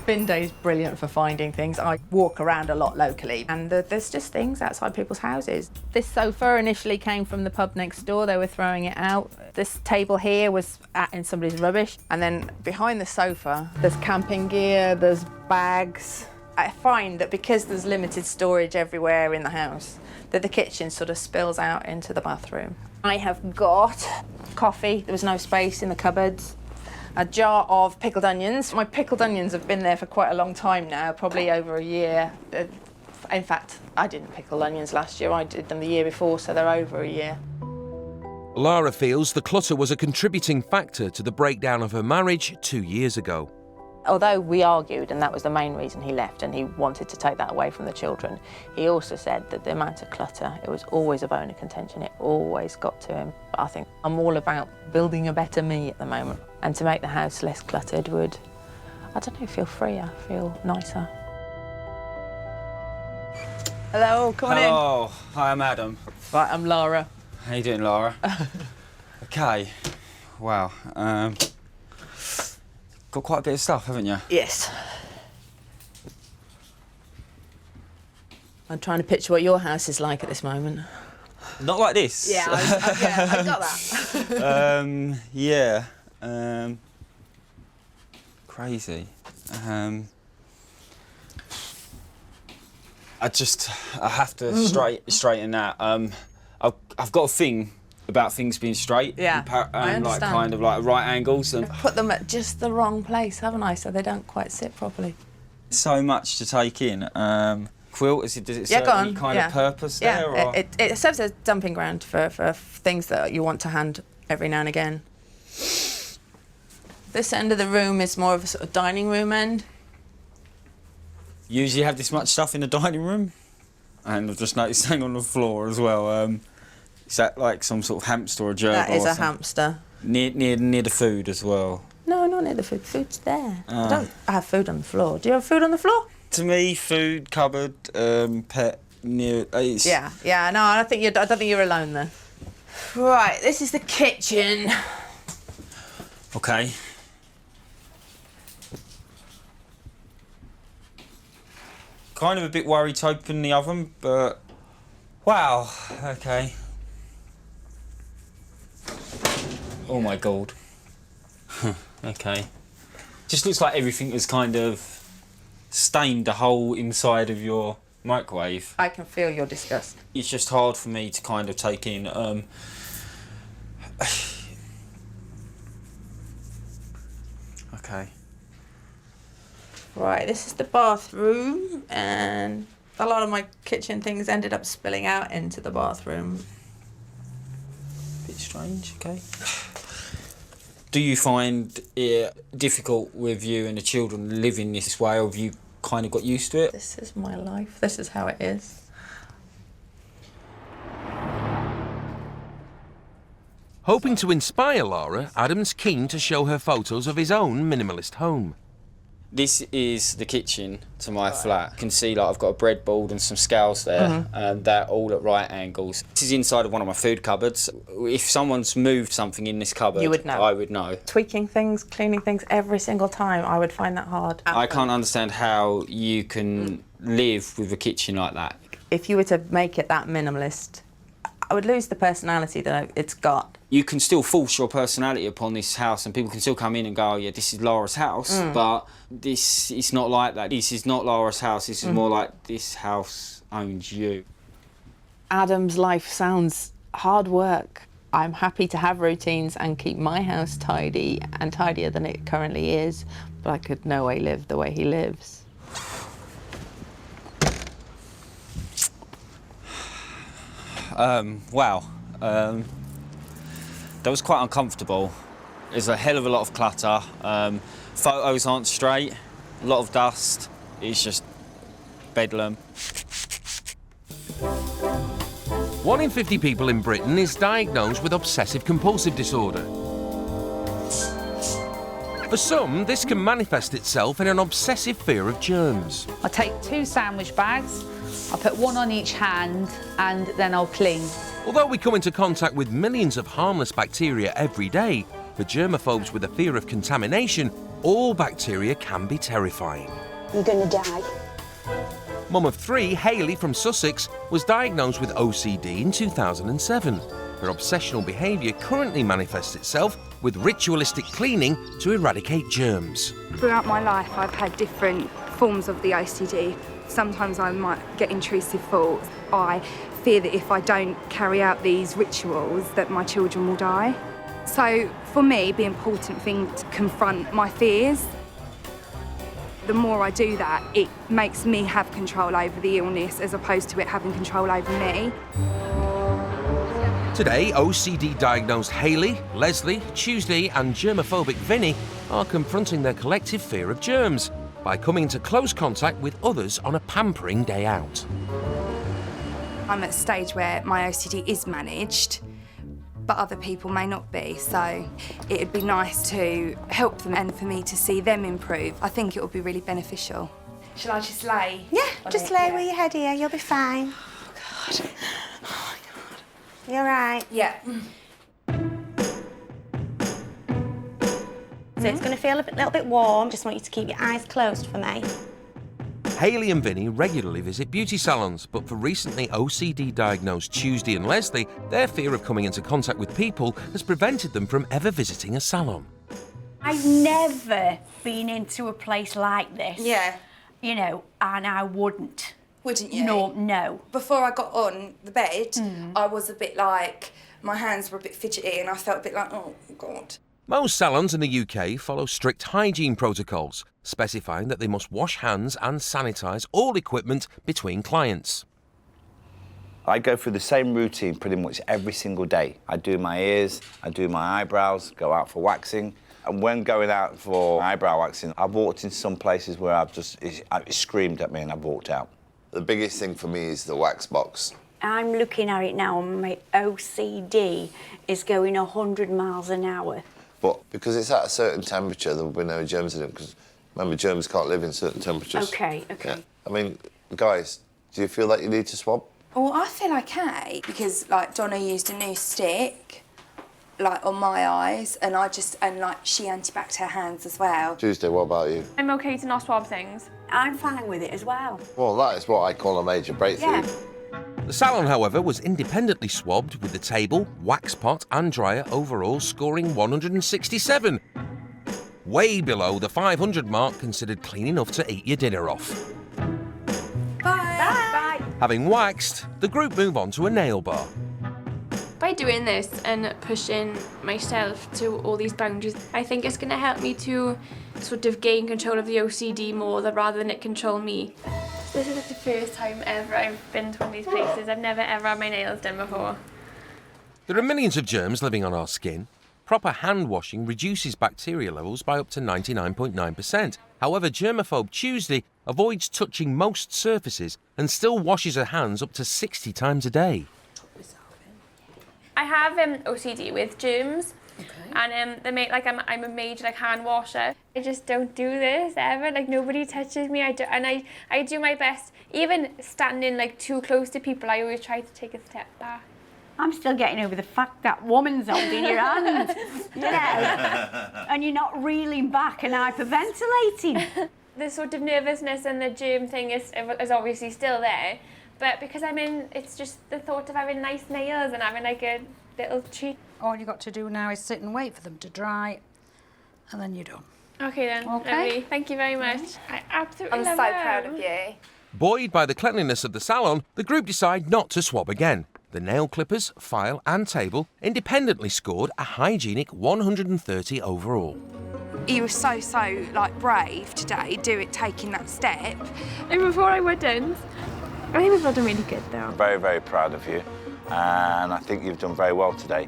Bin Day is brilliant for finding things. I walk around a lot locally, and there's just things outside people's houses. This sofa initially came from the pub next door. They were throwing it out. This table here was in somebody's rubbish. And then behind the sofa, there's camping gear, there's bags. I find that because there's limited storage everywhere in the house, that the kitchen sort of spills out into the bathroom. I have got coffee. There was no space in the cupboards. A jar of pickled onions. My pickled onions have been there for quite a long time now, probably over a year. In fact, I didn't pickle onions last year, I did them the year before, so they're over a year. Lara feels the clutter was a contributing factor to the breakdown of her marriage 2 years ago. Although we argued, and that was the main reason he left, and he wanted to take that away from the children, he also said that the amount of clutter, it was always a bone of contention, it always got to him. But I think I'm all about building a better me at the moment, and to make the house less cluttered would, I don't know, feel freer, feel nicer. Hello, come on in. Hello, hi, I'm Adam. Right, I'm Lara. How you doing, Lara? Okay, wow. Got quite a bit of stuff, haven't you? Yes. I'm trying to picture what your house is like at this moment. Not like this. Yeah, I got that. Yeah. Crazy. I have to straighten that. I've got a thing about things being straight. Yeah, and like kind of like right angles, and I've put them at just the wrong place, haven't I? So they don't quite sit properly. so much to take in. Quilt, does it serve any kind of purpose there? Or? It serves as a dumping ground for things that you want to hand every now and again. This end of the room is more of a sort of dining room end. Usually have this much stuff in the dining room, and I've just noticed something on the floor as well. Is that like some sort of hamster or germ? That is a hamster. Near the food as well. No, not near the food. Food's there. I don't have food on the floor. Do you have food on the floor? To me, food, cupboard, pet, near. Yeah. No, I don't think you're alone there. Right, this is the kitchen. Okay. Kind of a bit worried to open the oven, but wow. Okay. Oh my god. Okay. Just looks like everything is kind of stained the whole inside of your microwave. I can feel your disgust. It's just hard for me to kind of take in. Okay. Right, this is the bathroom, and a lot of my kitchen things ended up spilling out into the bathroom. Bit strange, okay. Do you find it difficult with you and the children living this way, or have you kind of got used to it? This is my life. This is how it is. Hoping to inspire Lara, Adam's keen to show her photos of his own minimalist home. This is the kitchen to my flat. You can see like I've got a breadboard and some scales there, and they're all at right angles. This is inside of one of my food cupboards. If someone's moved something in this cupboard, You would know. I would know. Tweaking things, cleaning things every single time, I would find that hard. I can't understand how you can live with a kitchen like that. If you were to make it that minimalist, I would lose the personality that it's got. You can still force your personality upon this house and people can still come in and go, oh yeah, this is Laura's house, but this is not like that. This is not Laura's house, this is more like this house owns you. Adam's life sounds hard work. I'm happy to have routines and keep my house tidy and tidier than it currently is, but I could no way live the way he lives. Wow. That was quite uncomfortable. There's a hell of a lot of clutter. Photos aren't straight, a lot of dust. It's just bedlam. 1 in 50 people in Britain is diagnosed with obsessive compulsive disorder. For some, this can manifest itself in an obsessive fear of germs. I take 2 sandwich bags, I put 1 on each hand, and then I'll clean. Although we come into contact with millions of harmless bacteria every day, for germaphobes with a fear of contamination, all bacteria can be terrifying. You're gonna die. Mum of 3, Hayley from Sussex, was diagnosed with OCD in 2007. Her obsessional behaviour currently manifests itself with ritualistic cleaning to eradicate germs. Throughout my life, I've had different forms of the OCD. Sometimes I might get intrusive thoughts. I fear that if I don't carry out these rituals, that my children will die. So for me, the important thing to confront my fears. The more I do that, it makes me have control over the illness as opposed to it having control over me. Today, OCD-diagnosed Hayley, Leslie, Tuesday and germophobic Vinny are confronting their collective fear of germs by coming into close contact with others on a pampering day out. I'm at a stage where my OCD is managed, but other people may not be, so it'd be nice to help them and for me to see them improve. I think it would be really beneficial. Shall I just lay? Yeah, just lay with your head here, you'll be fine. Oh, God. Oh, God. You all right? Yeah. So it's going to feel a little bit warm. Just want you to keep your eyes closed for me. Hayley and Vinny regularly visit beauty salons, but for recently OCD-diagnosed Tuesday and Leslie, their fear of coming into contact with people has prevented them from ever visiting a salon. I've never been into a place like this. Yeah. You know, and I wouldn't. Wouldn't you? No. Before I got on the bed, I was a bit like, my hands were a bit fidgety and I felt a bit like, oh, God. Most salons in the UK follow strict hygiene protocols, specifying that they must wash hands and sanitise all equipment between clients. I go through the same routine pretty much every single day. I do my ears, I do my eyebrows, go out for waxing. And when going out for eyebrow waxing, I've walked in some places where it screamed at me and I've walked out. The biggest thing for me is the wax box. I'm looking at it now and my OCD is going 100 miles an hour. But because it's at a certain temperature, there will be no germs in it, because remember, germs can't live in certain temperatures. Okay. Yeah. I mean, guys, do you feel like you need to swab? Well, I feel okay because, like, Donna used a new stick, like, on my eyes, and she antibacked her hands as well. Tuesday, what about you? I'm okay to not swab things. I'm fine with it as well. Well, that is what I call a major breakthrough. Yeah. The salon, however, was independently swabbed with the table, wax pot and dryer overall scoring 167. Way below the 500 mark considered clean enough to eat your dinner off. Bye. Having waxed, the group move on to a nail bar. By doing this and pushing myself to all these boundaries, I think it's going to help me to sort of gain control of the OCD more rather than it control me. This is the first time ever I've been to one of these places. I've never ever had my nails done before. There are millions of germs living on our skin. Proper hand washing reduces bacteria levels by up to 99.9%. However, germaphobe Tuesday avoids touching most surfaces and still washes her hands up to 60 times a day. I have OCD with germs, And they make like I'm a major like hand washer. I just don't do this ever. Like nobody touches me. I do my best. Even standing like too close to people, I always try to take a step back. I'm still getting over the fact that woman's holding your hand, you know, and you're not reeling back and hyperventilating. The sort of nervousness and the germ thing is obviously still there, but because it's just the thought of having nice nails and having like a little treat. All you got to do now is sit and wait for them to dry, and then you're done. Okay then, Okay. lovely. Thank you very much. I absolutely I'm love so them. proud of you. Buoyed by the cleanliness of the salon, the group decide not to swab again. The nail clippers, file and table independently scored a hygienic 130 overall. You were so like brave today, taking that step. And before I wouldn't. I think we've done really good though. I'm very, very proud of you, and I think you've done very well today.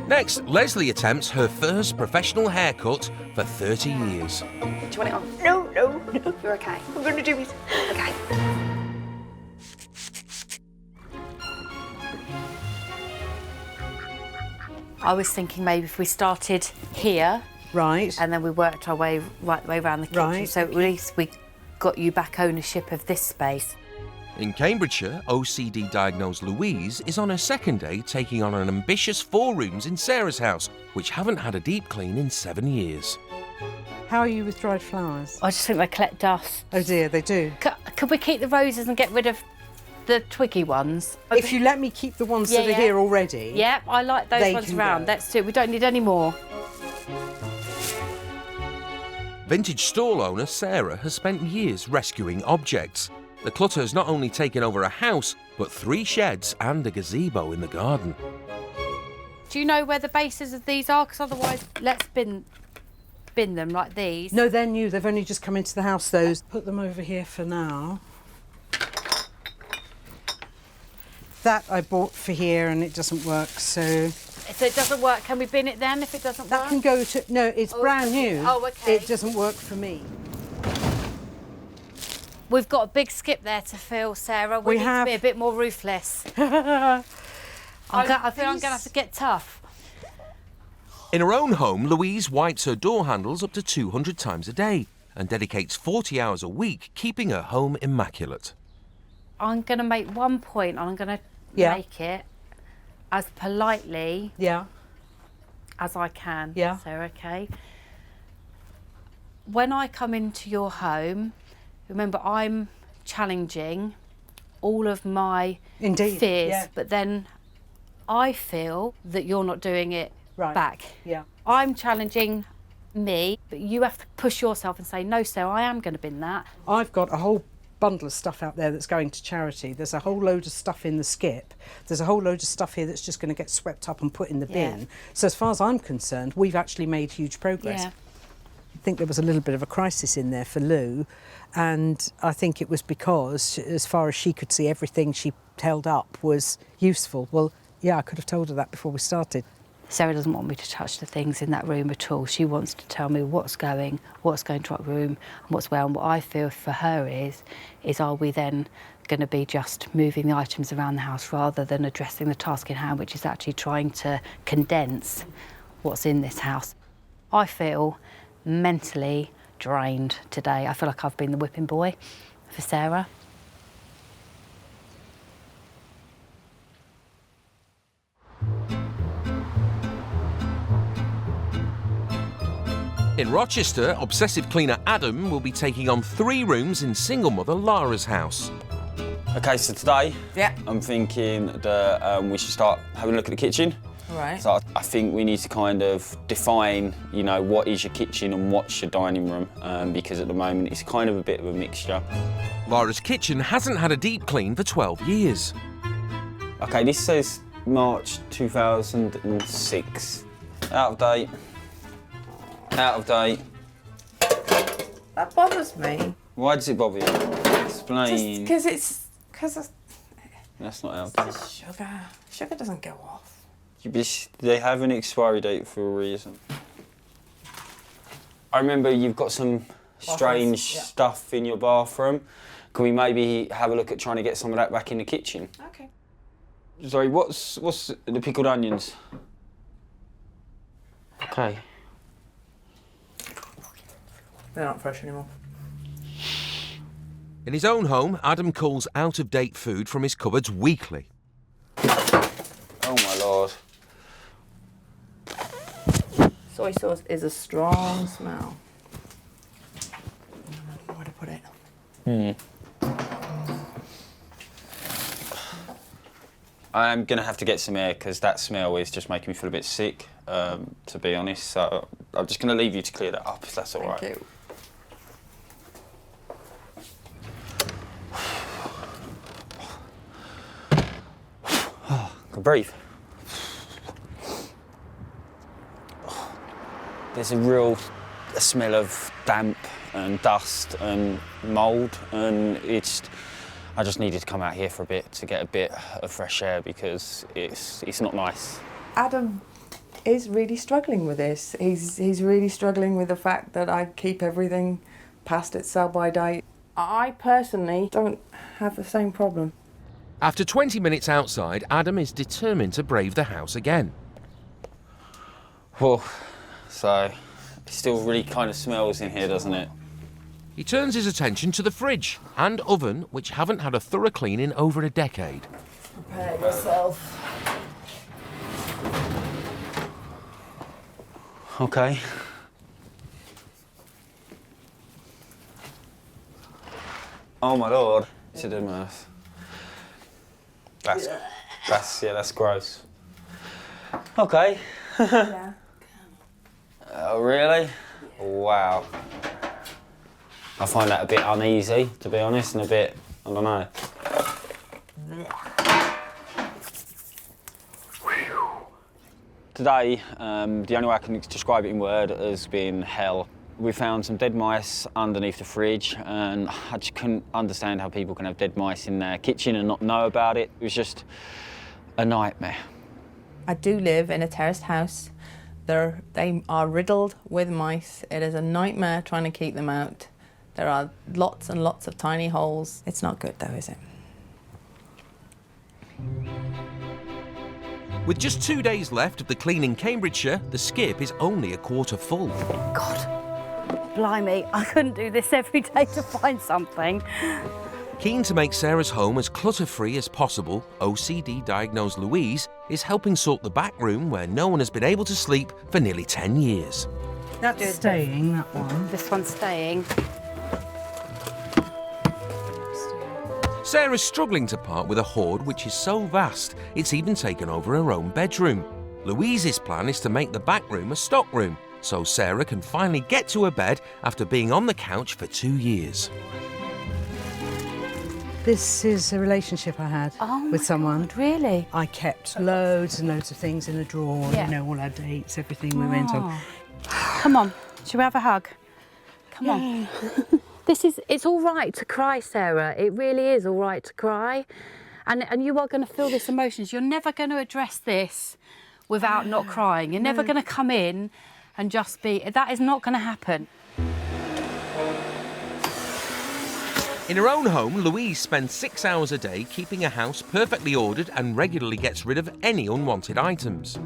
Next, Leslie attempts her first professional haircut for 30 years. Do you want it on? No, you're okay. I'm going to do it. Okay. I was thinking maybe if we started here, right, and then we worked our way right the way around the kitchen, Right, so at least we got you back ownership of this space. In Cambridgeshire, OCD-diagnosed Louise is on her second day taking on an ambitious 4 rooms in Sarah's house, which haven't had a deep clean in 7 years. How are you with dried flowers? I just think they collect dust. Oh dear, they do. Could we keep the roses and get rid of the twiggy ones? If you let me keep the ones that are here already. Yeah, I like those they ones can around. go. Let's do it. We don't need any more. Vintage stall owner Sarah has spent years rescuing objects. The clutter has not only taken over a house, but 3 sheds and a gazebo in the garden. Do you know where the bases of these are? Because otherwise, let's bin them like these. No, they're new. They've only just come into the house, those. Put them over here for now. That I bought for here and it doesn't work, so... So it doesn't work. Can we bin it then if it doesn't work? That can go to... No, it's brand new. Oh, okay. It doesn't work for me. We've got a big skip there to fill, Sarah. We need to be a bit more ruthless. I feel I'm going to have to get tough. In her own home, Louise wipes her door handles up to 200 times a day and dedicates 40 hours a week keeping her home immaculate. I'm going to make one point and I'm going to make it as politely as I can. Yeah. Sarah, okay? When I come into your home, remember I'm challenging all of my fears, but then I feel that you're not doing it back. Yeah. I'm challenging me, but you have to push yourself and say, no, Sarah, I am going to bin that. I've got a whole bundle of stuff out there that's going to charity. There's a whole load of stuff in the skip. There's a whole load of stuff here that's just going to get swept up and put in the bin. So as far as I'm concerned, we've actually made huge progress. Yeah. I think there was a little bit of a crisis in there for Lou, and I think it was because, as far as she could see, everything she held up was useful. Well, yeah, I could have told her that before we started. Sarah doesn't want me to touch the things in that room at all. She wants to tell me what's going to that room, and what's where. And what I feel for her is are we then going to be just moving the items around the house rather than addressing the task in hand, which is actually trying to condense what's in this house. I feel mentally drained today. I feel like I've been the whipping boy for Sarah. In Rochester, obsessive cleaner Adam will be taking on 3 rooms in single mother Lara's house. Okay, so today I'm thinking that we should start having a look at the kitchen. Right. So I think we need to kind of define, you know, what is your kitchen and what's your dining room, because at the moment it's kind of a bit of a mixture. Lara's kitchen hasn't had a deep clean for 12 years. Okay, this says March 2006. Out of date. Out of date. That bothers me. Why does it bother you? Explain. Because That's not out of date. sugar. Sugar doesn't go off. They have an expiry date for a reason. I remember you've got some strange stuff in your bathroom. Can we maybe have a look at trying to get some of that back in the kitchen? Okay. Sorry, what's the pickled onions? Okay. They're not fresh anymore. In his own home, Adam culls out-of-date food from his cupboards weekly. Oh my lord. Soy sauce is a strong smell. I don't know where to put it. I'm gonna have to get some air because that smell is just making me feel a bit sick, to be honest. So I'm just gonna leave you to clear that up if that's all right. Thank you. I can breathe. There's a real smell of damp and dust and mould, and I just needed to come out here for a bit to get a bit of fresh air because it's not nice. Adam is really struggling with this. He's really struggling with the fact that I keep everything past its sell-by date. I personally don't have the same problem. After 20 minutes outside, Adam is determined to brave the house again. Well, so it still really kind of smells in here, doesn't it? He turns his attention to the fridge and oven, which haven't had a thorough clean in over a decade. Prepare yourself. Okay. Oh my lord, it's a dead mouse. That's gross. Okay. Yeah. Oh really? Wow. I find that a bit uneasy, to be honest, and a bit, I don't know. Today, the only way I can describe it in word has been hell. We found some dead mice underneath the fridge, and I just couldn't understand how people can have dead mice in their kitchen and not know about it. It was just a nightmare. I do live in a terraced house. They are riddled with mice. It is a nightmare trying to keep them out. There are lots and lots of tiny holes. It's not good though, is it? With just 2 days left of the clean in Cambridgeshire, the skip is only a quarter full. God, blimey, I couldn't do this every day to find something. Keen to make Sarah's home as clutter-free as possible, OCD-diagnosed Louise is helping sort the back room where no one has been able to sleep for nearly 10 years. That's staying, that one. This one's staying. Sarah's struggling to part with a hoard which is so vast, it's even taken over her own bedroom. Louise's plan is to make the back room a stock room, so Sarah can finally get to her bed after being on the couch for 2 years. This is a relationship I had with someone. God, really? I kept loads and loads of things in a drawer, Yeah. you know, all our dates, everything we went on. Come on, shall we have a hug? Come on. It's all right to cry, Sarah. It really is all right to cry. And you are going to feel this emotions. You're never going to address this without not crying. You're never going to come in and just be... That is not going to happen. In her own home, Louise spends 6 hours a day keeping her house perfectly ordered and regularly gets rid of any unwanted items.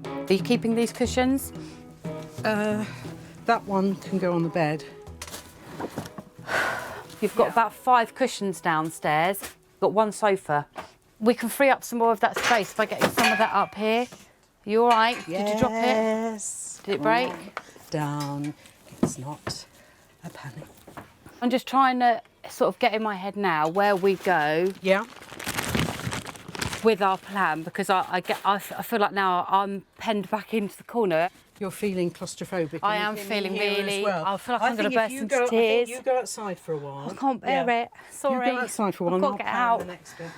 Are you keeping these cushions? That one can go on the bed. You've got about 5 cushions downstairs. Got 1 sofa. We can free up some more of that space by getting some of that up here. You all right? Yes. Did you drop it? Yes. Did it break? Down. It's not a panic. I'm just trying to sort of get in my head now where we go. Yeah. With our plan, because I feel like now I'm penned back into the corner. You're feeling claustrophobic. I am feeling really. Well. I feel like I'm going to burst into I tears. think you go outside for a while. I can't bear it. Sorry. You go outside for a while. I've got and to get I'll out. plan the next bit.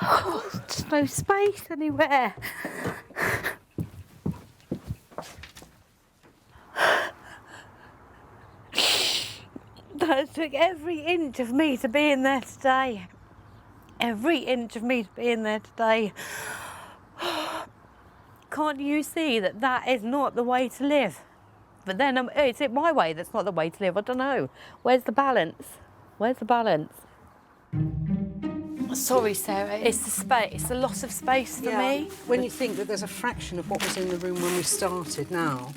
Oh, there's no space anywhere. That took every inch of me to be in there today. Every inch of me to be in there today. Can't you see that that is not the way to live? But then, is it my way that's not the way to live? I don't know. Where's the balance? Where's the balance? Sorry, Sarah. It's the space. It's the loss of space for me. When you think that there's a fraction of what was in the room when we started now,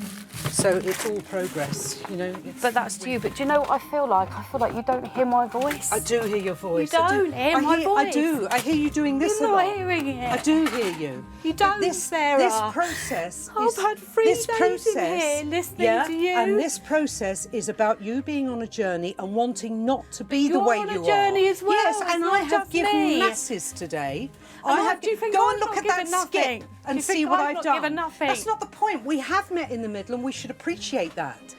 so it's all progress, you know. But that's you. But do you know what I feel like? I feel like you don't hear my voice. I do hear your voice. You don't hear my voice. I do. I hear you doing this You're a lot. not hearing it. I do hear you. You don't, Sarah. This process I've had 3 days in here listening to you. And this process is about you being on a journey and wanting not to be the way you are. You're on a journey as well. Yes, It's and not I have just given me. masses today. Do you think go I'm and look not at that giving nothing? skip Do and you see think what I'm I've not done. giving nothing? That's not the point. We have met in the middle, and we should appreciate that.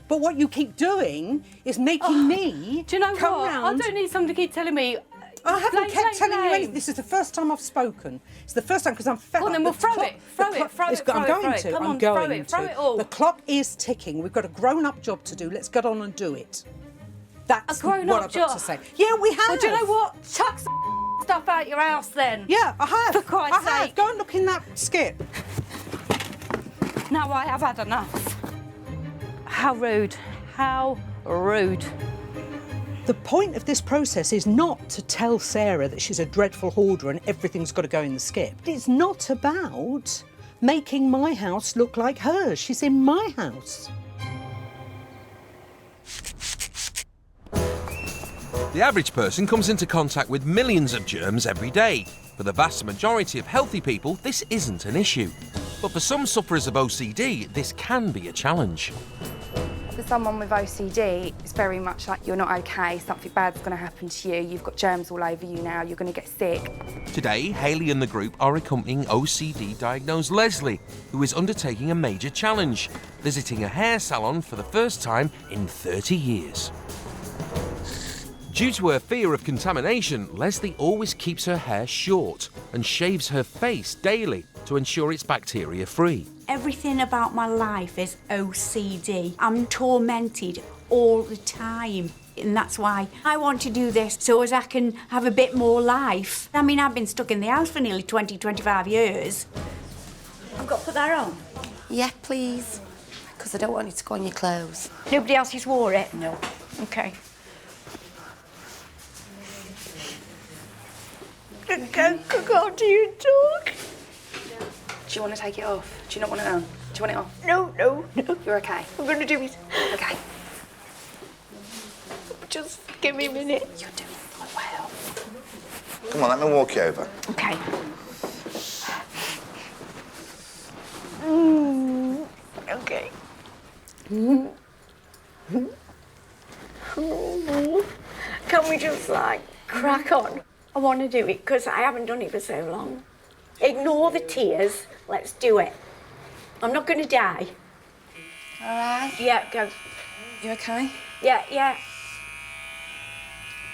But what you keep doing is making me Do you know come what? round. I don't need someone to keep telling me. I haven't kept telling you blame. anything. This is the first time I've spoken. It's the first time because I'm fed Go up. on, then we'll throw it. Throw it. I'm going to. Come I'm on, going throw to. it all. The clock is ticking. We've got a grown-up job to do. Let's get on and do it. That's A grown-up what I've got job? to say. Yeah, we have. Well, do you know what? Chuck some stuff out your house then. Yeah, I have. For Christ's I have. sake. Go and look in that skip. Now I have had enough. How rude. How rude. The point of this process is not to tell Sarah that she's a dreadful hoarder and everything's got to go in the skip. It's not about making my house look like hers. She's in my house. The average person comes into contact with millions of germs every day. For the vast majority of healthy people, this isn't an issue. But for some sufferers of OCD, this can be a challenge. For someone with OCD, it's very much like you're not okay, something bad's going to happen to you, you've got germs all over you now, you're going to get sick. Today, Hayley and the group are accompanying OCD-diagnosed Leslie, who is undertaking a major challenge, visiting a hair salon for the first time in 30 years. Due to her fear of contamination, Leslie always keeps her hair short and shaves her face daily to ensure it's bacteria-free. Everything about my life is OCD. I'm tormented all the time. And that's why I want to do this, so as I can have a bit more life. I mean, I've been stuck in the house for nearly 20, 25 years. I've got to put that on. Yeah, please. Because I don't want it to go on your clothes. Nobody else has wore it? No. Okay. God, do you talk? Do you want to take it off? Do you not want it on? Do you want it off? No, no, no. You're okay? I'm going to do it. Okay. Just give me a minute. You're doing so well. Come on, let me walk you over. Okay. Okay. Can we just, like, crack on? I want to do it because I haven't done it for so long. Ignore the tears. Let's do it. I'm not going to die. All right. Yeah, go. You okay? Yeah, yeah.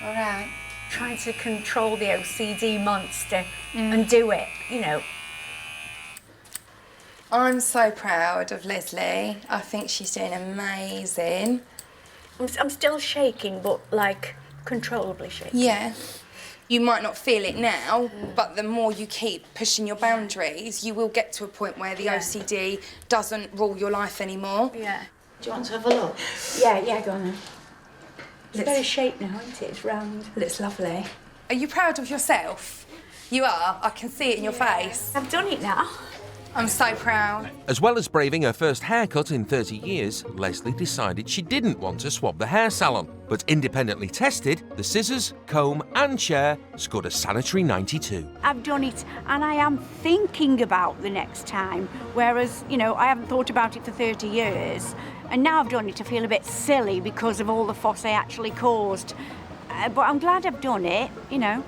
All right. Trying to control the OCD monster and do it, you know. I'm so proud of Leslie. I think she's doing amazing. I'm still shaking, but, like, controllably shaking. Yeah. You might not feel it now, but the more you keep pushing your boundaries, you will get to a point where the OCD doesn't rule your life anymore. Yeah. Do you want to have a look? Yeah, yeah, go on then. It's better shape now, isn't it? It's round. Looks lovely. Are you proud of yourself? You are. I can see it in your face. I've done it now. I'm so proud. As well as braving her first haircut in 30 years, Leslie decided she didn't want to swab the hair salon, but independently tested, the scissors, comb and chair scored a sanitary 92. I've done it and I am thinking about the next time, whereas, you know, I haven't thought about it for 30 years. And now I've done it, I feel a bit silly because of all the fuss I actually caused. But I'm glad I've done it, you know.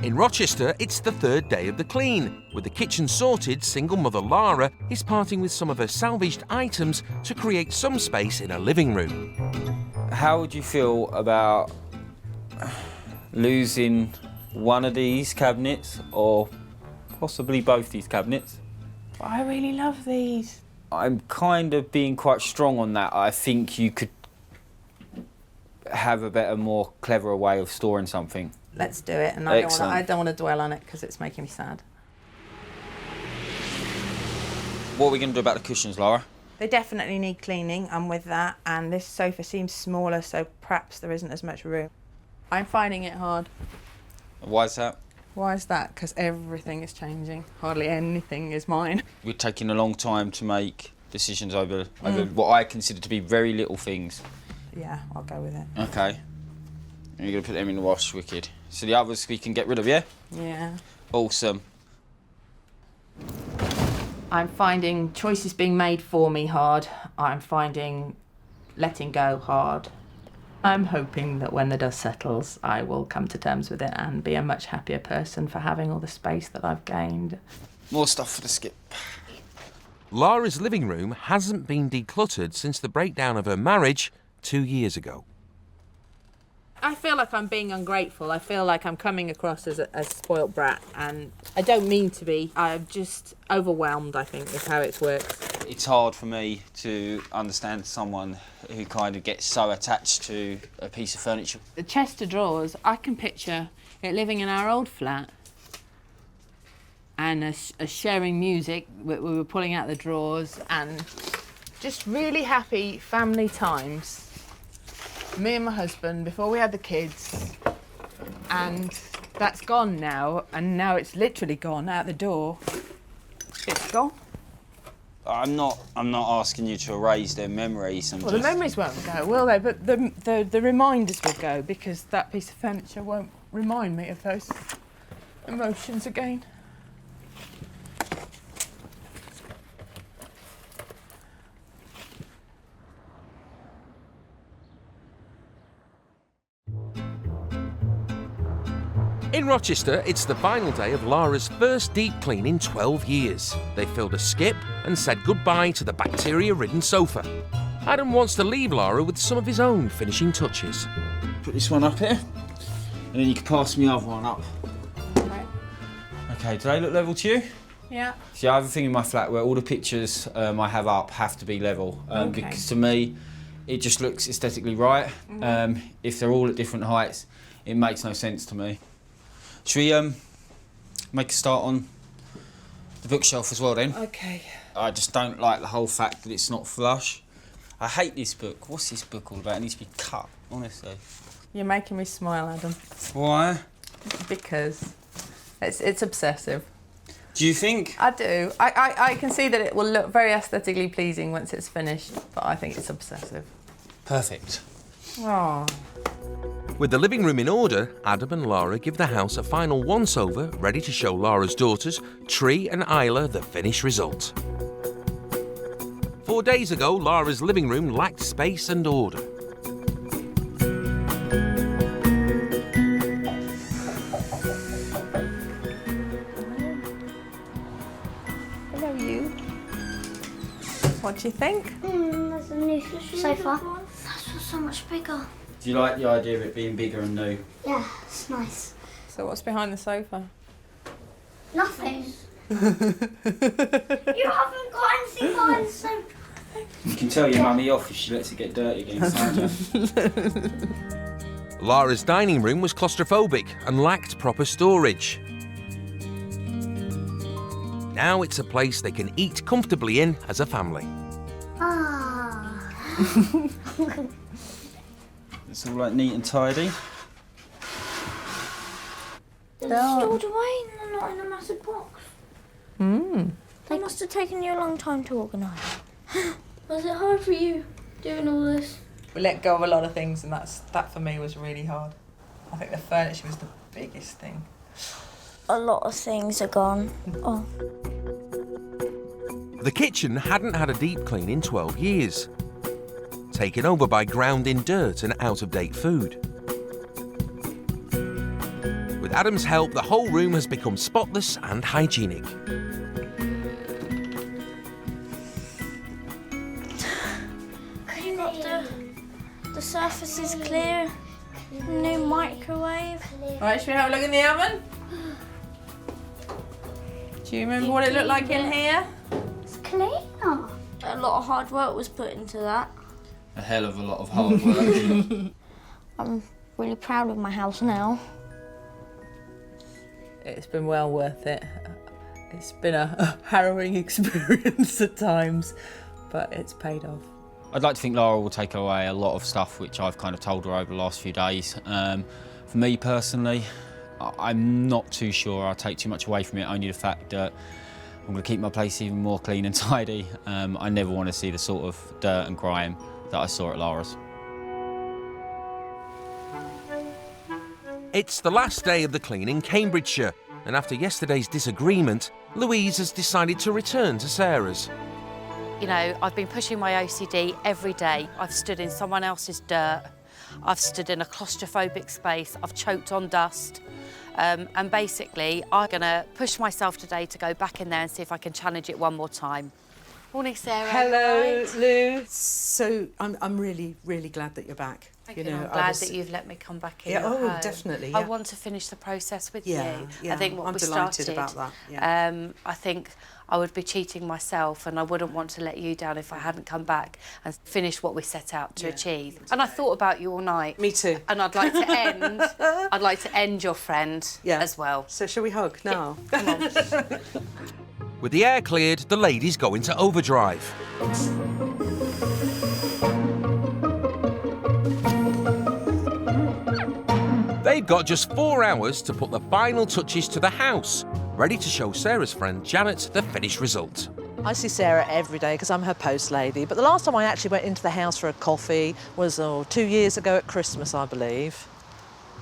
In Rochester, it's the third day of the clean. With the kitchen sorted, single mother Lara is parting with some of her salvaged items to create some space in her living room. How would you feel about losing one of these cabinets or possibly both these cabinets? I really love these. I'm kind of being quite strong on that. I think you could have a better, more cleverer way of storing something. Let's do it, and Excellent. I don't want to dwell on it because it's making me sad. What are we going to do about the cushions, Laura? They definitely need cleaning, I'm with that, and this sofa seems smaller, so perhaps there isn't as much room. I'm finding it hard. Why is that? Why is that? Because everything is changing. Hardly anything is mine. We're taking a long time to make decisions over what I consider to be very little things. Yeah, I'll go with it. Okay. And you're going to put them in the wash, wicked. So the others we can get rid of, yeah? Yeah. Awesome. I'm finding choices being made for me hard. I'm finding letting go hard. I'm hoping that when the dust settles, I will come to terms with it and be a much happier person for having all the space that I've gained. More stuff for the skip. Lara's living room hasn't been decluttered since the breakdown of her marriage 2 years ago. I feel like I'm being ungrateful. I feel like I'm coming across as a spoilt brat, and I don't mean to be. I'm just overwhelmed, I think, is how it's worked. It's hard for me to understand someone who kind of gets so attached to a piece of furniture. The chest of drawers, I can picture it living in our old flat and us sharing music. We were pulling out the drawers and just really happy family times. Me and my husband, before we had the kids, and that's gone now, and now it's literally gone out the door. It's gone. I'm not asking you to erase their memories. Well, the memories won't go, will they? But the reminders will go, because that piece of furniture won't remind me of those emotions again. In Rochester, it's the final day of Lara's first deep clean in 12 years. They filled a skip and said goodbye to the bacteria-ridden sofa. Adam wants to leave Lara with some of his own finishing touches. Put this one up here, and then you can pass me the other one up. Okay. Okay, do they look level to you? Yeah. See, I have a thing in my flat where all the pictures I have up have to be level, Okay. because to me, it just looks aesthetically right. If they're all at different heights, it makes no sense to me. Should we make a start on the bookshelf as well then? Okay. I just don't like the whole fact that it's not flush. I hate this book. What's this book all about? It needs to be cut, honestly. You're making me smile, Adam. Why? Because it's obsessive. Do you think? I do. I can see that it will look very aesthetically pleasing once it's finished, but I think it's obsessive. Perfect. Oh. With the living room in order, Adam and Lara give the house a final once-over, ready to show Lara's daughters, Tree and Isla, the finished result. 4 days ago, Lara's living room lacked space and order. Hello, you. What do you think? There's a new sofa. That's so much bigger. Do you like the idea of it being bigger and new? Yeah, it's nice. So what's behind the sofa? Nothing. You haven't got anything behind the sofa. You can tell your mummy off if she lets it get dirty again, can't you? Lara's dining room was claustrophobic and lacked proper storage. Now it's a place they can eat comfortably in as a family. Ah. It's all like neat and tidy. They're stored away and they're not in a massive box. They must have taken you a long time to organise. Was it hard for you doing all this? We let go of a lot of things, and that for me was really hard. I think the furniture was the biggest thing. A lot of things are gone. Oh. The kitchen hadn't had a deep clean in 12 years. Taken over by ground-in dirt and out-of-date food. With Adam's help, the whole room has become spotless and hygienic. You've got the surface is clear. New microwave. Right, should we have a look in the oven? Do you remember what it looked like in here? It's cleaner. A lot of hard work was put into that. A hell of a lot of hard work. I'm really proud of my house now. It's been well worth it. It's been a harrowing experience at times, but it's paid off. I'd like to think Laura will take away a lot of stuff which I've kind of told her over the last few days. For me personally, I'm not too sure I'll take too much away from it, only the fact that I'm going to keep my place even more clean and tidy. I never want to see the sort of dirt and grime that I saw at Laura's. It's the last day of the clean in Cambridgeshire, and after yesterday's disagreement, Louise has decided to return to Sarah's. You know, I've been pushing my OCD every day. I've stood in someone else's dirt. I've stood in a claustrophobic space. I've choked on dust. And basically, I'm going to push myself today to go back in there and see if I can challenge it one more time. Morning, Sarah. Hello, Lou. So I'm really, really glad that you're back. You know, I'm glad that you've let me come back in. Yeah, your home. Definitely. I Yeah. want to finish the process with Yeah, you. yeah, I think what I'm we delighted started, about that, yeah. I think I would be cheating myself, and I wouldn't want to let you down if I hadn't come back and finished what we set out to achieve. And I thought about you all night. Me too. And I'd like to end. I'd like to end your friend as well. So shall we hug now? Come on. With the air cleared, the ladies go into overdrive. They've got just 4 hours to put the final touches to the house, ready to show Sarah's friend Janet the finished result. I see Sarah every day because I'm her post lady, but the last time I actually went into the house for a coffee was 2 years ago at Christmas, I believe.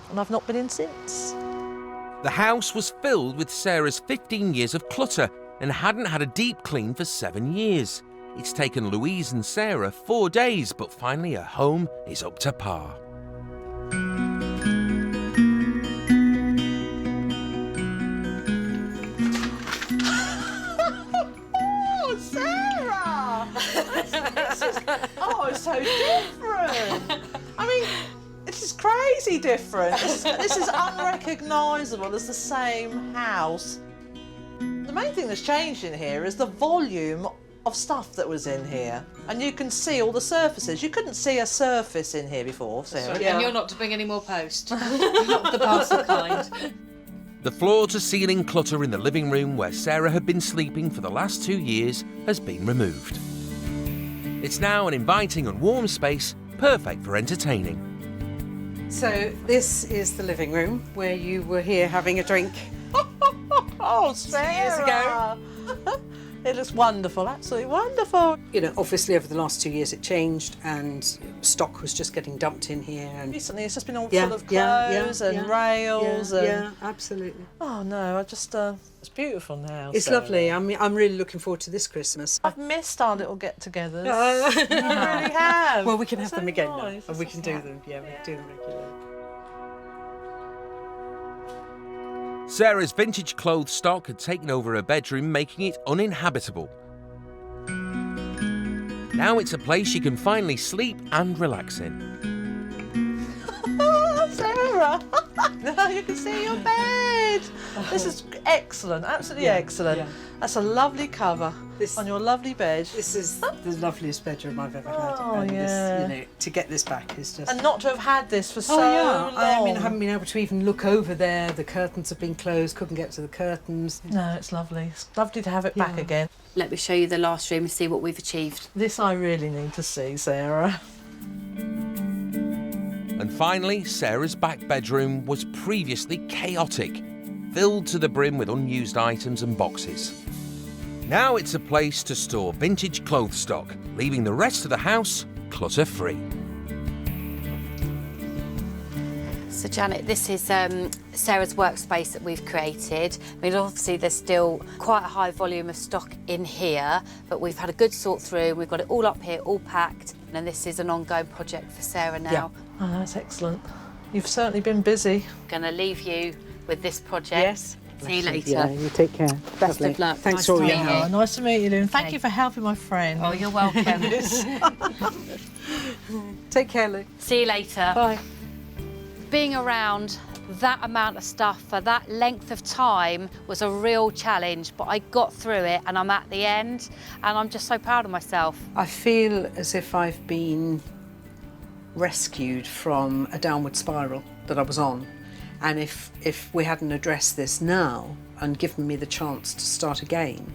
And I've not been in since. The house was filled with Sarah's 15 years of clutter and hadn't had a deep clean for 7 years. It's taken Louise and Sarah 4 days, but finally her home is up to par. Oh, Sarah! It's so different. I mean, this is crazy different. This is unrecognisable as the same house. The main thing that's changed in here is the volume of stuff that was in here. And you can see all the surfaces. You couldn't see a surface in here before, Sarah. And you're not to bring any more post. Not the parcel kind. The floor-to-ceiling clutter in the living room where Sarah had been sleeping for the last 2 years has been removed. It's now an inviting and warm space, perfect for entertaining. So this is the living room where you were here having a drink. Oh, Sarah! Years ago. It looks wonderful, absolutely wonderful. You know, obviously over the last 2 years it changed and stock was just getting dumped in here. And recently it's just been all full of clothes and rails. Yeah, absolutely. Oh no, I just, it's beautiful now. It's Sarah. lovely. I'm really looking forward to this Christmas. I've missed our little get-togethers. I really have. Well, we can have them again nice. now. And we can do them. Yeah, we can do them regularly. Sarah's vintage clothes stock had taken over her bedroom, making it uninhabitable. Now it's a place she can finally sleep and relax in. Sarah! Now you can see your bed. This is excellent, absolutely excellent. Yeah. That's a lovely cover on your lovely bed. This is the loveliest bedroom I've ever had. Oh, and yeah. this, you know, to get this back is just... And not to have had this for so long. I mean, I haven't been able to even look over there. The curtains have been closed, couldn't get to the curtains. No, it's lovely. It's lovely to have it back again. Let me show you the last room and see what we've achieved. This I really need to see, Sarah. And finally, Sarah's back bedroom was previously chaotic, filled to the brim with unused items and boxes. Now it's a place to store vintage clothes stock, leaving the rest of the house clutter-free. So Janet, this is Sarah's workspace that we've created. I mean, obviously there's still quite a high volume of stock in here, but we've had a good sort through. We've got it all up here, all packed, and this is an ongoing project for Sarah now. Yeah. Oh, that's excellent. You've certainly been busy. Going to leave you with this project. Yes. See you later. Yeah, you take care. Best of luck. Thanks Nice for all to your meet you. help. Nice to meet you, Lou. And thank you for helping my friend. Oh, you're welcome. Take care, Lou. See you later. Bye. Being around that amount of stuff for that length of time was a real challenge, but I got through it and I'm at the end and I'm just so proud of myself. I feel as if I've been rescued from a downward spiral that I was on. And if we hadn't addressed this now and given me the chance to start again,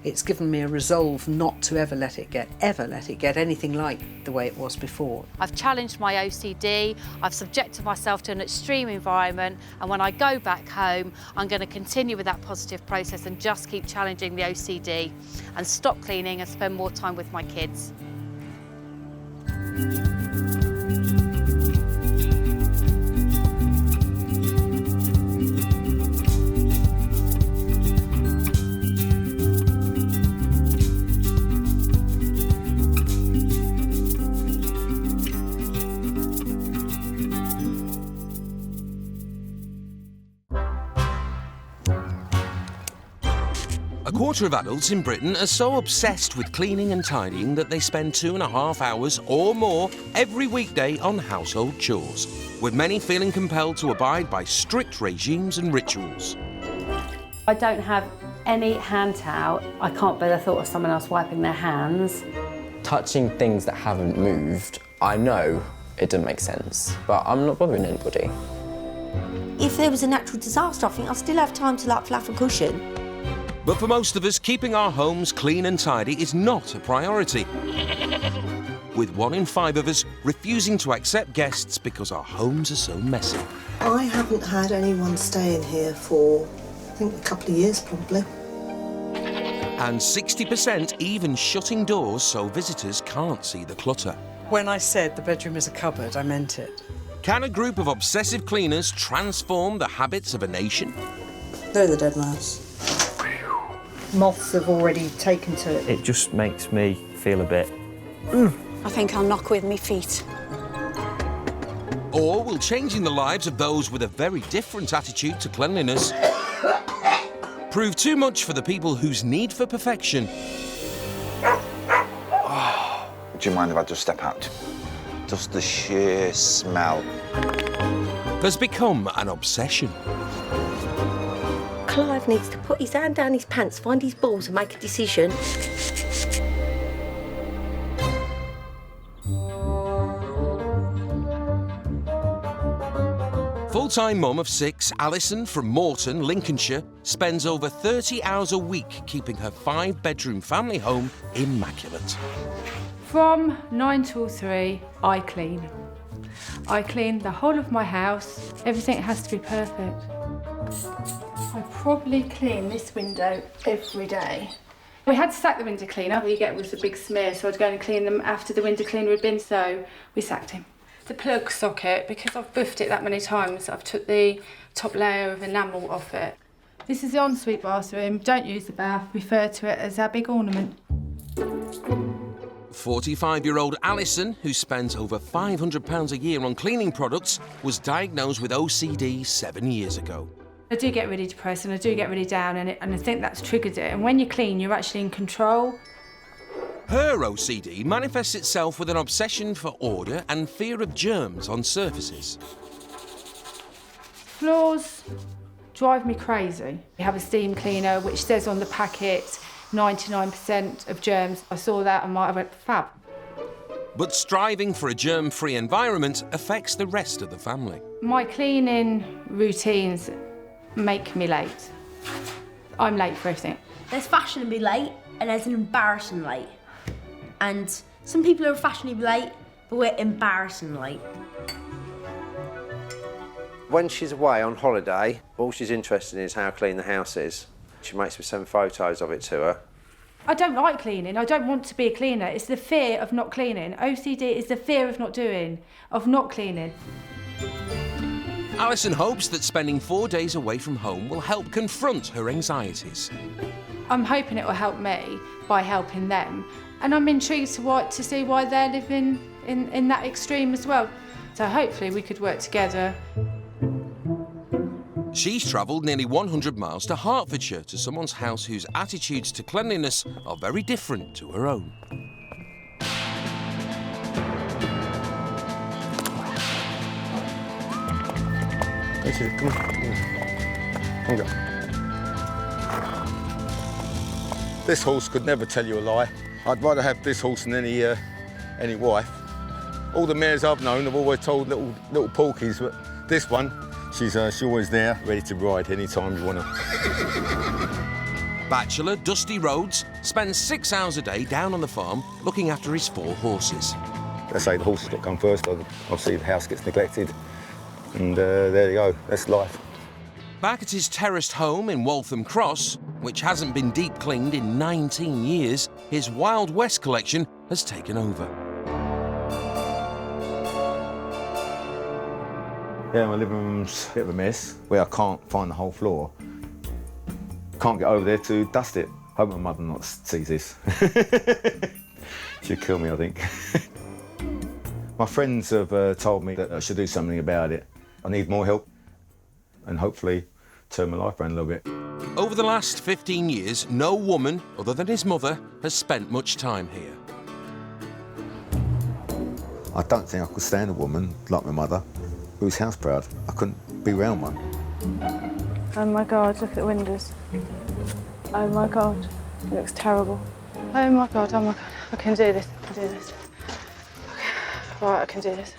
It's given me a resolve not to ever let it get anything like the way it was before. I've challenged my OCD, I've subjected myself to an extreme environment, and when I go back home, I'm going to continue with that positive process and just keep challenging the OCD and stop cleaning and spend more time with my kids. A quarter of adults in Britain are so obsessed with cleaning and tidying that they spend 2.5 hours or more every weekday on household chores, with many feeling compelled to abide by strict regimes and rituals. I don't have any hand towel. I can't bear the thought of someone else wiping their hands. Touching things that haven't moved, I know it doesn't make sense, but I'm not bothering anybody. If there was a natural disaster, I think I'd still have time to like fluff a cushion. But for most of us, keeping our homes clean and tidy is not a priority, with 1 in 5 of us refusing to accept guests because our homes are so messy. I haven't had anyone staying here for, I think, a couple of years probably. And 60% even shutting doors so visitors can't see the clutter. When I said the bedroom is a cupboard, I meant it. Can a group of obsessive cleaners transform the habits of a nation? They're the dead mouse. Moths have already taken to it. It just makes me feel a bit... I think I'll knock with me feet. Or will changing the lives of those with a very different attitude to cleanliness prove too much for the people whose need for perfection? Oh, do you mind if I just step out? Just the sheer smell has become an obsession. Clive needs to put his hand down his pants, find his balls and make a decision. Full-time mum of 6, Alison from Morton, Lincolnshire, spends over 30 hours a week keeping her 5-bedroom family home immaculate. From 9 till 3, I clean. I clean the whole of my house. Everything has to be perfect. I probably clean this window every day. We had to sack the window cleaner. All you get was a big smear, so I'd go and clean them after the window cleaner had been, so we sacked him. The plug socket, because I've buffed it that many times, I've took the top layer of enamel off it. This is the ensuite bathroom. Don't use the bath, refer to it as our big ornament. 45-year-old Alison, who spends over £500 a year on cleaning products, was diagnosed with OCD 7 years ago. I do get really depressed and I do get really down, and I think that's triggered it. And when you clean, you're actually in control. Her OCD manifests itself with an obsession for order and fear of germs on surfaces. Floors drive me crazy. We have a steam cleaner which says on the packet 99% of germs. I saw that and I went, fab. But striving for a germ-free environment affects the rest of the family. My cleaning routines make me late. I'm late for everything. There's fashionably late and there's an embarrassing late. And some people are fashionably late, but we're embarrassing late. When she's away on holiday, all she's interested in is how clean the house is. She makes me send photos of it to her. I don't like cleaning. I don't want to be a cleaner. It's the fear of not cleaning. OCD is the fear of not cleaning. Alison hopes that spending 4 days away from home will help confront her anxieties. I'm hoping it will help me by helping them. And I'm intrigued to see why they're living in that extreme as well. So hopefully we could work together. She's travelled nearly 100 miles to Hertfordshire to someone's house whose attitudes to cleanliness are very different to her own. Come on. Go. This horse could never tell you a lie. I'd rather have this horse than any wife. All the mares I've known have always told little porkies, but this one, she's always there, ready to ride any time you want to. Bachelor Dusty Rhodes spends 6 hours a day down on the farm looking after his 4 horses. Let's say the horses got to come first, obviously the house gets neglected, and there you go, that's life. Back at his terraced home in Waltham Cross, which hasn't been deep cleaned in 19 years, his Wild West collection has taken over. Yeah, my living room's a bit of a mess, where I can't find the whole floor. Can't get over there to dust it. Hope my mother not sees this. She'll kill me, I think. My friends have told me that I should do something about it. I need more help and hopefully turn my life around a little bit. Over the last 15 years, no woman, other than his mother, has spent much time here. I don't think I could stand a woman like my mother who's house proud. I couldn't be around one. Oh my God, look at the windows. Oh my God, it looks terrible. Oh my God, I can do this, I can do this. Okay. Right, I can do this.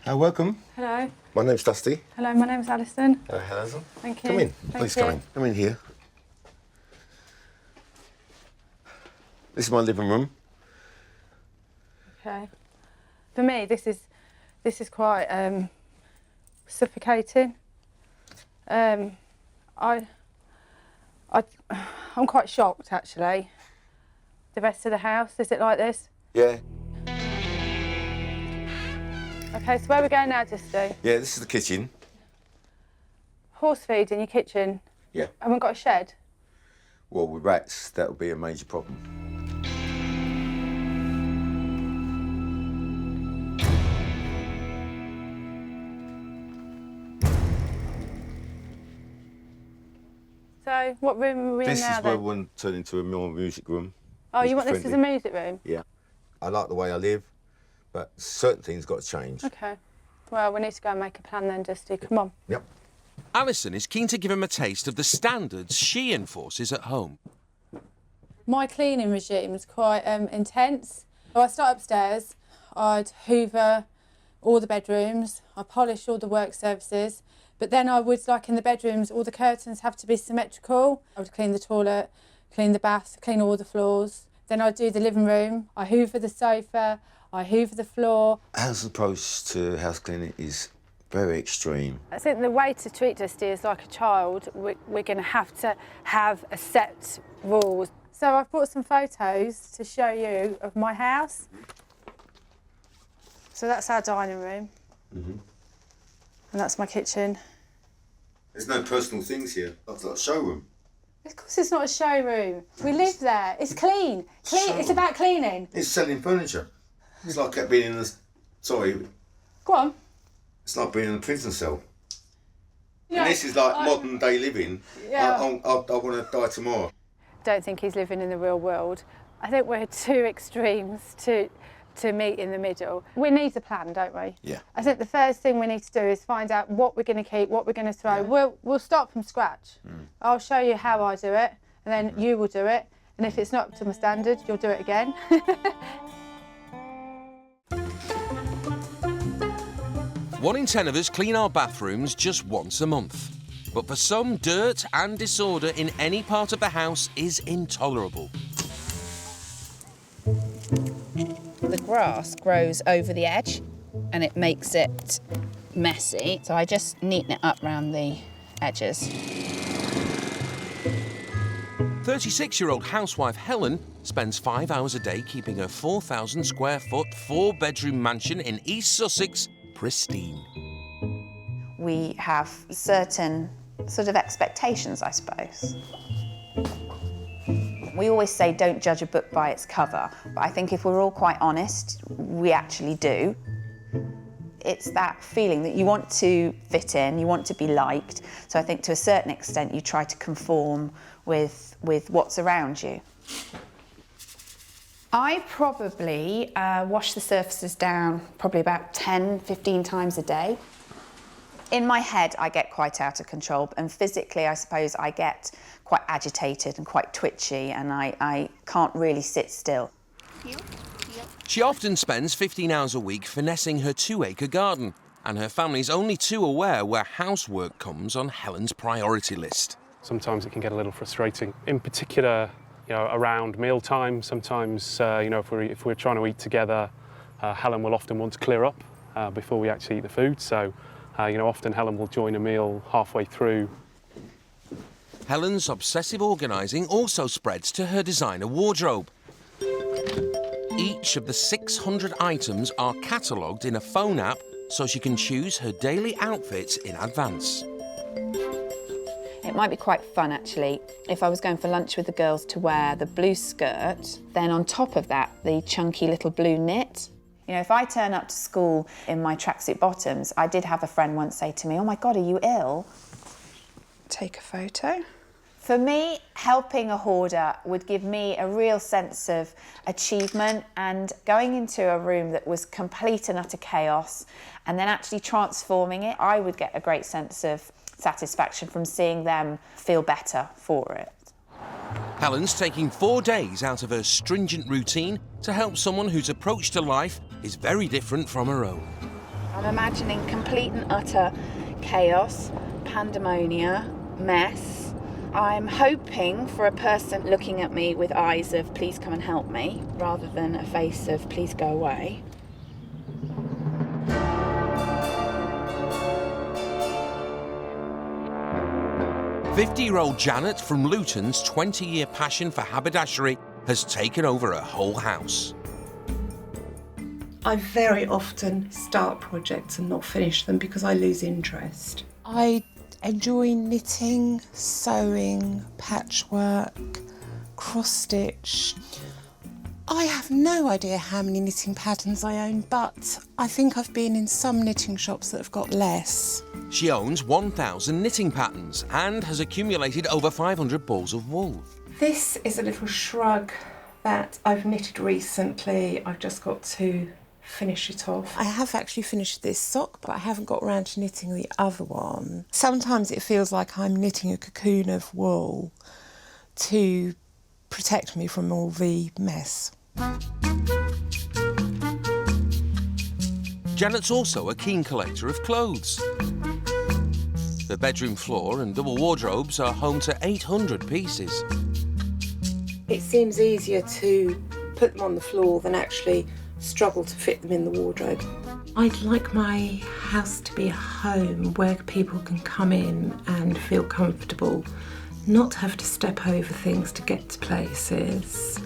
Welcome. Hello. My name's Dusty. Hello, my name's Alison. Hello, Alison. Thank you. Come in, Thank please you. come in. Come in here. This is my living room. Okay. For me, this is quite suffocating. I'm quite shocked actually. The rest of the house, is it like this? Yeah. Okay, so where are we going now, Dusty? Yeah, this is the kitchen. Horse feed in your kitchen? Yeah. Haven't got a shed? Well, with rats, that would be a major problem. So, what room are we in now, This is where then? we want to turn into a more music room. Oh, you want this as a Music-friendly. music room? Yeah. I like the way I live, but certain things got to change. Okay. Well, we need to go and make a plan then, Dusty. Come on. Yep. Alison is keen to give him a taste of the standards she enforces at home. My cleaning regime is quite intense. So I start upstairs, I'd hoover all the bedrooms, I polish all the work surfaces, but then I would, like in the bedrooms, all the curtains have to be symmetrical. I would clean the toilet, clean the bath, clean all the floors. Then I'd do the living room, I hoover the sofa, I hoover the floor. Al's approach to house cleaning is very extreme. I think the way to treat Dusty is like a child. We're going to have a set rules. So I've brought some photos to show you of my house. So that's our dining room. Mm-hmm. And that's my kitchen. There's no personal things here. That's like a showroom. Of course it's not a showroom. We live there. It's clean. It's about cleaning. It's selling furniture. It's like being in the... Sorry. Go on. It's like being in a prison cell. Yeah, And this is like modern day living. Yeah. I want to die tomorrow. Don't think he's living in the real world. I think we're two extremes to meet in the middle. We need a plan, don't we? Yeah. I think the first thing we need to do is find out what we're going to keep, what we're going to throw. Yeah. We'll start from scratch. I'll show you how I do it, and then you will do it. And if it's not up to my standard, you'll do it again. 1 in 10 of us clean our bathrooms just once a month. But for some, dirt and disorder in any part of the house is intolerable. The grass grows over the edge and it makes it messy. So I just neaten it up around the edges. 36-year-old housewife Helen spends 5 hours a day keeping her 4,000 square foot, 4-bedroom mansion in East Sussex pristine. We have certain sort of expectations, I suppose. We always say don't judge a book by its cover, but I think if we're all quite honest, we actually do. It's that feeling that you want to fit in, you want to be liked, so I think to a certain extent you try to conform with what's around you. I probably wash the surfaces down probably about 10, 15 times a day. In my head, I get quite out of control, and physically, I suppose, I get quite agitated and quite twitchy, and I can't really sit still. She often spends 15 hours a week finessing her 2-acre garden, and her family's only too aware where housework comes on Helen's priority list. Sometimes it can get a little frustrating, in particular, around mealtime. Sometimes, if we're trying to eat together, Helen will often want to clear up before we actually eat the food. So, often Helen will join a meal halfway through. Helen's obsessive organising also spreads to her designer wardrobe. Each of the 600 items are catalogued in a phone app so she can choose her daily outfits in advance. It might be quite fun, actually, if I was going for lunch with the girls to wear the blue skirt, then on top of that, the chunky little blue knit. If I turn up to school in my tracksuit bottoms, I did have a friend once say to me, "Oh my God, are you ill?" Take a photo. For me, helping a hoarder would give me a real sense of achievement, and going into a room that was complete and utter chaos and then actually transforming it, I would get a great sense of satisfaction from seeing them feel better for it. Helen's taking 4 days out of her stringent routine to help someone whose approach to life is very different from her own. I'm imagining complete and utter chaos, pandemonia, mess. I'm hoping for a person looking at me with eyes of "please come and help me," rather than a face of "please go away." "50-year-old Janet from Luton's 20-year passion for haberdashery has taken over a whole house. I very often start projects and not finish them because I lose interest. I enjoy knitting, sewing, patchwork, cross-stitch. I have no idea how many knitting patterns I own, but I think I've been in some knitting shops that have got less. She owns 1,000 knitting patterns and has accumulated over 500 balls of wool. This is a little shrug that I've knitted recently. I've just got to finish it off. I have actually finished this sock, but I haven't got around to knitting the other one. Sometimes it feels like I'm knitting a cocoon of wool to protect me from all the mess. Janet's also a keen collector of clothes. The bedroom floor and double wardrobes are home to 800 pieces. It seems easier to put them on the floor than actually struggle to fit them in the wardrobe. I'd like my house to be a home where people can come in and feel comfortable, not have to step over things to get to places.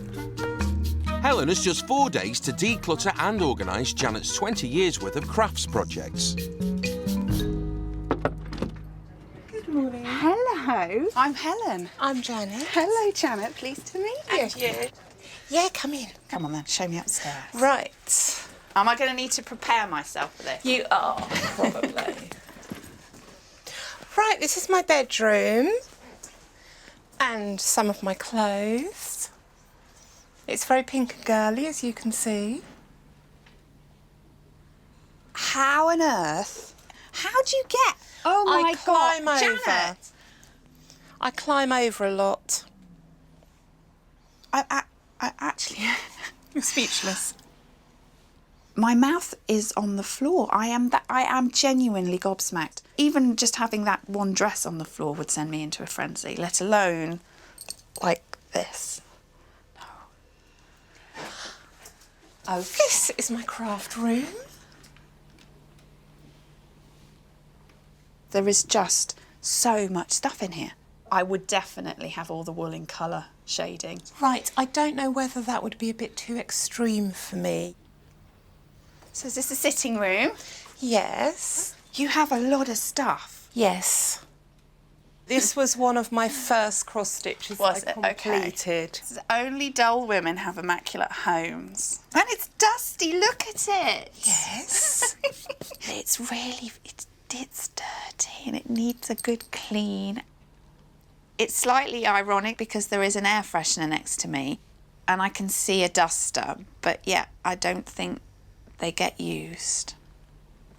Helen has just 4 days to declutter and organise Janet's 20 years' worth of crafts projects. Good morning. Hello, I'm Helen. I'm Janet. Hello, Janet. Pleased to meet you. And you. Yeah, come in. Come on then, show me upstairs. Right. Am I going to need to prepare myself for this? You are, probably. Right, this is my bedroom and some of my clothes. It's very pink and girly, as you can see. How on earth? How do you get? Oh my God, climb over. Janet! I climb over a lot. I actually, I'm speechless. My mouth is on the floor. I am genuinely gobsmacked. Even just having that one dress on the floor would send me into a frenzy, let alone like this. No. Oh, this is my craft room. There is just so much stuff in here. I would definitely have all the wool in colour shading. Right, I don't know whether that would be a bit too extreme for me. So is this a sitting room? Yes. You have a lot of stuff. Yes. This was one of my first cross stitches I completed. Okay. Only dull women have immaculate homes. And it's dusty, look at it. Yes. It's dirty and it needs a good clean. It's slightly ironic because there is an air freshener next to me and I can see a duster, but yeah, I don't think they get used.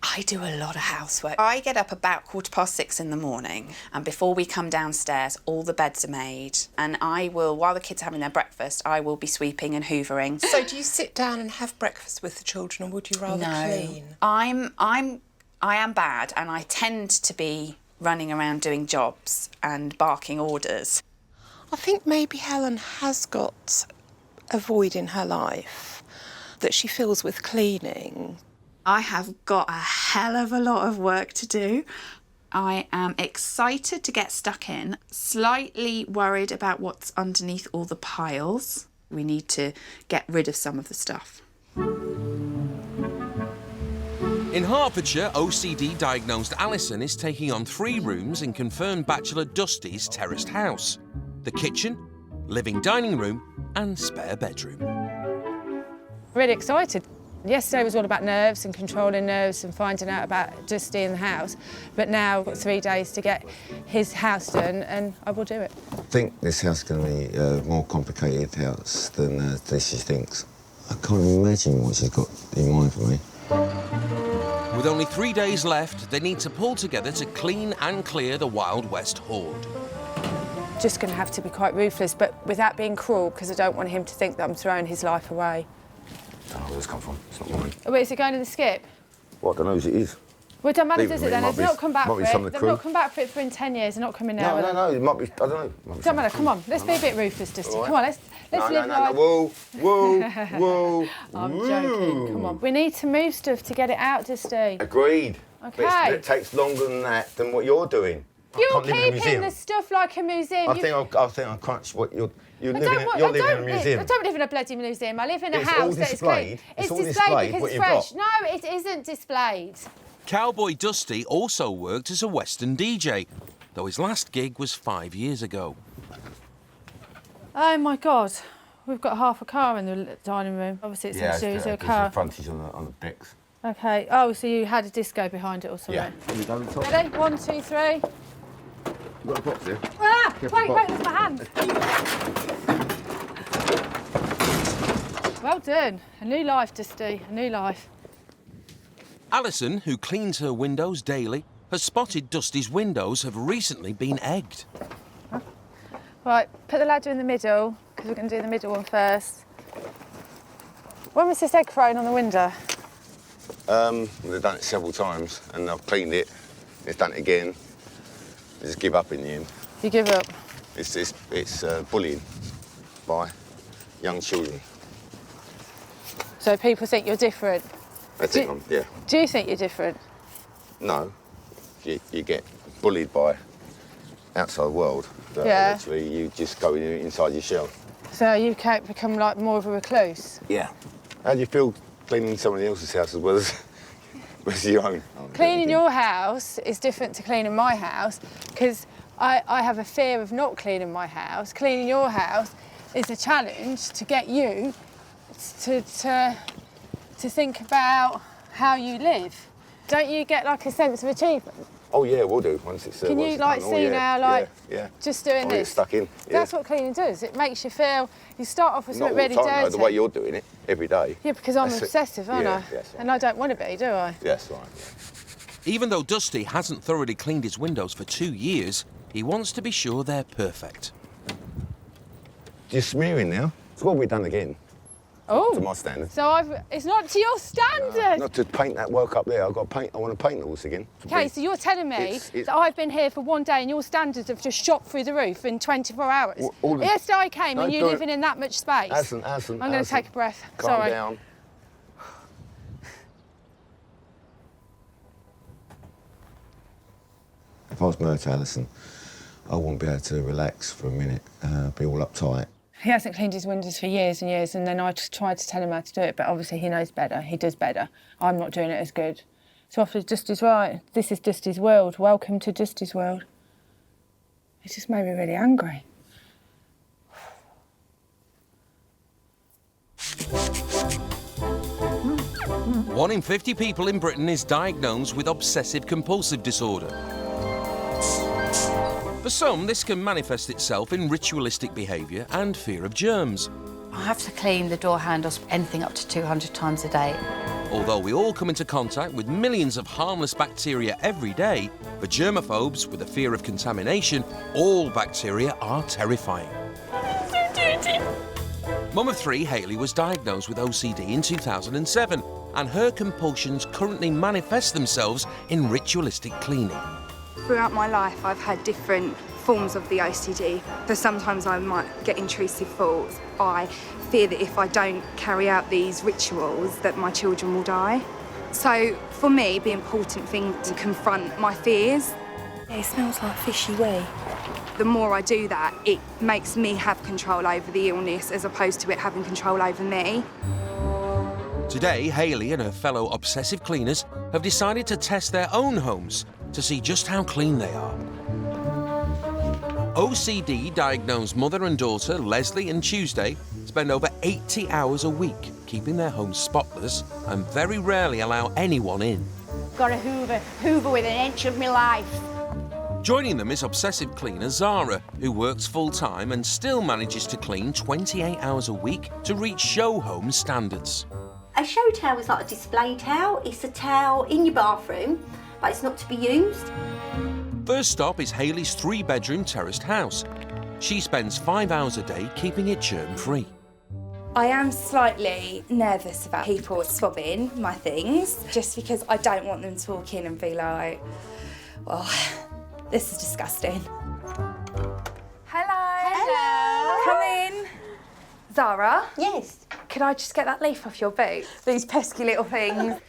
I do a lot of housework. I get up about 6:15 in the morning, and before we come downstairs, all the beds are made. And I will, while the kids are having their breakfast, I will be sweeping and hoovering. So do you sit down and have breakfast with the children, or would you rather clean? I'm I am bad, and I tend to be running around doing jobs and barking orders. I think maybe Helen has got a void in her life that she fills with cleaning. I have got a hell of a lot of work to do. I am excited to get stuck in, slightly worried about what's underneath all the piles. We need to get rid of some of the stuff. In Hertfordshire, OCD diagnosed Alison is taking on 3 rooms in confirmed bachelor Dusty's terraced house. The kitchen, living dining room and spare bedroom. Really excited. Yesterday was all about nerves and controlling nerves and finding out about Dusty in the house. But now I've got 3 days to get his house done and I will do it. I think this house is going to be a more complicated house than she thinks. I can't imagine what she's got in mind for me. With only 3 days left, they need to pull together to clean and clear the Wild West hoard. Just going to have to be quite ruthless, but without being cruel, because I don't want him to think that I'm throwing his life away. I don't know where this come from. It's not mine. Oh, wait, is it going to the skip? Well, I don't know whose it is. Well, it doesn't matter, Leave it does with it me. then? They've not come back for it. Some of the They've crew. not come back for it for in 10 years. They're not coming now. No, it might be, I don't know. Doesn't matter, come on. Let's be a bit ruthless, Dusty. All right. Come on, let's live life. Whoa. I'm joking, come on. We need to move stuff to get it out, Dusty. Agreed. OK. But it takes longer than that, than what you're doing. You're keeping the stuff like a museum. I think I crunch what you're living in a museum. I don't live in a bloody museum. I live in a It's house all that is displayed. clean. It's all displayed displayed, because what it's you've fresh. got. No, it isn't displayed. Cowboy Dusty also worked as a Western DJ, though his last gig was 5 years ago. Oh my God, we've got half a car in the dining room. Obviously, it's a series of a car. Frontage on the decks. OK. Oh, so you had a disco behind it or something? Yeah. Have you done the top? Ready? 1, 2, 3. You've got a box here. Ah! Careful, Wait, there's my hand. Well done. A new life, Dusty. A new life. Alison, who cleans her windows daily, has spotted Dusty's windows have recently been egged. Right, put the ladder in the middle, because we're going to do the middle one first. When was this egg thrown on the window? They've done it several times, and I've cleaned it. It's done it again. I just give up in the end. You give up? It's bullying by young children. So people think you're different? Yeah. Do you think you're different? No. You get bullied by outside world. But Yeah. literally, you just go inside your shell. So you can't become like more of a recluse? Yeah. How do you feel cleaning somebody else's house as well as your own? Cleaning your house is different to cleaning my house because I have a fear of not cleaning my house. Cleaning your house is a challenge to get you to think about how you live. Don't you get like a sense of achievement? Oh yeah, we'll do once it's. Can once you it's like done. see yeah, now, like yeah. just doing I'll get this? stuck in. Yeah. That's what cleaning does. It makes you feel. You start off with Not something all really the time, dirty. though, the way you're doing it every day. Yeah, because I'm That's it. obsessive, aren't Yeah, I? yes, And I don't want to be, do I? Yes, right. Even though Dusty hasn't thoroughly cleaned his windows for 2 years, he wants to be sure they're perfect. You're smearing now. It's got to be done again. Oh. To my standard. So it's not to your standard. Not to paint that work up there. I've got to paint. I want to paint all this again. Okay, so you're telling me that I've been here for 1 day and your standards have just shot through the roof in 24 hours? Yesterday I came and you're living in that much space. Alison, I'm going to take a breath. Calm Sorry. down. If I was married to Alison, I wouldn't be able to relax for a minute, be all uptight. He hasn't cleaned his windows for years and years, and then I just tried to tell him how to do it, but obviously he knows better. He does better. I'm not doing it as good. So after Dusty's right. This is Dusty's world. Welcome to Dusty's world. It just made me really angry. One in 50 people in Britain is diagnosed with obsessive compulsive disorder. For some, this can manifest itself in ritualistic behaviour and fear of germs. I have to clean the door handles anything up to 200 times a day. Although we all come into contact with millions of harmless bacteria every day, for germaphobes with a fear of contamination, all bacteria are terrifying. So dirty. Mum of 3, Hayley, was diagnosed with OCD in 2007, and her compulsions currently manifest themselves in ritualistic cleaning. Throughout my life, I've had different forms of the OCD. So sometimes I might get intrusive thoughts. I fear that if I don't carry out these rituals, that my children will die. So for me, the important thing to confront my fears. It smells like fishy wee. The more I do that, it makes me have control over the illness as opposed to it having control over me. Today, Hayley and her fellow obsessive cleaners have decided to test their own homes to see just how clean they are. OCD diagnosed mother and daughter Leslie and Tuesday spend over 80 hours a week keeping their homes spotless and very rarely allow anyone in. Got a Hoover with an inch of my life. Joining them is obsessive cleaner Zara, who works full-time and still manages to clean 28 hours a week to reach show home standards. A show towel is like a display towel. It's a towel in your bathroom, but it's not to be used. First stop is Hayley's 3-bedroom terraced house. She spends 5 hours a day keeping it germ-free. I am slightly nervous about people swabbing my things, just because I don't want them to walk in and be like, well, this is disgusting. Hello. Come in. Zara? Yes? Could I just get that leaf off your boot? These pesky little things.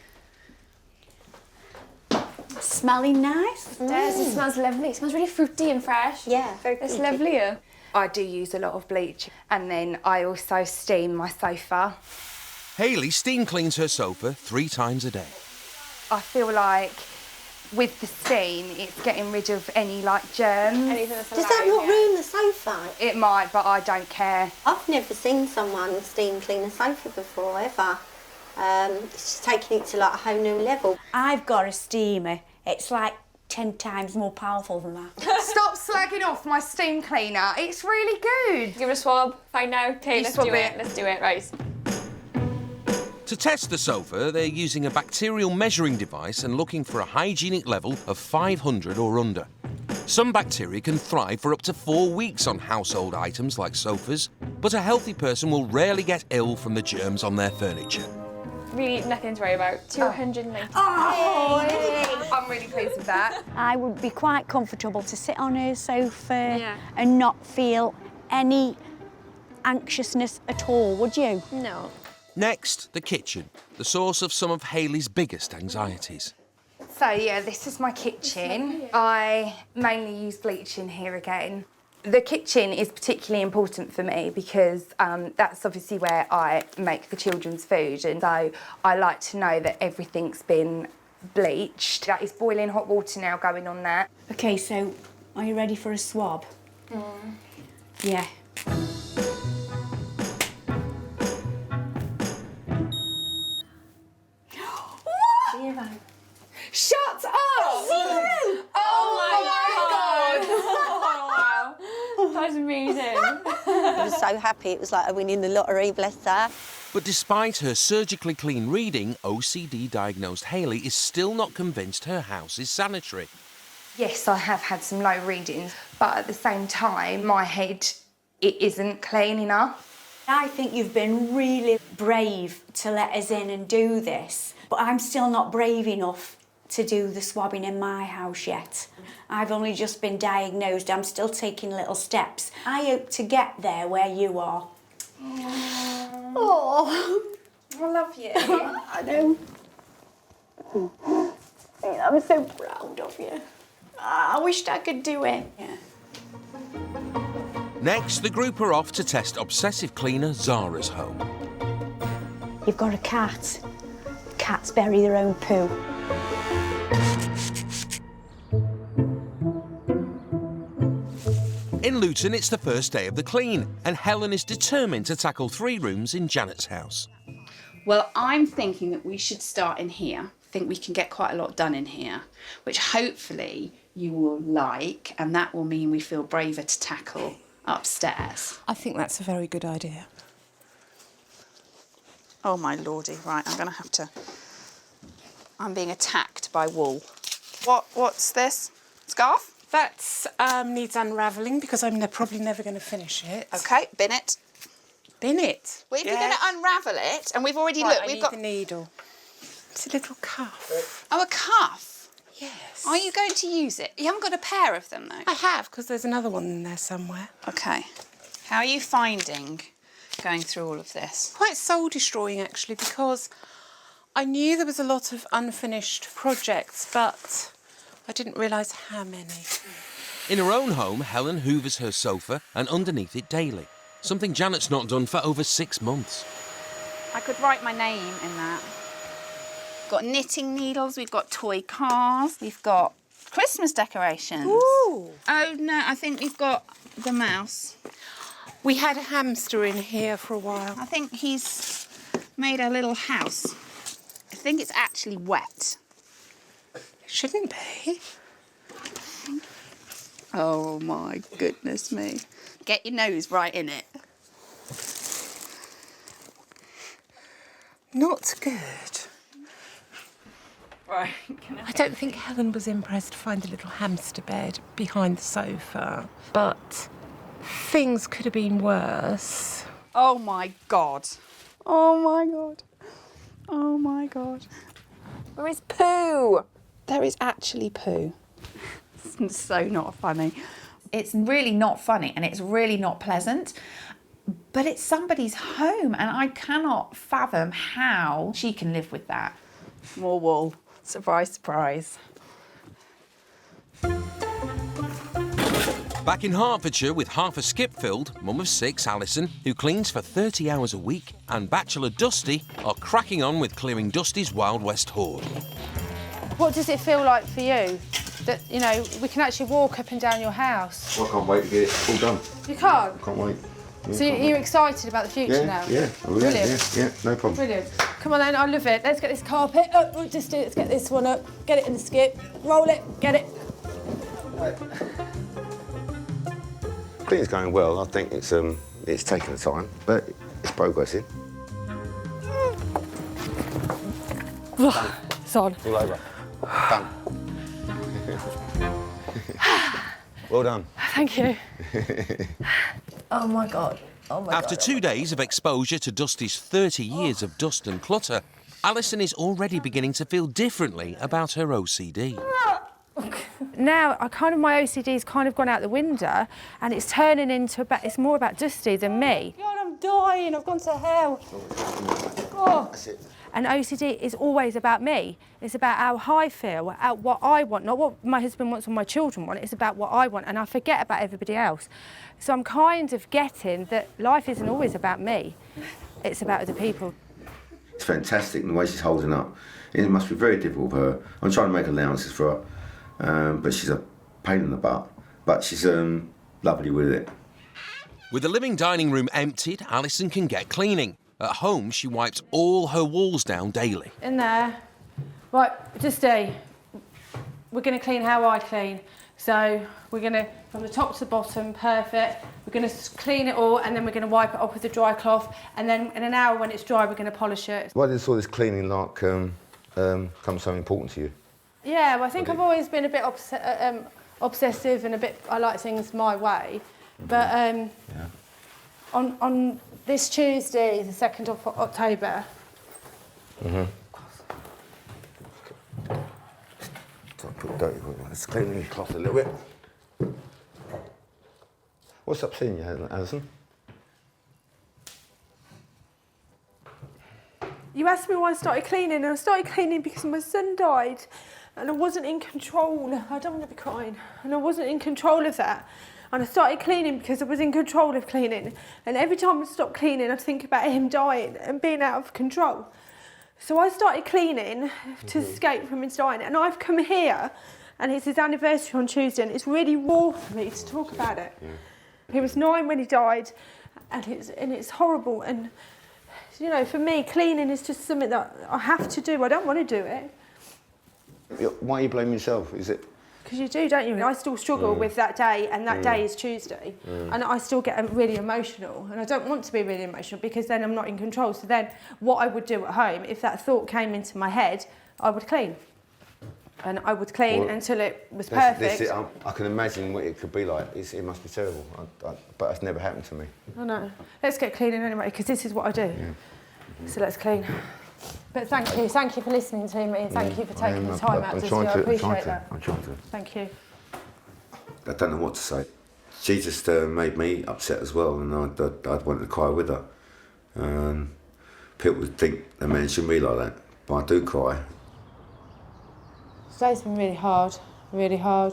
Smelling nice? It does, it smells lovely. It smells really fruity and fresh. Yeah, very It's fruity. lovely here. I do use a lot of bleach, and then I also steam my sofa. Hayley steam cleans her sofa 3 times a day. I feel like with the steam, it's getting rid of any germs. Does that not ruin the sofa? It might, but I don't care. I've never seen someone steam clean a sofa before, ever. It's just taking it to a whole new level. I've got a steamer. It's like 10 times more powerful than that. Stop slagging off my steam cleaner. It's really good. Give it a swab. Find out. Okay, let's do it. Let's do it. Right. To test the sofa, they're using a bacterial measuring device and looking for a hygienic level of 500 or under. Some bacteria can thrive for up to 4 weeks on household items like sofas, but a healthy person will rarely get ill from the germs on their furniture. Really nothing to worry about. 290. Oh, I'm really pleased with that. I would be quite comfortable to sit on her sofa and not feel any anxiousness at all, would you? No. Next, the kitchen, the source of some of Hayley's biggest anxieties. So yeah, this is my kitchen. I mainly use bleach in here again. The kitchen is particularly important for me because that's obviously where I make the children's food, and so I like to know that everything's been bleached. That is boiling hot water now going on that. Okay, so are you ready for a swab? Yeah. Shut up! Oh my God! Oh, wow. That's amazing. I was so happy. It was like winning the lottery, bless her. But despite her surgically clean reading, OCD-diagnosed Hayley is still not convinced her house is sanitary. Yes, I have had some low readings, but at the same time, my head, it isn't clean enough. I think you've been really brave to let us in and do this, but I'm still not brave enough to do the swabbing in my house yet. I've only just been diagnosed. I'm still taking little steps. I hope to get there where you are. Oh, I love you. I know. I'm so proud of you. I wished I could do it. Yeah. Next, the group are off to test obsessive cleaner Zara's home. You've got a cat. Cats bury their own poo. In Luton, it's the first day of the clean, and Helen is determined to tackle 3 rooms in Janet's house. Well, I'm thinking that we should start in here. I think we can get quite a lot done in here, which hopefully you will like, and that will mean we feel braver to tackle upstairs. I think that's a very good idea. Oh, my lordy. Right, I'm going to have to... I'm being attacked by wool. What's this? Scarf? That needs unravelling because I'm probably never going to finish it. OK, bin it. Bin it. Well, if you're going to unravel it, and we've already looked, we've got the needle. It's a little cuff. Oh, a cuff. Yes. Are you going to use it? You haven't got a pair of them though. I have, because there's another one in there somewhere. Okay. How are you finding going through all of this? Quite soul destroying actually, because I knew there was a lot of unfinished projects, but I didn't realise how many. In her own home, Helen hoovers her sofa and underneath it daily, something Janet's not done for over 6 months. I could write my name in that. We've got knitting needles, we've got toy cars, we've got Christmas decorations. Ooh. Oh no, I think we've got the mouse. We had a hamster in here for a while. I think he's made a little house. I think it's actually wet. It shouldn't be. Oh my goodness me. Get your nose right in it. Not good. Right. I don't think Helen was impressed to find the little hamster bed behind the sofa, but things could have been worse. Oh my God. Oh my God. Oh my God. There is poo. There is actually poo. It's so not funny. It's really not funny and it's really not pleasant, but it's somebody's home and I cannot fathom how she can live with that. More wool. Surprise, surprise. Back in Hertfordshire with half a skip filled, mum of 6, Alison, who cleans for 30 hours a week, and bachelor Dusty are cracking on with clearing Dusty's Wild West hoard. What does it feel like for you? That, you know, we can actually walk up and down your house. Well, I can't wait to get it all done. You can't? I can't wait. Yeah, So you're excited about the future now? Yeah, Brilliant. yeah, no problem. Brilliant. Come on then, I love it. Let's get this carpet up. We'll just do it. Let's get this one up. Get it in the skip. Roll it. Get it. Cleaning's going well. I think it's taking the time, but it's progressing. It's on. All over. Done. Well done. Thank you. Oh my God. Oh my After God. 2 days of exposure to Dusty's 30 years of dust and clutter, Alison is already beginning to feel differently about her OCD. Now, my OCD's kind of gone out the window and it's turning into it's more about Dusty than me. God, I'm dying. I've gone to hell. Oh. That's it. And OCD is always about me. It's about how I feel, about what I want, not what my husband wants or my children want. It's about what I want, and I forget about everybody else. So I'm kind of getting that life isn't always about me. It's about other people. It's fantastic the way she's holding up. It must be very difficult for her. I'm trying to make allowances for her, but she's a pain in the butt. But she's lovely with it. With the living dining room emptied, Alison can get cleaning. At home, she wipes all her walls down daily. In there. Right, Dusty, we're going to clean how I clean. So we're going to, from the top to the bottom, perfect. We're going to clean it all and then we're going to wipe it off with a dry cloth. And then in an hour when it's dry, we're going to polish it. Why did all this cleaning come so important to you? Yeah, well, I think I've always been a bit obsessive and I like things my way. But on this Tuesday, the 2nd of October. Let's clean the cloth a little bit. What's upsetting you, Alison? You asked me why I started cleaning, and I started cleaning because my son died, and I wasn't in control. I don't want to be crying. And I wasn't in control of that. And I started cleaning because I was in control of cleaning. And every time I stopped cleaning, I'd think about him dying and being out of control. So I started cleaning to escape from his dying. And I've come here, and it's his anniversary on Tuesday, and it's really raw for me to talk about it. Yeah. He was 9 when he died, and it's horrible. And, you know, for me, cleaning is just something that I have to do. I don't want to do it. Why are you blaming yourself? Is it? Because you do, don't you? I still struggle with that day, and that day is Tuesday. And I still get really emotional, and I don't want to be really emotional because then I'm not in control. So then what I would do at home, if that thought came into my head, I would clean. and I would clean Well, until it was That's- perfect. this is- I can imagine what it could be like. It must be terrible, but that's never happened to me. I know. Let's get cleaning anyway, because this is what I do. So let's clean. But thank you for listening to me, and thank you for taking the time out to see. I appreciate that. I'm trying to. Thank you. I don't know what to say. She just made me upset as well, and I'd want to cry with her. People would think they mention me like that, but I do cry. Today's been really hard, really hard.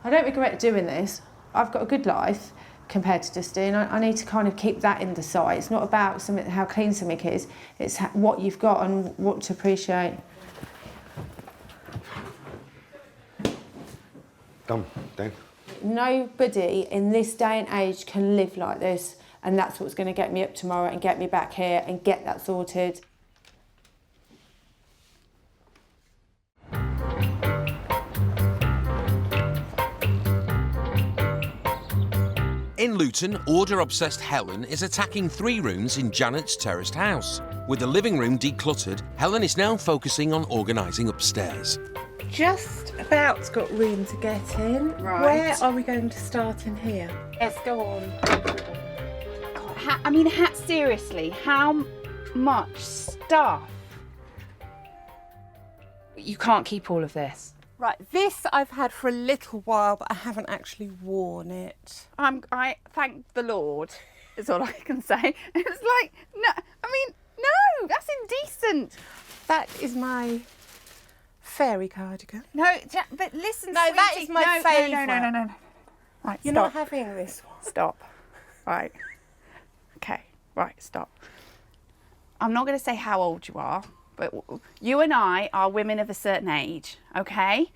I don't regret doing this. I've got a good life compared to Justine. I need to kind of keep that in the sight. It's not about how clean something is, it's what you've got and what to appreciate. Done, Dan. Nobody in this day and age can live like this, and that's what's going to get me up tomorrow and get me back here and get that sorted. In Luton, order-obsessed Helen is attacking 3 rooms in Janet's terraced house. With the living room decluttered, Helen is now focusing on organising upstairs. Just about got room to get in. Right. Where are we going to start in here? Let's go on. God, seriously, how much stuff? You can't keep all of this. Right, this I've had for a little while, but I haven't actually worn it. I thank the Lord, is all I can say. It's like, no, that's indecent. That is my fairy cardigan. No, but listen, No, that sweetie, is my favourite. No. Right, You're stop. not having this one. Stop. Right. Okay, right, stop. I'm not going to say how old you are, but you and I are women of a certain age, okay?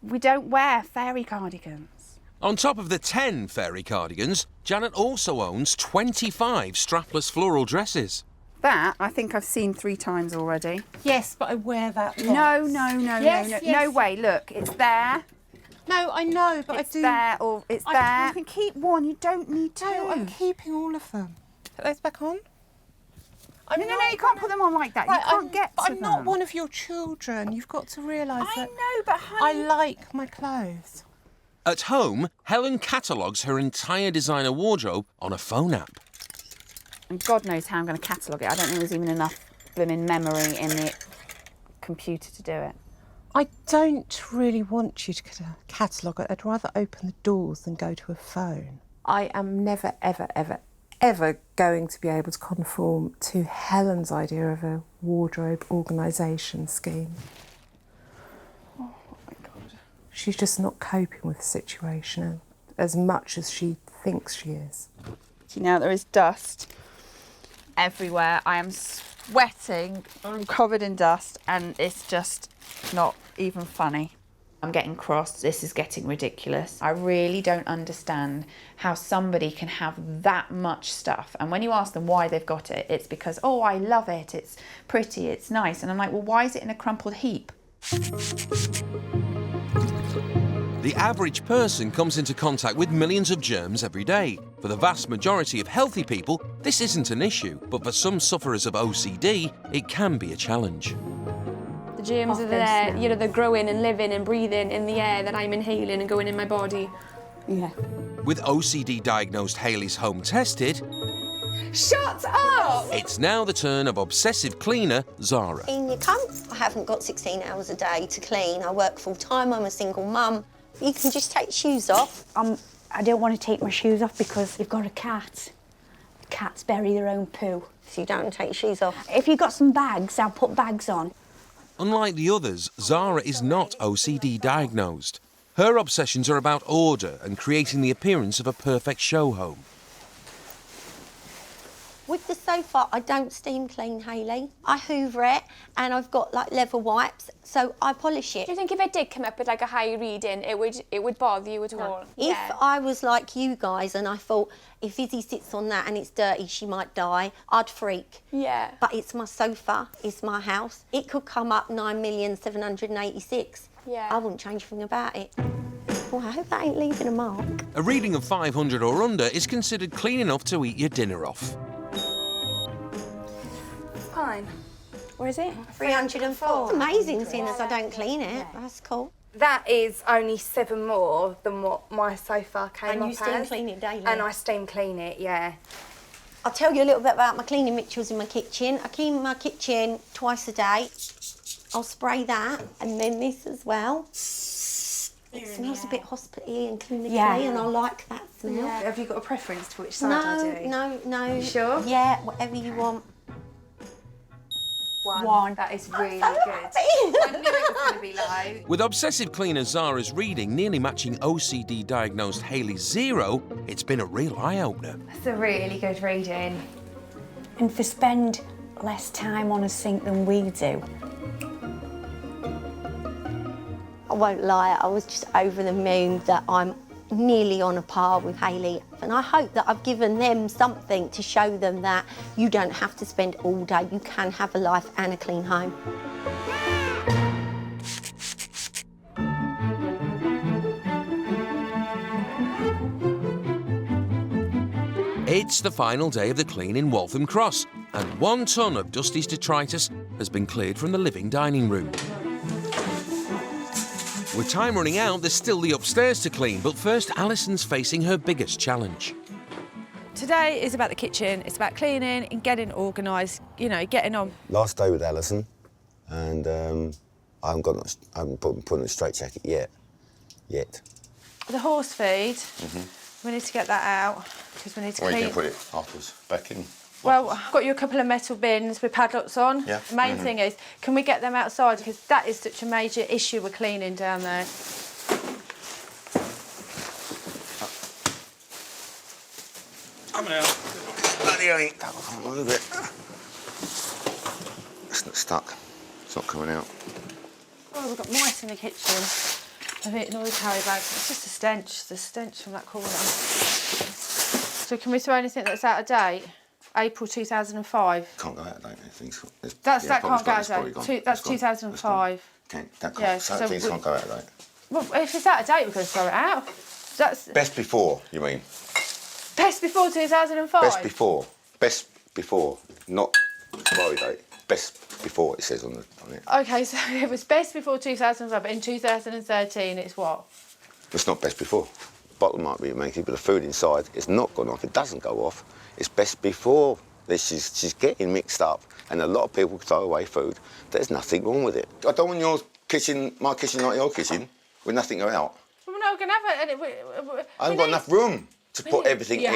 We don't wear fairy cardigans. On top of the 10 fairy cardigans, Janet also owns 25 strapless floral dresses. That, I think I've seen 3 times already. Yes, but I wear that No, lots. no. No way, look, it's there. No, I know, but It's I do. there, or it's there. You can keep one, you don't need 2. No, I'm keeping all of them. Put those back on. No, you can't put them on like that. Right, you can't get to I'm them. not one of your children. You've got to realise I that. know, but honey... I like my clothes. At home, Helen catalogues her entire designer wardrobe on a phone app. And God knows how I'm going to catalogue it. I don't think there's even enough blooming memory in the computer to do it. I don't really want you to catalogue it. I'd rather open the doors than go to a phone. I am never, ever going to be able to conform to Helen's idea of a wardrobe organisation scheme. Oh my God. She's just not coping with the situation as much as she thinks she is. You know, there is dust everywhere. I am sweating. I'm covered in dust, and it's just not even funny. I'm getting cross. This is getting ridiculous. I really don't understand how somebody can have that much stuff. And when you ask them why they've got it, it's because, oh, I love it, it's pretty, it's nice. And I'm like, well, why is it in a crumpled heap? The average person comes into contact with millions of germs every day. For the vast majority of healthy people, this isn't an issue, but for some sufferers of OCD, it can be a challenge. The germs are there, you know, they're growing and living and breathing in the air that I'm inhaling and going in my body. Yeah. With OCD diagnosed Hayley's home tested, Shut up! it's now the turn of obsessive cleaner Zara. In you come. I haven't got 16 hours a day to clean. I work full time. I'm a single mum. You can just take shoes off. I don't want to take my shoes off because you've got a cat. Cats bury their own poo. So you don't take shoes off. If you've got some bags, I'll put bags on. Unlike the others, Zara is not OCD diagnosed. Her obsessions are about order and creating the appearance of a perfect show home. With the sofa, I don't steam clean, Hayley. I hoover it, and I've got like leather wipes, so I polish it. Do you think if it did come up with like a high reading, it would bother you at all? If I was like you guys and I thought, if Izzy sits on that and it's dirty, she might die, I'd freak. Yeah. But it's my sofa, it's my house. It could come up 9,786,000. Yeah. I wouldn't change a thing about it. Well, I hope that ain't leaving a mark. A reading of 500 or under is considered clean enough to eat your dinner off. Fine. Where is it? 304. Amazing, seeing as I don't clean it. That's cool. That is only 7 more than what my sofa came up as. And you steam clean it daily? And I steam clean it, yeah. I'll tell you a little bit about my cleaning rituals in my kitchen. I clean my kitchen twice a day. I'll spray that, and then this as well. It smells a bit hospitally and clinically, and I like that smell. Yeah. Have you got a preference to which side I do? No. You sure? Yeah, whatever you want. One. That is really good. I knew it was going to be low. With Obsessive Cleaner Zara's reading nearly matching OCD-diagnosed Hayley's 0, it's been a real eye-opener. That's a really good reading. And to spend less time on a sink than we do. I won't lie, I was just over the moon that I'm nearly on a par with Hayley. And I hope that I've given them something to show them that you don't have to spend all day, you can have a life and a clean home. It's the final day of the clean in Waltham Cross, and 1 tonne of dirtiest detritus has been cleared from the living dining room. With time running out, there's still the upstairs to clean, but first Alison's facing her biggest challenge. Today is about the kitchen, it's about cleaning and getting organised, you know, getting on. Last day with Alison, and I haven't put on a straight jacket yet. The horse feed, we need to get that out, because we need to Where clean. are you going to put it afterwards? Back in? Well, I've got you a couple of metal bins with padlocks on. Yeah. The main thing is, can we get them outside? Because that is such a major issue with cleaning down there. Coming out. Bloody hell, I can't move it. It's not stuck. It's not coming out. Oh, we've got mice in the kitchen. I've eaten all the carry bags. It's just a stench, the stench from that corner. So can we throw anything that's out of date? April 2005. Can't go out of date. That can't go out of date. That's 2005. That can't. Yeah, Certain things can't go out of date. Well, if it's out of date, we're going to throw it out. That's Best before, you mean? best before 2005. Best before. Best before. Not expiry date. Best before, it says on it. Okay, so it was best before 2005, but in 2013 it's what? It's not best before. Bottle might be making, but the food inside, it's not gone off. It doesn't go off. It's best before. She's getting mixed up, and a lot of people throw away food. There's nothing wrong with it. I don't want your kitchen, my kitchen, like your kitchen, with nothing go out. We're not going to have it. I haven't got enough room to put everything in.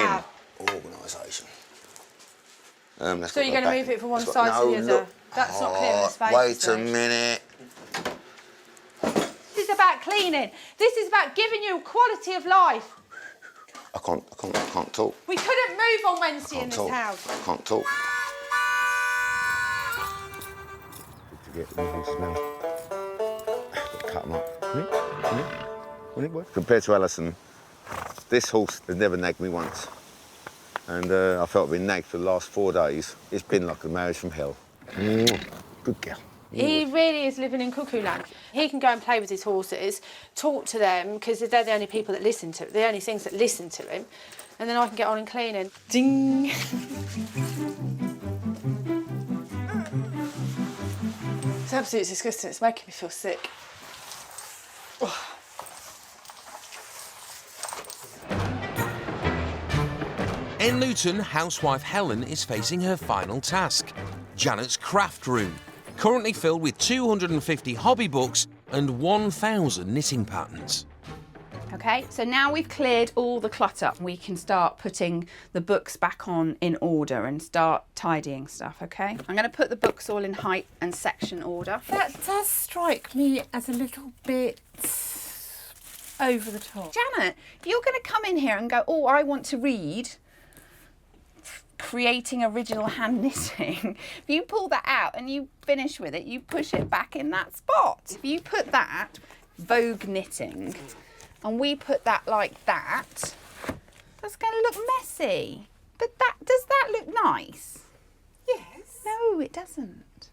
Organisation. So you're going to move it from one side to the other? Look. That's not clearing the space. Wait a minute. This is about cleaning. This is about giving you quality of life. I can't talk. We couldn't move on Wednesday in this house. I can't talk. To get rid of this smell. Cut them up. Compared to Alison, this horse has never nagged me once. And I felt I've been nagged for the last 4 days. It's been like a marriage from hell. Good girl. He really is living in cuckoo land. He can go and play with his horses, talk to them, because they're the only people that listen to him, the only things that listen to him, and then I can get on and cleaning. Ding! It's absolutely disgusting. It's making me feel sick. In Luton, housewife Helen is facing her final task, Janet's craft room, currently filled with 250 hobby books and 1,000 knitting patterns. Okay, so now we've cleared all the clutter, we can start putting the books back on in order and start tidying stuff, okay? I'm going to put the books all in height and section order. That does strike me as a little bit over the top. Janet, you're going to come in here and go, oh, I want to read creating original hand knitting. If you pull that out and you finish with it, you push it back in that spot. If you put that, Vogue knitting, and we put that like that, that's going to look messy. But does that look nice? Yes. No, it doesn't.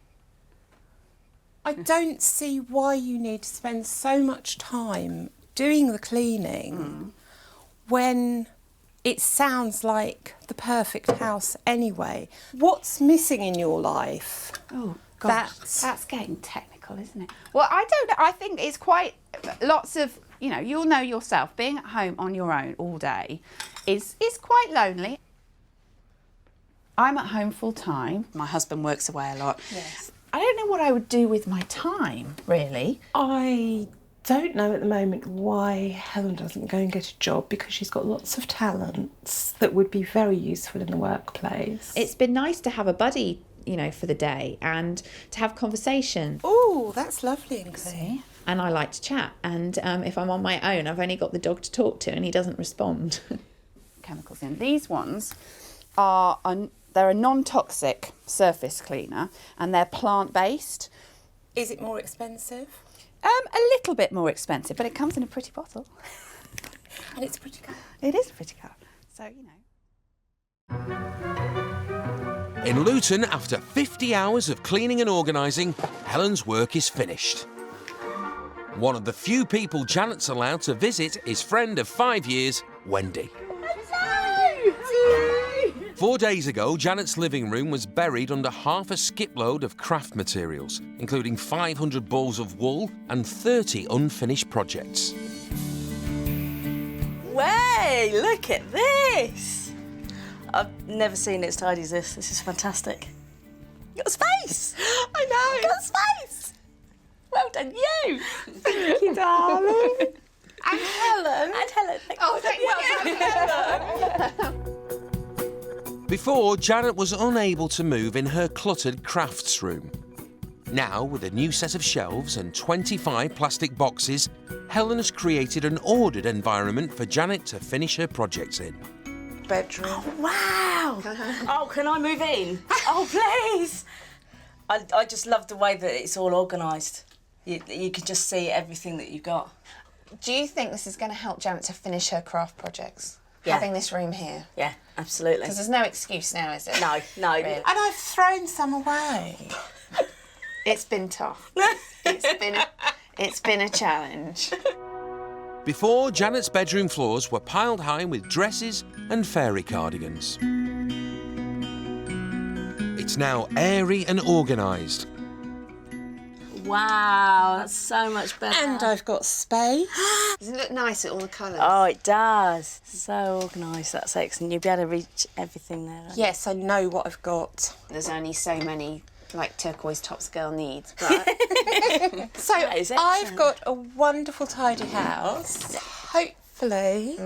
I don't see why you need to spend so much time doing the cleaning when it sounds like the perfect house anyway. What's missing in your life? Oh, That's getting technical, isn't it? Well, I don't know. I think it's quite lots of, you know, you'll know yourself, being at home on your own all day is quite lonely. I'm at home full time. My husband works away a lot. Yes. I don't know what I would do with my time, really. I don't know at the moment why Helen doesn't go and get a job, because she's got lots of talents that would be very useful in the workplace. It's been nice to have a buddy, you know, for the day and to have conversation. Oh, that's lovely, Lindsay. And I like to chat. And if I'm on my own, I've only got the dog to talk to and he doesn't respond. Chemicals in. These ones are, they're a non-toxic surface cleaner and they're plant-based. Is it more expensive? A little bit more expensive, but it comes in a pretty bottle. And it's a pretty colour. It is a pretty colour. So, you know. In Luton, after 50 hours of cleaning and organising, Helen's work is finished. One of the few people Janet's allowed to visit is friend of 5 years, Wendy. 4 days ago, Janet's living room was buried under half a skipload of craft materials, including 500 balls of wool and 30 unfinished projects. Way, look at this! I've never seen it as tidy as this. This is fantastic. You got a space! I know! You got a space! Well done, you! Thank you, darling. And Helen. And Helen. Oh, thank you, Helen. Before, Janet was unable to move in her cluttered crafts room. Now, with a new set of shelves and 25 plastic boxes, Helen has created an ordered environment for Janet to finish her projects in. Bedroom. Oh, wow! Oh, can I move in? Oh, please! I just love the way that it's all organised. You can just see everything that you've got. Do you think this is going to help Janet to finish her craft projects? Yeah. Having this room here? Yeah, absolutely. Because there's no excuse now, is it? No, no. Really? And I've thrown some away. It's been tough. It's been a challenge. Before, Janet's bedroom floors were piled high with dresses and fairy cardigans. It's now airy and organised. Wow, that's so much better. And I've got space. Does it look nice at all the colours? Oh, it does. So organised, that's excellent. You'll be able to reach everything there. Yes, I know what I've got. There's only so many, like, turquoise tops girl needs, but... So, I've got a wonderful tidy house. Hopefully,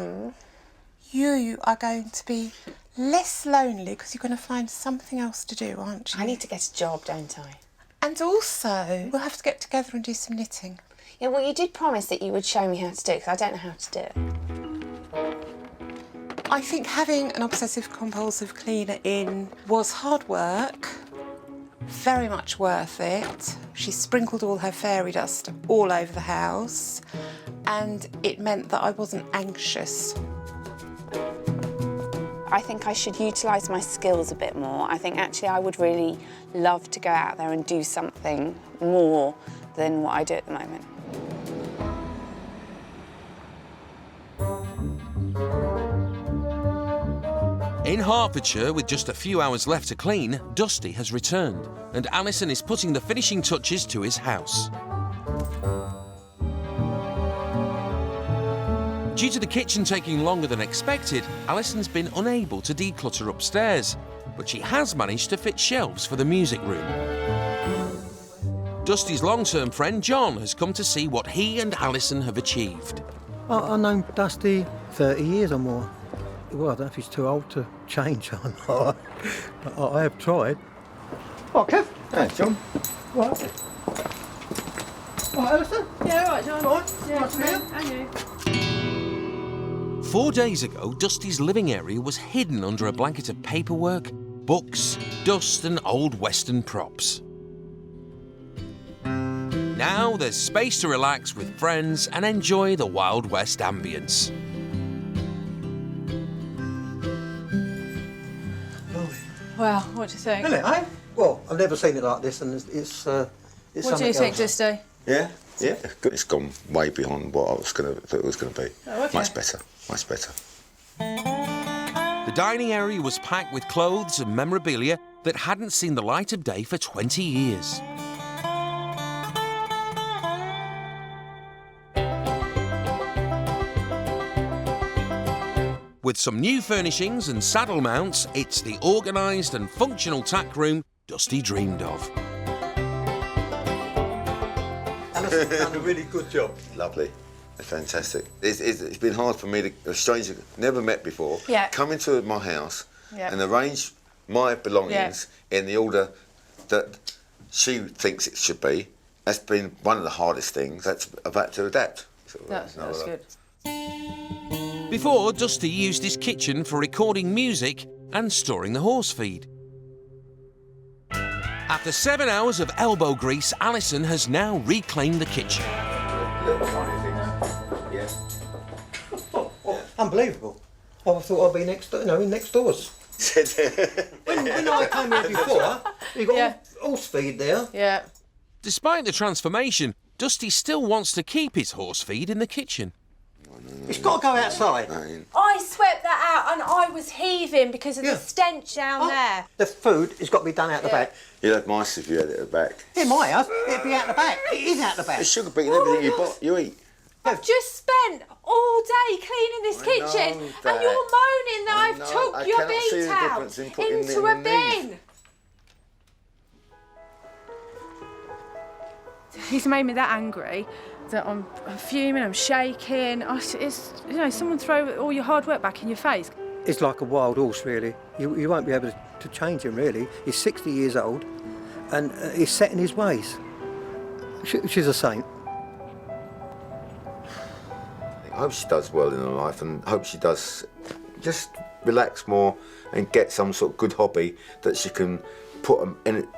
you are going to be less lonely because you're going to find something else to do, aren't you? I need to get a job, don't I? And also, we'll have to get together and do some knitting. Yeah, well, you did promise that you would show me how to do it, because I don't know how to do it. I think having an obsessive compulsive cleaner in was hard work, very much worth it. She sprinkled all her fairy dust all over the house, and it meant that I wasn't anxious. I think I should utilise my skills a bit more. I think actually I would really love to go out there and do something more than what I do at the moment. In Hertfordshire, with just a few hours left to clean, Dusty has returned, and Alison is putting the finishing touches to his house. Due to the kitchen taking longer than expected, Alison's been unable to declutter upstairs, but she has managed to fit shelves for the music room. Dusty's long-term friend John has come to see what he and Alison have achieved. I've known Dusty 30 years or more. Well, I don't know if he's too old to change or not, but I have tried. Oh, Kev. Hey, John. What? Right, Alison? Yeah, all right, John. All right. Yeah, Nice to meet you. and you. 4 days ago, Dusty's living area was hidden under a blanket of paperwork, books, dust and old Western props. Now there's space to relax with friends and enjoy the Wild West ambience. Well, what do you think? Isn't it, eh? Well, I've never seen it like this, and it's What do something you think, else. Dusty? Yeah, yeah. It's gone way beyond what I was thought it was going to be. Oh, okay. Much better, much better. The dining area was packed with clothes and memorabilia that hadn't seen the light of day for 20 years. With some new furnishings and saddle mounts, it's the organised and functional tack room Dusty dreamed of. Alison done a really good job. Lovely. Fantastic. It's been hard for me to, a stranger never met before, come into my house and arrange my belongings in the order that she thinks it should be. That's been one of the hardest things that I've had to adapt. So, that's good. Before, Dusty used his kitchen for recording music and storing the horse feed. After 7 hours of elbow grease, Alison has now reclaimed the kitchen. Unbelievable. I thought I'd be next doors. when I came here before, you got horse feed there. Yeah. Despite the transformation, Dusty still wants to keep his horse feed in the kitchen. It's got to go outside. I swept that out and I was heaving because of the stench down there. The food has got to be done out the back. You'd have mice if you had it at the back. In my house, it'd be out the back. It is out the back. It's sugar beet and everything you eat. I've just spent all day cleaning this kitchen and you're moaning that I've took your beet out into a bin. He's made me that angry that I'm fuming, I'm shaking. It's, you know, someone throw all your hard work back in your face. It's like a wild horse, really. You won't be able to change him, really. He's 60 years old and he's set in his ways. She's a saint. I hope she does well in her life and hope she does just relax more and get some sort of good hobby that she can put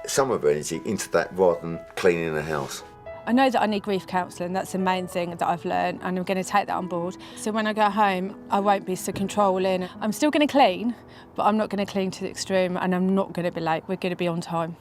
some of her energy into that rather than cleaning the house. I know that I need grief counselling, that's the main thing that I've learned and I'm going to take that on board. So when I go home, I won't be so controlling. I'm still going to clean, but I'm not going to clean to the extreme and I'm not going to be late, we're going to be on time.